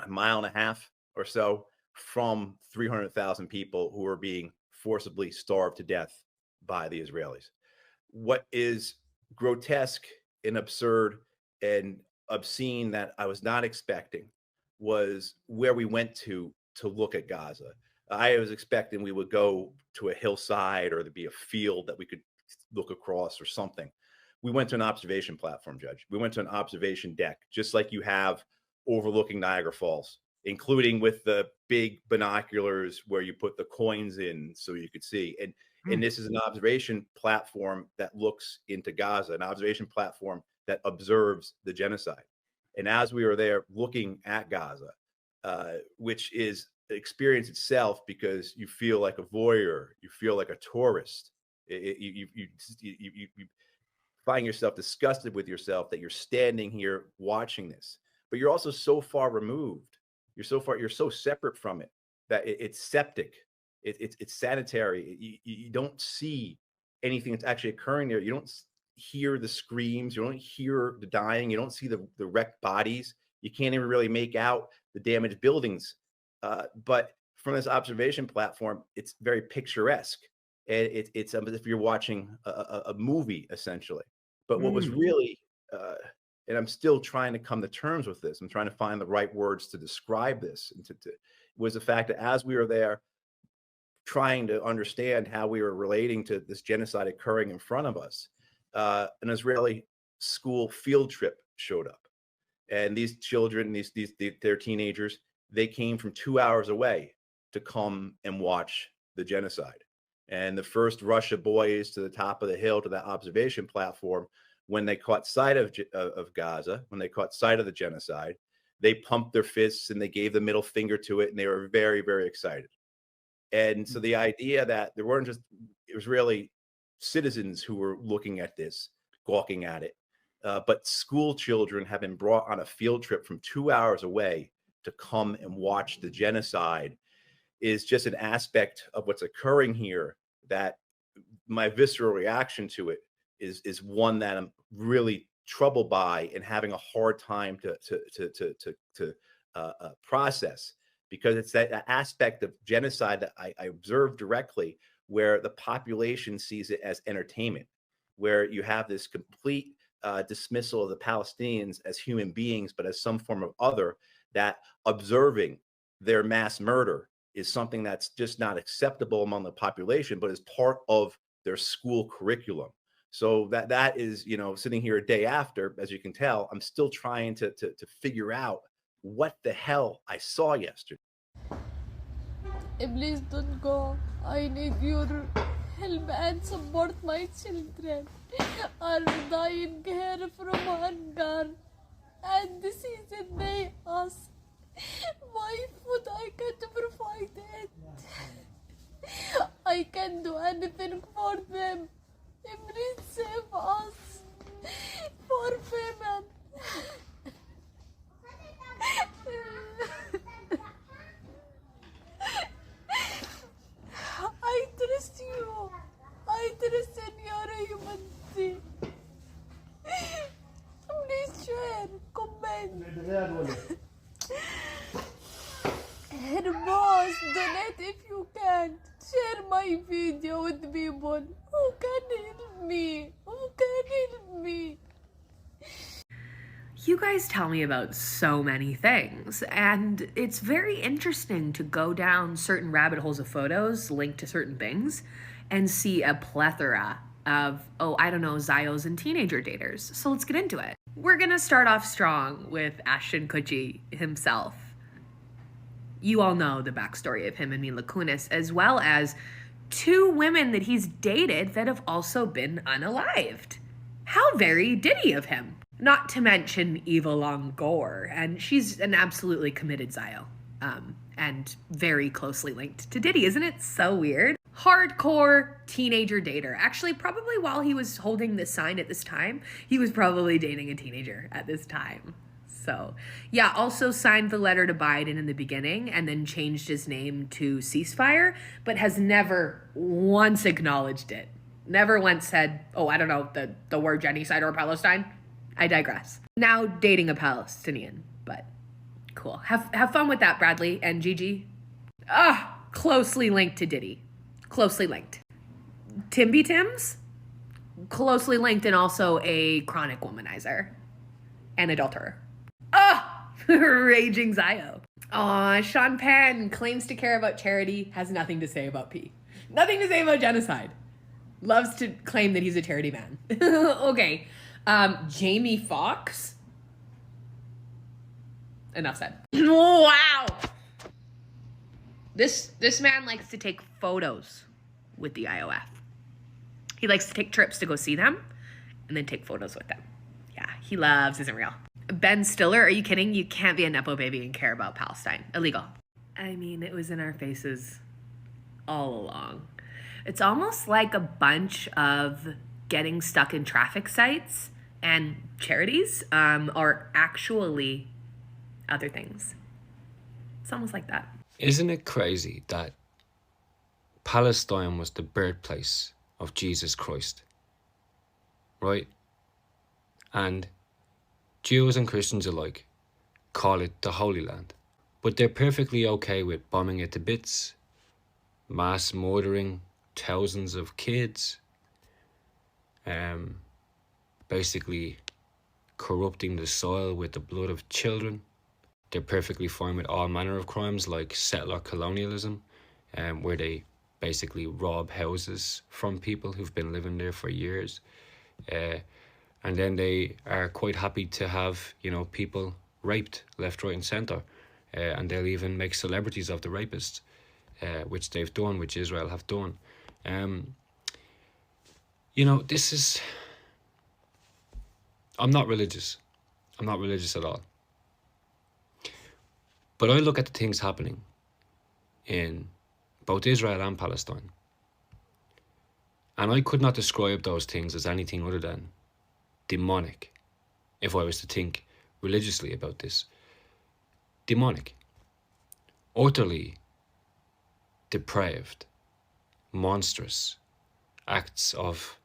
a mile and a half or so from 300,000 people who were being forcibly starved to death by the Israelis. What is grotesque and absurd and obscene that I was not expecting was where we went to look at Gaza. I was expecting we would go to a hillside or there'd be a field that we could look across or something. We went to an observation platform, Judge. We went to an observation deck, just like you have overlooking Niagara Falls, including with the big binoculars where you put the coins in so you could see. And this is an observation platform that looks into Gaza, an observation platform that observes the genocide. And as we were there looking at Gaza, which is an experience itself, because you feel like a voyeur, you feel like a tourist, you find yourself disgusted with yourself that you're standing here watching this, but you're also so far removed. You're so separate from it that it's septic. It's sanitary. You don't see anything that's actually occurring there. You don't hear the screams. You don't hear the dying. You don't see the wrecked bodies. You can't even really make out the damaged buildings. But from this observation platform, it's very picturesque. And it's as if you're watching a movie, essentially. But what was really, and I'm still trying to come to terms with this, I'm trying to find the right words to describe this, and was the fact that as we were there, trying to understand how we were relating to this genocide occurring in front of us, an Israeli school field trip showed up. And these children, they're teenagers, they came from 2 hours away to come and watch the genocide. And the first rush of boys to the top of the hill to that observation platform, when they caught sight of Gaza, when they caught sight of the genocide, they pumped their fists and they gave the middle finger to it, and they were very, very excited. And so the idea that there weren't just Israeli citizens who were looking at this, gawking at it, but school children have been brought on a field trip from 2 hours away to come and watch the genocide is just an aspect of what's occurring here that my visceral reaction to it is one that I'm really troubled by and having a hard time to process, because it's that aspect of genocide that I observe directly, where the population sees it as entertainment, where you have this complete dismissal of the Palestinians as human beings, but as some form of other, that observing their mass murder is something that's just not acceptable among the population, but is part of their school curriculum. So that is, sitting here a day after, as you can tell, I'm still trying to figure out what the hell I saw yesterday. Please don't go. I need your help and support. My children are dying here from hunger and disease. They ask why food I can't provide it. I can't do anything for them. Please save us. warfare, man. I trust you. I trust in your humanity. Please share, comment. Repost, donate if you can. Share my video with people who can help me. Who can help me? You guys tell me about so many things, and it's very interesting to go down certain rabbit holes of photos linked to certain things and see a plethora of, oh, I don't know, Zios and teenager daters. So let's get into it. We're gonna start off strong with Ashton Kutcher himself. You all know the backstory of him and Mila Kunis, as well as 2 women that he's dated that have also been unalived. How very Diddy of him. Not to mention Eva Longoria, and she's an absolutely committed Zio, and very closely linked to Diddy. Isn't it so weird? Hardcore teenager dater. Actually, probably while he was holding this sign at this time, he was probably dating a teenager at this time. So, yeah, also signed the letter to Biden in the beginning and then changed his name to Ceasefire, but has never once acknowledged it. Never once said, oh, I don't know, the word genocide or Palestine. I digress. Now dating a Palestinian, but cool. Have fun with that, Bradley and Gigi. Closely linked to Diddy. Closely linked. Timby Tims? Closely linked and also a chronic womanizer. And adulterer. Raging Zio. Sean Penn claims to care about charity, has nothing to say about P. Nothing to say about genocide. Loves to claim that he's a charity man. Okay. Jamie Foxx. Enough said. Wow. This man likes to take photos with the IOF. He likes to take trips to go see them and then take photos with them. Yeah, he loves Isn't Real. Ben Stiller, are you kidding? You can't be a Nepo baby and care about Palestine. Illegal. I mean, it was in our faces all along. It's almost like a bunch of getting stuck in traffic sites and charities are actually other things. It's almost like that. Isn't it crazy that Palestine was the birthplace of Jesus Christ, right? And Jews and Christians alike call it the Holy Land, but they're perfectly okay with bombing it to bits, mass murdering thousands of kids, basically corrupting the soil with the blood of children. They're perfectly fine with all manner of crimes like settler colonialism, where they basically rob houses from people who've been living there for years. And then they are quite happy to have, people raped left, right and centre. And they'll even make celebrities of the rapists, which they've done, which Israel have done. This is... I'm not religious. I'm not religious at all. But I look at the things happening in both Israel and Palestine, and I could not describe those things as anything other than demonic, if I was to think religiously about this. Demonic. Utterly depraved, monstrous acts of,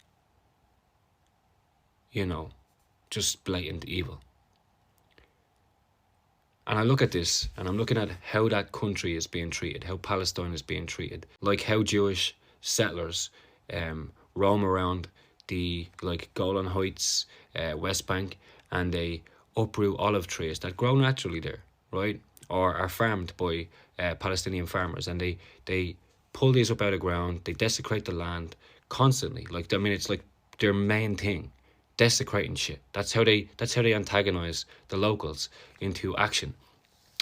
just blatant evil. And I look at this, and I'm looking at how that country is being treated, how Palestine is being treated, like how Jewish settlers roam around the Golan Heights, West Bank, and they uproot olive trees that grow naturally there, right? Or are farmed by Palestinian farmers, and they pull these up out of ground, they desecrate the land constantly. It's like their main thing. Desecrating shit. That's how they antagonize the locals into action.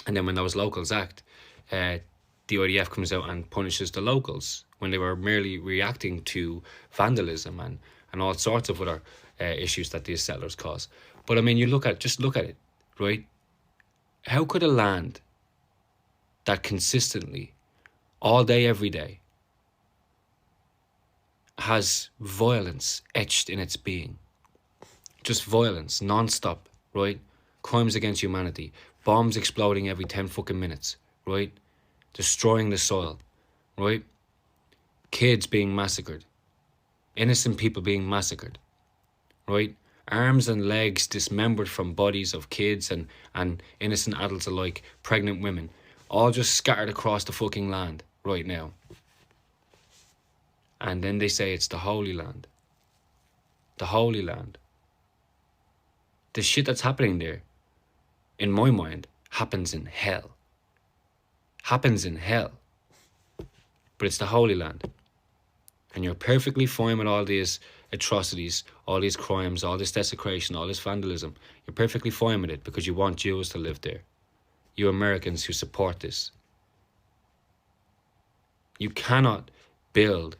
And then when those locals act, the IDF comes out and punishes the locals when they were merely reacting to vandalism and all sorts of other issues that these settlers cause. But I mean, just look at it, right? How could a land that consistently, all day, every day, has violence etched in its being, just violence, non-stop, right? Crimes against humanity, bombs exploding every 10 fucking minutes, right? Destroying the soil, right? Kids being massacred, innocent people being massacred, right? Arms and legs dismembered from bodies of kids and innocent adults alike, pregnant women, all just scattered across the fucking land right now. And then they say it's the Holy Land. The Holy Land. The shit that's happening there, in my mind, happens in hell. Happens in hell. But it's the Holy Land. And you're perfectly fine with all these atrocities, all these crimes, all this desecration, all this vandalism. You're perfectly fine with it because you want Jews to live there. You Americans who support this. You cannot build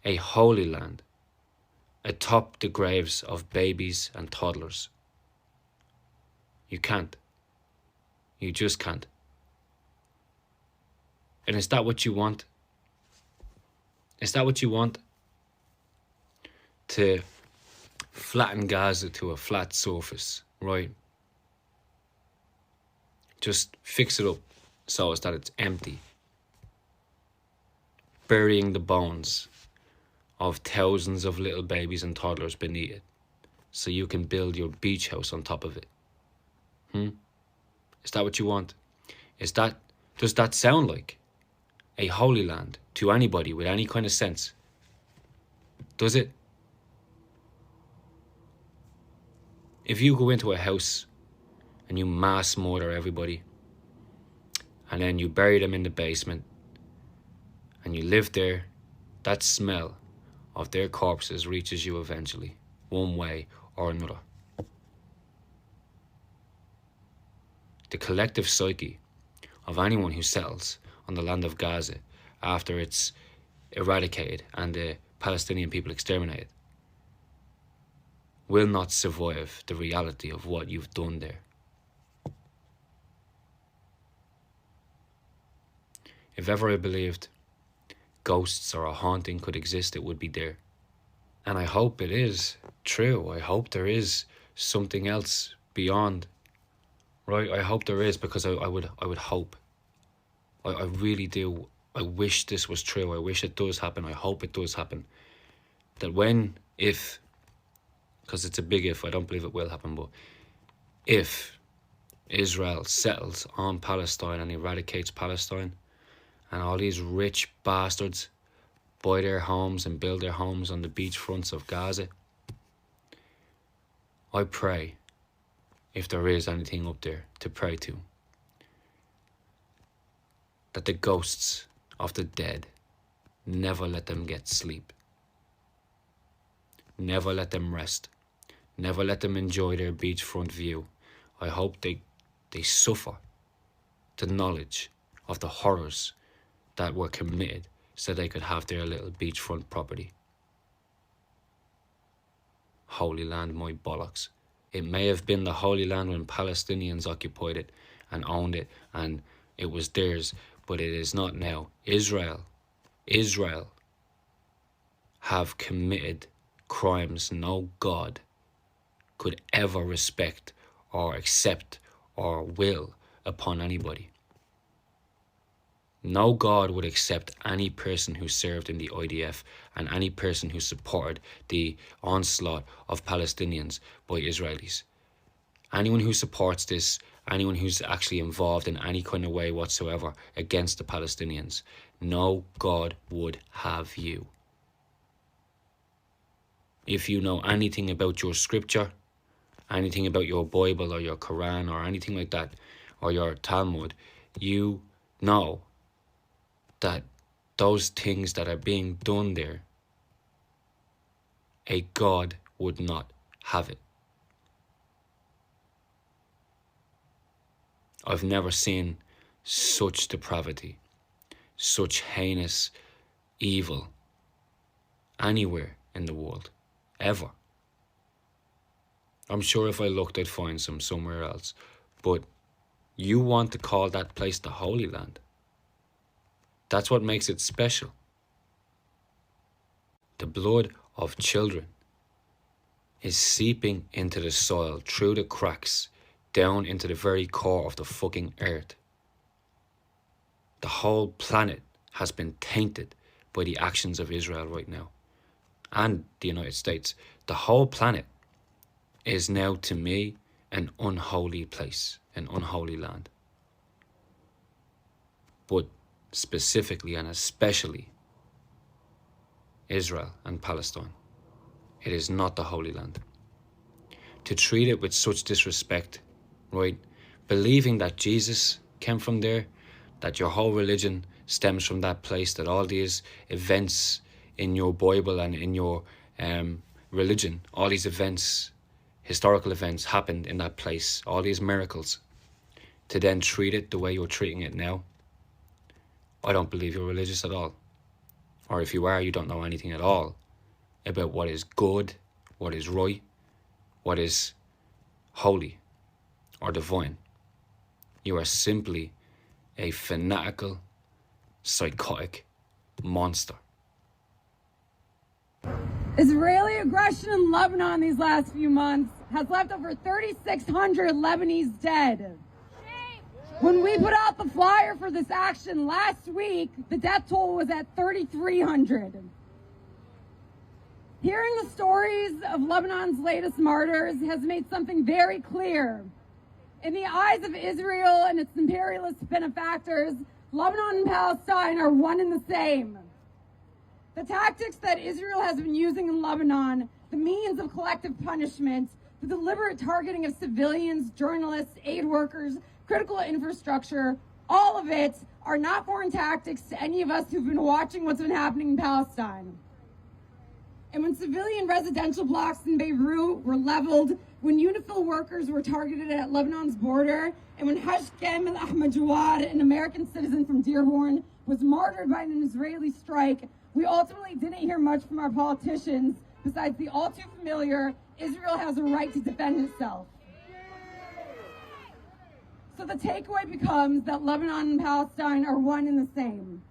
a holy land atop the graves of babies and toddlers. You can't. You just can't. And is that what you want? Is that what you want? To flatten Gaza to a flat surface, right? Just fix it up so as that it's empty. Burying the bones of thousands of little babies and toddlers beneath it, so you can build your beach house on top of it. Is that what you want? Does that sound like a holy land to anybody with any kind of sense? Does it? If you go into a house and you mass murder everybody, and then you bury them in the basement, and you live there, that smell of their corpses reaches you eventually, one way or another. The collective psyche of anyone who settles on the land of Gaza after it's eradicated and the Palestinian people exterminated will not survive the reality of what you've done there. If ever I believed ghosts or a haunting could exist, it would be there. And I hope it is true. I hope there is something else beyond. Right? I hope there is, because I would hope. I really do. I wish this was true. I wish it does happen. I hope it does happen. That if, because it's a big if, I don't believe it will happen, but if Israel settles on Palestine and eradicates Palestine, and all these rich bastards buy their homes and build their homes on the beach fronts of Gaza, I pray, if there is anything up there to pray to, that the ghosts of the dead never let them get sleep. Never let them rest. Never let them enjoy their beachfront view. I hope they suffer the knowledge of the horrors that were committed so they could have their little beachfront property. Holy Land, my bollocks. It may have been the Holy Land when Palestinians occupied it and owned it and it was theirs, but it is not now. Israel have committed crimes no God could ever respect or accept or will upon anybody. No God would accept any person who served in the IDF and any person who supported the onslaught of Palestinians by Israelis. Anyone who supports this, anyone who's actually involved in any kind of way whatsoever against the Palestinians, no God would have you. If you know anything about your scripture, anything about your Bible or your Quran or anything like that, or your Talmud, you know that those things that are being done there, a God would not have it. I've never seen such depravity, such heinous evil anywhere in the world, ever. I'm sure if I looked, I'd find some somewhere else. But you want to call that place the Holy Land. That's what makes it special. The blood of children is seeping into the soil through the cracks, down into the very core of the fucking earth. The whole planet has been tainted by the actions of Israel right now, and the United States. The whole planet is now, to me, an unholy place, an unholy land. But specifically and especially Israel and Palestine. It is not the Holy Land. To treat it with such disrespect, right? Believing that Jesus came from there, that your whole religion stems from that place, that all these events in your Bible and in your religion, all these events, historical events happened in that place, all these miracles, to then treat it the way you're treating it now, I don't believe you're religious at all. Or if you are, you don't know anything at all about what is good, what is right, what is holy or divine. You are simply a fanatical, psychotic monster. Israeli aggression in Lebanon these last few months has left over 3,600 Lebanese dead. When we put out the flyer for this action last week, the death toll was at 3,300. Hearing the stories of Lebanon's latest martyrs has made something very clear. In the eyes of Israel and its imperialist benefactors, Lebanon and Palestine are one and the same. The tactics that Israel has been using in Lebanon, the means of collective punishment, the deliberate targeting of civilians, journalists, aid workers, critical infrastructure, all of it are not foreign tactics to any of us who've been watching what's been happening in Palestine. And when civilian residential blocks in Beirut were leveled, when UNIFIL workers were targeted at Lebanon's border, and when Hashkem al-Ahmad Jawad, an American citizen from Dearborn, was martyred by an Israeli strike, we ultimately didn't hear much from our politicians besides the all too familiar, Israel has a right to defend itself. So the takeaway becomes that Lebanon and Palestine are one and the same.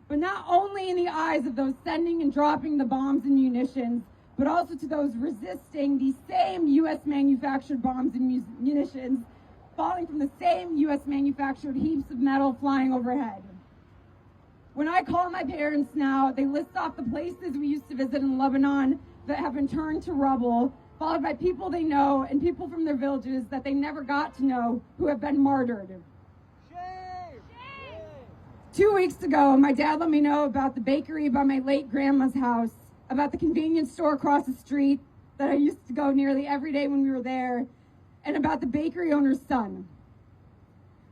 But not only in the eyes of those sending and dropping the bombs and munitions, but also to those resisting these same U.S. manufactured bombs and munitions falling from the same U.S. manufactured heaps of metal flying overhead. When I call my parents now, they list off the places we used to visit in Lebanon that have been turned to rubble, followed by people they know and people from their villages that they never got to know who have been martyred. 2 weeks ago, my dad let me know about the bakery by my late grandma's house, about the convenience store across the street that I used to go nearly every day when we were there, and about the bakery owner's son.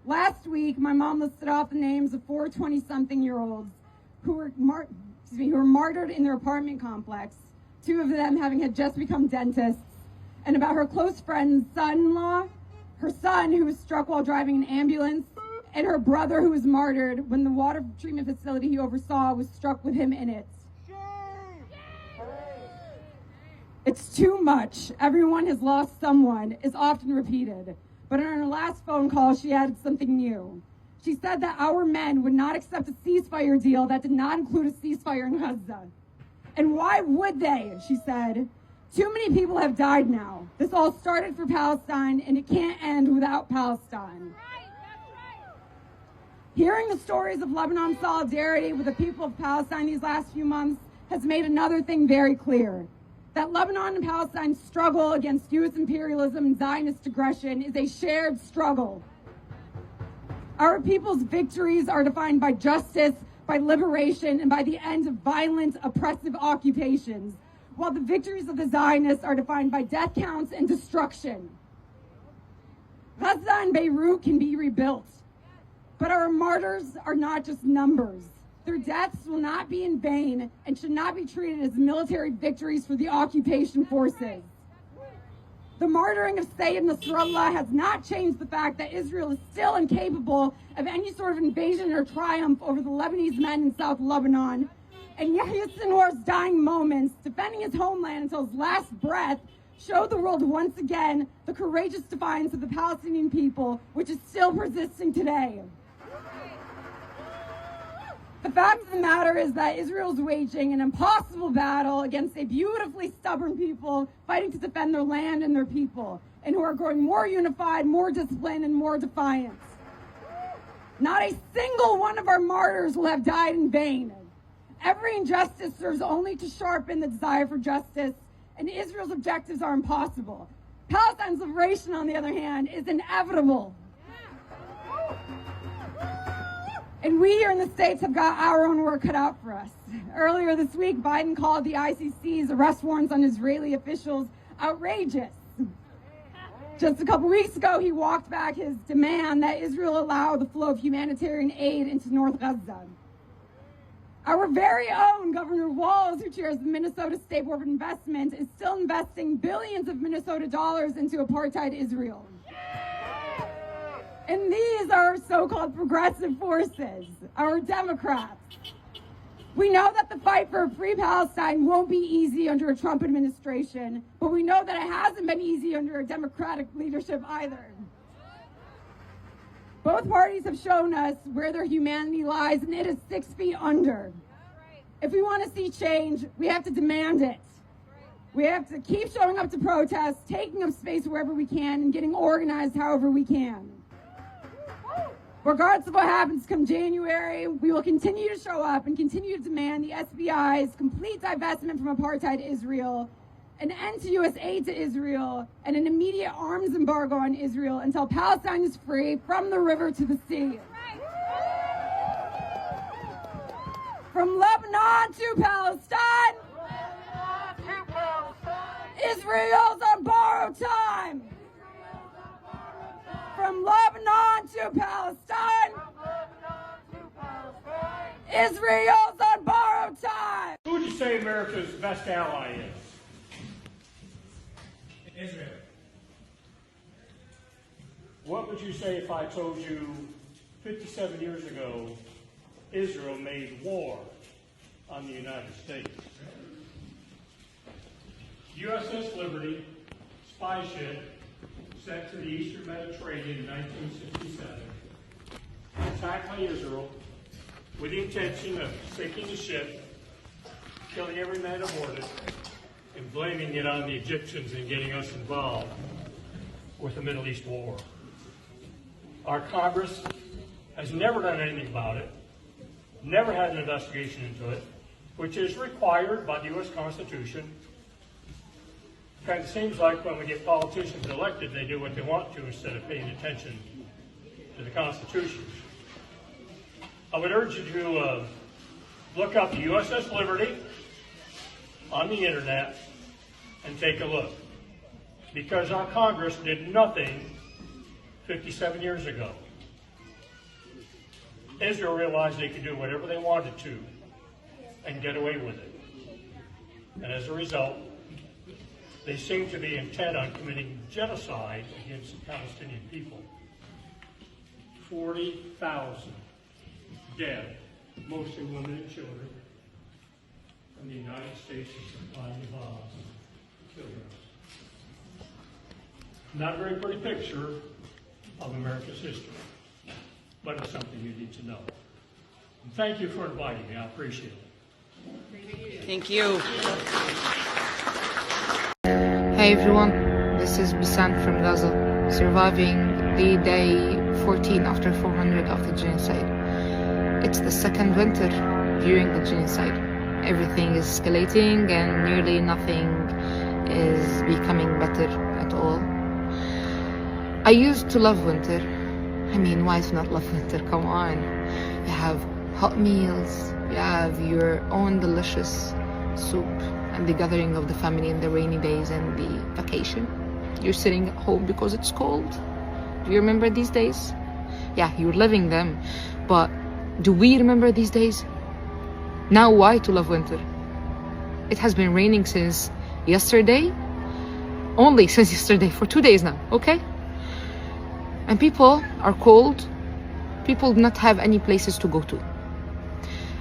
Last week, my mom listed off the names of 4 20-something-year-olds who were martyred in their apartment complex, 2 of them having had just become dentists, and about her close friend's son-in-law, her son who was struck while driving an ambulance, and her brother who was martyred when the water treatment facility he oversaw was struck with him in it. It's too much. Everyone has lost someone, is often repeated. But in her last phone call, she added something new. She said that our men would not accept a ceasefire deal that did not include a ceasefire in Gaza. And why would they, she said. Too many people have died now. This all started for Palestine, and it can't end without Palestine. Hearing the stories of Lebanon's solidarity with the people of Palestine these last few months has made another thing very clear. That Lebanon and Palestine's struggle against U.S. imperialism and Zionist aggression is a shared struggle. Our people's victories are defined by justice, by liberation, and by the end of violent, oppressive occupations, while the victories of the Zionists are defined by death counts and destruction. Gaza and Beirut can be rebuilt, but our martyrs are not just numbers. Their deaths will not be in vain and should not be treated as military victories for the occupation forces. The martyring of Sayyid Nasrallah has not changed the fact that Israel is still incapable of any sort of invasion or triumph over the Lebanese men in South Lebanon. And Yahya Sinwar's dying moments, defending his homeland until his last breath, showed the world once again the courageous defiance of the Palestinian people, which is still persisting today. The fact of the matter is that Israel's waging an impossible battle against a beautifully stubborn people fighting to defend their land and their people, and who are growing more unified, more disciplined, and more defiant. Not a single one of our martyrs will have died in vain. Every injustice serves only to sharpen the desire for justice, and Israel's objectives are impossible. Palestine's liberation, on the other hand, is inevitable. And we here in the States have got our own work cut out for us. Earlier this week, Biden called the ICC's arrest warrants on Israeli officials outrageous. Just a couple weeks ago, he walked back his demand that Israel allow the flow of humanitarian aid into North Gaza. Our very own Governor Walz, who chairs the Minnesota State Board of Investment, is still investing billions of Minnesota dollars into apartheid Israel. And these are our so-called progressive forces, our Democrats. We know that the fight for a free Palestine won't be easy under a Trump administration, but we know that it hasn't been easy under a Democratic leadership either. Both parties have shown us where their humanity lies, and it is 6 feet under. If we want to see change, we have to demand it. We have to keep showing up to protests, taking up space wherever we can, and getting organized however we can. Regardless of what happens come January, we will continue to show up and continue to demand the SBI's complete divestment from apartheid Israel, an end to U.S. aid to Israel, and an immediate arms embargo on Israel until Palestine is free from the river to the sea. From Lebanon to Palestine, Israel's on borrowed time. From Lebanon to Palestine, Israel's on borrowed time. Who would you say America's best ally is? Israel. What would you say if I told you 57 years ago, Israel made war on the United States? USS Liberty, spy ship, sent to the Eastern Mediterranean in 1967, attacked by Israel with the intention of sinking the ship, killing every man aboard it, and blaming it on the Egyptians and getting us involved with the Middle East war. Our Congress has never done anything about it, never had an investigation into it, which is required by the U.S. Constitution. Kind of seems like when we get politicians elected, they do what they want to instead of paying attention to the Constitution. I would urge you to look up the USS Liberty on the internet and take a look, because our Congress did nothing 57 years ago. Israel realized they could do whatever they wanted to and get away with it. And as a result, they seem to be intent on committing genocide against the Palestinian people. 40,000 dead, mostly women and children, and the United States is supplying the bombs to kill them. Not a very pretty picture of America's history, but it's something you need to know. And thank you for inviting me. I appreciate it. Thank you. Hey everyone, this is Bassant from Gaza, surviving the day 14 after 400 of the genocide. It's the second winter during the genocide. Everything is escalating and nearly nothing is becoming better at all. I used to love winter. I mean, why to not love winter? Come on. You have hot meals, you have your own delicious soup, and the gathering of the family in the rainy days and the vacation. You're sitting at home because it's cold. Do you remember these days? Yeah, you're living them. But do we remember these days? Now why to love winter? It has been raining since yesterday. Only since yesterday, for 2 days now, okay? And people are cold. People do not have any places to go to.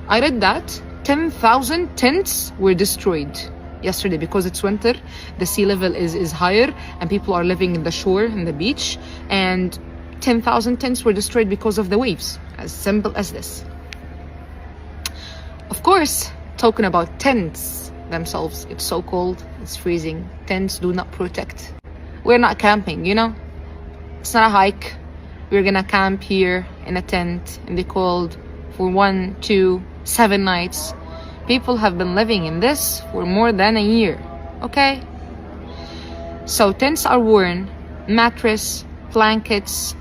I read that 10,000 tents were destroyed yesterday because it's winter, the sea level is higher, and people are living in the shore, in the beach, and 10,000 tents were destroyed because of the waves. As simple as this. Of course, talking about tents themselves, it's so cold, it's freezing. Tents do not protect. We're not camping, you know? It's not a hike. We're gonna camp here in a tent in the cold for 1, 2, 7 nights. People have been living in this for more than a year, okay? So tents are worn, mattress, blankets,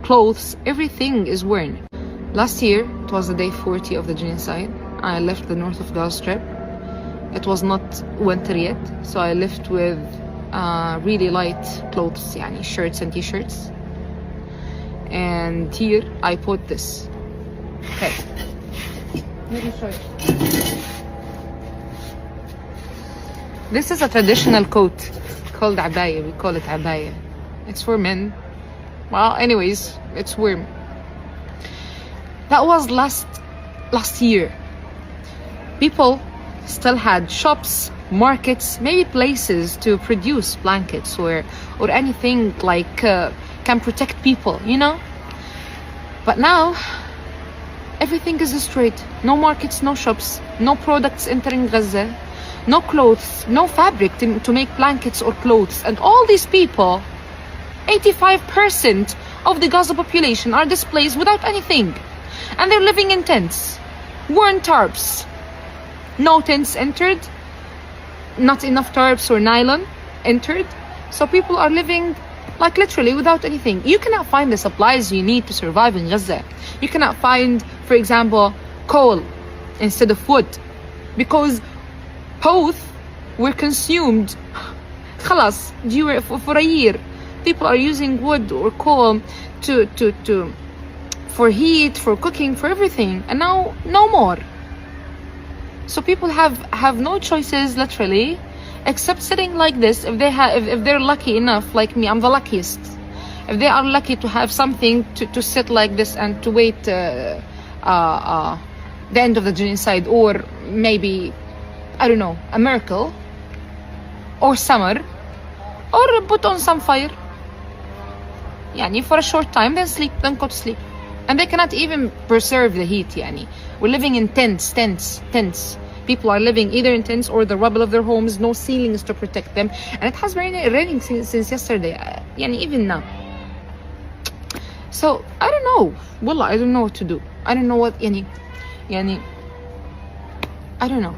clothes, everything is worn. Last year, it was the day 40 of the genocide. I left the north of Gaza Strip. It was not winter yet, so I left with really light clothes, yani shirts and t-shirts. And here I put this. Okay. Let me show you. This is a traditional coat called abaya. We call it abaya. It's for men. Well, anyways, it's warm. That was last year. People still had shops, markets, maybe places to produce blankets or anything like can protect people, you know? But now, everything is destroyed. No markets, no shops, no products entering Gaza, no clothes, no fabric to make blankets or clothes. And all these people, 85% of the Gaza population are displaced without anything. And they're living in tents, worn tarps. No tents entered, not enough tarps or nylon entered. So people are living like literally without anything. You cannot find the supplies you need to survive in Gaza. You cannot find, for example, coal instead of wood, because both were consumed خلاص for a year. People are using wood or coal for heat, for cooking, for everything, and now no more. So people have no choices literally except sitting like this. If they're lucky enough, like me, I'm the luckiest. If they are lucky to have something to sit like this and to wait the end of the genocide, or maybe, I don't know, a miracle, or summer, or put on some fire, yani for a short time, then sleep, then go to sleep. And they cannot even preserve the heat, yani. We're living in tents. People are living either in tents or the rubble of their homes, no ceilings to protect them. And it has been raining since yesterday, yani even now. So, I don't know. Wallah, I don't know what to do. I don't know what, yani, I don't know.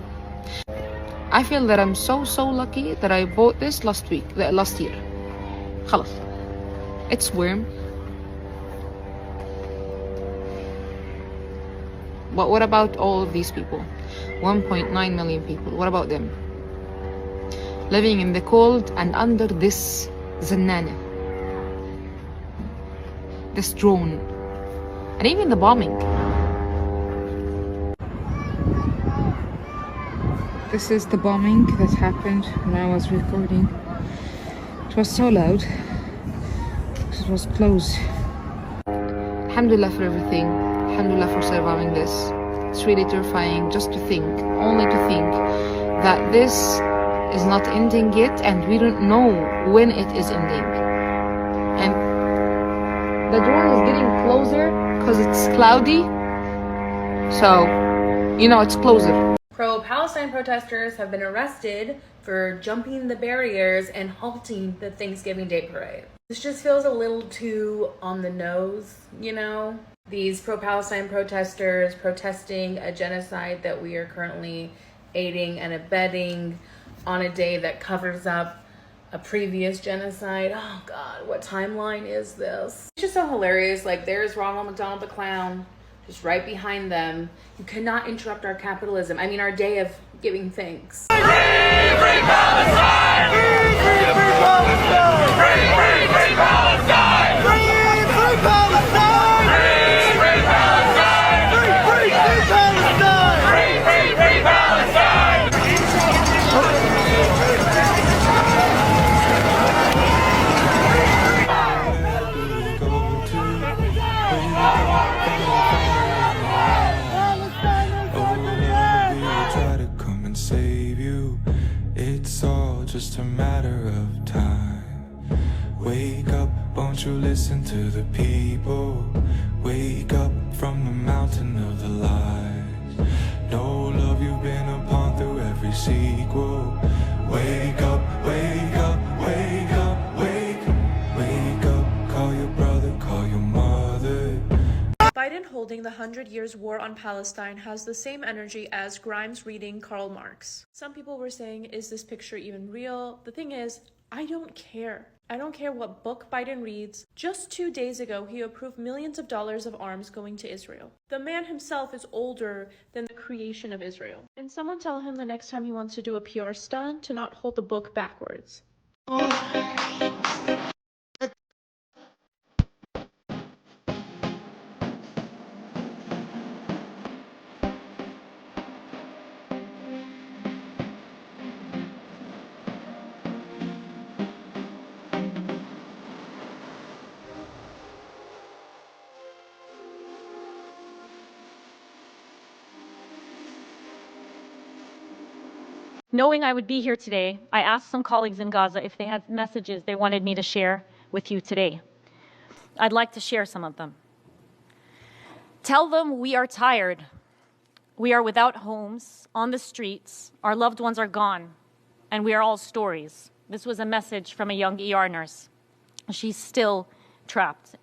I feel that I'm so lucky that I bought this last year. خلاص. It's warm. But what about all of these people? 1.9 million people. What about them? Living in the cold and under this zannana, this drone, and even the bombing. This is the bombing that happened when I was recording. It was so loud. It was close. Alhamdulillah for everything. Alhamdulillah for surviving this. It's really terrifying just to think, only to think that this is not ending yet, and we don't know when it is ending. And the drone is getting closer because it's cloudy. So, you know, it's closer. Pro-Palestine protesters have been arrested for jumping the barriers and halting the Thanksgiving Day parade. This just feels a little too on the nose, you know? These pro-Palestine protesters protesting a genocide that we are currently aiding and abetting on a day that covers up a previous genocide. Oh God, what timeline is this? It's just so hilarious. Like, there's Ronald McDonald the Clown, just right behind them. You cannot interrupt our capitalism. I mean, our day of giving thanks. Free Palestine! Free Palestine! Free Palestine! Free Palestine! Free Palestine! Free Palestine! Free Palestine! Save you, it's all just a matter of time. Wake up, won't you listen to the people? Wake up from the mountain of the lies. sequel. Wake up, wake up, wake up, wake up. Call your brother, call your mother. Biden holding the 100 Years War on Palestine has the same energy as Grimes reading Karl Marx. Some people were saying, is this picture even real? The thing is, I don't care. I don't care what book Biden reads. Just 2 days ago, he approved millions of dollars of arms going to Israel. The man himself is older than the creation of Israel. And someone tell him the next time he wants to do a PR stunt to not hold the book backwards. Knowing I would be here today, I asked some colleagues in Gaza if they had messages they wanted me to share with you today. I'd like to share some of them. Tell them we are tired. We are without homes, on the streets, our loved ones are gone, and we are all stories. This was a message from a young ER nurse. She's still trapped.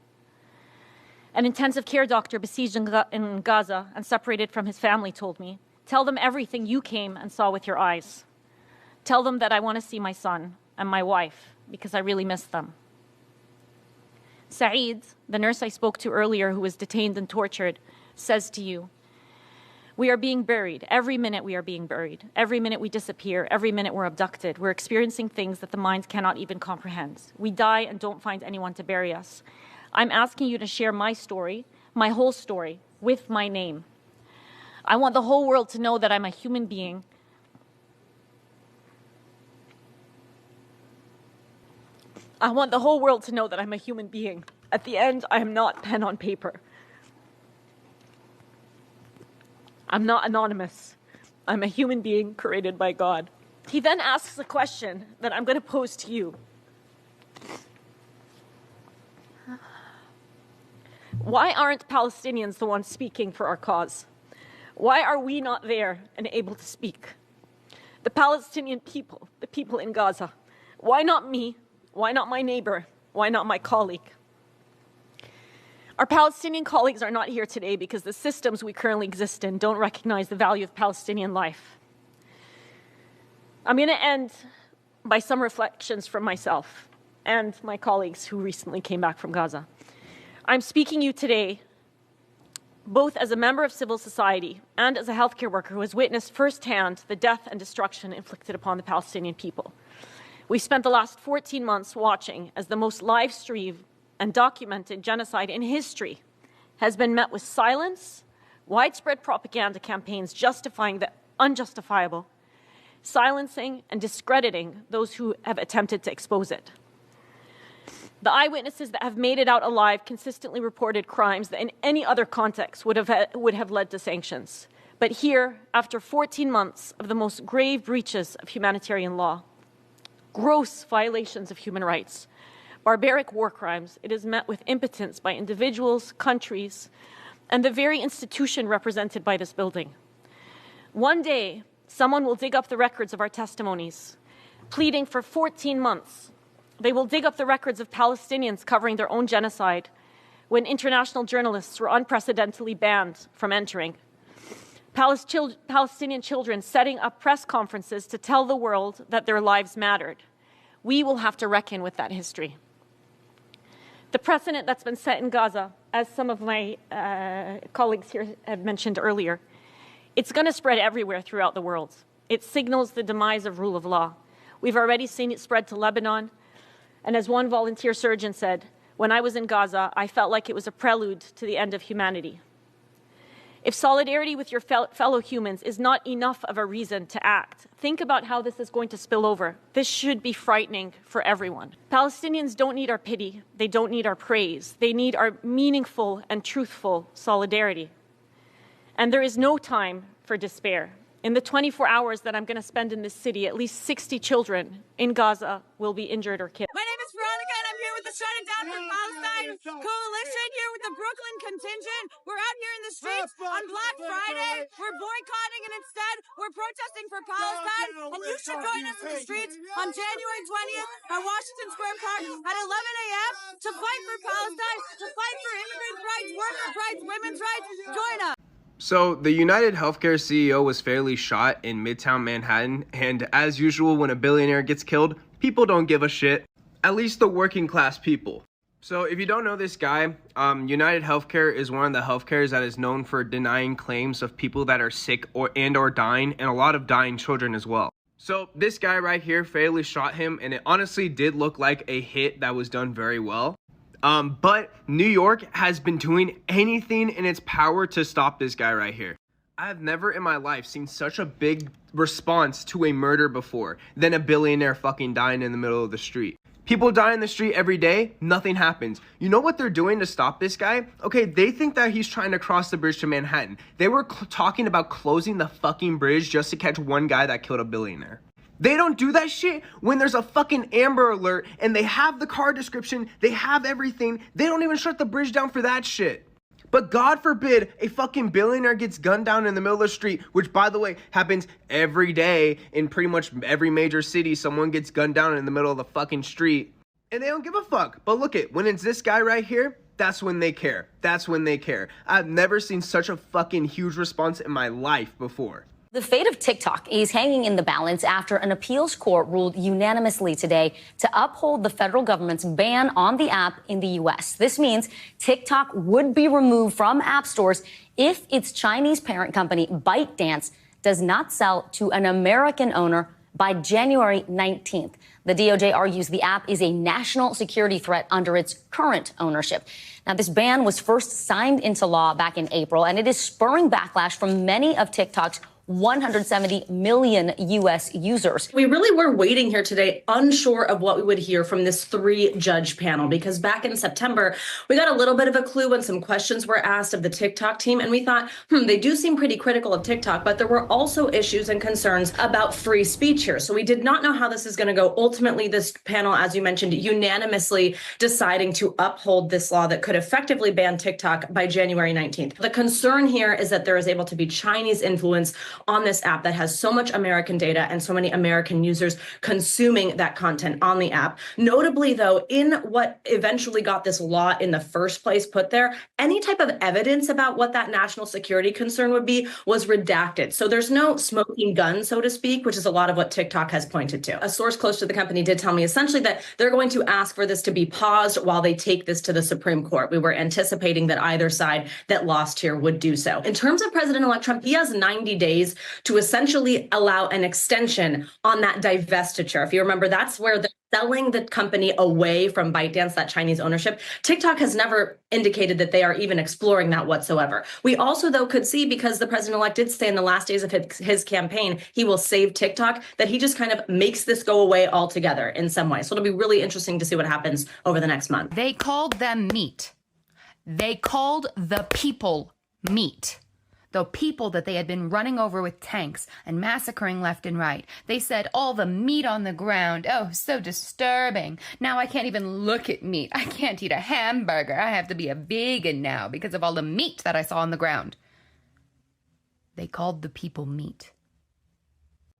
An intensive care doctor besieged in Gaza and separated from his family told me, tell them everything you came and saw with your eyes. Tell them that I want to see my son and my wife because I really miss them. Saeed, the nurse I spoke to earlier who was detained and tortured, says to you, we are being buried. Every minute we are being buried. Every minute we disappear. Every minute we're abducted. We're experiencing things that the mind cannot even comprehend. We die and don't find anyone to bury us. I'm asking you to share my story, my whole story, with my name. I want the whole world to know that I'm a human being. I want the whole world to know that I'm a human being. At the end, I am not pen on paper. I'm not anonymous. I'm a human being created by God. He then asks a question that I'm going to pose to you. Why aren't Palestinians the ones speaking for our cause? Why are we not there and able to speak? The Palestinian people, the people in Gaza. Why not me? Why not my neighbor? Why not my colleague? Our Palestinian colleagues are not here today because the systems we currently exist in don't recognize the value of Palestinian life. I'm going to end by some reflections from myself and my colleagues who recently came back from Gaza. I'm speaking to you today both as a member of civil society and as a healthcare worker who has witnessed firsthand the death and destruction inflicted upon the Palestinian people. We spent the last 14 months watching as the most live-streamed and documented genocide in history has been met with silence, widespread propaganda campaigns justifying the unjustifiable, silencing and discrediting those who have attempted to expose it. The eyewitnesses that have made it out alive consistently reported crimes that in any other context would have led to sanctions. But here, after 14 months of the most grave breaches of humanitarian law, gross violations of human rights, barbaric war crimes, it is met with impotence by individuals, countries, and the very institution represented by this building. One day, someone will dig up the records of our testimonies, pleading for 14 months. They will dig up the records of Palestinians covering their own genocide when international journalists were unprecedentedly banned from entering. Palestinian children setting up press conferences to tell the world that their lives mattered. We will have to reckon with that history. The precedent that's been set in Gaza, as some of my colleagues here have mentioned earlier, it's going to spread everywhere throughout the world. It signals the demise of rule of law. We've already seen it spread to Lebanon. And as one volunteer surgeon said, when I was in Gaza, I felt like it was a prelude to the end of humanity. If solidarity with your fellow humans is not enough of a reason to act, think about how this is going to spill over. This should be frightening for everyone. Palestinians don't need our pity. They don't need our praise. They need our meaningful and truthful solidarity. And there is no time for despair. In the 24 hours that I'm going to spend in this city, at least 60 children in Gaza will be injured or killed. My name is Veronica, and I'm here with the Shutting Down for Palestine Coalition, here with the Brooklyn contingent. We're out here in the streets on Black Friday. We're boycotting and instead we're protesting for Palestine, and you should join us in the streets on January 20th at Washington Square Park at 11 a.m. to fight for Palestine, to fight for immigrant rights, workers' rights, women's rights. Join us. So, the United Healthcare CEO was fairly shot in Midtown Manhattan, and as usual, when a billionaire gets killed, people don't give a shit. At least the working class people. So, if you don't know this guy, United Healthcare is one of the healthcares that is known for denying claims of people that are sick or dying, and a lot of dying children as well. So, this guy right here fairly shot him, and it honestly did look like a hit that was done very well. But New York has been doing anything in its power to stop this guy right here. I have never in my life seen such a big response to a murder before than a billionaire fucking dying in the middle of the street. People die in the street every day, nothing happens. You know what they're doing to stop this guy? Okay, they think that he's trying to cross the bridge to Manhattan. They were talking about closing the fucking bridge just to catch one guy that killed a billionaire. They don't do that shit when there's a fucking Amber Alert and they have the car description, they have everything. They don't even shut the bridge down for that shit. But God forbid a fucking billionaire gets gunned down in the middle of the street, which by the way happens every day in pretty much every major city. Someone gets gunned down in the middle of the fucking street and they don't give a fuck. But look it, when it's this guy right here, that's when they care. That's when they care. I've never seen such a fucking huge response in my life before. The fate of TikTok is hanging in the balance after an appeals court ruled unanimously today to uphold the federal government's ban on the app in the U.S. This means TikTok would be removed from app stores if its Chinese parent company, ByteDance, does not sell to an American owner by January 19th. The DOJ argues the app is a national security threat under its current ownership. Now, this ban was first signed into law back in April, and it is spurring backlash from many of TikTok's 170 million U.S. users. We really were waiting here today, unsure of what we would hear from this 3-judge panel, because back in September, we got a little bit of a clue when some questions were asked of the TikTok team, and we thought, they do seem pretty critical of TikTok, but there were also issues and concerns about free speech here. So we did not know how this is going to go. Ultimately, this panel, as you mentioned, unanimously deciding to uphold this law that could effectively ban TikTok by January 19th. The concern here is that there is able to be Chinese influence on this app that has so much American data and so many American users consuming that content on the app. Notably, though, in what eventually got this law in the first place put there, any type of evidence about what that national security concern would be was redacted. So there's no smoking gun, so to speak, which is a lot of what TikTok has pointed to. A source close to the company did tell me essentially that they're going to ask for this to be paused while they take this to the Supreme Court. We were anticipating that either side that lost here would do so. In terms of President-elect Trump, he has 90 days to essentially allow an extension on that divestiture. If you remember, that's where they're selling the company away from ByteDance, that Chinese ownership. TikTok has never indicated that they are even exploring that whatsoever. We also, though, could see, because the president-elect did say in the last days of his campaign, he will save TikTok, that he just kind of makes this go away altogether in some way. So it'll be really interesting to see what happens over the next month. They called them meat. They called the people meat. The people that they had been running over with tanks and massacring left and right. They said all the meat on the ground. Oh, so disturbing. Now I can't even look at meat. I can't eat a hamburger. I have to be a vegan now because of all the meat that I saw on the ground. They called the people meat.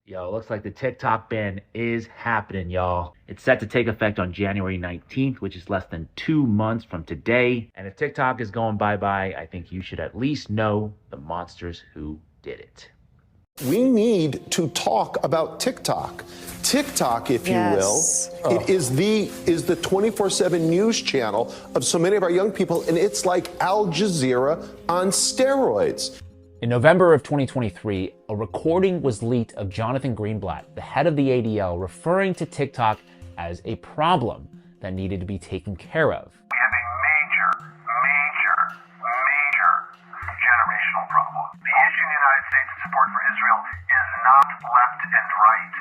Yo, looks like the TikTok ban is happening, y'all. It's set to take effect on January 19th, which is less than 2 months from today. And if TikTok is going bye-bye, I think you should at least know the monsters who did it. We need to talk about TikTok. TikTok, if you will, it is the 24/7 news channel of so many of our young people, and it's like Al Jazeera on steroids. In November of 2023, a recording was leaked of Jonathan Greenblatt, the head of the ADL, referring to TikTok as a problem that needed to be taken care of. We have a major generational problem. The issue in the United States of support for Israel is not left and right.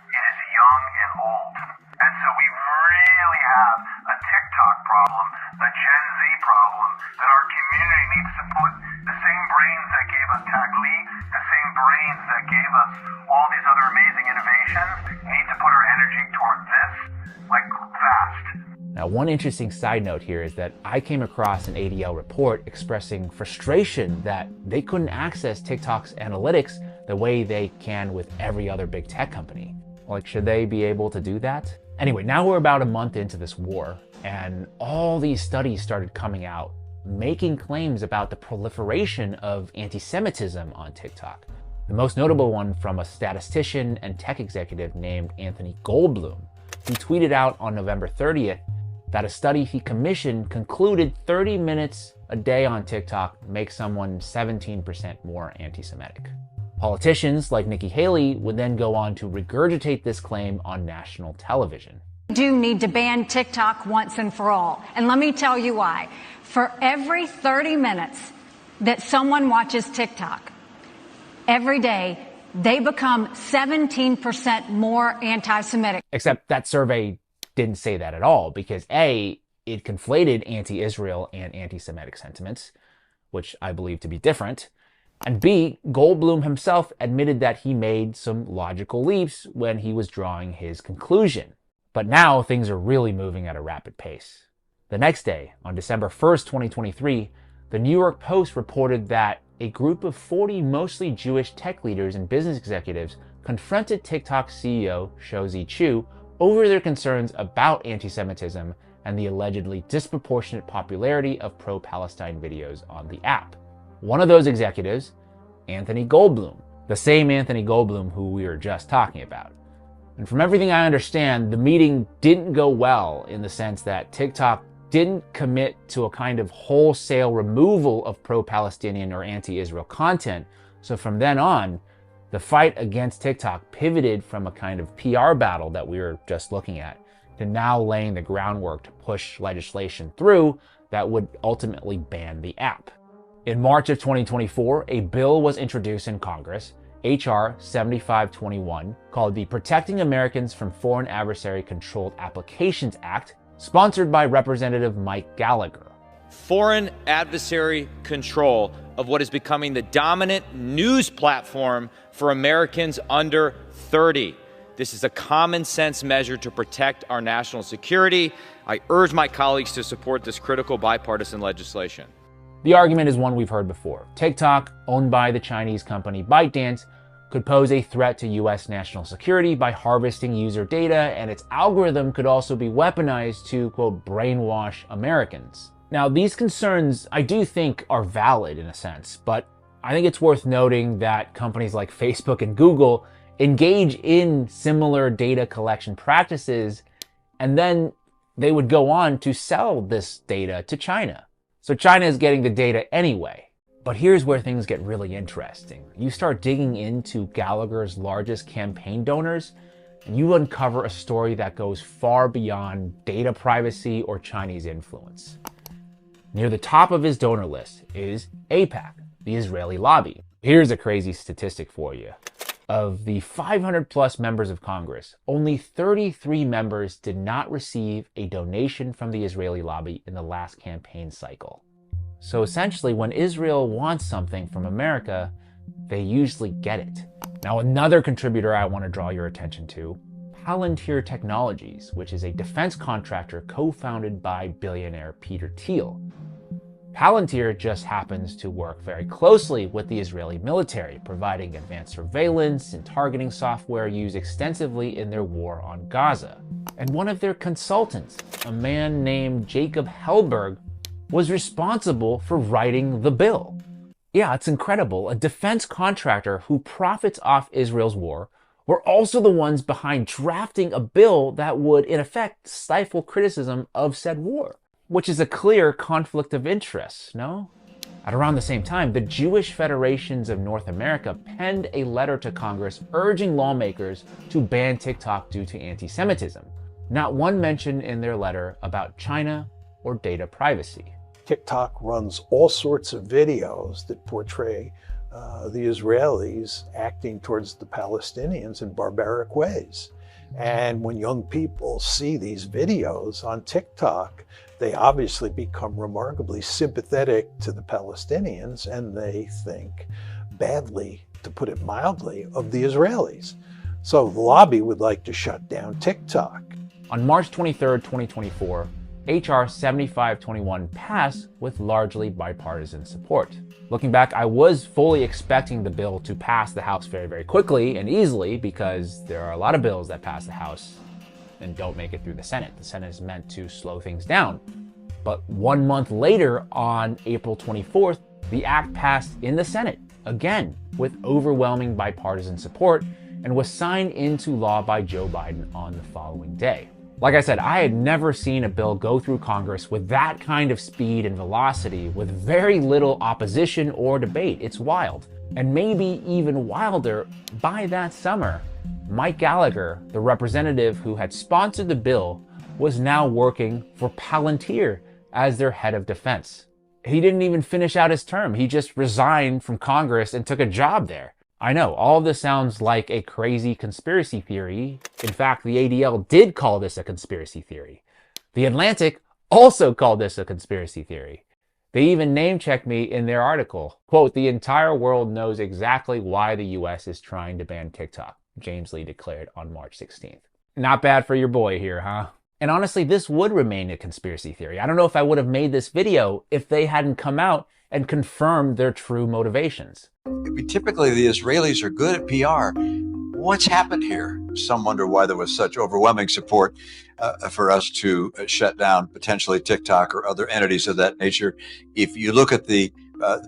It is young and old. And so we really have a TikTok problem, a Gen Z problem, that our community needs to put the same brains that gave us Tag Lee, the same brains that gave us all these other amazing innovations, need to put our energy toward this, like, fast. Now, one interesting side note here is that I came across an ADL report expressing frustration that they couldn't access TikTok's analytics the way they can with every other big tech company. Like, should they be able to do that? Anyway, now we're about a month into this war, and all these studies started coming out, making claims about the proliferation of anti-Semitism on TikTok. The most notable one from a statistician and tech executive named Anthony Goldblum. He tweeted out on November 30th that a study he commissioned concluded 30 minutes a day on TikTok makes someone 17% more anti-Semitic. Politicians like Nikki Haley would then go on to regurgitate this claim on national television. We do need to ban TikTok once and for all. And let me tell you why. For every 30 minutes that someone watches TikTok, every day, they become 17% more anti-Semitic. Except that survey didn't say that at all, because A, it conflated anti-Israel and anti-Semitic sentiments, which I believe to be different, and B, Goldblum himself admitted that he made some logical leaps when he was drawing his conclusion. But now things are really moving at a rapid pace. The next day, on December 1st, 2023, the New York Post reported that a group of 40 mostly Jewish tech leaders and business executives confronted TikTok CEO Shou Chu over their concerns about anti-Semitism and the allegedly disproportionate popularity of pro-Palestine videos on the app. One of those executives, Anthony Goldblum, the same Anthony Goldblum who we were just talking about. And from everything I understand, the meeting didn't go well in the sense that TikTok didn't commit to a kind of wholesale removal of pro-Palestinian or anti-Israel content. So from then on, the fight against TikTok pivoted from a kind of PR battle that we were just looking at to now laying the groundwork to push legislation through that would ultimately ban the app. In March of 2024, a bill was introduced in Congress, H.R. 7521, called the Protecting Americans from Foreign Adversary Controlled Applications Act, sponsored by Representative Mike Gallagher. Foreign adversary control of what is becoming the dominant news platform for Americans under 30. This is a common sense measure to protect our national security. I urge my colleagues to support this critical bipartisan legislation. The argument is one we've heard before. TikTok, owned by the Chinese company ByteDance, could pose a threat to US national security by harvesting user data, and its algorithm could also be weaponized to, quote, brainwash Americans. Now, these concerns I do think are valid in a sense, but I think it's worth noting that companies like Facebook and Google engage in similar data collection practices, and then they would go on to sell this data to China. So China is getting the data anyway. But here's where things get really interesting. You start digging into Gallagher's largest campaign donors, and you uncover a story that goes far beyond data privacy or Chinese influence. Near the top of his donor list is AIPAC, the Israeli lobby. Here's a crazy statistic for you. Of the 500 plus members of Congress, only 33 members did not receive a donation from the Israeli lobby in the last campaign cycle. So essentially, when Israel wants something from America, they usually get it. Now, another contributor I want to draw your attention to, Palantir Technologies, which is a defense contractor co-founded by billionaire Peter Thiel. Palantir just happens to work very closely with the Israeli military, providing advanced surveillance and targeting software used extensively in their war on Gaza. And one of their consultants, a man named Jacob Hellberg, was responsible for writing the bill. Yeah, it's incredible. A defense contractor who profits off Israel's war were also the ones behind drafting a bill that would, in effect, stifle criticism of said war, which is a clear conflict of interest, no? At around the same time, the Jewish Federations of North America penned a letter to Congress urging lawmakers to ban TikTok due to anti-Semitism. Not one mention in their letter about China or data privacy. TikTok runs all sorts of videos that portray the Israelis acting towards the Palestinians in barbaric ways. And when young people see these videos on TikTok, they obviously become remarkably sympathetic to the Palestinians, and they think badly, to put it mildly, of the Israelis. So the lobby would like to shut down TikTok. On March 23rd, 2024, HR 7521 passed with largely bipartisan support. Looking back, I was fully expecting the bill to pass the House very, very quickly and easily, because there are a lot of bills that pass the House and don't make it through the Senate. The Senate is meant to slow things down. But 1 month later, on April 24th, the act passed in the Senate, again, with overwhelming bipartisan support, and was signed into law by Joe Biden on the following day. Like I said, I had never seen a bill go through Congress with that kind of speed and velocity, with very little opposition or debate. It's wild. And maybe even wilder, by that summer, Mike Gallagher, the representative who had sponsored the bill, was now working for Palantir as their head of defense. He didn't even finish out his term. He just resigned from Congress and took a job there. I know, all of this sounds like a crazy conspiracy theory. In fact, the ADL did call this a conspiracy theory. The Atlantic also called this a conspiracy theory. They even name-checked me in their article. Quote, "The entire world knows exactly why the US is trying to ban TikTok," James Lee declared on March 16th. Not bad for your boy here, huh? And honestly, this would remain a conspiracy theory. I don't know if I would have made this video if they hadn't come out and confirmed their true motivations. Typically, the Israelis are good at PR. What's happened here? Some wonder why there was such overwhelming support for us to shut down potentially TikTok or other entities of that nature. If you look at the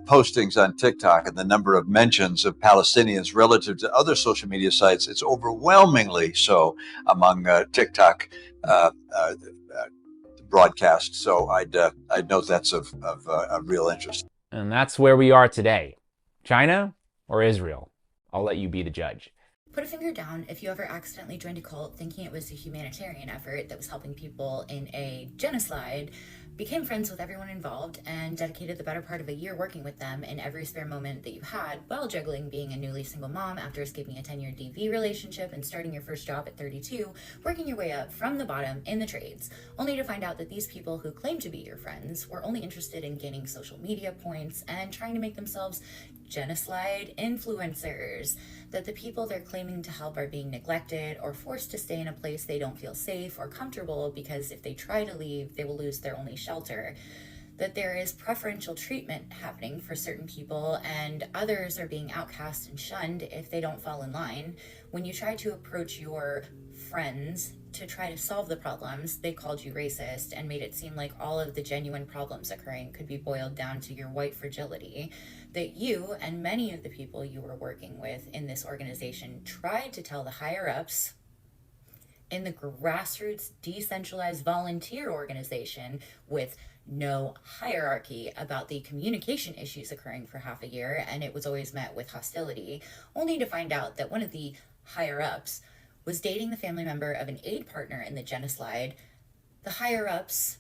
postings on TikTok and the number of mentions of Palestinians relative to other social media sites, it's overwhelmingly so among TikTok broadcasts. So I'd note that's of real interest. And that's where we are today. China or Israel? I'll let you be the judge. Put a finger down if you ever accidentally joined a cult thinking it was a humanitarian effort that was helping people in a genocide, became friends with everyone involved, and dedicated the better part of a year working with them in every spare moment that you had, while juggling being a newly single mom after escaping a 10-year DV relationship and starting your first job at 32, working your way up from the bottom in the trades, only to find out that these people who claim to be your friends were only interested in gaining social media points and trying to make themselves genocide influencers, that the people they're claiming to help are being neglected or forced to stay in a place they don't feel safe or comfortable because if they try to leave, they will lose their only shelter, that there is preferential treatment happening for certain people and others are being outcast and shunned if they don't fall in line. When you try to approach your friends to try to solve the problems, they called you racist and made it seem like all of the genuine problems occurring could be boiled down to your white fragility, that you and many of the people you were working with in this organization tried to tell the higher-ups in the grassroots decentralized volunteer organization with no hierarchy about the communication issues occurring for half a year, and it was always met with hostility, only to find out that one of the higher-ups was dating the family member of an aid partner in the genocide. The higher-ups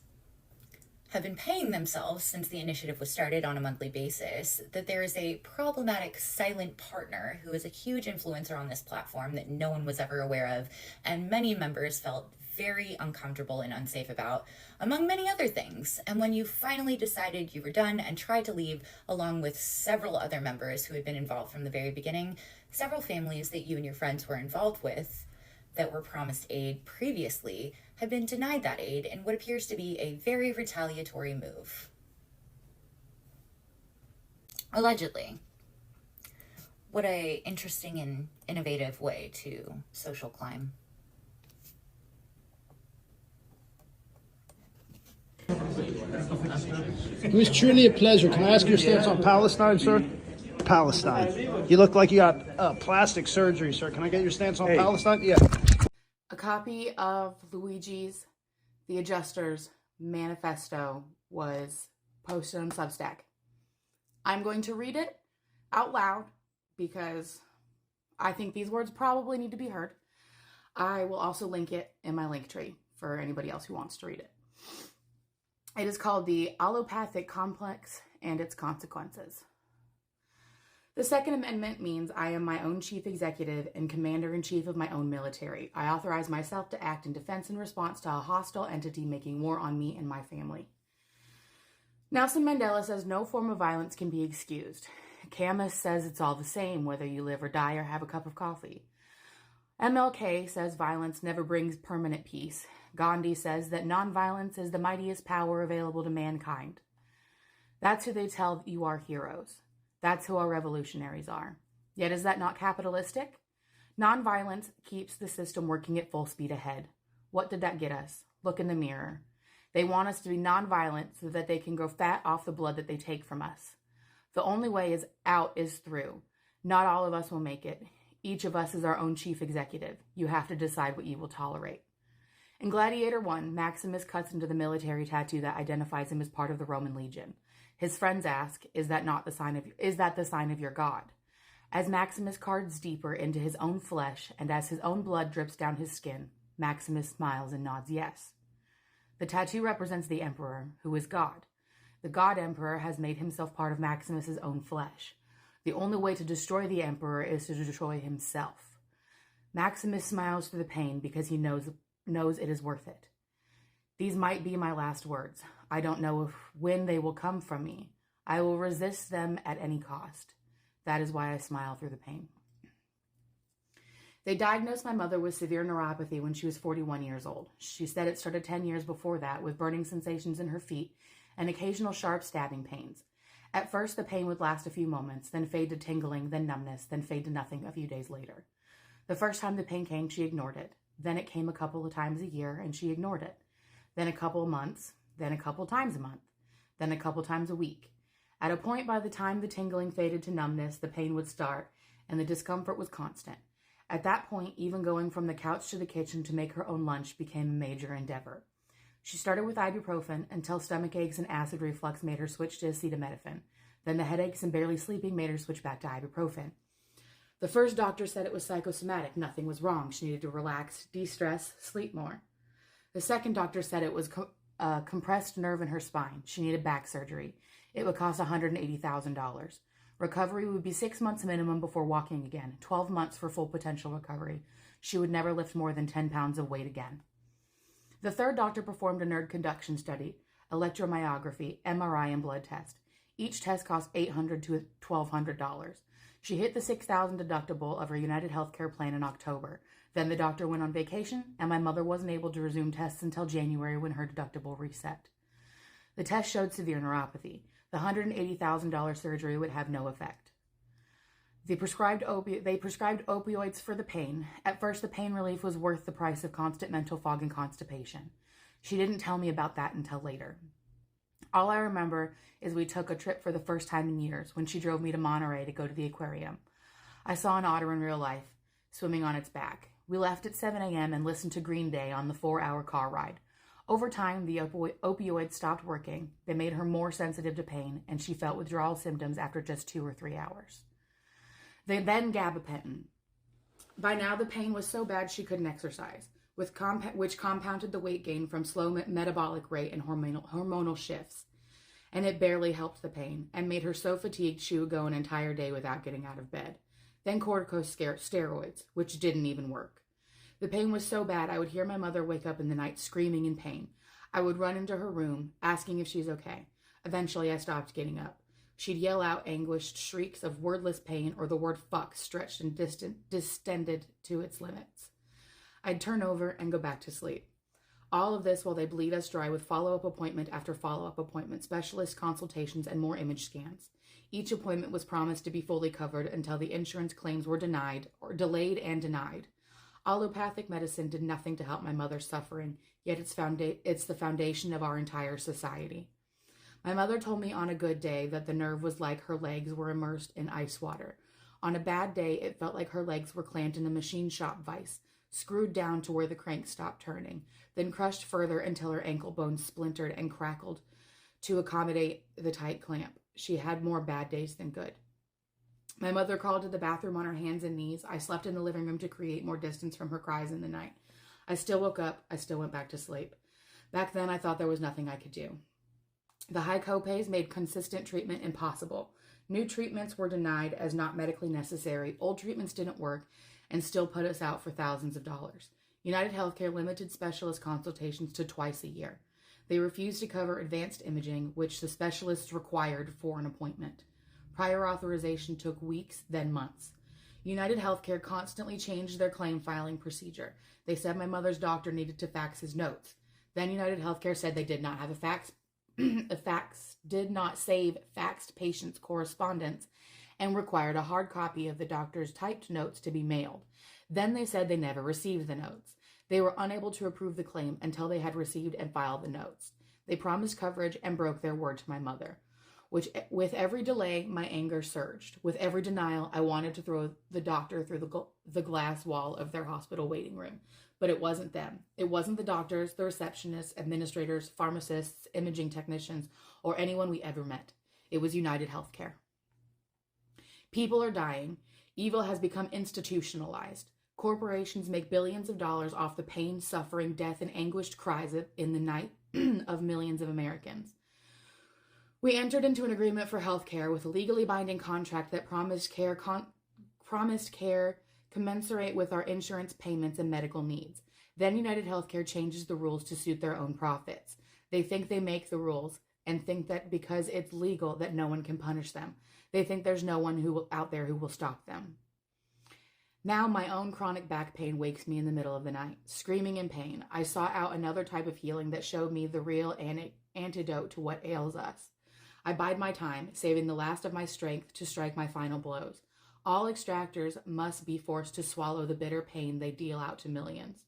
have been paying themselves since the initiative was started on a monthly basis, that there is a problematic silent partner who is a huge influencer on this platform that no one was ever aware of, and many members felt very uncomfortable and unsafe about, among many other things. And when you finally decided you were done and tried to leave, along with several other members who had been involved from the very beginning, several families that you and your friends were involved with that were promised aid previously have been denied that aid in what appears to be a very retaliatory move. Allegedly. What a interesting and innovative way to social climb. It was truly a pleasure. Can I ask your stance on Palestine, sir? Palestine. You look like you got plastic surgery, sir. Can I get your stance on Palestine? Yeah. A copy of Luigi's The Adjuster's manifesto was posted on Substack. I'm going to read it out loud because I think these words probably need to be heard. I will also link it in my link tree for anybody else who wants to read it. It is called The Allopathic Complex and Its Consequences. The Second Amendment means I am my own chief executive and commander-in-chief of my own military. I authorize myself to act in defense and response to a hostile entity making war on me and my family. Nelson Mandela says no form of violence can be excused. Camus says it's all the same whether you live or die or have a cup of coffee. MLK says violence never brings permanent peace. Gandhi says that nonviolence is the mightiest power available to mankind. That's who they tell you are heroes. That's who our revolutionaries are. Yet is that not capitalistic? Nonviolence keeps the system working at full speed ahead. What did that get us? Look in the mirror. They want us to be nonviolent so that they can grow fat off the blood that they take from us. The only way out is through. Not all of us will make it. Each of us is our own chief executive. You have to decide what you will tolerate. In Gladiator 1, Maximus cuts into the military tattoo that identifies him as part of the Roman legion. His friends ask, is that the sign of your god? As Maximus carves deeper into his own flesh and as his own blood drips down his skin, Maximus smiles and nods yes. The tattoo represents the emperor, who is God. The God Emperor has made himself part of Maximus's own flesh. The only way to destroy the emperor is to destroy himself. Maximus smiles through the pain because he knows it is worth it. These might be my last words. I don't know when they will come from me. I will resist them at any cost. That is why I smile through the pain. They diagnosed my mother with severe neuropathy when she was 41 years old. She said it started 10 years before that with burning sensations in her feet and occasional sharp stabbing pains. At first, the pain would last a few moments, then fade to tingling, then numbness, then fade to nothing a few days later. The first time the pain came, she ignored it. Then it came a couple of times a year, and she ignored it. Then a couple of months, then a couple times a month, then a couple times a week. At a point, by the time the tingling faded to numbness, the pain would start, and the discomfort was constant. At that point, even going from the couch to the kitchen to make her own lunch became a major endeavor. She started with ibuprofen until stomach aches and acid reflux made her switch to acetaminophen. Then the headaches and barely sleeping made her switch back to ibuprofen. The first doctor said it was psychosomatic. Nothing was wrong. She needed to relax, de-stress, sleep more. The second doctor said it was a compressed nerve in her spine. She needed back surgery. It would cost $180,000. Recovery would be 6 months minimum before walking again, 12 months for full potential recovery. She would never lift more than 10 pounds of weight again. The third doctor performed a nerve conduction study, electromyography, MRI, and blood test. Each test cost $800 to $1,200. She hit the $6,000 deductible of her United Healthcare plan in October. Then the doctor went on vacation, and my mother wasn't able to resume tests until January when her deductible reset. The test showed severe neuropathy. The $180,000 surgery would have no effect. They prescribed opioids for the pain. At first, the pain relief was worth the price of constant mental fog and constipation. She didn't tell me about that until later. All I remember is we took a trip for the first time in years when she drove me to Monterey to go to the aquarium. I saw an otter in real life, swimming on its back. We left at 7 a.m. and listened to Green Day on the 4-hour car ride. Over time, the opioids stopped working. They made her more sensitive to pain, and she felt withdrawal symptoms after just 2 or 3 hours. Then gabapentin. By now, the pain was so bad she couldn't exercise, which compounded the weight gain from slow metabolic rate and hormonal shifts. And it barely helped the pain, and made her so fatigued she would go an entire day without getting out of bed. Then corticosteroids, which didn't even work. The pain was so bad I would hear my mother wake up in the night screaming in pain. I would run into her room, asking if she's okay. Eventually, I stopped getting up. She'd yell out anguished shrieks of wordless pain or the word fuck stretched and distended to its limits. I'd turn over and go back to sleep. All of this while they bleed us dry with follow-up appointment after follow-up appointment, specialist consultations, and more image scans. Each appointment was promised to be fully covered until the insurance claims were delayed and denied. Allopathic medicine did nothing to help my mother's suffering, yet it's the foundation of our entire society. My mother told me on a good day that the nerve was like her legs were immersed in ice water. On a bad day, it felt like her legs were clamped in a machine shop vise, screwed down to where the crank stopped turning, then crushed further until her ankle bones splintered and crackled to accommodate the tight clamp. She had more bad days than good. My mother crawled to the bathroom on her hands and knees. I slept in the living room to create more distance from her cries in the night. I still woke up. I still went back to sleep. Back then, I thought there was nothing I could do. The high copays made consistent treatment impossible. New treatments were denied as not medically necessary. Old treatments didn't work and still put us out for thousands of dollars. United Healthcare limited specialist consultations to twice a year. They refused to cover advanced imaging, which the specialists required for an appointment. Prior authorization took weeks, then months. United Healthcare constantly changed their claim filing procedure. They said my mother's doctor needed to fax his notes. Then United Healthcare said they did not have did not save faxed patients' correspondence and required a hard copy of the doctor's typed notes to be mailed. Then they said they never received the notes. They were unable to approve the claim until they had received and filed the notes. They promised coverage and broke their word to my mother. With every delay, my anger surged. With every denial, I wanted to throw the doctor through the glass wall of their hospital waiting room. But it wasn't them. It wasn't the doctors, the receptionists, administrators, pharmacists, imaging technicians, or anyone we ever met. It was United Healthcare. People are dying. Evil has become institutionalized. Corporations make billions of dollars off the pain, suffering, death, and anguished cries in the night of millions of Americans. We entered into an agreement for health care with a legally binding contract that promised care commensurate with our insurance payments and medical needs. Then United Healthcare changes the rules to suit their own profits. They think they make the rules and think that because it's legal that no one can punish them. They think there's no one out there who will stop them. Now my own chronic back pain wakes me in the middle of the night, screaming in pain. I sought out another type of healing that showed me the real antidote to what ails us. I bide my time, saving the last of my strength to strike my final blows. All extractors must be forced to swallow the bitter pain they deal out to millions.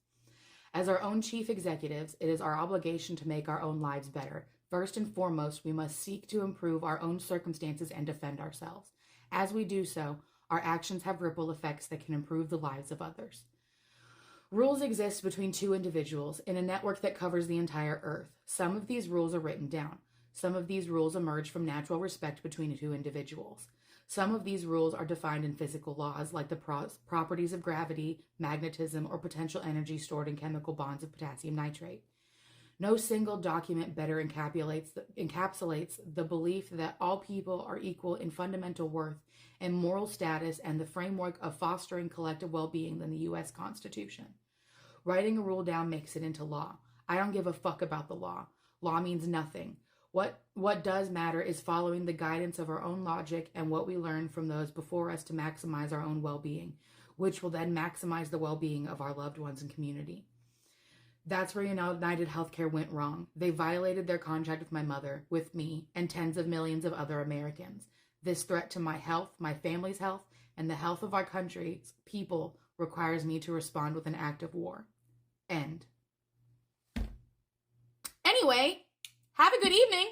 As our own chief executives, it is our obligation to make our own lives better. First and foremost, we must seek to improve our own circumstances and defend ourselves. As we do so, our actions have ripple effects that can improve the lives of others. Rules exist between two individuals in a network that covers the entire earth. Some of these rules are written down. Some of these rules emerge from natural respect between two individuals. Some of these rules are defined in physical laws, like the properties of gravity, magnetism, or potential energy stored in chemical bonds of potassium nitrate. No single document better encapsulates the belief that all people are equal in fundamental worth and moral status and the framework of fostering collective well-being than the U.S. Constitution. Writing a rule down makes it into law. I don't give a fuck about the law. Law means nothing. What does matter is following the guidance of our own logic and what we learn from those before us to maximize our own well-being, which will then maximize the well-being of our loved ones and community. That's where United Healthcare went wrong. They violated their contract with my mother, with me, and tens of millions of other Americans. This threat to my health, my family's health, and the health of our country's people requires me to respond with an act of war. End. Anyway, have a good evening.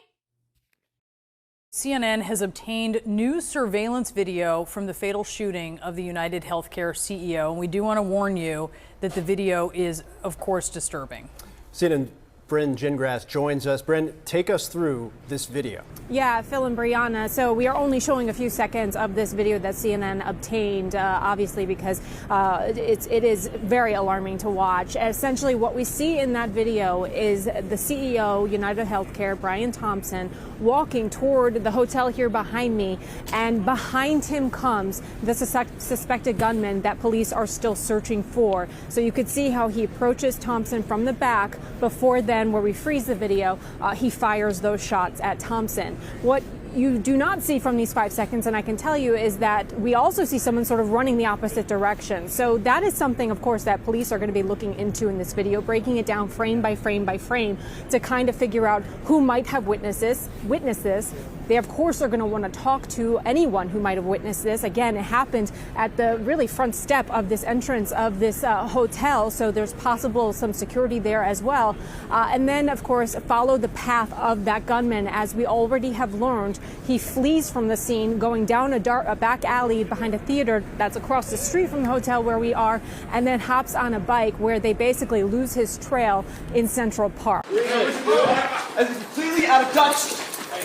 CNN has obtained new surveillance video from the fatal shooting of the United Healthcare CEO. And we do want to warn you that the video is, of course, disturbing. CNN Bryn Gingras joins us. Bryn, take us through this video. Yeah, Phil and Brianna. So we are only showing a few seconds of this video that CNN obtained, obviously, because it is very alarming to watch. Essentially, what we see in that video is the CEO, United Healthcare, Brian Thompson, walking toward the hotel here behind me, and behind him comes the suspected gunman that police are still searching for. So you could see how he approaches Thompson from the back before then, where we freeze the video, he fires those shots at Thompson. What you do not see from these 5 seconds, and I can tell you, is that we also see someone sort of running the opposite direction. So that is something, of course, that police are going to be looking into in this video, breaking it down frame by frame by frame to kind of figure out who might have witnessed this. They, of course, are going to want to talk to anyone who might have witnessed this. Again, it happened at the really front step of this entrance of this hotel, so there's possible some security there as well. And then, of course, follow the path of that gunman. As we already have learned, he flees from the scene, going down a back alley behind a theater that's across the street from the hotel where we are, and then hops on a bike where they basically lose his trail in Central Park. As it's completely out of touch,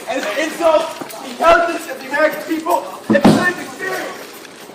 and it's an insult to the intelligence of the American people and the lived experience.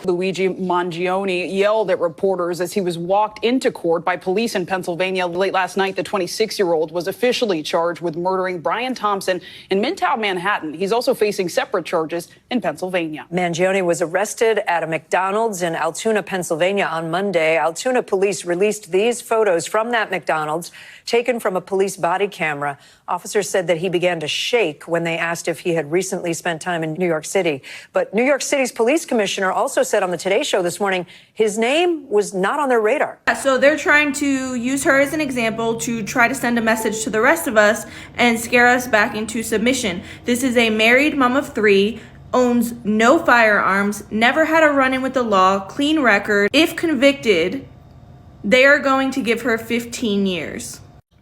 Luigi Mangione yelled at reporters as he was walked into court by police in Pennsylvania. Late last night, the 26-year-old was officially charged with murdering Brian Thompson in Midtown Manhattan. He's also facing separate charges in Pennsylvania. Mangione was arrested at a McDonald's in Altoona, Pennsylvania on Monday. Altoona police released these photos from that McDonald's taken from a police body camera Officers said that he began to shake when they asked if he had recently spent time in New York City. But New York City's police commissioner also said on the Today Show this morning his name was not on their radar. So they're trying to use her as an example to try to send a message to the rest of us and scare us back into submission. This is a married mom of 3, owns no firearms, never had a run-in with the law, clean record. If convicted, they are going to give her 15 years.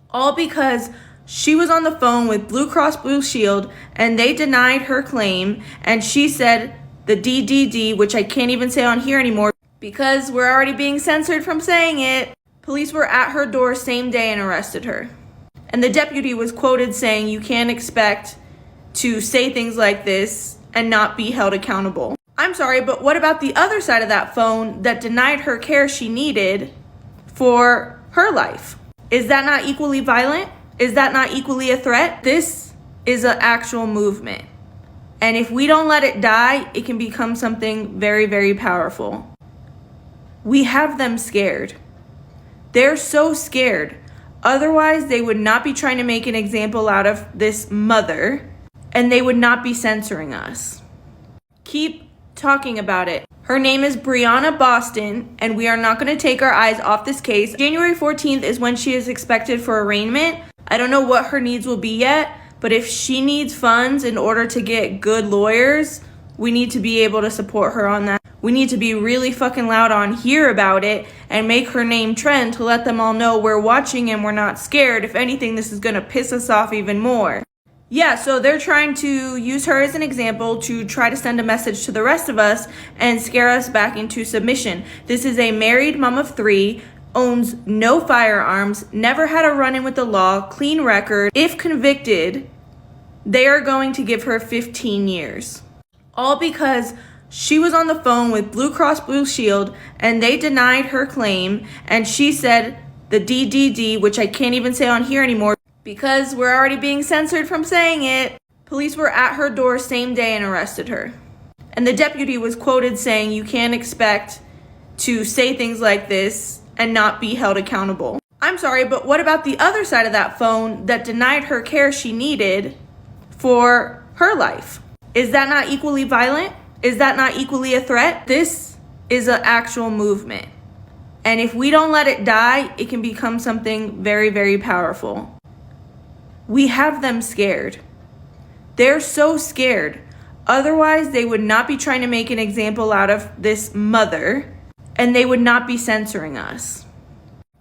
All because she was on the phone with Blue Cross Blue Shield and they denied her claim, and she said the DDD, which I can't even say on here anymore because we're already being censored from saying it. Police were at her door same day and arrested her. And the deputy was quoted saying, "You can't expect to say things like this and not be held accountable." I'm sorry, but what about the other side of that phone that denied her care she needed for her life? Is that not equally violent? Is that not equally a threat? This is an actual movement. And if we don't let it die, it can become something very, very powerful. We have them scared. They're so scared. Otherwise, they would not be trying to make an example out of this mother, and they would not be censoring us. Keep talking about it. Her name is Breonna Boston, and we are not going to take our eyes off this case. January 14th is when she is expected for arraignment. I don't know what her needs will be yet, but if she needs funds in order to get good lawyers, we need to be able to support her on that. We need to be really fucking loud on here about it and make her name trend to let them all know we're watching and we're not scared. If anything, this is going to piss us off even more. Yeah, so they're trying to use her as an example to try to send a message to the rest of us and scare us back into submission. This is a married mom of 3, owns no firearms, never had a run-in with the law, clean record. If convicted, they are going to give her 15 years. All because she was on the phone with Blue Cross Blue Shield and they denied her claim, and she said the DDD, which I can't even say on here anymore because we're already being censored from saying it. Police were at her door same day and arrested her. And the deputy was quoted saying, "You can't expect to say things like this and not be held accountable." I'm sorry, but what about the other side of that phone that denied her care she needed for her life? Is that not equally violent? Is that not equally a threat? This is an actual movement. And if we don't let it die, it can become something very, very powerful. We have them scared. They're so scared. Otherwise, they would not be trying to make an example out of this mother, and they would not be censoring us.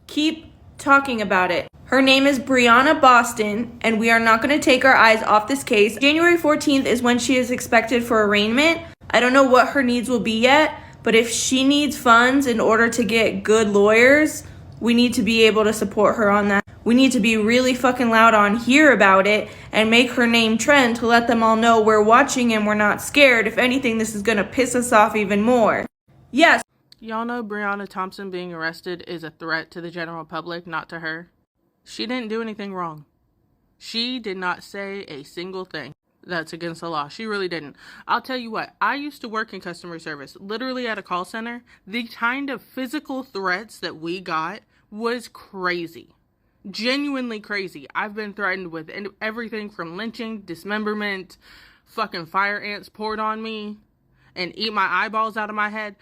Keep talking about it. Her name is Breonna Boston, and we are not going to take our eyes off this case. January 14th is when she is expected for arraignment. I don't know what her needs will be yet, but if she needs funds in order to get good lawyers, we need to be able to support her on that. We need to be really fucking loud on here about it and make her name trend to let them all know we're watching and we're not scared. If anything, this is going to piss us off even more. Yes. Y'all know Breonna Thompson being arrested is a threat to the general public, not to her. She didn't do anything wrong. She did not say a single thing that's against the law. She really didn't. I'll tell you what, I used to work in customer service, literally at a call center. The kind of physical threats that we got was crazy. Genuinely crazy. I've been threatened with everything from lynching, dismemberment, fucking fire ants poured on me, and eat my eyeballs out of my head.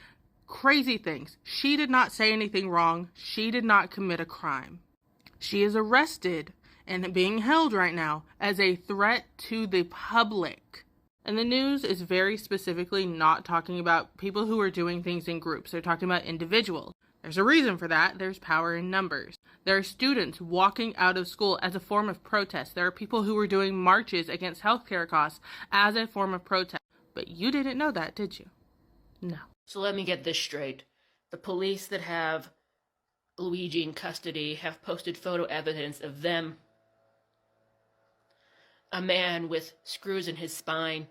Crazy things. She did not say anything wrong. She did not commit a crime. She is arrested and being held right now as a threat to the public. And the news is very specifically not talking about people who are doing things in groups. They're talking about individuals. There's a reason for that. There's power in numbers. There are students walking out of school as a form of protest. There are people who are doing marches against healthcare costs as a form of protest. But you didn't know that, did you? No. So let me get this straight. The police that have Luigi in custody have posted photo evidence of them, a man with screws in his spine,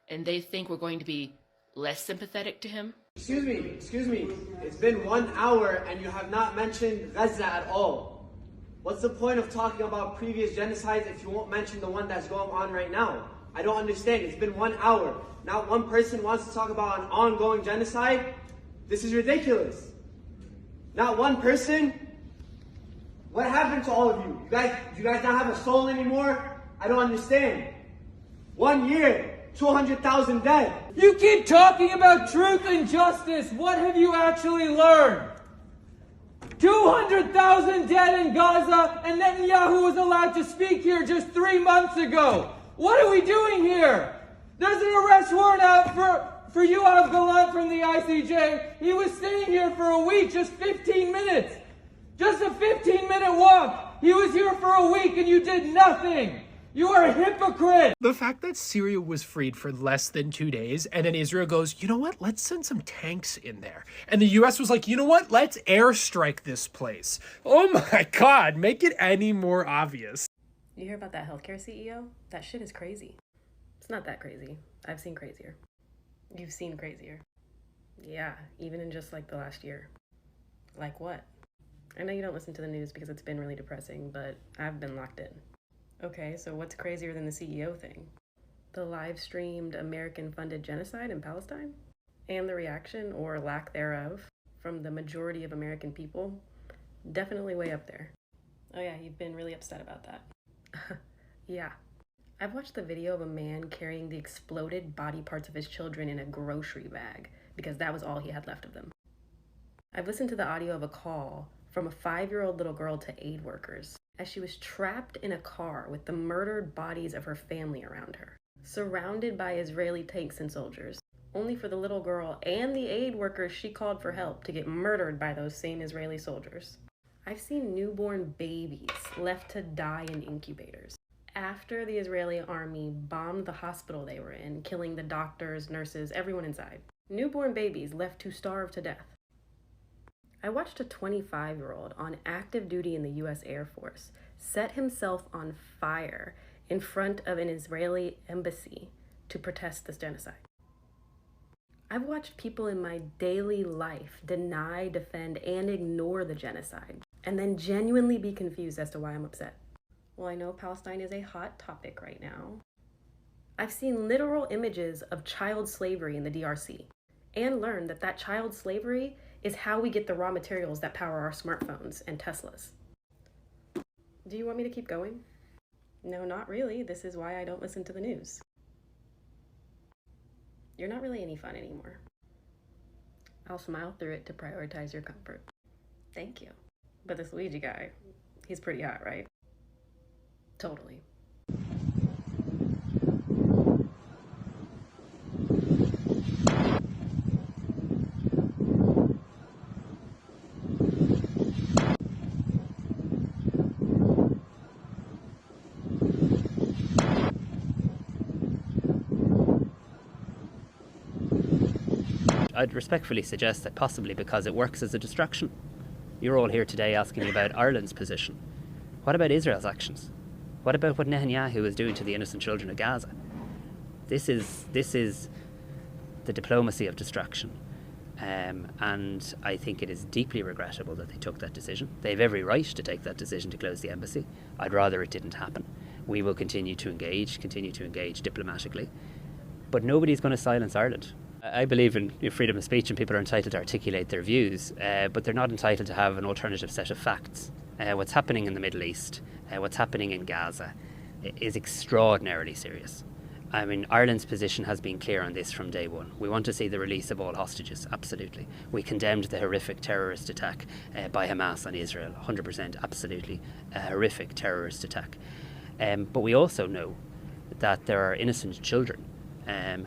and they think we're going to be less sympathetic to him? Excuse me. It's been 1 hour and you have not mentioned Gaza at all. What's the point of talking about previous genocides if you won't mention the one that's going on right now? I don't understand. It's been 1 hour. Not one person wants to talk about an ongoing genocide? This is ridiculous. Not one person? What happened to all of you? You guys not have a soul anymore? I don't understand. 1 year, 200,000 dead. You keep talking about truth and justice. What have you actually learned? 200,000 dead in Gaza, and Netanyahu was allowed to speak here just 3 months ago. What are we doing here? There's an arrest warrant out for Yoav Galant from the ICJ. He was staying here for a week, just 15 minutes. Just a 15-minute walk. He was here for a week and you did nothing. You are a hypocrite. The fact that Syria was freed for less than 2 days and then Israel goes, you know what, let's send some tanks in there. And the US was like, you know what, let's airstrike this place. Oh my God, make it any more obvious. You hear about that healthcare CEO? That shit is crazy. It's not that crazy. I've seen crazier. You've seen crazier. Yeah, even in just like the last year. Like what? I know you don't listen to the news because it's been really depressing, but I've been locked in. Okay, so what's crazier than the CEO thing? The live-streamed American-funded genocide in Palestine? And the reaction, or lack thereof, from the majority of American people? Definitely way up there. Oh yeah, you've been really upset about that. Yeah. I've watched the video of a man carrying the exploded body parts of his children in a grocery bag, because that was all he had left of them. I've listened to the audio of a call from a 5-year-old little girl to aid workers as she was trapped in a car with the murdered bodies of her family around her, surrounded by Israeli tanks and soldiers, only for the little girl and the aid workers she called for help to get murdered by those same Israeli soldiers. I've seen newborn babies left to die in incubators after the Israeli army bombed the hospital they were in, killing the doctors, nurses, everyone inside. Newborn babies left to starve to death. I watched a 25-year-old on active duty in the U.S. Air Force set himself on fire in front of an Israeli embassy to protest this genocide. I've watched people in my daily life deny, defend, and ignore the genocide, and then genuinely be confused as to why I'm upset. Well, I know Palestine is a hot topic right now. I've seen literal images of child slavery in the DRC, and learned that that child slavery is how we get the raw materials that power our smartphones and Teslas. Do you want me to keep going? No, not really. This is why I don't listen to the news. You're not really any fun anymore. I'll smile through it to prioritize your comfort. Thank you. But this Luigi guy, he's pretty hot, right? Totally. I'd respectfully suggest that possibly because it works as a distraction. You're all here today asking me about Ireland's position. What about Israel's actions? What about what Netanyahu is doing to the innocent children of Gaza? This is the diplomacy of distraction. And I think it is deeply regrettable that they took that decision. They have every right to take that decision to close the embassy. I'd rather it didn't happen. We will continue to engage diplomatically. But nobody's going to silence Ireland. I believe in freedom of speech and people are entitled to articulate their views, but they're not entitled to have an alternative set of facts. What's happening in the Middle East, what's happening in Gaza is extraordinarily serious. I mean, Ireland's position has been clear on this from day one. We want to see the release of all hostages, absolutely. We condemned the horrific terrorist attack by Hamas on Israel, 100%, absolutely a horrific terrorist attack. But we also know that there are innocent children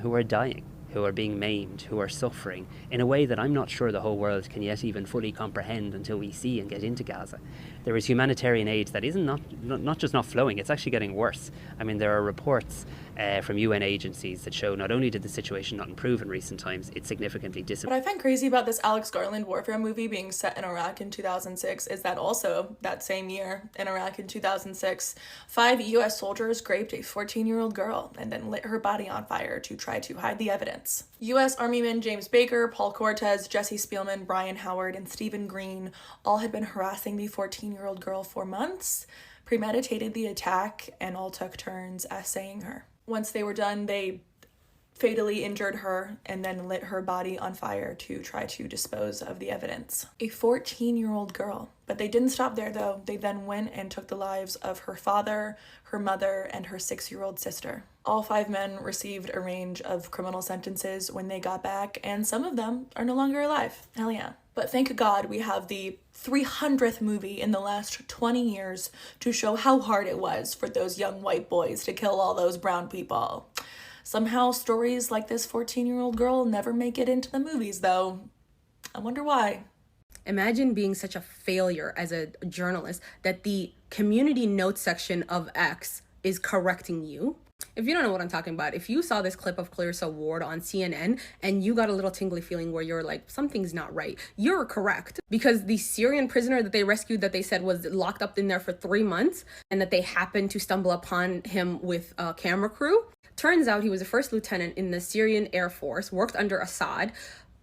who are dying, who are being maimed, who are suffering in a way that I'm not sure the whole world can yet even fully comprehend until we see and get into Gaza. There is humanitarian aid that isn't not just not flowing, it's actually getting worse. I mean, there are reports from UN agencies that show not only did the situation not improve in recent times, it significantly What I find crazy about this Alex Garland warfare movie being set in Iraq in 2006 is that also that same year in Iraq in 2006, 5 US soldiers raped a 14-year-old girl and then lit her body on fire to try to hide the evidence. US Armymen James Baker, Paul Cortez, Jesse Spielman, Brian Howard, and Stephen Green all had been harassing the 14-year-old girl for months, premeditated the attack, and all took turns essaying her. Once they were done, they fatally injured her and then lit her body on fire to try to dispose of the evidence. A 14-year-old girl. But they didn't stop there though. They then went and took the lives of her father, her mother, and her 6-year-old sister. All 5 men received a range of criminal sentences when they got back, and some of them are no longer alive. Hell yeah. But thank God we have the 300th movie in the last 20 years to show how hard it was for those young white boys to kill all those brown people. Somehow stories like this 14-year-old girl never make it into the movies though. I wonder why. Imagine being such a failure as a journalist that the community notes section of X is correcting you. If you don't know what I'm talking about, if you saw this clip of Clarissa Ward on CNN and you got a little tingly feeling where you're like, something's not right, you're correct. Because the Syrian prisoner that they rescued, that they said was locked up in there for 3 months, and that they happened to stumble upon him with a camera crew, turns out he was a first lieutenant in the Syrian Air Force, worked under Assad,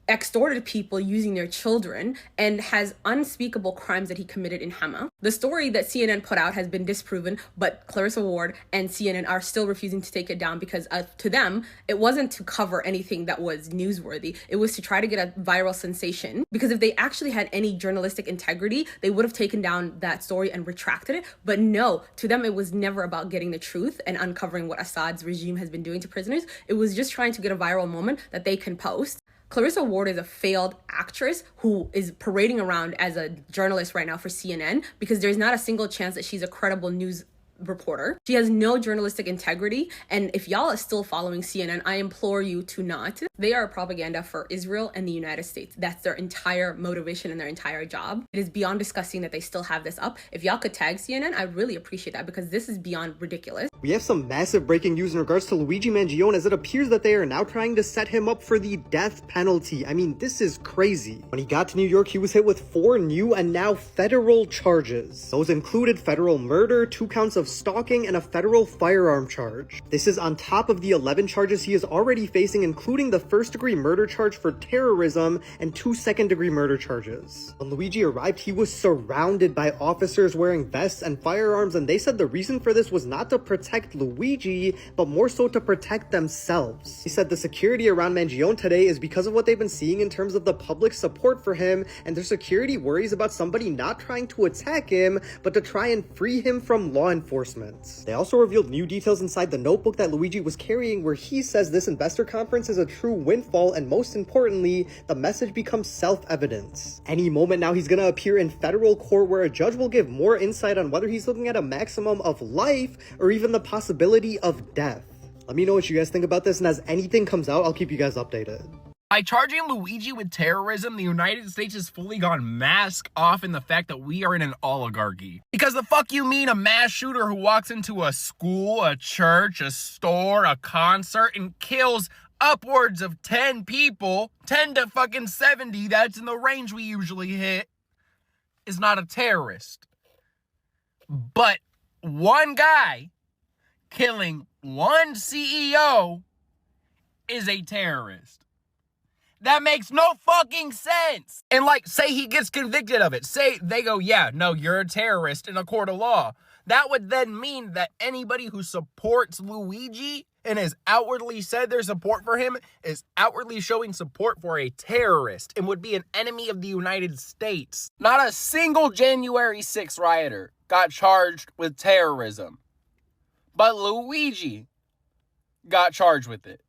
extorted people using their children, and has unspeakable crimes that he committed in Hama. The story that CNN put out has been disproven, but Clarissa Ward and CNN are still refusing to take it down because to them, it wasn't to cover anything that was newsworthy. It was to try to get a viral sensation, because if they actually had any journalistic integrity, they would have taken down that story and retracted it. But no, to them, it was never about getting the truth and uncovering what Assad's regime has been doing to prisoners. It was just trying to get a viral moment that they can post. Clarissa Ward is a failed actress who is parading around as a journalist right now for CNN because there's not a single chance that she's a credible news reporter. She has no journalistic integrity, and if y'all are still following CNN, I implore you to not. They are propaganda for Israel and the United States. That's their entire motivation and their entire job. It is beyond disgusting that they still have this up. If y'all could tag CNN, I'd really appreciate that, because this is beyond ridiculous. We have some massive breaking news in regards to Luigi Mangione, as it appears that they are now trying to set him up for the death penalty. I mean, this is crazy. When he got to New York, he was hit with 4 new and now federal charges. Those included federal murder, 2 counts of stalking, and a federal firearm charge. This is on top of the 11 charges he is already facing, including the first-degree murder charge for terrorism and 2 second-degree murder charges. When Luigi arrived, he was surrounded by officers wearing vests and firearms, and they said the reason for this was not to protect Luigi, but more so to protect themselves. He said the security around Mangione today is because of what they've been seeing in terms of the public support for him, and their security worries about somebody not trying to attack him, but to try and free him from law enforcement. They also revealed new details inside the notebook that Luigi was carrying, where he says this investor conference is a true windfall, and most importantly, the message becomes self-evident. Any moment now, he's gonna appear in federal court where a judge will give more insight on whether he's looking at a maximum of life or even the possibility of death. Let me know what you guys think about this, and as anything comes out, I'll keep you guys updated. By charging Luigi with terrorism, the United States has fully gone mask off in the fact that we are in an oligarchy. Because the fuck you mean a mass shooter who walks into a school, a church, a store, a concert, and kills upwards of 10 people, 10 to fucking 70, that's in the range we usually hit, is not a terrorist. But one guy killing one CEO is a terrorist. That makes no fucking sense. And like, say he gets convicted of it. Say they go, yeah, no, you're a terrorist in a court of law. That would then mean that anybody who supports Luigi and has outwardly said their support for him is outwardly showing support for a terrorist and would be an enemy of the United States. Not a single January 6th rioter got charged with terrorism. But Luigi got charged with it.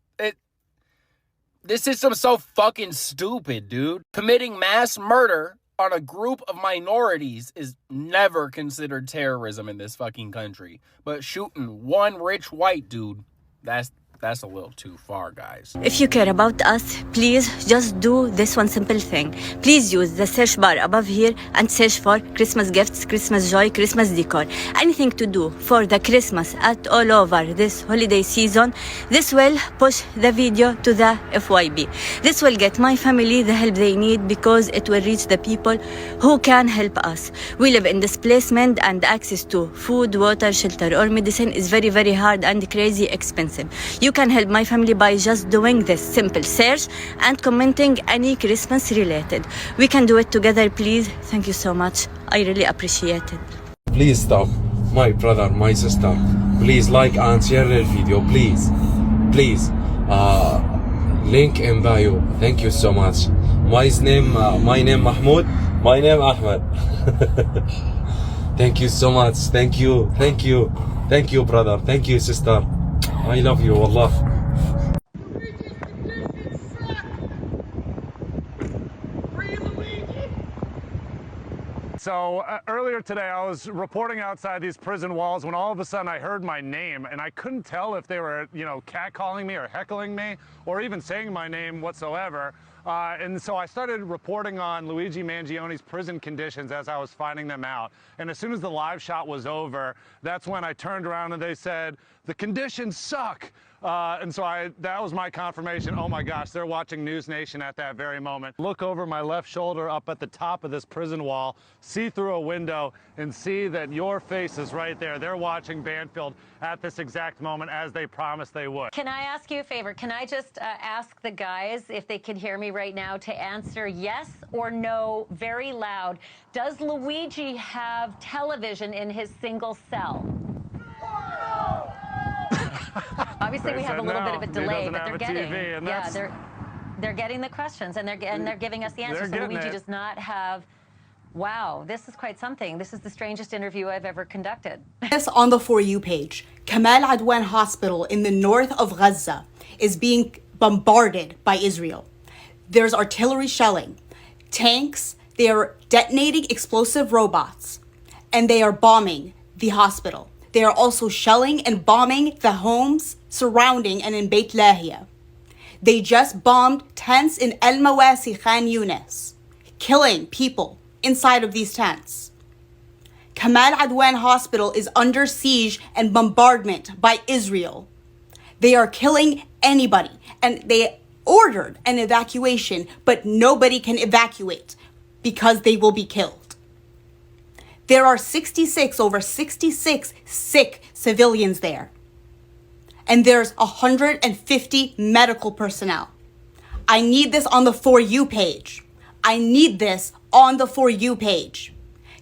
This system's so fucking stupid, dude. Committing mass murder on a group of minorities is never considered terrorism in this fucking country. But shooting one rich white dude, that's a little too far, guys. If you care about us, please just do this one simple thing. Please use the search bar above here and search for Christmas gifts, Christmas joy, Christmas decor. Anything to do for the Christmas at all over this holiday season. This will push the video to the FYP. This will get my family the help they need, because it will reach the people who can help us. We live in displacement, and access to food, water, shelter or medicine is very, very hard and crazy expensive. You can help my family by just doing this simple search and commenting any Christmas related. We can do it together, please. Thank you so much. I really appreciate it. Please stop, my brother, my sister. Please like and share the video, please. Please. Link in bio. Thank you so much. My name Mahmoud. My name Ahmed. Thank you so much. Thank you. Thank you. Thank you, brother. Thank you, sister. I love you, wallah. So earlier today, I was reporting outside these prison walls when all of a sudden I heard my name, and I couldn't tell if they were, catcalling me or heckling me or even saying my name whatsoever. And so I started reporting on Luigi Mangione's prison conditions as I was finding them out. And as soon as the live shot was over, that's when I turned around and they said, "The conditions suck." And so that was my confirmation. Oh my gosh, they're watching News Nation at that very moment. Look over my left shoulder up at the top of this prison wall, see through a window and see that your face is right there. They're watching Banfield at this exact moment as they promised they would. Can I ask you a favor? Can I just ask the guys, if they can hear me right now, to answer yes or no very loud? Does Luigi have television in his single cell? Obviously, we have a little bit of a delay, but they're getting, they're getting the questions, and they're giving us the answers. So Luigi does not have. Wow, this is quite something. This is the strangest interview I've ever conducted. This on the For You page. Kamal Adwan Hospital in the north of Gaza is being bombarded by Israel. There's artillery shelling, tanks, they are detonating explosive robots, and they are bombing the hospital. They are also shelling and bombing the homes surrounding and in Beit Lahia. They just bombed tents in El Mawasi, Khan Yunis, killing people inside of these tents. Kamal Adwan Hospital is under siege and bombardment by Israel. They are killing anybody, and they ordered an evacuation, but nobody can evacuate because they will be killed. There are over 66 sick civilians there. And there's 150 medical personnel. I need this on the For You page. I need this on the For You page.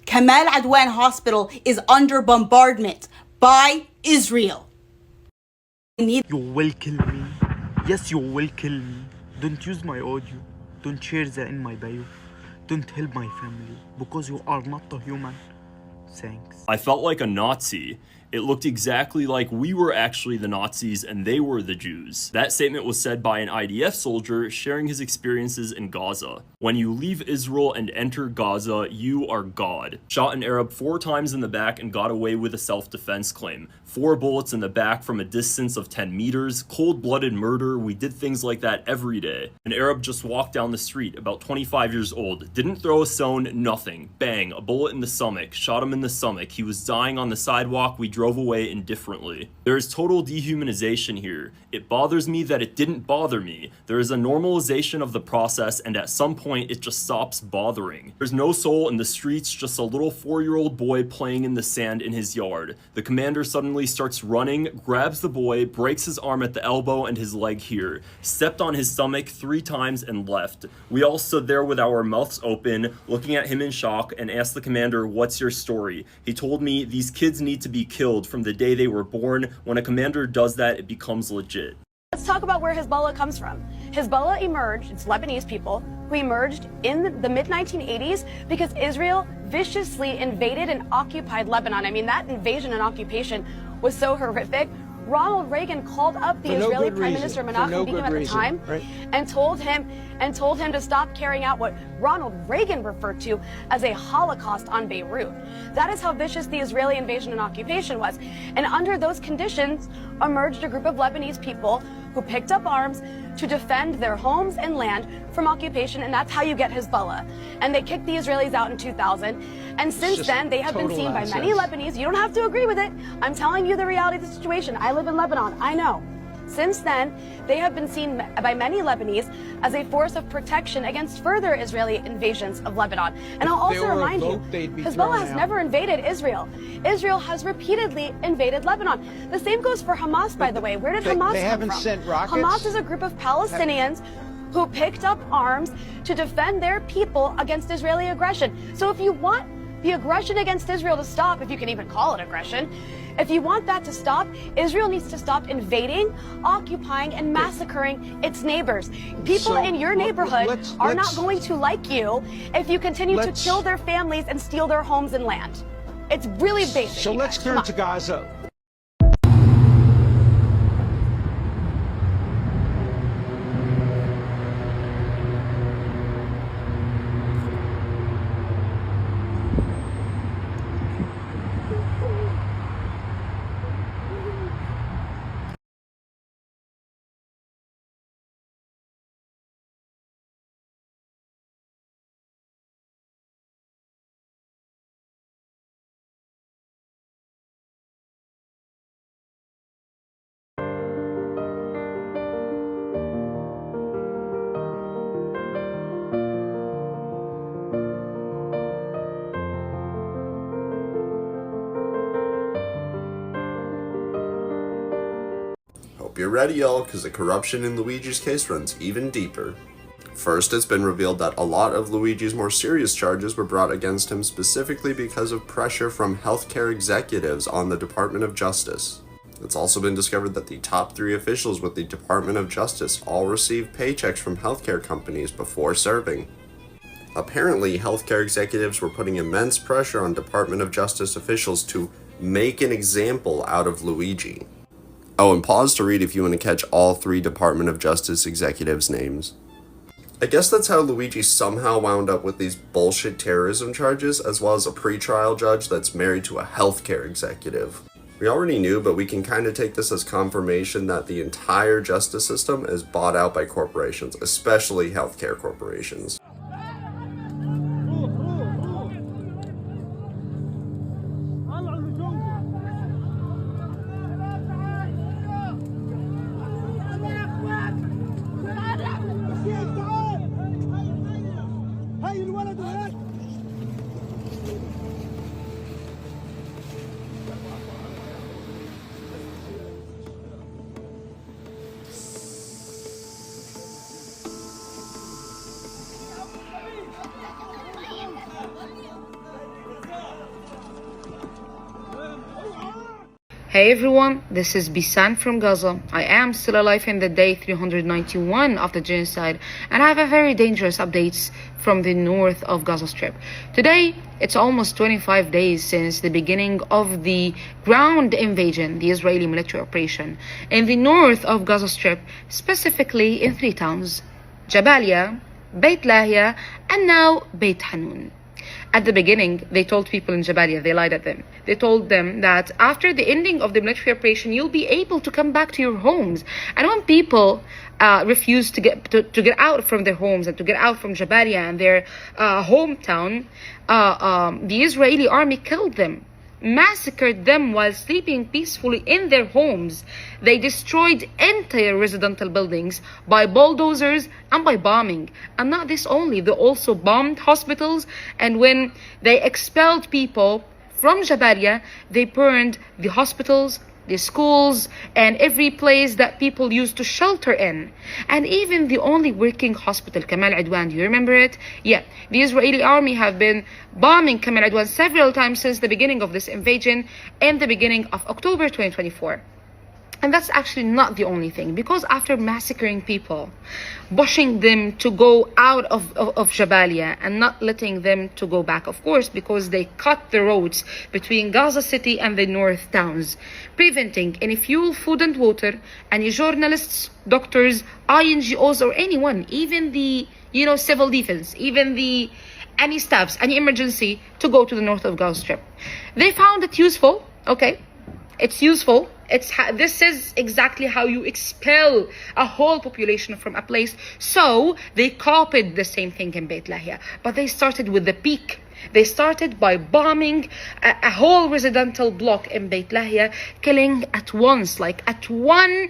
Kamal Adwan Hospital is under bombardment by Israel. You will kill me. Yes, you will kill me. Don't use my audio. Don't share that in my bio. Don't help my family because you are not a human. Thanks. I felt like a Nazi. It looked exactly like we were actually the Nazis and they were the Jews. That statement was said by an IDF soldier sharing his experiences in Gaza. When you leave Israel and enter Gaza, you are God. Shot an Arab 4 times in the back and got away with a self-defense claim. 4 bullets in the back from a distance of 10 meters. Cold-blooded murder. We did things like that every day. An Arab just walked down the street, about 25 years old. Didn't throw a stone, nothing. Bang, a bullet in the stomach. Shot him in the stomach. He was dying on the sidewalk. We drove away indifferently. There is total dehumanization here. It bothers me that it didn't bother me. There is a normalization of the process, and at some point it just stops bothering. There's no soul in the streets, just a little 4-year-old boy playing in the sand in his yard. The commander suddenly starts running, grabs the boy, breaks his arm at the elbow and his leg here, stepped on his stomach 3 times and left. We all stood there with our mouths open, looking at him in shock, and asked the commander, "What's your story?" He told me, "These kids need to be killed from the day they were born. When a commander does that, it becomes legit." Let's talk about where Hezbollah comes from. Hezbollah emerged, it's Lebanese people, who emerged in the mid-1980s because Israel viciously invaded and occupied Lebanon. I mean, that invasion and occupation was so horrific. Ronald Reagan called up the Israeli Prime Minister Menachem Begin at the time and told him to stop carrying out what Ronald Reagan referred to as a Holocaust on Beirut. That is how vicious the Israeli invasion and occupation was. And under those conditions emerged a group of Lebanese people who picked up arms to defend their homes and land from occupation, and that's how you get Hezbollah. And they kicked the Israelis out in 2000, and since then they have been seen by many Lebanese. You don't have to agree with it. I'm telling you the reality of the situation. I live in Lebanon. I know. Since then, they have been seen by many Lebanese as a force of protection against further Israeli invasions of Lebanon. And I'll also remind you, Hezbollah has never invaded Israel. Israel has repeatedly invaded Lebanon. The same goes for Hamas, by the way. Where did Hamas come from? They haven't sent rockets? Hamas is a group of Palestinians who picked up arms to defend their people against Israeli aggression. So if you want the aggression against Israel to stop, if you can even call it aggression, if you want that to stop, Israel needs to stop invading, occupying, and massacring its neighbors. People in your neighborhood are not going to like you if you continue to kill their families and steal their homes and land. It's really basic. So let's turn to Gaza. Hope you're ready, y'all, because the corruption in Luigi's case runs even deeper. First, it's been revealed that a lot of Luigi's more serious charges were brought against him specifically because of pressure from healthcare executives on the Department of Justice. It's also been discovered that the top 3 officials with the Department of Justice all received paychecks from healthcare companies before serving. Apparently, healthcare executives were putting immense pressure on Department of Justice officials to make an example out of Luigi. Oh, and pause to read if you want to catch all 3 Department of Justice executives' names. I guess that's how Luigi somehow wound up with these bullshit terrorism charges, as well as a pretrial judge that's married to a healthcare executive. We already knew, but we can kind of take this as confirmation that the entire justice system is bought out by corporations, especially healthcare corporations. Hey everyone, this is Bisan from Gaza. I am still alive in the day 391 of the genocide, and I have a very dangerous updates from the north of Gaza Strip. Today, it's almost 25 days since the beginning of the ground invasion, the Israeli military operation, in the north of Gaza Strip, specifically in 3 towns, Jabalia, Beit Lahia, and now Beit Hanun. At the beginning, they told people in Jabalia, they lied at them. They told them that after the ending of the military operation, you'll be able to come back to your homes. And when people refused to get out from their homes and to get out from Jabalia and their hometown, the Israeli army killed them, massacred them while sleeping peacefully in their homes. They destroyed entire residential buildings by bulldozers and by bombing. And not this only, they also bombed hospitals, and when they expelled people from Jabalia, they burned the hospitals, the schools, and every place that people used to shelter in. And even the only working hospital, Kamal Adwan, do you remember it? Yeah, the Israeli army have been bombing Kamal Adwan several times since the beginning of this invasion in the beginning of October 2024. And that's actually not the only thing, because after massacring people, pushing them to go out of Jabalia and not letting them to go back, of course, because they cut the roads between Gaza City and the north towns, preventing any fuel, food and water, any journalists, doctors, INGOs or anyone, even the, civil defense, even any staffs, any emergency, to go to the north of Gaza Strip. They found it useful, okay? It's useful. This is exactly how you expel a whole population from a place. So they copied the same thing in Beit Lahia, but they started with the peak. They started by bombing a whole residential block in Beit Lahia, killing at once, like at one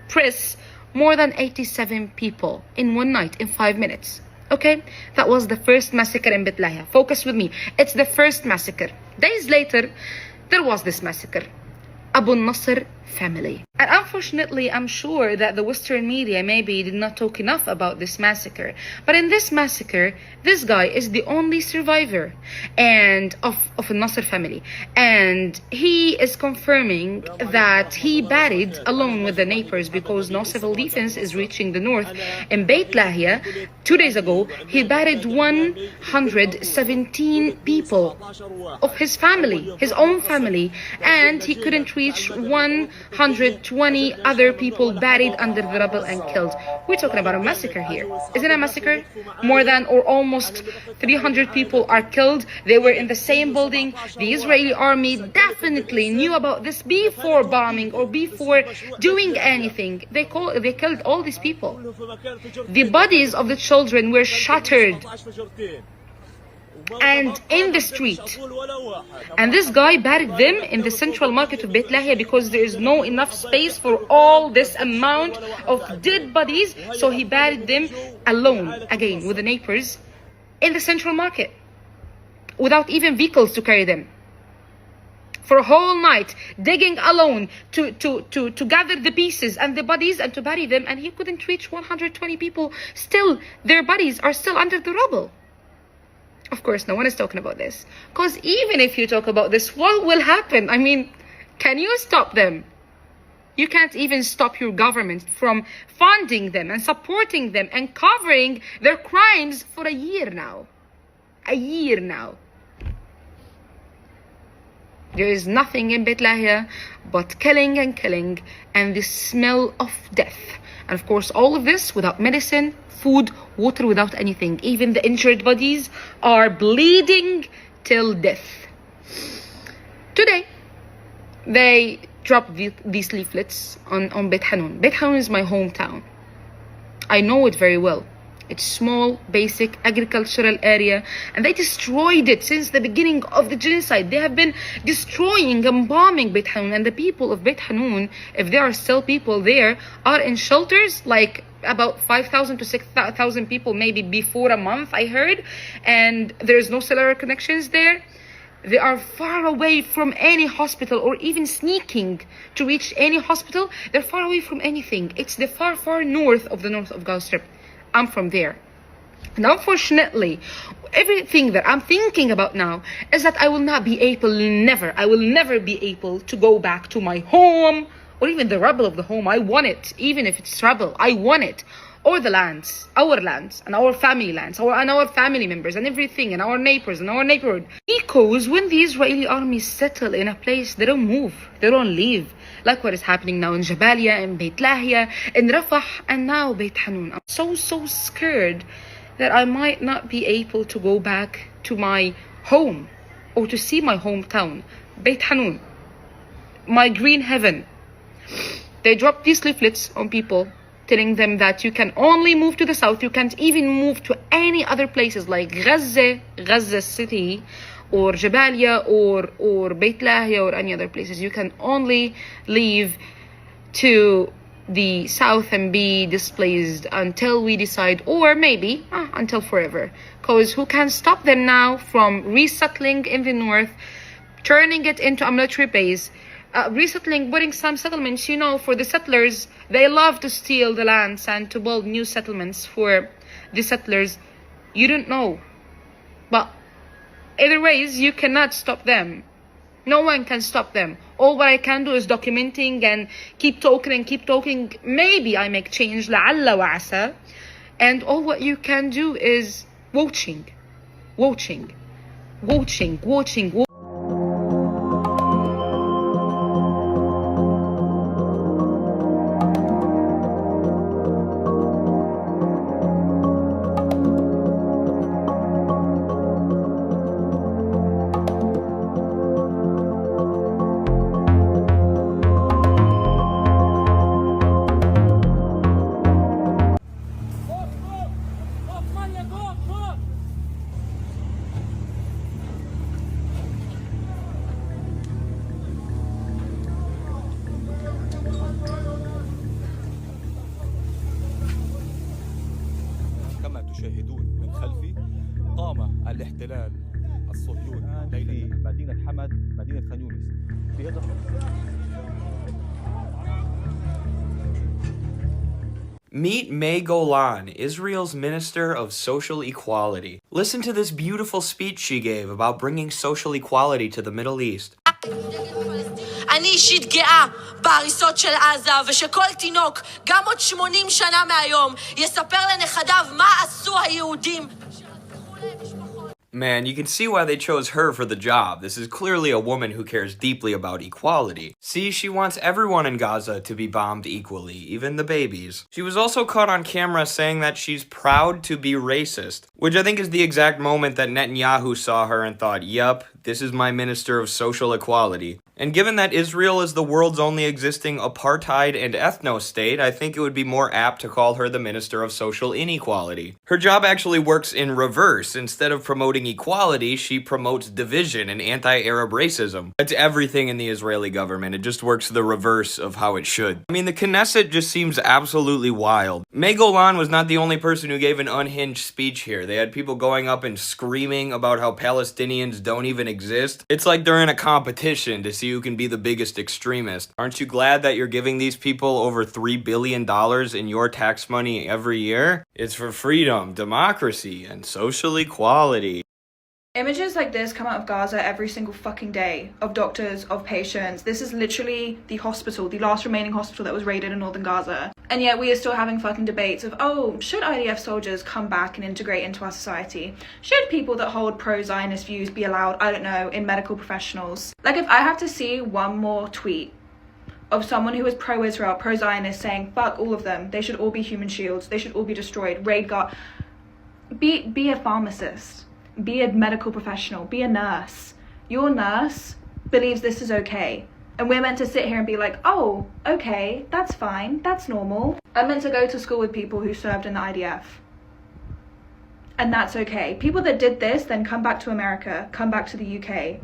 press, more than 87 people in one night, in 5 minutes. Okay, that was the first massacre in Beit Lahia. Focus with me. It's the first massacre. Days later, there was this massacre. Abu Nasr family. And unfortunately, I'm sure that the Western media maybe did not talk enough about this massacre. But in this massacre, this guy is the only survivor and of a Nasser family. And he is confirming that he buried alone with the neighbors because no civil defense is reaching the north. In Beit Lahia, 2 days ago, he buried 117 people of his family, his own family, and he couldn't reach 120 other people buried under the rubble and killed. We're talking about a massacre here. Isn't it a massacre? More than or almost 300 people are killed. They were in the same building. The Israeli army definitely knew about this before bombing or before doing anything. They killed all these people. The bodies of the children were shattered and in the street, and this guy buried them in the central market of Beit Lahia because there is no enough space for all this amount of dead bodies, so he buried them alone, again with the neighbors, in the central market without even vehicles to carry them, for a whole night digging alone to gather the pieces and the bodies and to bury them, and he couldn't reach 120 people. Still, their bodies are still under the rubble. Of course, no one is talking about this. Because even if you talk about this, what will happen? I mean, can you stop them? You can't even stop your government from funding them and supporting them and covering their crimes for a year now. A year now. There is nothing in Beit Lahia but killing and killing and the smell of death. And of course, all of this without medicine, food, water, without anything. Even the injured bodies are bleeding till death. Today, they dropped these leaflets on Beit Hanun. Beit Hanun is my hometown. I know it very well. It's small, basic, agricultural area, and they destroyed it since the beginning of the genocide. They have been destroying and bombing Beit Hanun, and the people of Beit Hanun, if there are still people there, are in shelters, like about 5,000 to 6,000 people, maybe before a month, I heard, and there's no cellular connections there. They are far away from any hospital or even sneaking to reach any hospital. They're far away from anything. It's the far, far north of the north of Gaza Strip. I'm from there. And unfortunately, everything that I'm thinking about now is that I will not be able, I will never be able to go back to my home or even the rubble of the home. I want it, even if it's rubble, I want it. Or the lands, and our family lands, and our family members and everything, and our neighbors and our neighborhood. Because when the Israeli army settle in a place, they don't move, they don't leave. Like what is happening now in Jabalia, in Beit Lahia, in Rafah, and now Beit Hanun. I'm so scared that I might not be able to go back to my home or to see my hometown, Beit Hanun, my green heaven. They dropped these leaflets on people, telling them that you can only move to the south. You can't even move to any other places like Gaza city, or Jabalia, or Beit Lahia, or any other places. You can only leave to the south and be displaced until we decide, or maybe until forever. Because who can stop them now from resettling in the north, turning it into a military base, resettling, putting some settlements, for the settlers. They love to steal the lands and to build new settlements for the settlers. You don't know. But either ways, you cannot stop them. No one can stop them. All what I can do is documenting and keep talking. Maybe I make change, لعل وعسى. And all what you can do is watching. تشاهدون من خلفي قام الاحتلال الصهيوني ليلة مدينة حمد مدينة خان يونس Meet May Golan, Israel's Minister of Social Equality. Listen to this beautiful speech she gave about bringing social equality to the Middle East. אני אישית גאה בהריסות של עזה, ושכל תינוק, גם עוד 80 שנה מהיום, יספר לנכדיו מה עשו היהודים. Man, you can see why they chose her for the job. This is clearly a woman who cares deeply about equality. See, she wants everyone in Gaza to be bombed equally, even the babies. She was also caught on camera saying that she's proud to be racist, which I think is the exact moment that Netanyahu saw her and thought, yup, this is my Minister of Social Equality. And given that Israel is the world's only existing apartheid and ethno-state, I think it would be more apt to call her the Minister of Social Inequality. Her job actually works in reverse. Instead of promoting equality, she promotes division and anti-Arab racism. That's everything in the Israeli government. It just works the reverse of how it should. I mean, the Knesset just seems absolutely wild. May Golan was not the only person who gave an unhinged speech here. They had people going up and screaming about how Palestinians don't even exist. It's like they're in a competition to see who can be the biggest extremist. Aren't you glad that you're giving these people over $3 billion in your tax money every year? It's for freedom, democracy, and social equality. Images like this come out of Gaza every single fucking day, of doctors, of patients. This is literally the hospital, the last remaining hospital that was raided in northern Gaza. And yet we are still having fucking debates of, oh, should IDF soldiers come back and integrate into our society? Should people that hold pro-Zionist views be allowed, I don't know, in medical professionals? Like, if I have to see one more tweet of someone who is pro-Israel, pro-Zionist saying, fuck all of them, they should all be human shields, they should all be destroyed, raid guard, be a pharmacist. Be a medical professional, be a nurse. Your nurse believes this is okay. And we're meant to sit here and be like, oh, okay, that's fine, that's normal. I'm meant to go to school with people who served in the IDF. And that's okay. People that did this then come back to America, come back to the UK.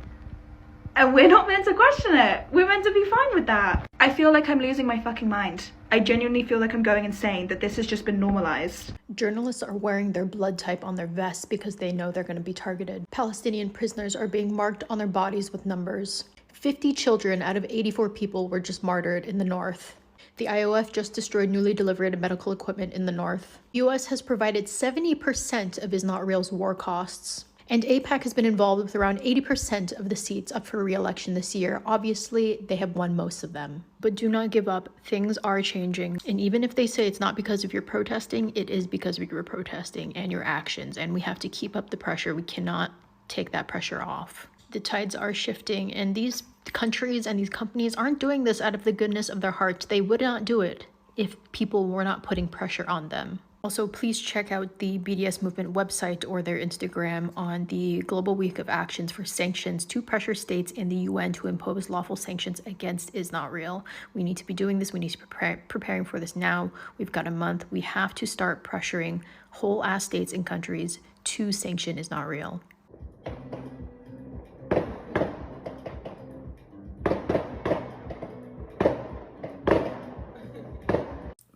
And we're not meant to question it. We're meant to be fine with that. I feel like I'm losing my fucking mind. I genuinely feel like I'm going insane, that this has just been normalized. Journalists are wearing their blood type on their vests because they know they're going to be targeted. Palestinian prisoners are being marked on their bodies with numbers. 50 children out of 84 people were just martyred in the north. The IOF just destroyed newly delivered medical equipment in the north. US has provided 70% of Is Not Real's war costs. And AIPAC has been involved with around 80% of the seats up for re-election this year. Obviously, they have won most of them. But do not give up. Things are changing. And even if they say it's not because of your protesting, it is because of your protesting and your actions. And we have to keep up the pressure. We cannot take that pressure off. The tides are shifting, and these countries and these companies aren't doing this out of the goodness of their hearts. They would not do it if people were not putting pressure on them. Also, please check out the BDS Movement website or their Instagram on the Global Week of Actions for Sanctions to pressure states in the UN to impose lawful sanctions against Is Not Real. We need to be doing this. We need to be preparing for this now. We've got a month. We have to start pressuring whole-ass states and countries to sanction Is Not Real.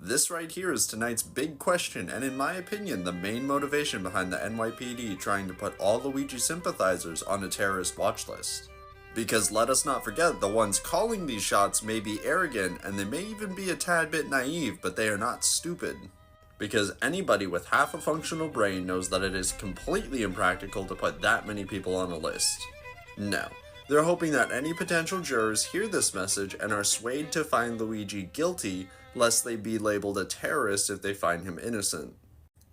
This right here is tonight's big question, and in my opinion, the main motivation behind the NYPD trying to put all Luigi sympathizers on a terrorist watch list. Because let us not forget, the ones calling these shots may be arrogant, and they may even be a tad bit naive, but they are not stupid. Because anybody with half a functional brain knows that it is completely impractical to put that many people on a list. No. They're hoping that any potential jurors hear this message and are swayed to find Luigi guilty, lest they be labeled a terrorist if they find him innocent.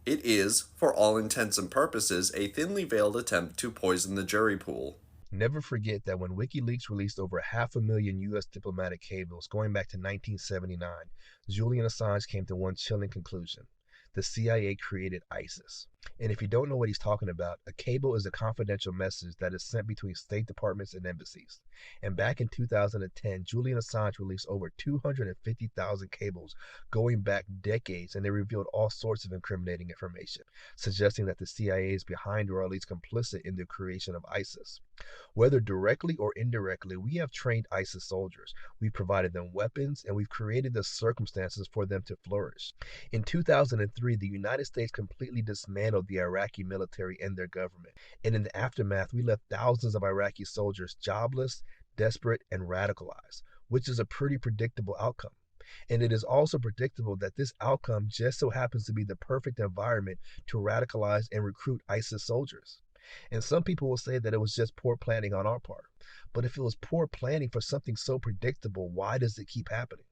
It is, for all intents and purposes, a thinly veiled attempt to poison the jury pool. Never forget that when WikiLeaks released over 500,000 U.S. diplomatic cables going back to 1979, Julian Assange came to one chilling conclusion. The CIA created ISIS. And if you don't know what he's talking about, a cable is a confidential message that is sent between state departments and embassies. And back in 2010, Julian Assange released over 250,000 cables going back decades, and they revealed all sorts of incriminating information, suggesting that the CIA is behind or at least complicit in the creation of ISIS. Whether directly or indirectly, we have trained ISIS soldiers, we've provided them weapons, and we've created the circumstances for them to flourish. In 2003, the United States completely dismantled the Iraqi military and their government. And in the aftermath, we left thousands of Iraqi soldiers jobless, desperate, and radicalized, which is a pretty predictable outcome. And it is also predictable that this outcome just so happens to be the perfect environment to radicalize and recruit ISIS soldiers. And some people will say that it was just poor planning on our part. But if it was poor planning for something so predictable, why does it keep happening?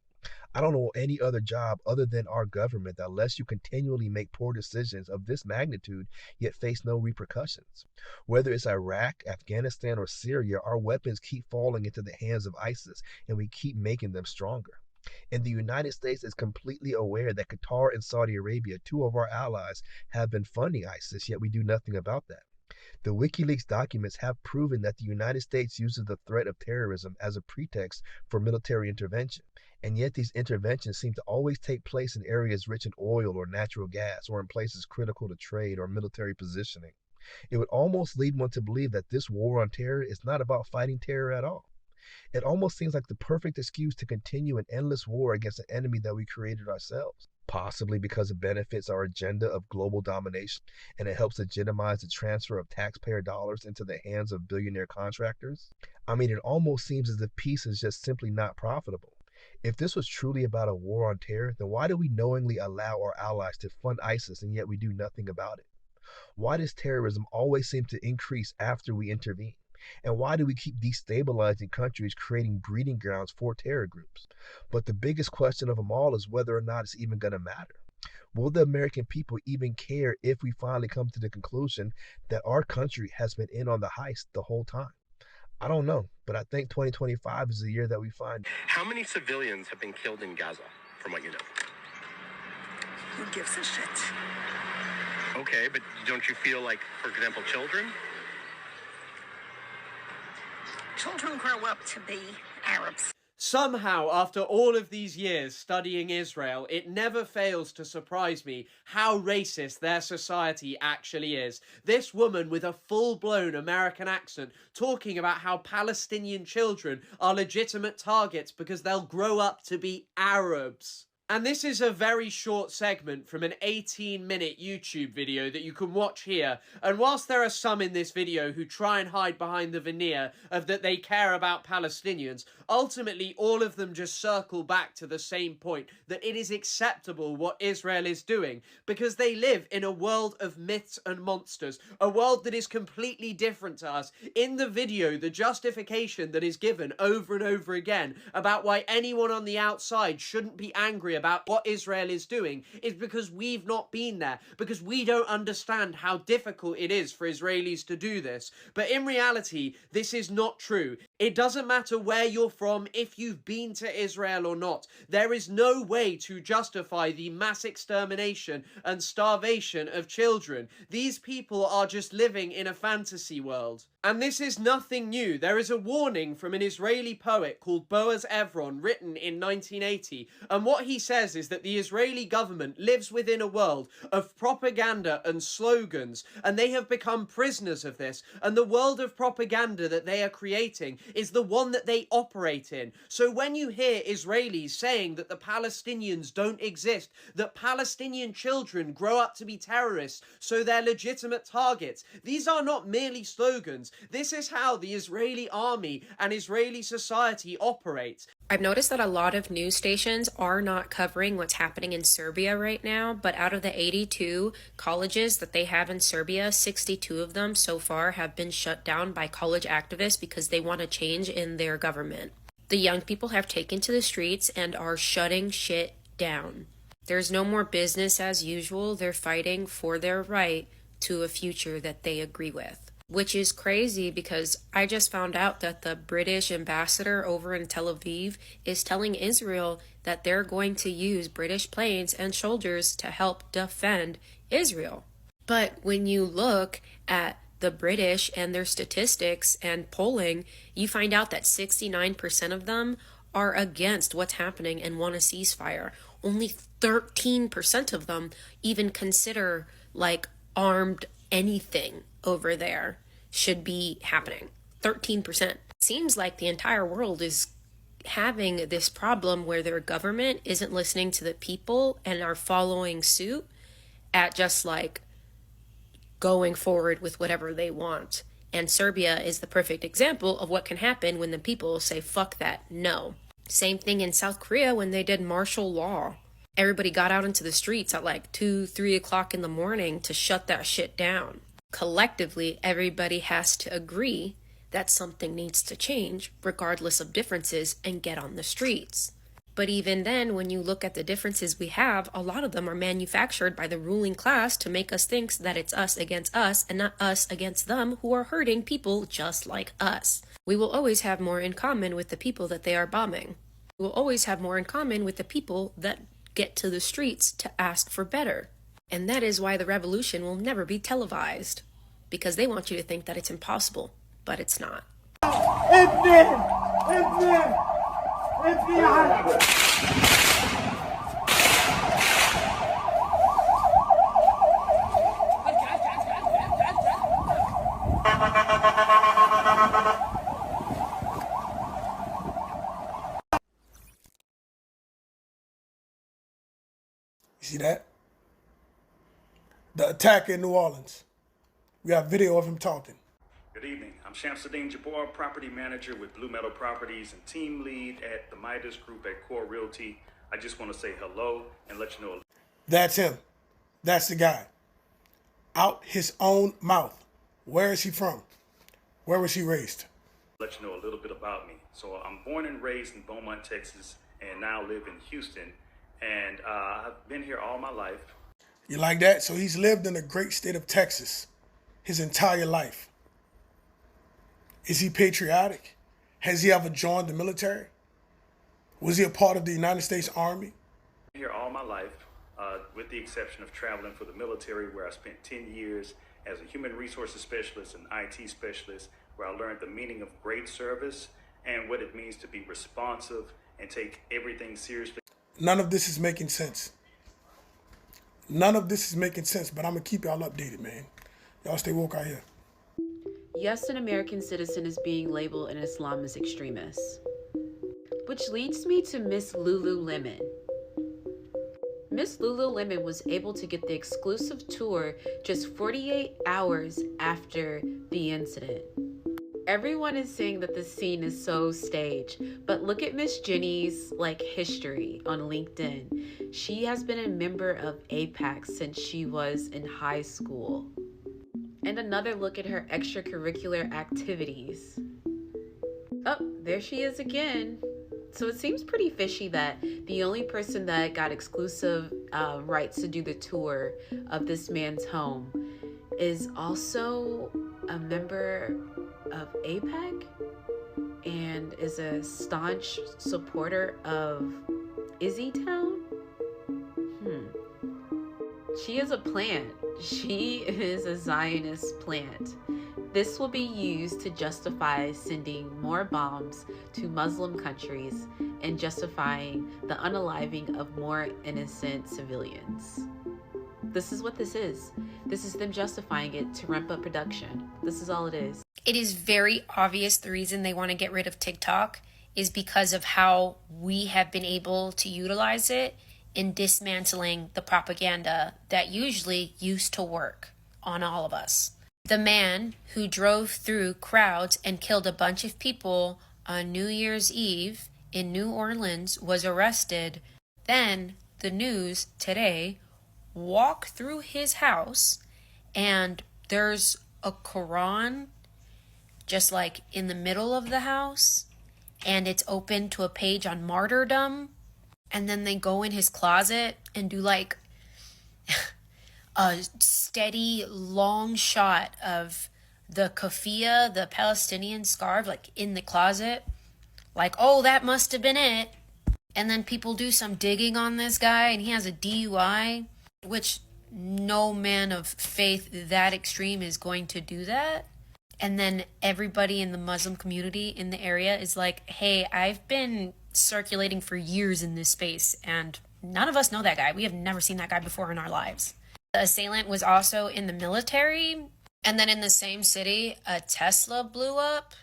I don't know any other job other than our government that lets you continually make poor decisions of this magnitude yet face no repercussions. Whether it's Iraq, Afghanistan, or Syria, our weapons keep falling into the hands of ISIS and we keep making them stronger. And the United States is completely aware that Qatar and Saudi Arabia, two of our allies, have been funding ISIS, yet we do nothing about that. The WikiLeaks documents have proven that the United States uses the threat of terrorism as a pretext for military intervention. And yet these interventions seem to always take place in areas rich in oil or natural gas, or in places critical to trade or military positioning. It would almost lead one to believe that this war on terror is not about fighting terror at all. It almost seems like the perfect excuse to continue an endless war against an enemy that we created ourselves. Possibly because it benefits our agenda of global domination and it helps legitimize the transfer of taxpayer dollars into the hands of billionaire contractors. I mean, it almost seems as if peace is just simply not profitable. If this was truly about a war on terror, then why do we knowingly allow our allies to fund ISIS and yet we do nothing about it? Why does terrorism always seem to increase after we intervene? And why do we keep destabilizing countries, creating breeding grounds for terror groups? But the biggest question of them all is whether or not it's even going to matter. Will the American people even care if we finally come to the conclusion that our country has been in on the heist the whole time? I don't know, but I think 2025 is the year that we find. How many civilians have been killed in Gaza, from what you know? Who gives a shit? Okay, but don't you feel like, for example, children? Children grow up to be Arabs. Somehow, after all of these years studying Israel, it never fails to surprise me how racist their society actually is. This woman with a full-blown American accent talking about how Palestinian children are legitimate targets because they'll grow up to be Arabs. And this is a very short segment from an 18-minute YouTube video that you can watch here. And whilst there are some in this video who try and hide behind the veneer of that they care about Palestinians, ultimately all of them just circle back to the same point, that it is acceptable what Israel is doing, because they live in a world of myths and monsters, a world that is completely different to us. In the video, the justification that is given over and over again about why anyone on the outside shouldn't be angry about what Israel is doing is because we've not been there, because we don't understand how difficult it is for Israelis to do this. But in reality, this is not true. It doesn't matter where you're from, if you've been to Israel or not. There is no way to justify the mass extermination and starvation of children. These people are just living in a fantasy world. And this is nothing new. There is a warning from an Israeli poet called Boaz Evron, written in 1980, and what he says is that the Israeli government lives within a world of propaganda and slogans, and they have become prisoners of this, and the world of propaganda that they are creating is the one that they operate in. So when you hear Israelis saying that the Palestinians don't exist, that Palestinian children grow up to be terrorists, so they're legitimate targets, these are not merely slogans. This is how the Israeli army and Israeli society operates. I've noticed that a lot of news stations are not covering what's happening in Serbia right now, but out of the 82 colleges that they have in Serbia, 62 of them so far have been shut down by college activists because they want a change in their government. The young people have taken to the streets and are shutting shit down. There's no more business as usual. They're fighting for their right to a future that they agree with. Which is crazy because I just found out that the British ambassador over in Tel Aviv is telling Israel that they're going to use British planes and soldiers to help defend Israel. But when you look at the British and their statistics and polling, you find out that 69% of them are against what's happening and want a ceasefire. Only 13% of them even consider armed anything over there should be happening. 13%. Seems like the entire world is having this problem where their government isn't listening to the people and are following suit at just going forward with whatever they want. And Serbia is the perfect example of what can happen when the people say, fuck that, no. Same thing in South Korea when they did martial law. Everybody got out into the streets at like 2, 3 o'clock in the morning to shut that shit down. Collectively, everybody has to agree that something needs to change, regardless of differences, and get on the streets. But even then, when you look at the differences we have, a lot of them are manufactured by the ruling class to make us think that it's us against us and not us against them who are hurting people just like us. We will always have more in common with the people that they are bombing. We will always have more in common with the people that get to the streets to ask for better. And that is why the revolution will never be televised, because they want you to think that it's impossible, but it's not. You see that? The attack in New Orleans. We have video of him talking. Good evening. I'm Shamsuddin Jabbar, property manager with Blue Meadow Properties and team lead at the Midas Group at Core Realty. I just want to say hello and let you know. That's him. That's the guy. Out his own mouth. Where is he from? Where was he raised? Let you know a little bit about me. So I'm born and raised in Beaumont, Texas, and now live in Houston. And I've been here all my life. You like that? So he's lived in the great state of Texas his entire life. Is he patriotic? Has he ever joined the military? Was he a part of the United States Army? I've been here all my life, with the exception of traveling for the military, where I spent 10 years as a human resources specialist and IT specialist, where I learned the meaning of great service and what it means to be responsive and take everything seriously. None of this is making sense. None of this is making sense, but I'm going to keep y'all updated, man. Y'all stay woke out here. Yes, an American citizen is being labeled an Islamist extremist. Which leads me to Miss Lululemon. Miss Lululemon was able to get the exclusive tour just 48 hours after the incident. Everyone is saying that the scene is so staged, but look at Miss Jenny's history on LinkedIn. She has been a member of APAC since she was in high school. And another look at her extracurricular activities. Oh, there she is again. So it seems pretty fishy that the only person that got exclusive rights to do the tour of this man's home is also a member of APAC and is a staunch supporter of Izzy Town. She is a plant. She is a Zionist plant. This will be used to justify sending more bombs to Muslim countries and justifying the unaliving of more innocent civilians. This is what this is. This is them justifying it to ramp up production. This is all it is. It is very obvious the reason they want to get rid of TikTok is because of how we have been able to utilize it in dismantling the propaganda that usually used to work on all of us. The man who drove through crowds and killed a bunch of people on New Year's Eve in New Orleans was arrested. Then the news today walked through his house and there's a Quran just in the middle of the house, and it's open to a page on martyrdom. And then they go in his closet and do a steady long shot of the kafia, the Palestinian scarf, in the closet. Oh, that must have been it. And then people do some digging on this guy and he has a DUI, which no man of faith that extreme is going to do that. And then everybody in the Muslim community in the area is hey, I've been circulating for years in this space and none of us know that guy. We have never seen that guy before in our lives. The assailant was also in the military, and then in the same city a Tesla blew up,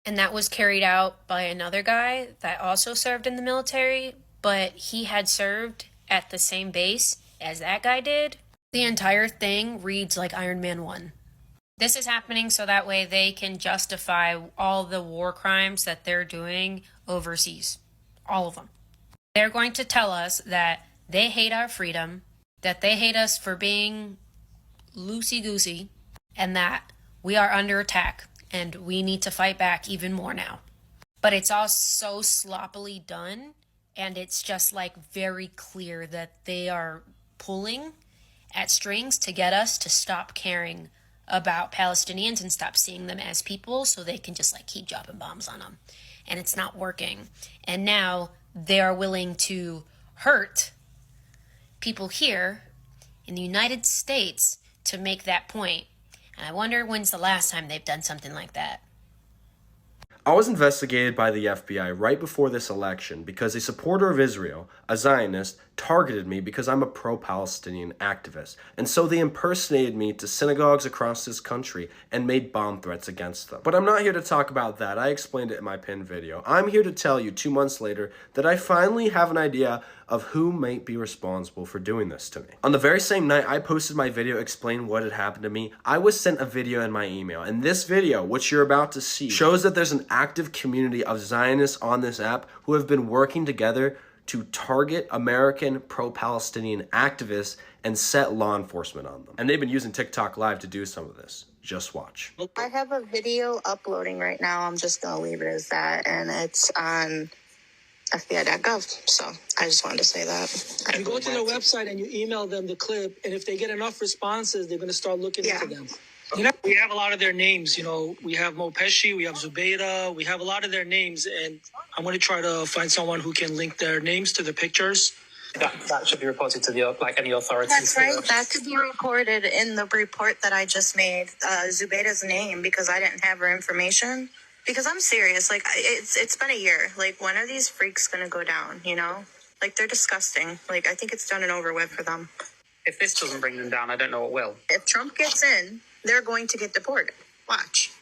and that was carried out by another guy that also served in the military, but he had served at the same base as that guy did. The entire thing reads like Iron Man 1. This is happening so that way they can justify all the war crimes that they're doing overseas. All of them. They're going to tell us that they hate our freedom, that they hate us for being loosey-goosey, and that we are under attack and we need to fight back even more now. But it's all so sloppily done, and it's just like very clear that they are pulling at strings to get us to stop caring about Palestinians and stop seeing them as people so they can just like keep dropping bombs on them. And it's not working. And now they are willing to hurt people here in the United States to make that point. And I wonder when's the last time they've done something like that. I was investigated by the FBI right before this election because a supporter of Israel, a Zionist, targeted me because I'm a pro-Palestinian activist. And so they impersonated me to synagogues across this country and made bomb threats against them. But I'm not here to talk about that. I explained it in my pinned video. I'm here to tell you 2 months later that I finally have an idea of who might be responsible for doing this to me. On the very same night I posted my video explaining what had happened to me, I was sent a video in my email. And this video, which you're about to see, shows that there's an active community of Zionists on this app who have been working together to target American pro-Palestinian activists and set law enforcement on them. And they've been using TikTok Live to do some of this. Just watch. I have a video uploading right now. I'm just gonna leave it as that, and it's on FBI.gov. So I just wanted to say that. You go to their website and you email them the clip, and if they get enough responses, they're gonna start looking into them. You know, we have a lot of their names. You know, we have Mopeshi, we have Zubeida, we have a lot of their names, and I'm going to try to find someone who can link their names to the pictures. That should be reported to the any authorities. That's right. That could be recorded in the report that I just made. Zubeida's name, because I didn't have her information. Because I'm serious. Like, it's been a year. Like, when are these freaks going to go down? You know, like, they're disgusting. Like, I think it's done and over with for them. If this doesn't bring them down, I don't know what will. If Trump gets in, they're going to get deported. Watch.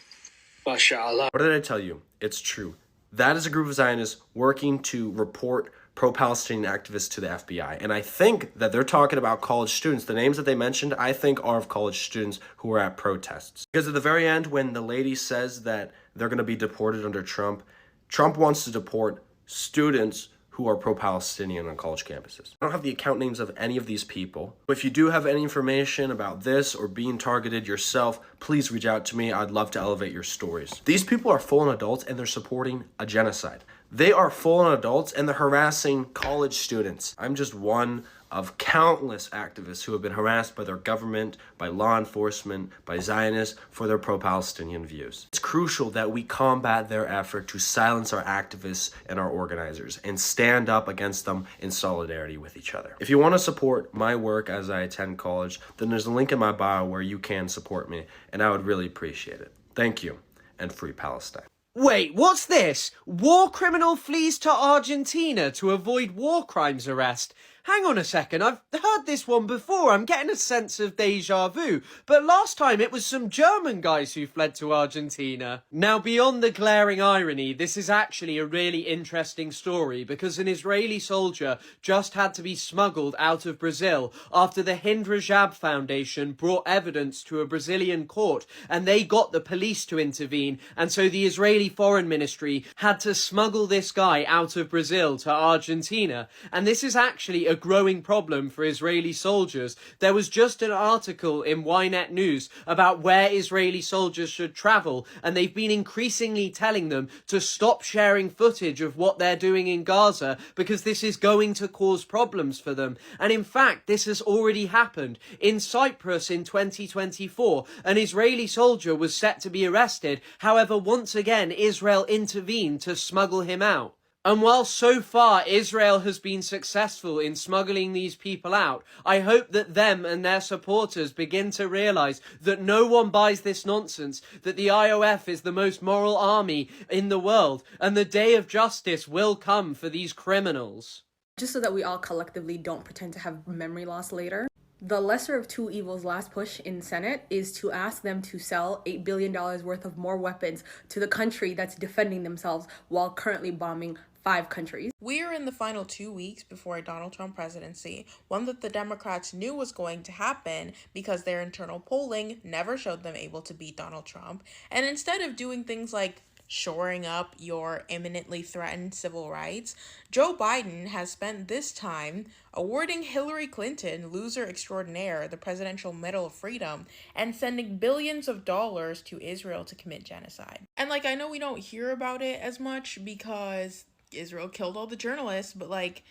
Mashallah. What did I tell you? It's true. That is a group of Zionists working to report pro-Palestinian activists to the FBI. And I think that they're talking about college students. The names that they mentioned, I think, are of college students who were at protests. Because at the very end, when the lady says that they're going to be deported under Trump, Trump wants to deport students who are pro-Palestinian on college campuses. I don't have the account names of any of these people. If you do have any information about this or being targeted yourself, please reach out to me. I'd love to elevate your stories. These people are full-on adults and they're supporting a genocide. They are full-on adults and they're harassing college students. I'm just one of countless activists who have been harassed by their government, by law enforcement, by Zionists for their pro-Palestinian views. It's crucial that we combat their effort to silence our activists and our organizers and stand up against them in solidarity with each other. If you want to support my work as I attend college, then there's a link in my bio where you can support me, and I would really appreciate it. Thank you, and free Palestine. Wait, what's this? War criminal flees to Argentina to avoid war crimes arrest. Hang on a second, I've heard this one before. I'm getting a sense of deja vu. But last time it was some German guys who fled to Argentina. Now, beyond the glaring irony, this is actually a really interesting story because an Israeli soldier just had to be smuggled out of Brazil after the Hind Rajab Foundation brought evidence to a Brazilian court and they got the police to intervene. And so the Israeli Foreign Ministry had to smuggle this guy out of Brazil to Argentina. And this is actually a growing problem for Israeli soldiers. There was just an article in Ynet News about where Israeli soldiers should travel, and they've been increasingly telling them to stop sharing footage of what they're doing in Gaza because this is going to cause problems for them. And in fact, this has already happened. In Cyprus in 2024, an Israeli soldier was set to be arrested. However, once again, Israel intervened to smuggle him out. And while so far Israel has been successful in smuggling these people out, I hope that them and their supporters begin to realise that no one buys this nonsense, that the IOF is the most moral army in the world, and the day of justice will come for these criminals. Just so that we all collectively don't pretend to have memory loss later, the lesser of two evils' last push in Senate is to ask them to sell $8 billion worth of more weapons to the country that's defending themselves while currently bombing 5 countries. We are in the final 2 weeks before a Donald Trump presidency, one that the Democrats knew was going to happen because their internal polling never showed them able to beat Donald Trump. And instead of doing things like shoring up your imminently threatened civil rights, Joe Biden has spent this time awarding Hillary Clinton, loser extraordinaire, the Presidential Medal of Freedom, and sending billions of dollars to Israel to commit genocide. And like, I know we don't hear about it as much because Israel killed all the journalists, but like,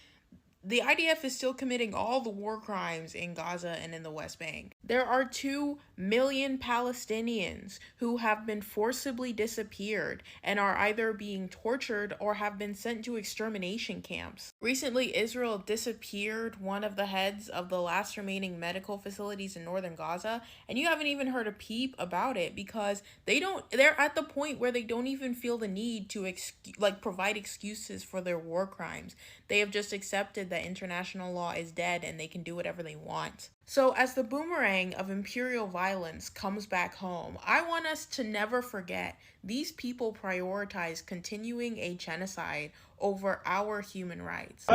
the IDF is still committing all the war crimes in Gaza and in the West Bank. There are 2 million Palestinians who have been forcibly disappeared and are either being tortured or have been sent to extermination camps. Recently, Israel disappeared one of the heads of the last remaining medical facilities in northern Gaza, and you haven't even heard a peep about it because they're at the point where they don't even feel the need to provide excuses for their war crimes. They have just accepted that international law is dead and they can do whatever they want. So as the boomerang of imperial violence comes back home, I want us to never forget these people prioritize continuing a genocide over our human rights.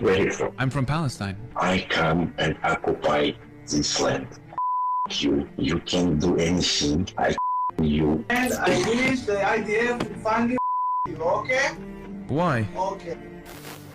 Where are you from? I'm from Palestine. I come and occupy this land. You can't do anything. You. And I finish the idea of finding you, okay? Why? Okay.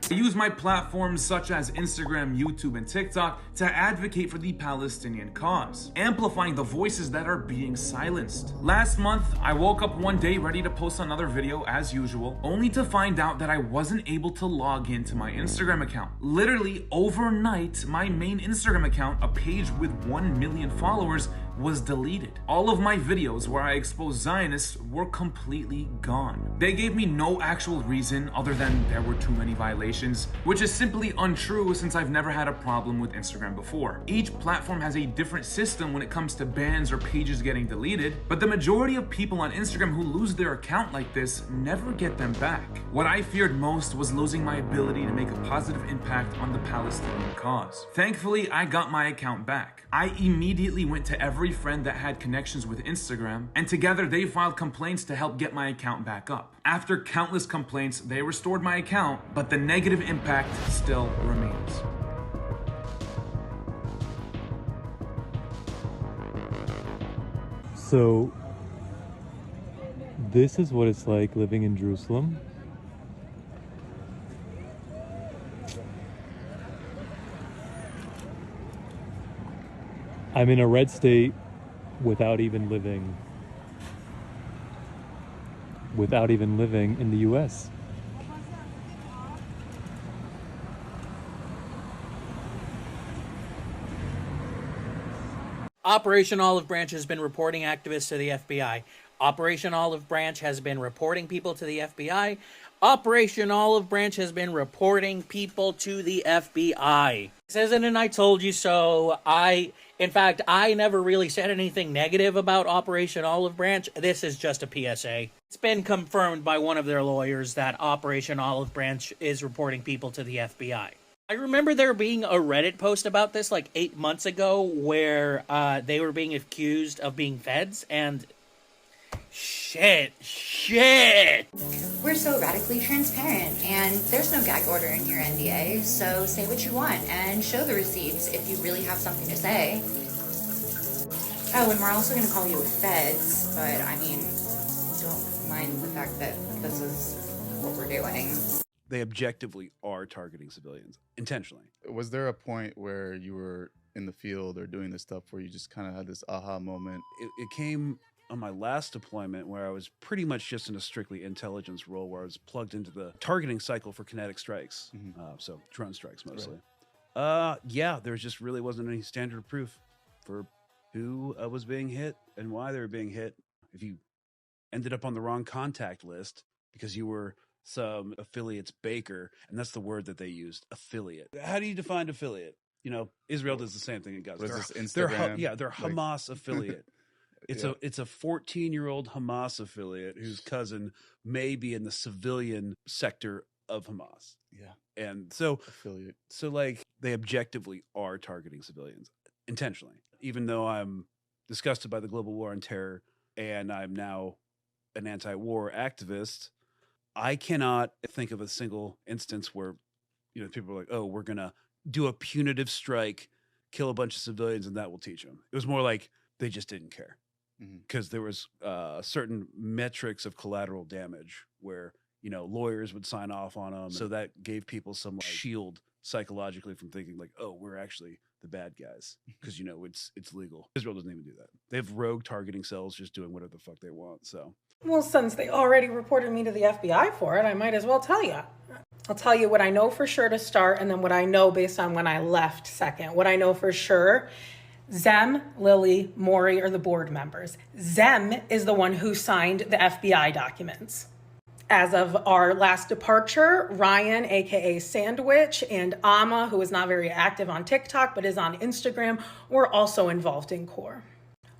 I use my platforms such as Instagram, YouTube, and TikTok to advocate for the Palestinian cause, amplifying the voices that are being silenced. Last month, I woke up one day ready to post another video as usual, only to find out that I wasn't able to log into my Instagram account. Literally overnight, my main Instagram account, a page with 1 million followers, was deleted. All of my videos where I exposed Zionists were completely gone. They gave me no actual reason other than there were too many violations, which is simply untrue since I've never had a problem with Instagram before. Each platform has a different system when it comes to bans or pages getting deleted, but the majority of people on Instagram who lose their account like this never get them back. What I feared most was losing my ability to make a positive impact on the Palestinian cause. Thankfully, I got my account back. I immediately went to every friend that had connections with Instagram, and together they filed complaints to help get my account back up. After countless complaints, they restored my account, but the negative impact still remains. So, this is what it's like living in Jerusalem. I'm in a red state without even living in the US. Operation Olive Branch has been reporting activists to the FBI. Operation Olive Branch has been reporting people to the FBI. Operation Olive Branch has been reporting people to the FBI. This isn't an I told you so. In fact, I never really said anything negative about Operation Olive Branch. This is just a PSA. It's been confirmed by one of their lawyers that Operation Olive Branch is reporting people to the FBI. I remember there being a Reddit post about this like 8 months ago where they were being accused of being feds, and shit. We're so radically transparent, and there's no gag order in your NDA, so say what you want and show the receipts if you really have something to say. Oh, and we're also going to call you feds, but I mean, don't mind the fact that this is what we're doing. They objectively are targeting civilians intentionally. Was there a point where you were in the field or doing this stuff where you just kind of had this aha moment? It came on my last deployment where I was pretty much just in a strictly intelligence role where I was plugged into the targeting cycle for kinetic strikes. So drone strikes mostly. Right. Yeah, there just really wasn't any standard of proof for who was being hit and why they were being hit. If you ended up on the wrong contact list because you were some affiliate's baker, and that's the word that they used, affiliate. How do you define affiliate? You know, Israel does the same thing in Gaza. They're Hamas affiliate. It's a 14-year-old Hamas affiliate whose cousin may be in the civilian sector of Hamas. Yeah. And so affiliate. So like they objectively are targeting civilians intentionally. Even though I'm disgusted by the global war on terror and I'm now an anti-war activist, I cannot think of a single instance where, people are like, oh, we're going to do a punitive strike, kill a bunch of civilians, and that will teach them. It was more like they just didn't care because there was certain metrics of collateral damage where, lawyers would sign off on them. So that gave people some shield psychologically from thinking like, oh, we're actually the bad guys because, it's legal. Israel doesn't even do that. They have rogue targeting cells just doing whatever the fuck they want. So. Well, since they already reported me to the FBI for it, I might as well tell you. I'll tell you what I know for sure to start, and then what I know based on when I left second. What I know for sure, Zem, Lily, Maury are the board members. Zem is the one who signed the FBI documents. As of our last departure, Ryan, aka Sandwich, and Amma, who is not very active on TikTok but is on Instagram, were also involved in CORE.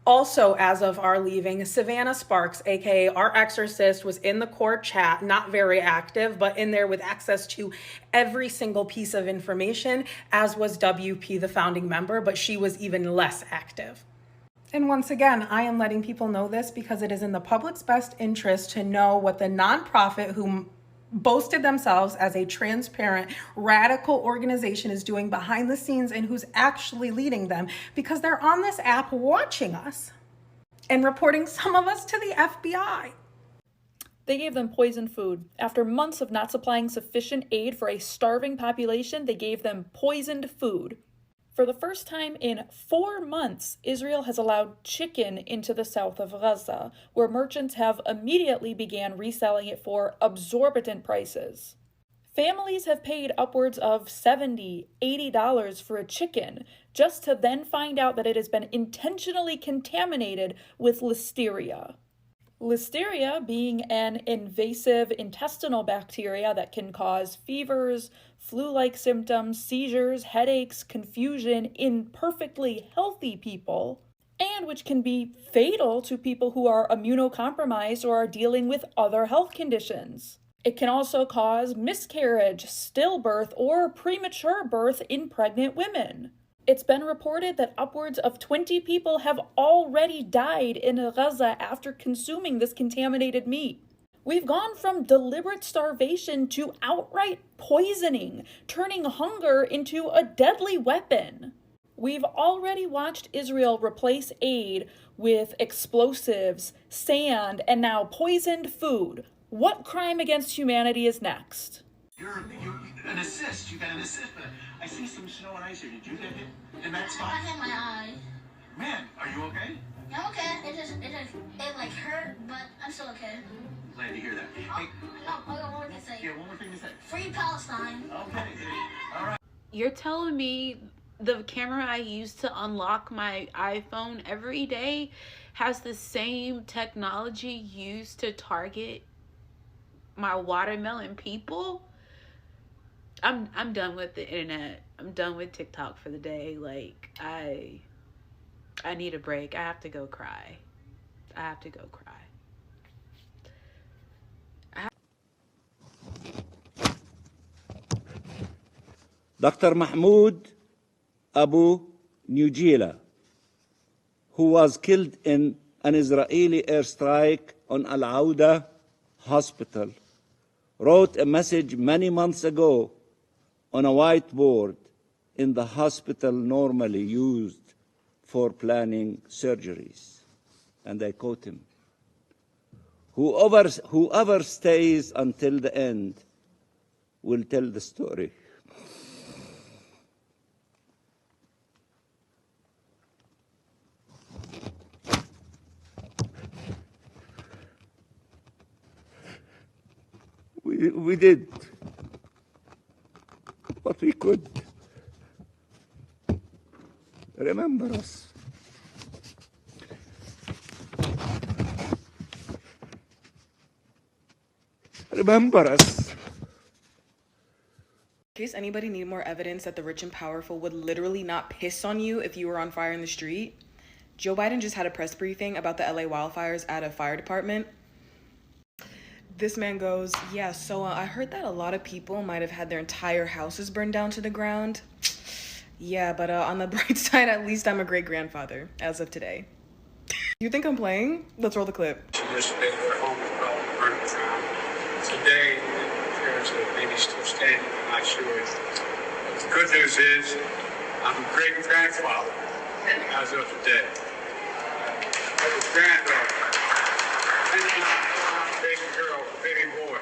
Also, as of our leaving, Savannah Sparks, aka our exorcist, was in the CORE chat, not very active, but in there with access to every single piece of information, as was WP, the founding member, but she was even less active. And once again, I am letting people know this because it is in the public's best interest to know what the nonprofit who boasted themselves as a transparent, radical organization is doing behind the scenes and who's actually leading them, because they're on this app watching us and reporting some of us to the FBI. They gave them poisoned food. After months of not supplying sufficient aid for a starving population, they gave them poisoned food. For the first time in 4 months, Israel has allowed chicken into the south of Gaza, where merchants have immediately began reselling it for exorbitant prices. Families have paid upwards of $70, $80 for a chicken, just to then find out that it has been intentionally contaminated with listeria. Listeria being an invasive intestinal bacteria that can cause fevers, flu-like symptoms, seizures, headaches, confusion in perfectly healthy people, and which can be fatal to people who are immunocompromised or are dealing with other health conditions. It can also cause miscarriage, stillbirth, or premature birth in pregnant women. It's been reported that upwards of 20 people have already died in Gaza after consuming this contaminated meat. We've gone from deliberate starvation to outright poisoning, turning hunger into a deadly weapon. We've already watched Israel replace aid with explosives, sand, and now poisoned food. What crime against humanity is next? You're an assist. You got an assist, but I see some snow and ice here. Did you get hit in that spot? I hit my eye. Man, are you okay? Yeah, I'm okay. It like hurt, but I'm still okay. Glad to hear that. Oh, Hey, no, I got one more thing to say. yeah, one more thing to say. Free Palestine. Okay, all right. You're telling me the camera I use to unlock my iPhone every day has the same technology used to target my watermelon people? I'm done with the internet. I'm done with TikTok for the day. Like, I need a break. I have to go cry. Dr. Mahmoud Abu Nujila, who was killed in an Israeli airstrike on Al-Auda Hospital, wrote a message many months ago on a whiteboard in the hospital normally used for planning surgeries. And I quote him, whoever stays until the end will tell the story. We did what we could. Remember us. Remember us. In case anybody need more evidence that the rich and powerful would literally not piss on you if you were on fire in the street, Joe Biden just had a press briefing about the LA wildfires at a fire department. This man goes, yeah, so I heard that a lot of people might have had their entire houses burned down to the ground. Yeah, but on the bright side, at least I'm a great-grandfather, as of today. You think I'm playing? Let's roll the clip. Today, shit. The good news is, I'm a great grandfather as of today. I was granddaughter. And I'm a baby girl, a baby boy.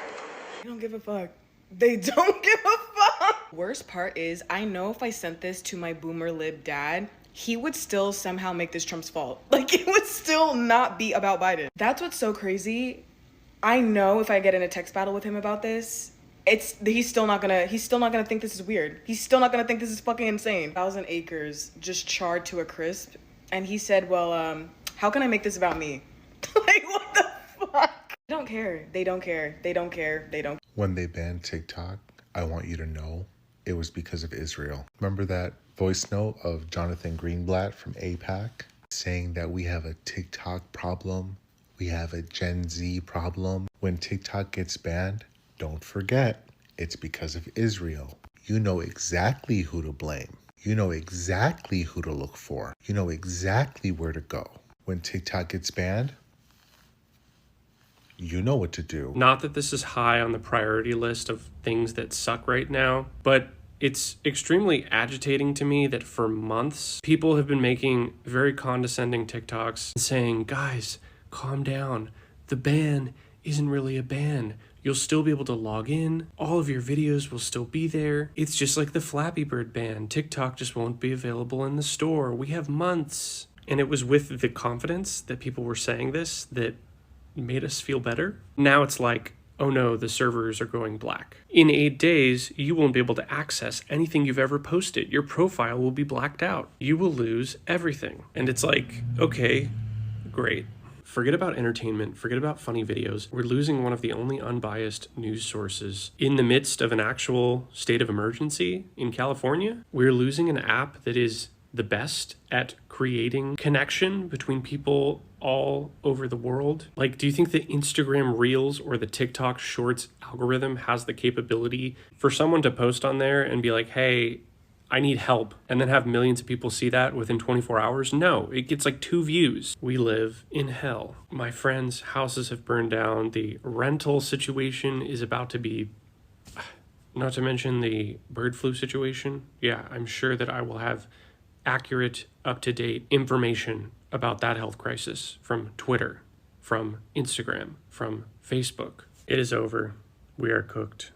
They don't give a fuck. They don't give a fuck. Worst part is, I know if I sent this to my boomer lib dad, he would still somehow make this Trump's fault. Like, it would still not be about Biden. That's what's so crazy. I know if I get in a text battle with him about this, he's still not gonna think this is weird. He's still not gonna think this is fucking insane. 1,000 acres just charred to a crisp. And he said, well, how can I make this about me? Like, what the fuck? They don't care. They don't care. They don't care. They don't. When they banned TikTok, I want you to know it was because of Israel. Remember that voice note of Jonathan Greenblatt from AIPAC saying that we have a TikTok problem, we have a Gen Z problem? When TikTok gets banned, don't forget, it's because of Israel. You know exactly who to blame. You know exactly who to look for. You know exactly where to go. When TikTok gets banned, you know what to do. Not that this is high on the priority list of things that suck right now, but it's extremely agitating to me that for months, people have been making very condescending TikToks saying, guys, calm down. The ban isn't really a ban. You'll still be able to log in. All of your videos will still be there. It's just like the Flappy Bird ban. TikTok just won't be available in the store. We have months. And it was with the confidence that people were saying this that made us feel better. Now it's like, oh no, the servers are going black. In 8 days, you won't be able to access anything you've ever posted. Your profile will be blacked out. You will lose everything. And it's like, okay, great. Forget about entertainment, forget about funny videos. We're losing one of the only unbiased news sources in the midst of an actual state of emergency in California. We're losing an app that is the best at creating connection between people all over the world. Like, do you think the Instagram Reels or the TikTok Shorts algorithm has the capability for someone to post on there and be like, hey, I need help, and then have millions of people see that within 24 hours? No, it gets like 2 views. We live in hell. My friends' houses have burned down. The rental situation is about to be, not to mention the bird flu situation. Yeah, I'm sure that I will have accurate, up-to-date information about that health crisis from Twitter, from Instagram, from Facebook. It is over. We are cooked.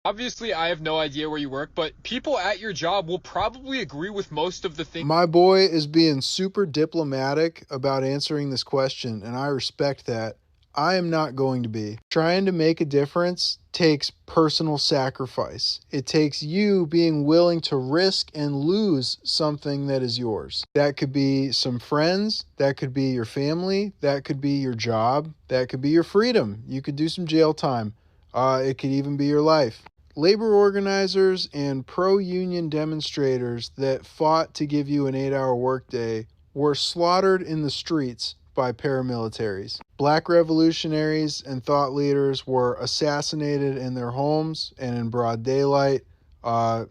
Obviously, I have no idea where you work, but people at your job will probably agree with most of the things. My boy is being super diplomatic about answering this question, and I respect that. I am not going to be. Trying to make a difference takes personal sacrifice. It takes you being willing to risk and lose something that is yours. That could be some friends, that could be your family, that could be your job, that could be your freedom. You could do some jail time. It could even be your life. Labor organizers and pro-union demonstrators that fought to give you an 8-hour workday were slaughtered in the streets by paramilitaries. Black revolutionaries and thought leaders were assassinated in their homes and in broad daylight.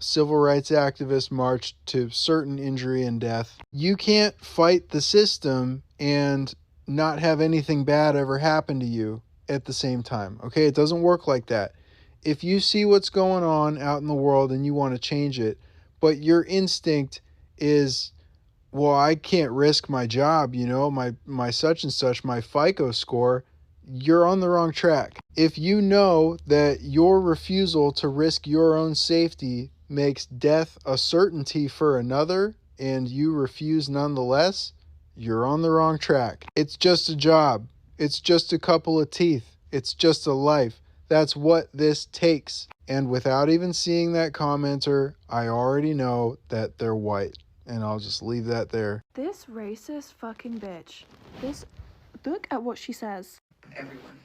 Civil rights activists marched to certain injury and death. You can't fight the system and not have anything bad ever happen to you at the same time. Okay, it doesn't work like that. If you see what's going on out in the world and you want to change it, but your instinct is, well, I can't risk my job, my such and such, my FICO score, you're on the wrong track. If you know that your refusal to risk your own safety makes death a certainty for another, and you refuse nonetheless, you're on the wrong track. It's just a job. It's just a couple of teeth. It's just a life. That's what this takes. And without even seeing that commenter, I already know that they're white. And I'll just leave that there. This racist fucking bitch. Look at what she says. Everyone.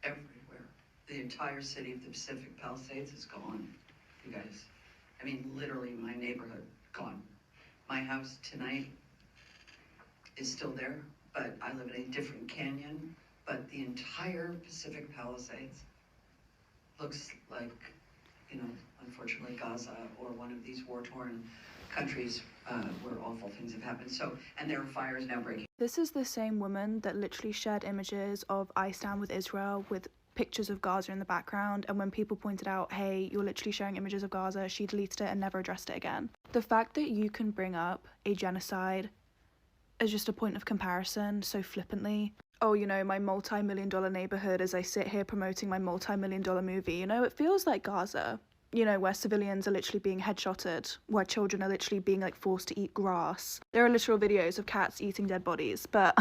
Everywhere. The entire city of the Pacific Palisades is gone. You guys. I mean, literally my neighborhood gone. My house tonight is still there, but I live in a different canyon. But the entire Pacific Palisades looks like, unfortunately Gaza or one of these war-torn countries where awful things have happened. So, and there are fires now breaking. This is the same woman that literally shared images of I Stand With Israel with pictures of Gaza in the background, and when people pointed out, hey, you're literally sharing images of Gaza, she deleted it and never addressed it again. The fact that you can bring up a genocide as just a point of comparison so flippantly, oh, you know, my multi-million-dollar neighborhood as I sit here promoting my multi-million-dollar movie, you know, it feels like Gaza, you know, where civilians are literally being headshotted, where children are literally being like forced to eat grass. There are literal videos of cats eating dead bodies, but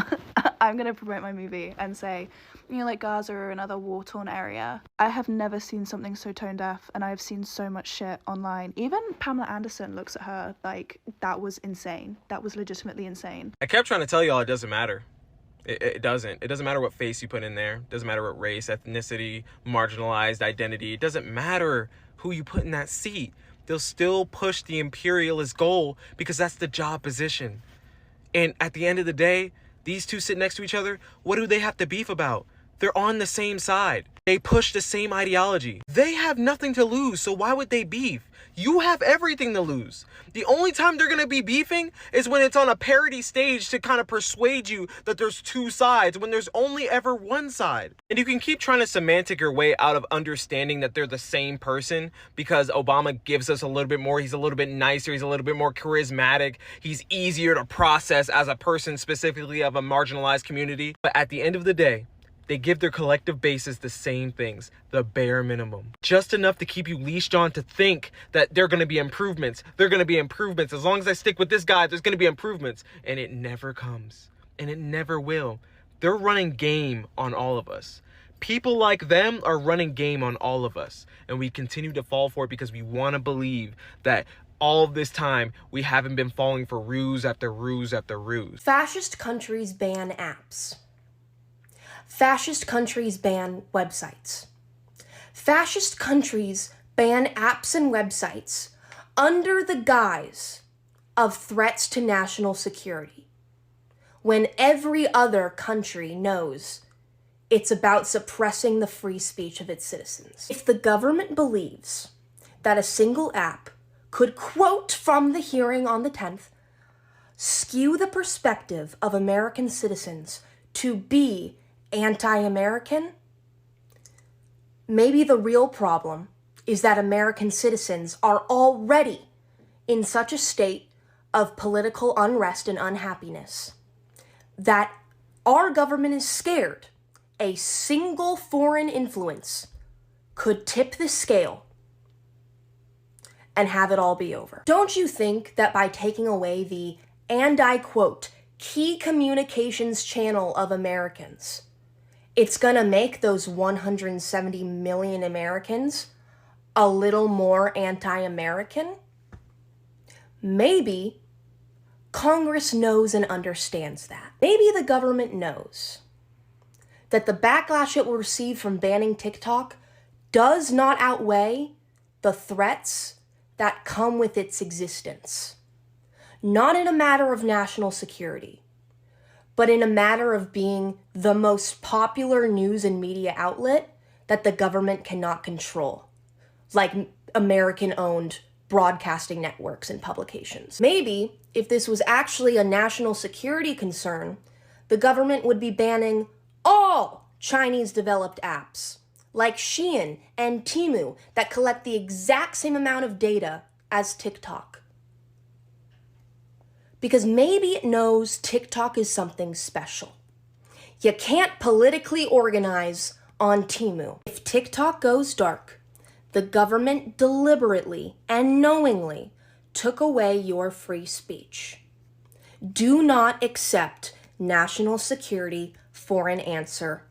I'm gonna promote my movie and say, you know, like Gaza or another war-torn area. I have never seen something so tone deaf, and I've seen so much shit online. Even Pamela Anderson looks at her like, that was insane. That was legitimately insane. I kept trying to tell y'all it doesn't matter. It doesn't. It doesn't matter what face you put in there. It doesn't matter what race, ethnicity, marginalized identity. It doesn't matter who you put in that seat. They'll still push the imperialist goal because that's the job position. And at the end of the day, these two sit next to each other. What do they have to beef about? They're on the same side. They push the same ideology. They have nothing to lose, so why would they beef? You have everything to lose. The only time they're gonna be beefing is when it's on a parody stage to kind of persuade you that there's two sides when there's only ever one side. And you can keep trying to semantic your way out of understanding that they're the same person because Obama gives us a little bit more. He's a little bit nicer. He's a little bit more charismatic. He's easier to process as a person specifically of a marginalized community. But at the end of the day, they give their collective bases the same things, the bare minimum. Just enough to keep you leashed on to think that there are going to be improvements. There are going to be improvements. As long as I stick with this guy, there's going to be improvements. And it never comes. And it never will. They're running game on all of us. People like them are running game on all of us. And we continue to fall for it because we want to believe that all of this time we haven't been falling for ruse after ruse after ruse. Fascist countries ban apps. Fascist countries ban websites. Fascist countries ban apps and websites under the guise of threats to national security, when every other country knows it's about suppressing the free speech of its citizens. If the government believes that a single app could, quote from the hearing on the 10th, skew the perspective of American citizens to be anti-American, maybe the real problem is that American citizens are already in such a state of political unrest and unhappiness that our government is scared a single foreign influence could tip the scale and have it all be over. Don't you think that by taking away the, and I quote, key communications channel of Americans, it's gonna make those 170 million Americans a little more anti-American? Maybe Congress knows and understands that. Maybe the government knows that the backlash it will receive from banning TikTok does not outweigh the threats that come with its existence. Not in a matter of national security, but in a matter of being the most popular news and media outlet that the government cannot control, like American-owned broadcasting networks and publications. Maybe, if this was actually a national security concern, the government would be banning all Chinese-developed apps, like Shein and Temu, that collect the exact same amount of data as TikTok. Because maybe it knows TikTok is something special. You can't politically organize on Temu. If TikTok goes dark, the government deliberately and knowingly took away your free speech. Do not accept national security for an answer,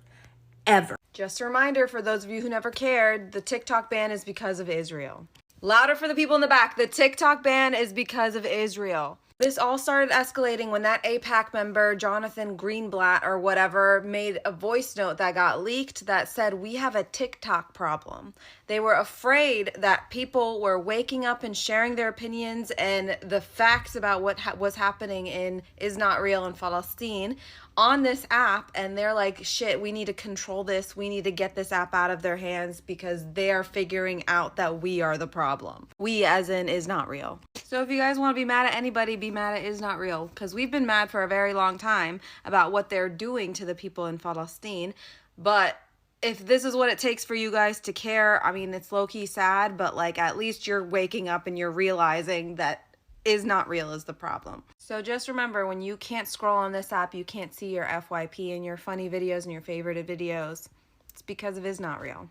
ever. Just a reminder for those of you who never cared, the TikTok ban is because of Israel. Louder for the people in the back, the TikTok ban is because of Israel. This all started escalating when that AIPAC member, Jonathan Greenblatt or whatever, made a voice note that got leaked that said, we have a TikTok problem. They were afraid that people were waking up and sharing their opinions and the facts about what was happening in Is Not Real in Palestine on this app, and they're like, shit, we need to control this. We need to get this app out of their hands because they are figuring out that we are the problem. We as in Is Not Real. So if you guys want to be mad at anybody, be mad at Is Not Real, because we've been mad for a very long time about what they're doing to the people in Palestine. But if this is what it takes for you guys to care, I mean, it's low-key sad, but like at least you're waking up and you're realizing that Is Not Real is the problem. So just remember, when you can't scroll on this app, you can't see your FYP and your funny videos and your favorited videos. It's because of Is Not Real.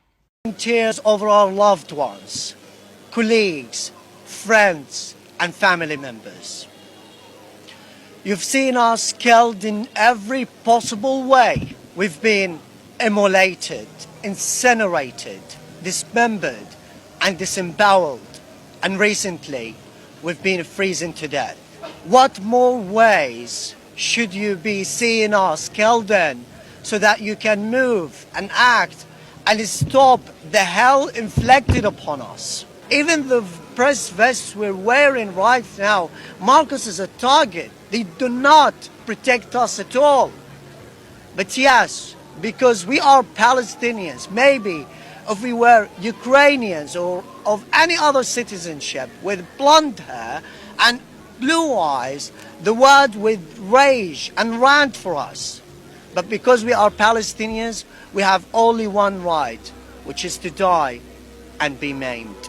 Tears over our loved ones, colleagues, friends, and family members. You've seen us killed in every possible way. We've been immolated, incinerated, dismembered, and disemboweled. And recently, we've been freezing to death. What more ways should you be seeing us killed in so that you can move and act and stop the hell inflicted upon us? Even the press vests we're wearing right now mark us as a target. They do not protect us at all. But yes, because we are Palestinians, maybe if we were Ukrainians or of any other citizenship with blonde hair and blue eyes, the world would rage and rant for us. But because we are Palestinians, we have only one right, which is to die and be maimed.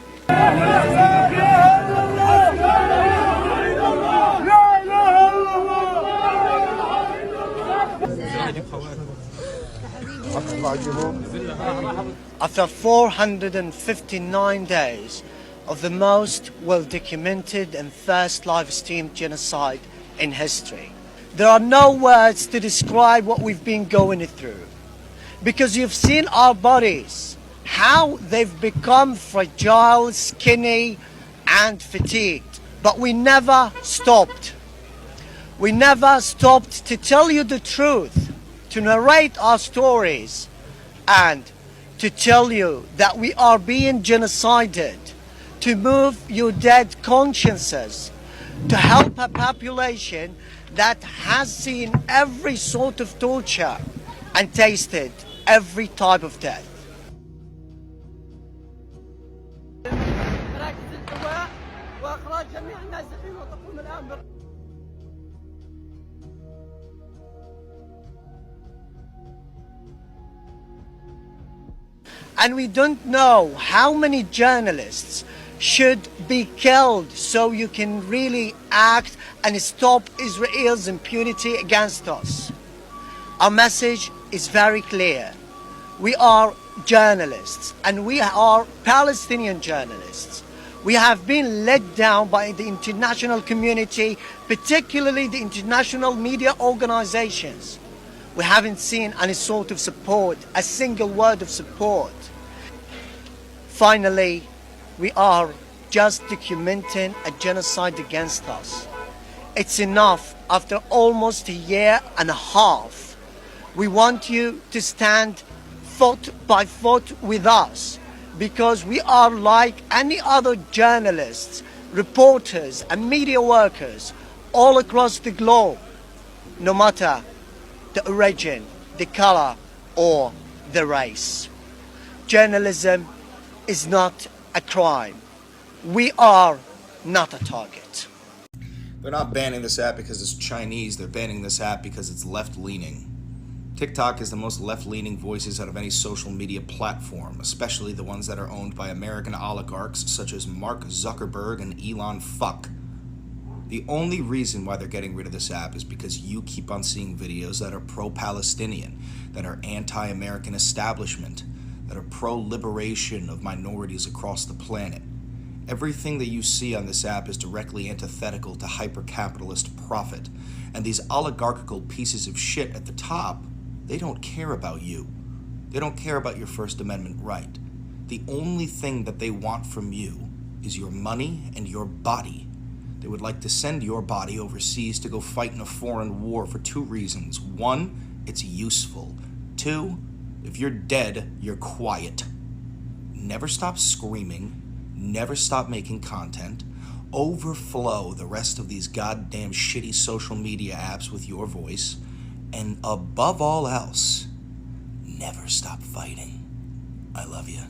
After 459 days of the most well-documented and first live-streamed genocide in history, there are no words to describe what we've been going through. Because you've seen our bodies, how they've become fragile, skinny, and fatigued. But we never stopped. We never stopped to tell you the truth, to narrate our stories, and to tell you that we are being genocided, to move your dead consciences, to help a population that has seen every sort of torture and tasted every type of death. And we don't know how many journalists should be killed so you can really act and stop Israel's impunity against us. Our message is very clear. We are journalists, and we are Palestinian journalists. We have been let down by the international community, particularly the international media organizations. We haven't seen any sort of support, a single word of support. Finally, we are just documenting a genocide against us. It's enough after almost a year and a half. We want you to stand foot by foot with us, because we are like any other journalists, reporters, and media workers all across the globe, no matter the origin, the color, or the race. Journalism is not a crime. We are not a target. They're not banning this app because it's Chinese. They're banning this app because it's left-leaning. TikTok is the most left-leaning voices out of any social media platform, especially the ones that are owned by American oligarchs such as Mark Zuckerberg and Elon Fuck. The only reason why they're getting rid of this app is because you keep on seeing videos that are pro-Palestinian, that are anti-American establishment, that are pro-liberation of minorities across the planet. Everything that you see on this app is directly antithetical to hyper-capitalist profit, and these oligarchical pieces of shit at the top, they don't care about you. They don't care about your First Amendment right. The only thing that they want from you is your money and your body. They would like to send your body overseas to go fight in a foreign war for two reasons. One, it's useful. Two, if you're dead, you're quiet. Never stop screaming. Never stop making content. Overflow the rest of these goddamn shitty social media apps with your voice. And above all else, never stop fighting. I love you.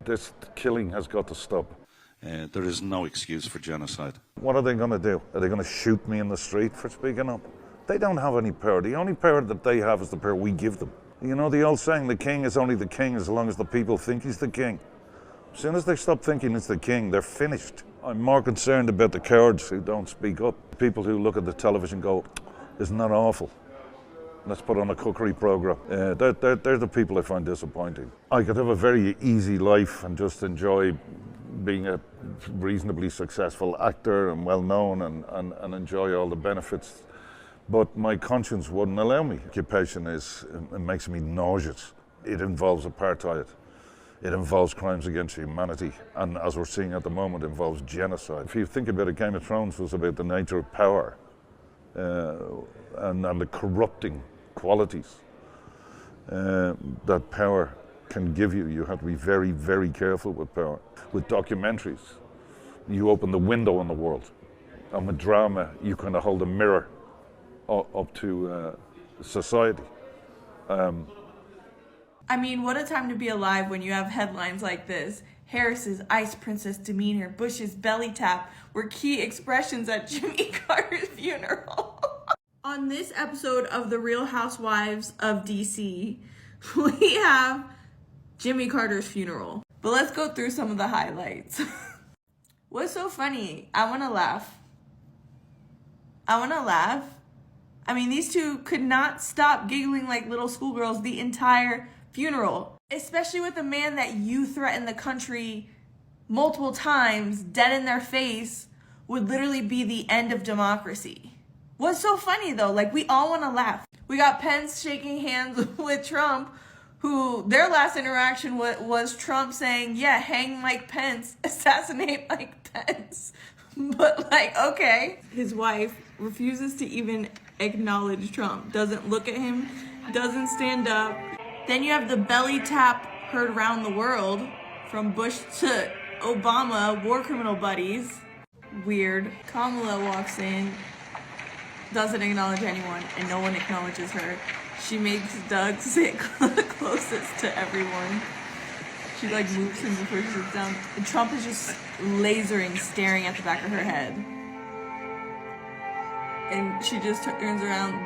This killing has got to stop. There is no excuse for genocide. What are they going to do? Are they going to shoot me in the street for speaking up? They don't have any power. The only power that they have is the power we give them. You know the old saying, the king is only the king as long as the people think he's the king. As soon as they stop thinking it's the king, they're finished. I'm more concerned about the cowards who don't speak up. People who look at the television go, isn't that awful? Let's put on a cookery program. They're the people I find disappointing. I could have a very easy life and just enjoy being a reasonably successful actor and well-known and enjoy all the benefits. But my conscience wouldn't allow me. Occupation it makes me nauseous. It involves apartheid. It involves crimes against humanity. And as we're seeing at the moment, it involves genocide. If you think about it, Game of Thrones was about the nature of power and the corrupting qualities that power can give you. You have to be very, very careful with power. With documentaries, you open the window on the world. And with drama, you kind of hold a mirror up to society. I mean, what a time to be alive when you have headlines like this. Harris's Ice Princess demeanor, Bush's belly tap were key expressions at Jimmy Carter's funeral. On this episode of The Real Housewives of DC, we have Jimmy Carter's funeral. But let's go through some of the highlights. What's so funny? I want to laugh. I mean, these two could not stop giggling like little schoolgirls the entire funeral. Especially with a man that you threatened the country multiple times, dead in their face, would literally be the end of democracy. What's so funny though? Like, we all want to laugh. We got Pence shaking hands with Trump, who their last interaction was Trump saying, yeah, hang Mike Pence, assassinate Mike Pence. But like, okay. His wife refuses to even acknowledge Trump, doesn't look at him, doesn't stand up. Then you have the belly tap heard around the world from Bush to Obama, war criminal buddies. Weird. Kamala walks in, doesn't acknowledge anyone, and no one acknowledges her. She makes Doug sit closest to everyone. She like moves him before she sits down. And Trump is just lasering, staring at the back of her head. And she just turns around.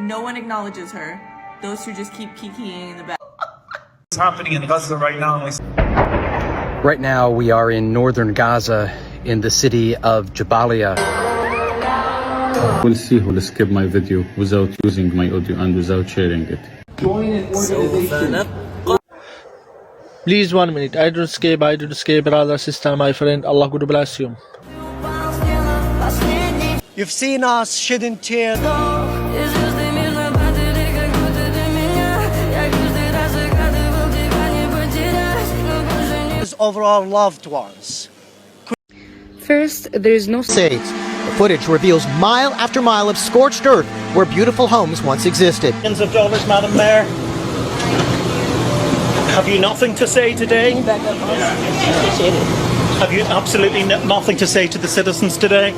No one acknowledges her. Those who just keep kikiing in the back. What's happening in Gaza right now? Right now we are in northern Gaza in the city of Jabalia. We'll see who will skip my video without using my audio and without sharing it. Join an organization. Please 1 minute. I don't escape, brother, sister, my friend. Allah God bless you. You've seen us shedding tears. Over our loved ones. First, there is no state. The footage reveals mile after mile of scorched earth where beautiful homes once existed. Millions of dollars, Madam Mayor. Have you nothing to say today? Have you absolutely nothing to say to the citizens today?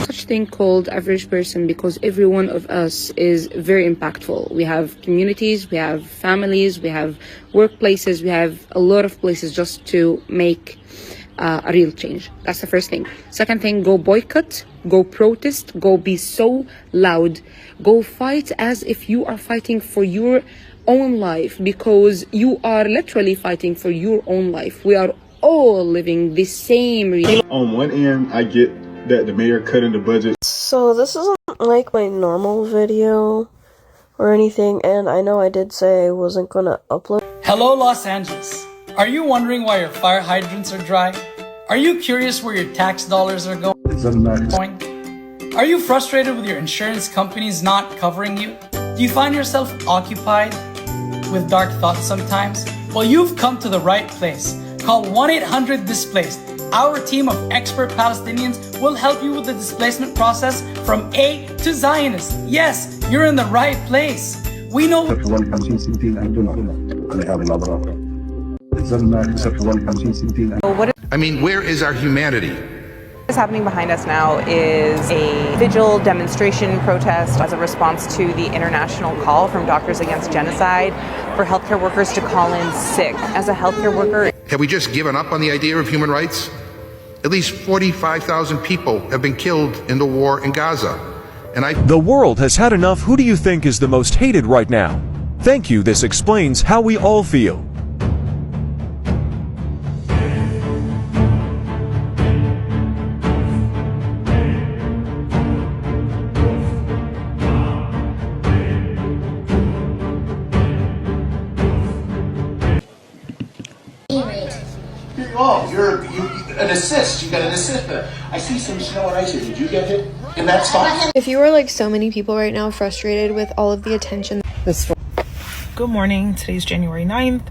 Such thing called average person, because every one of us is very impactful. We have communities, we have families, we have workplaces, we have a lot of places just to make a real change. That's the first thing. Second thing, go boycott, go protest, go be so loud, go fight as if you are fighting for your own life, because you are literally fighting for your own life. We are all living the same reality. On one end, I get that the mayor cut in the budget. So this isn't like my normal video or anything, and I know I did say I wasn't gonna upload. Hello, Los Angeles. Are you wondering why your fire hydrants are dry? Are you curious where your tax dollars are going? Are you frustrated with your insurance companies not covering you? Do you find yourself occupied with dark thoughts sometimes? Well, you've come to the right place. Call 1-800-DISPLACED. Our team of expert Palestinians will help you with the displacement process from A to Zionist. Yes, you're in the right place. We know. I mean, where is our humanity? What's happening behind us now is a vigil demonstration protest as a response to the international call from Doctors Against Genocide for healthcare workers to call in sick. As a healthcare worker, have we just given up on the idea of human rights? At least 45,000 people have been killed in the war in Gaza. The world has had enough. Who do you think is the most hated right now? Thank you. This explains how we all feel. Oh, you're an assist. You got an assist. I see some snow and ice here. Did you get hit in that spot? If you are like so many people right now frustrated with all of the attention. Good morning. Today's January 9th.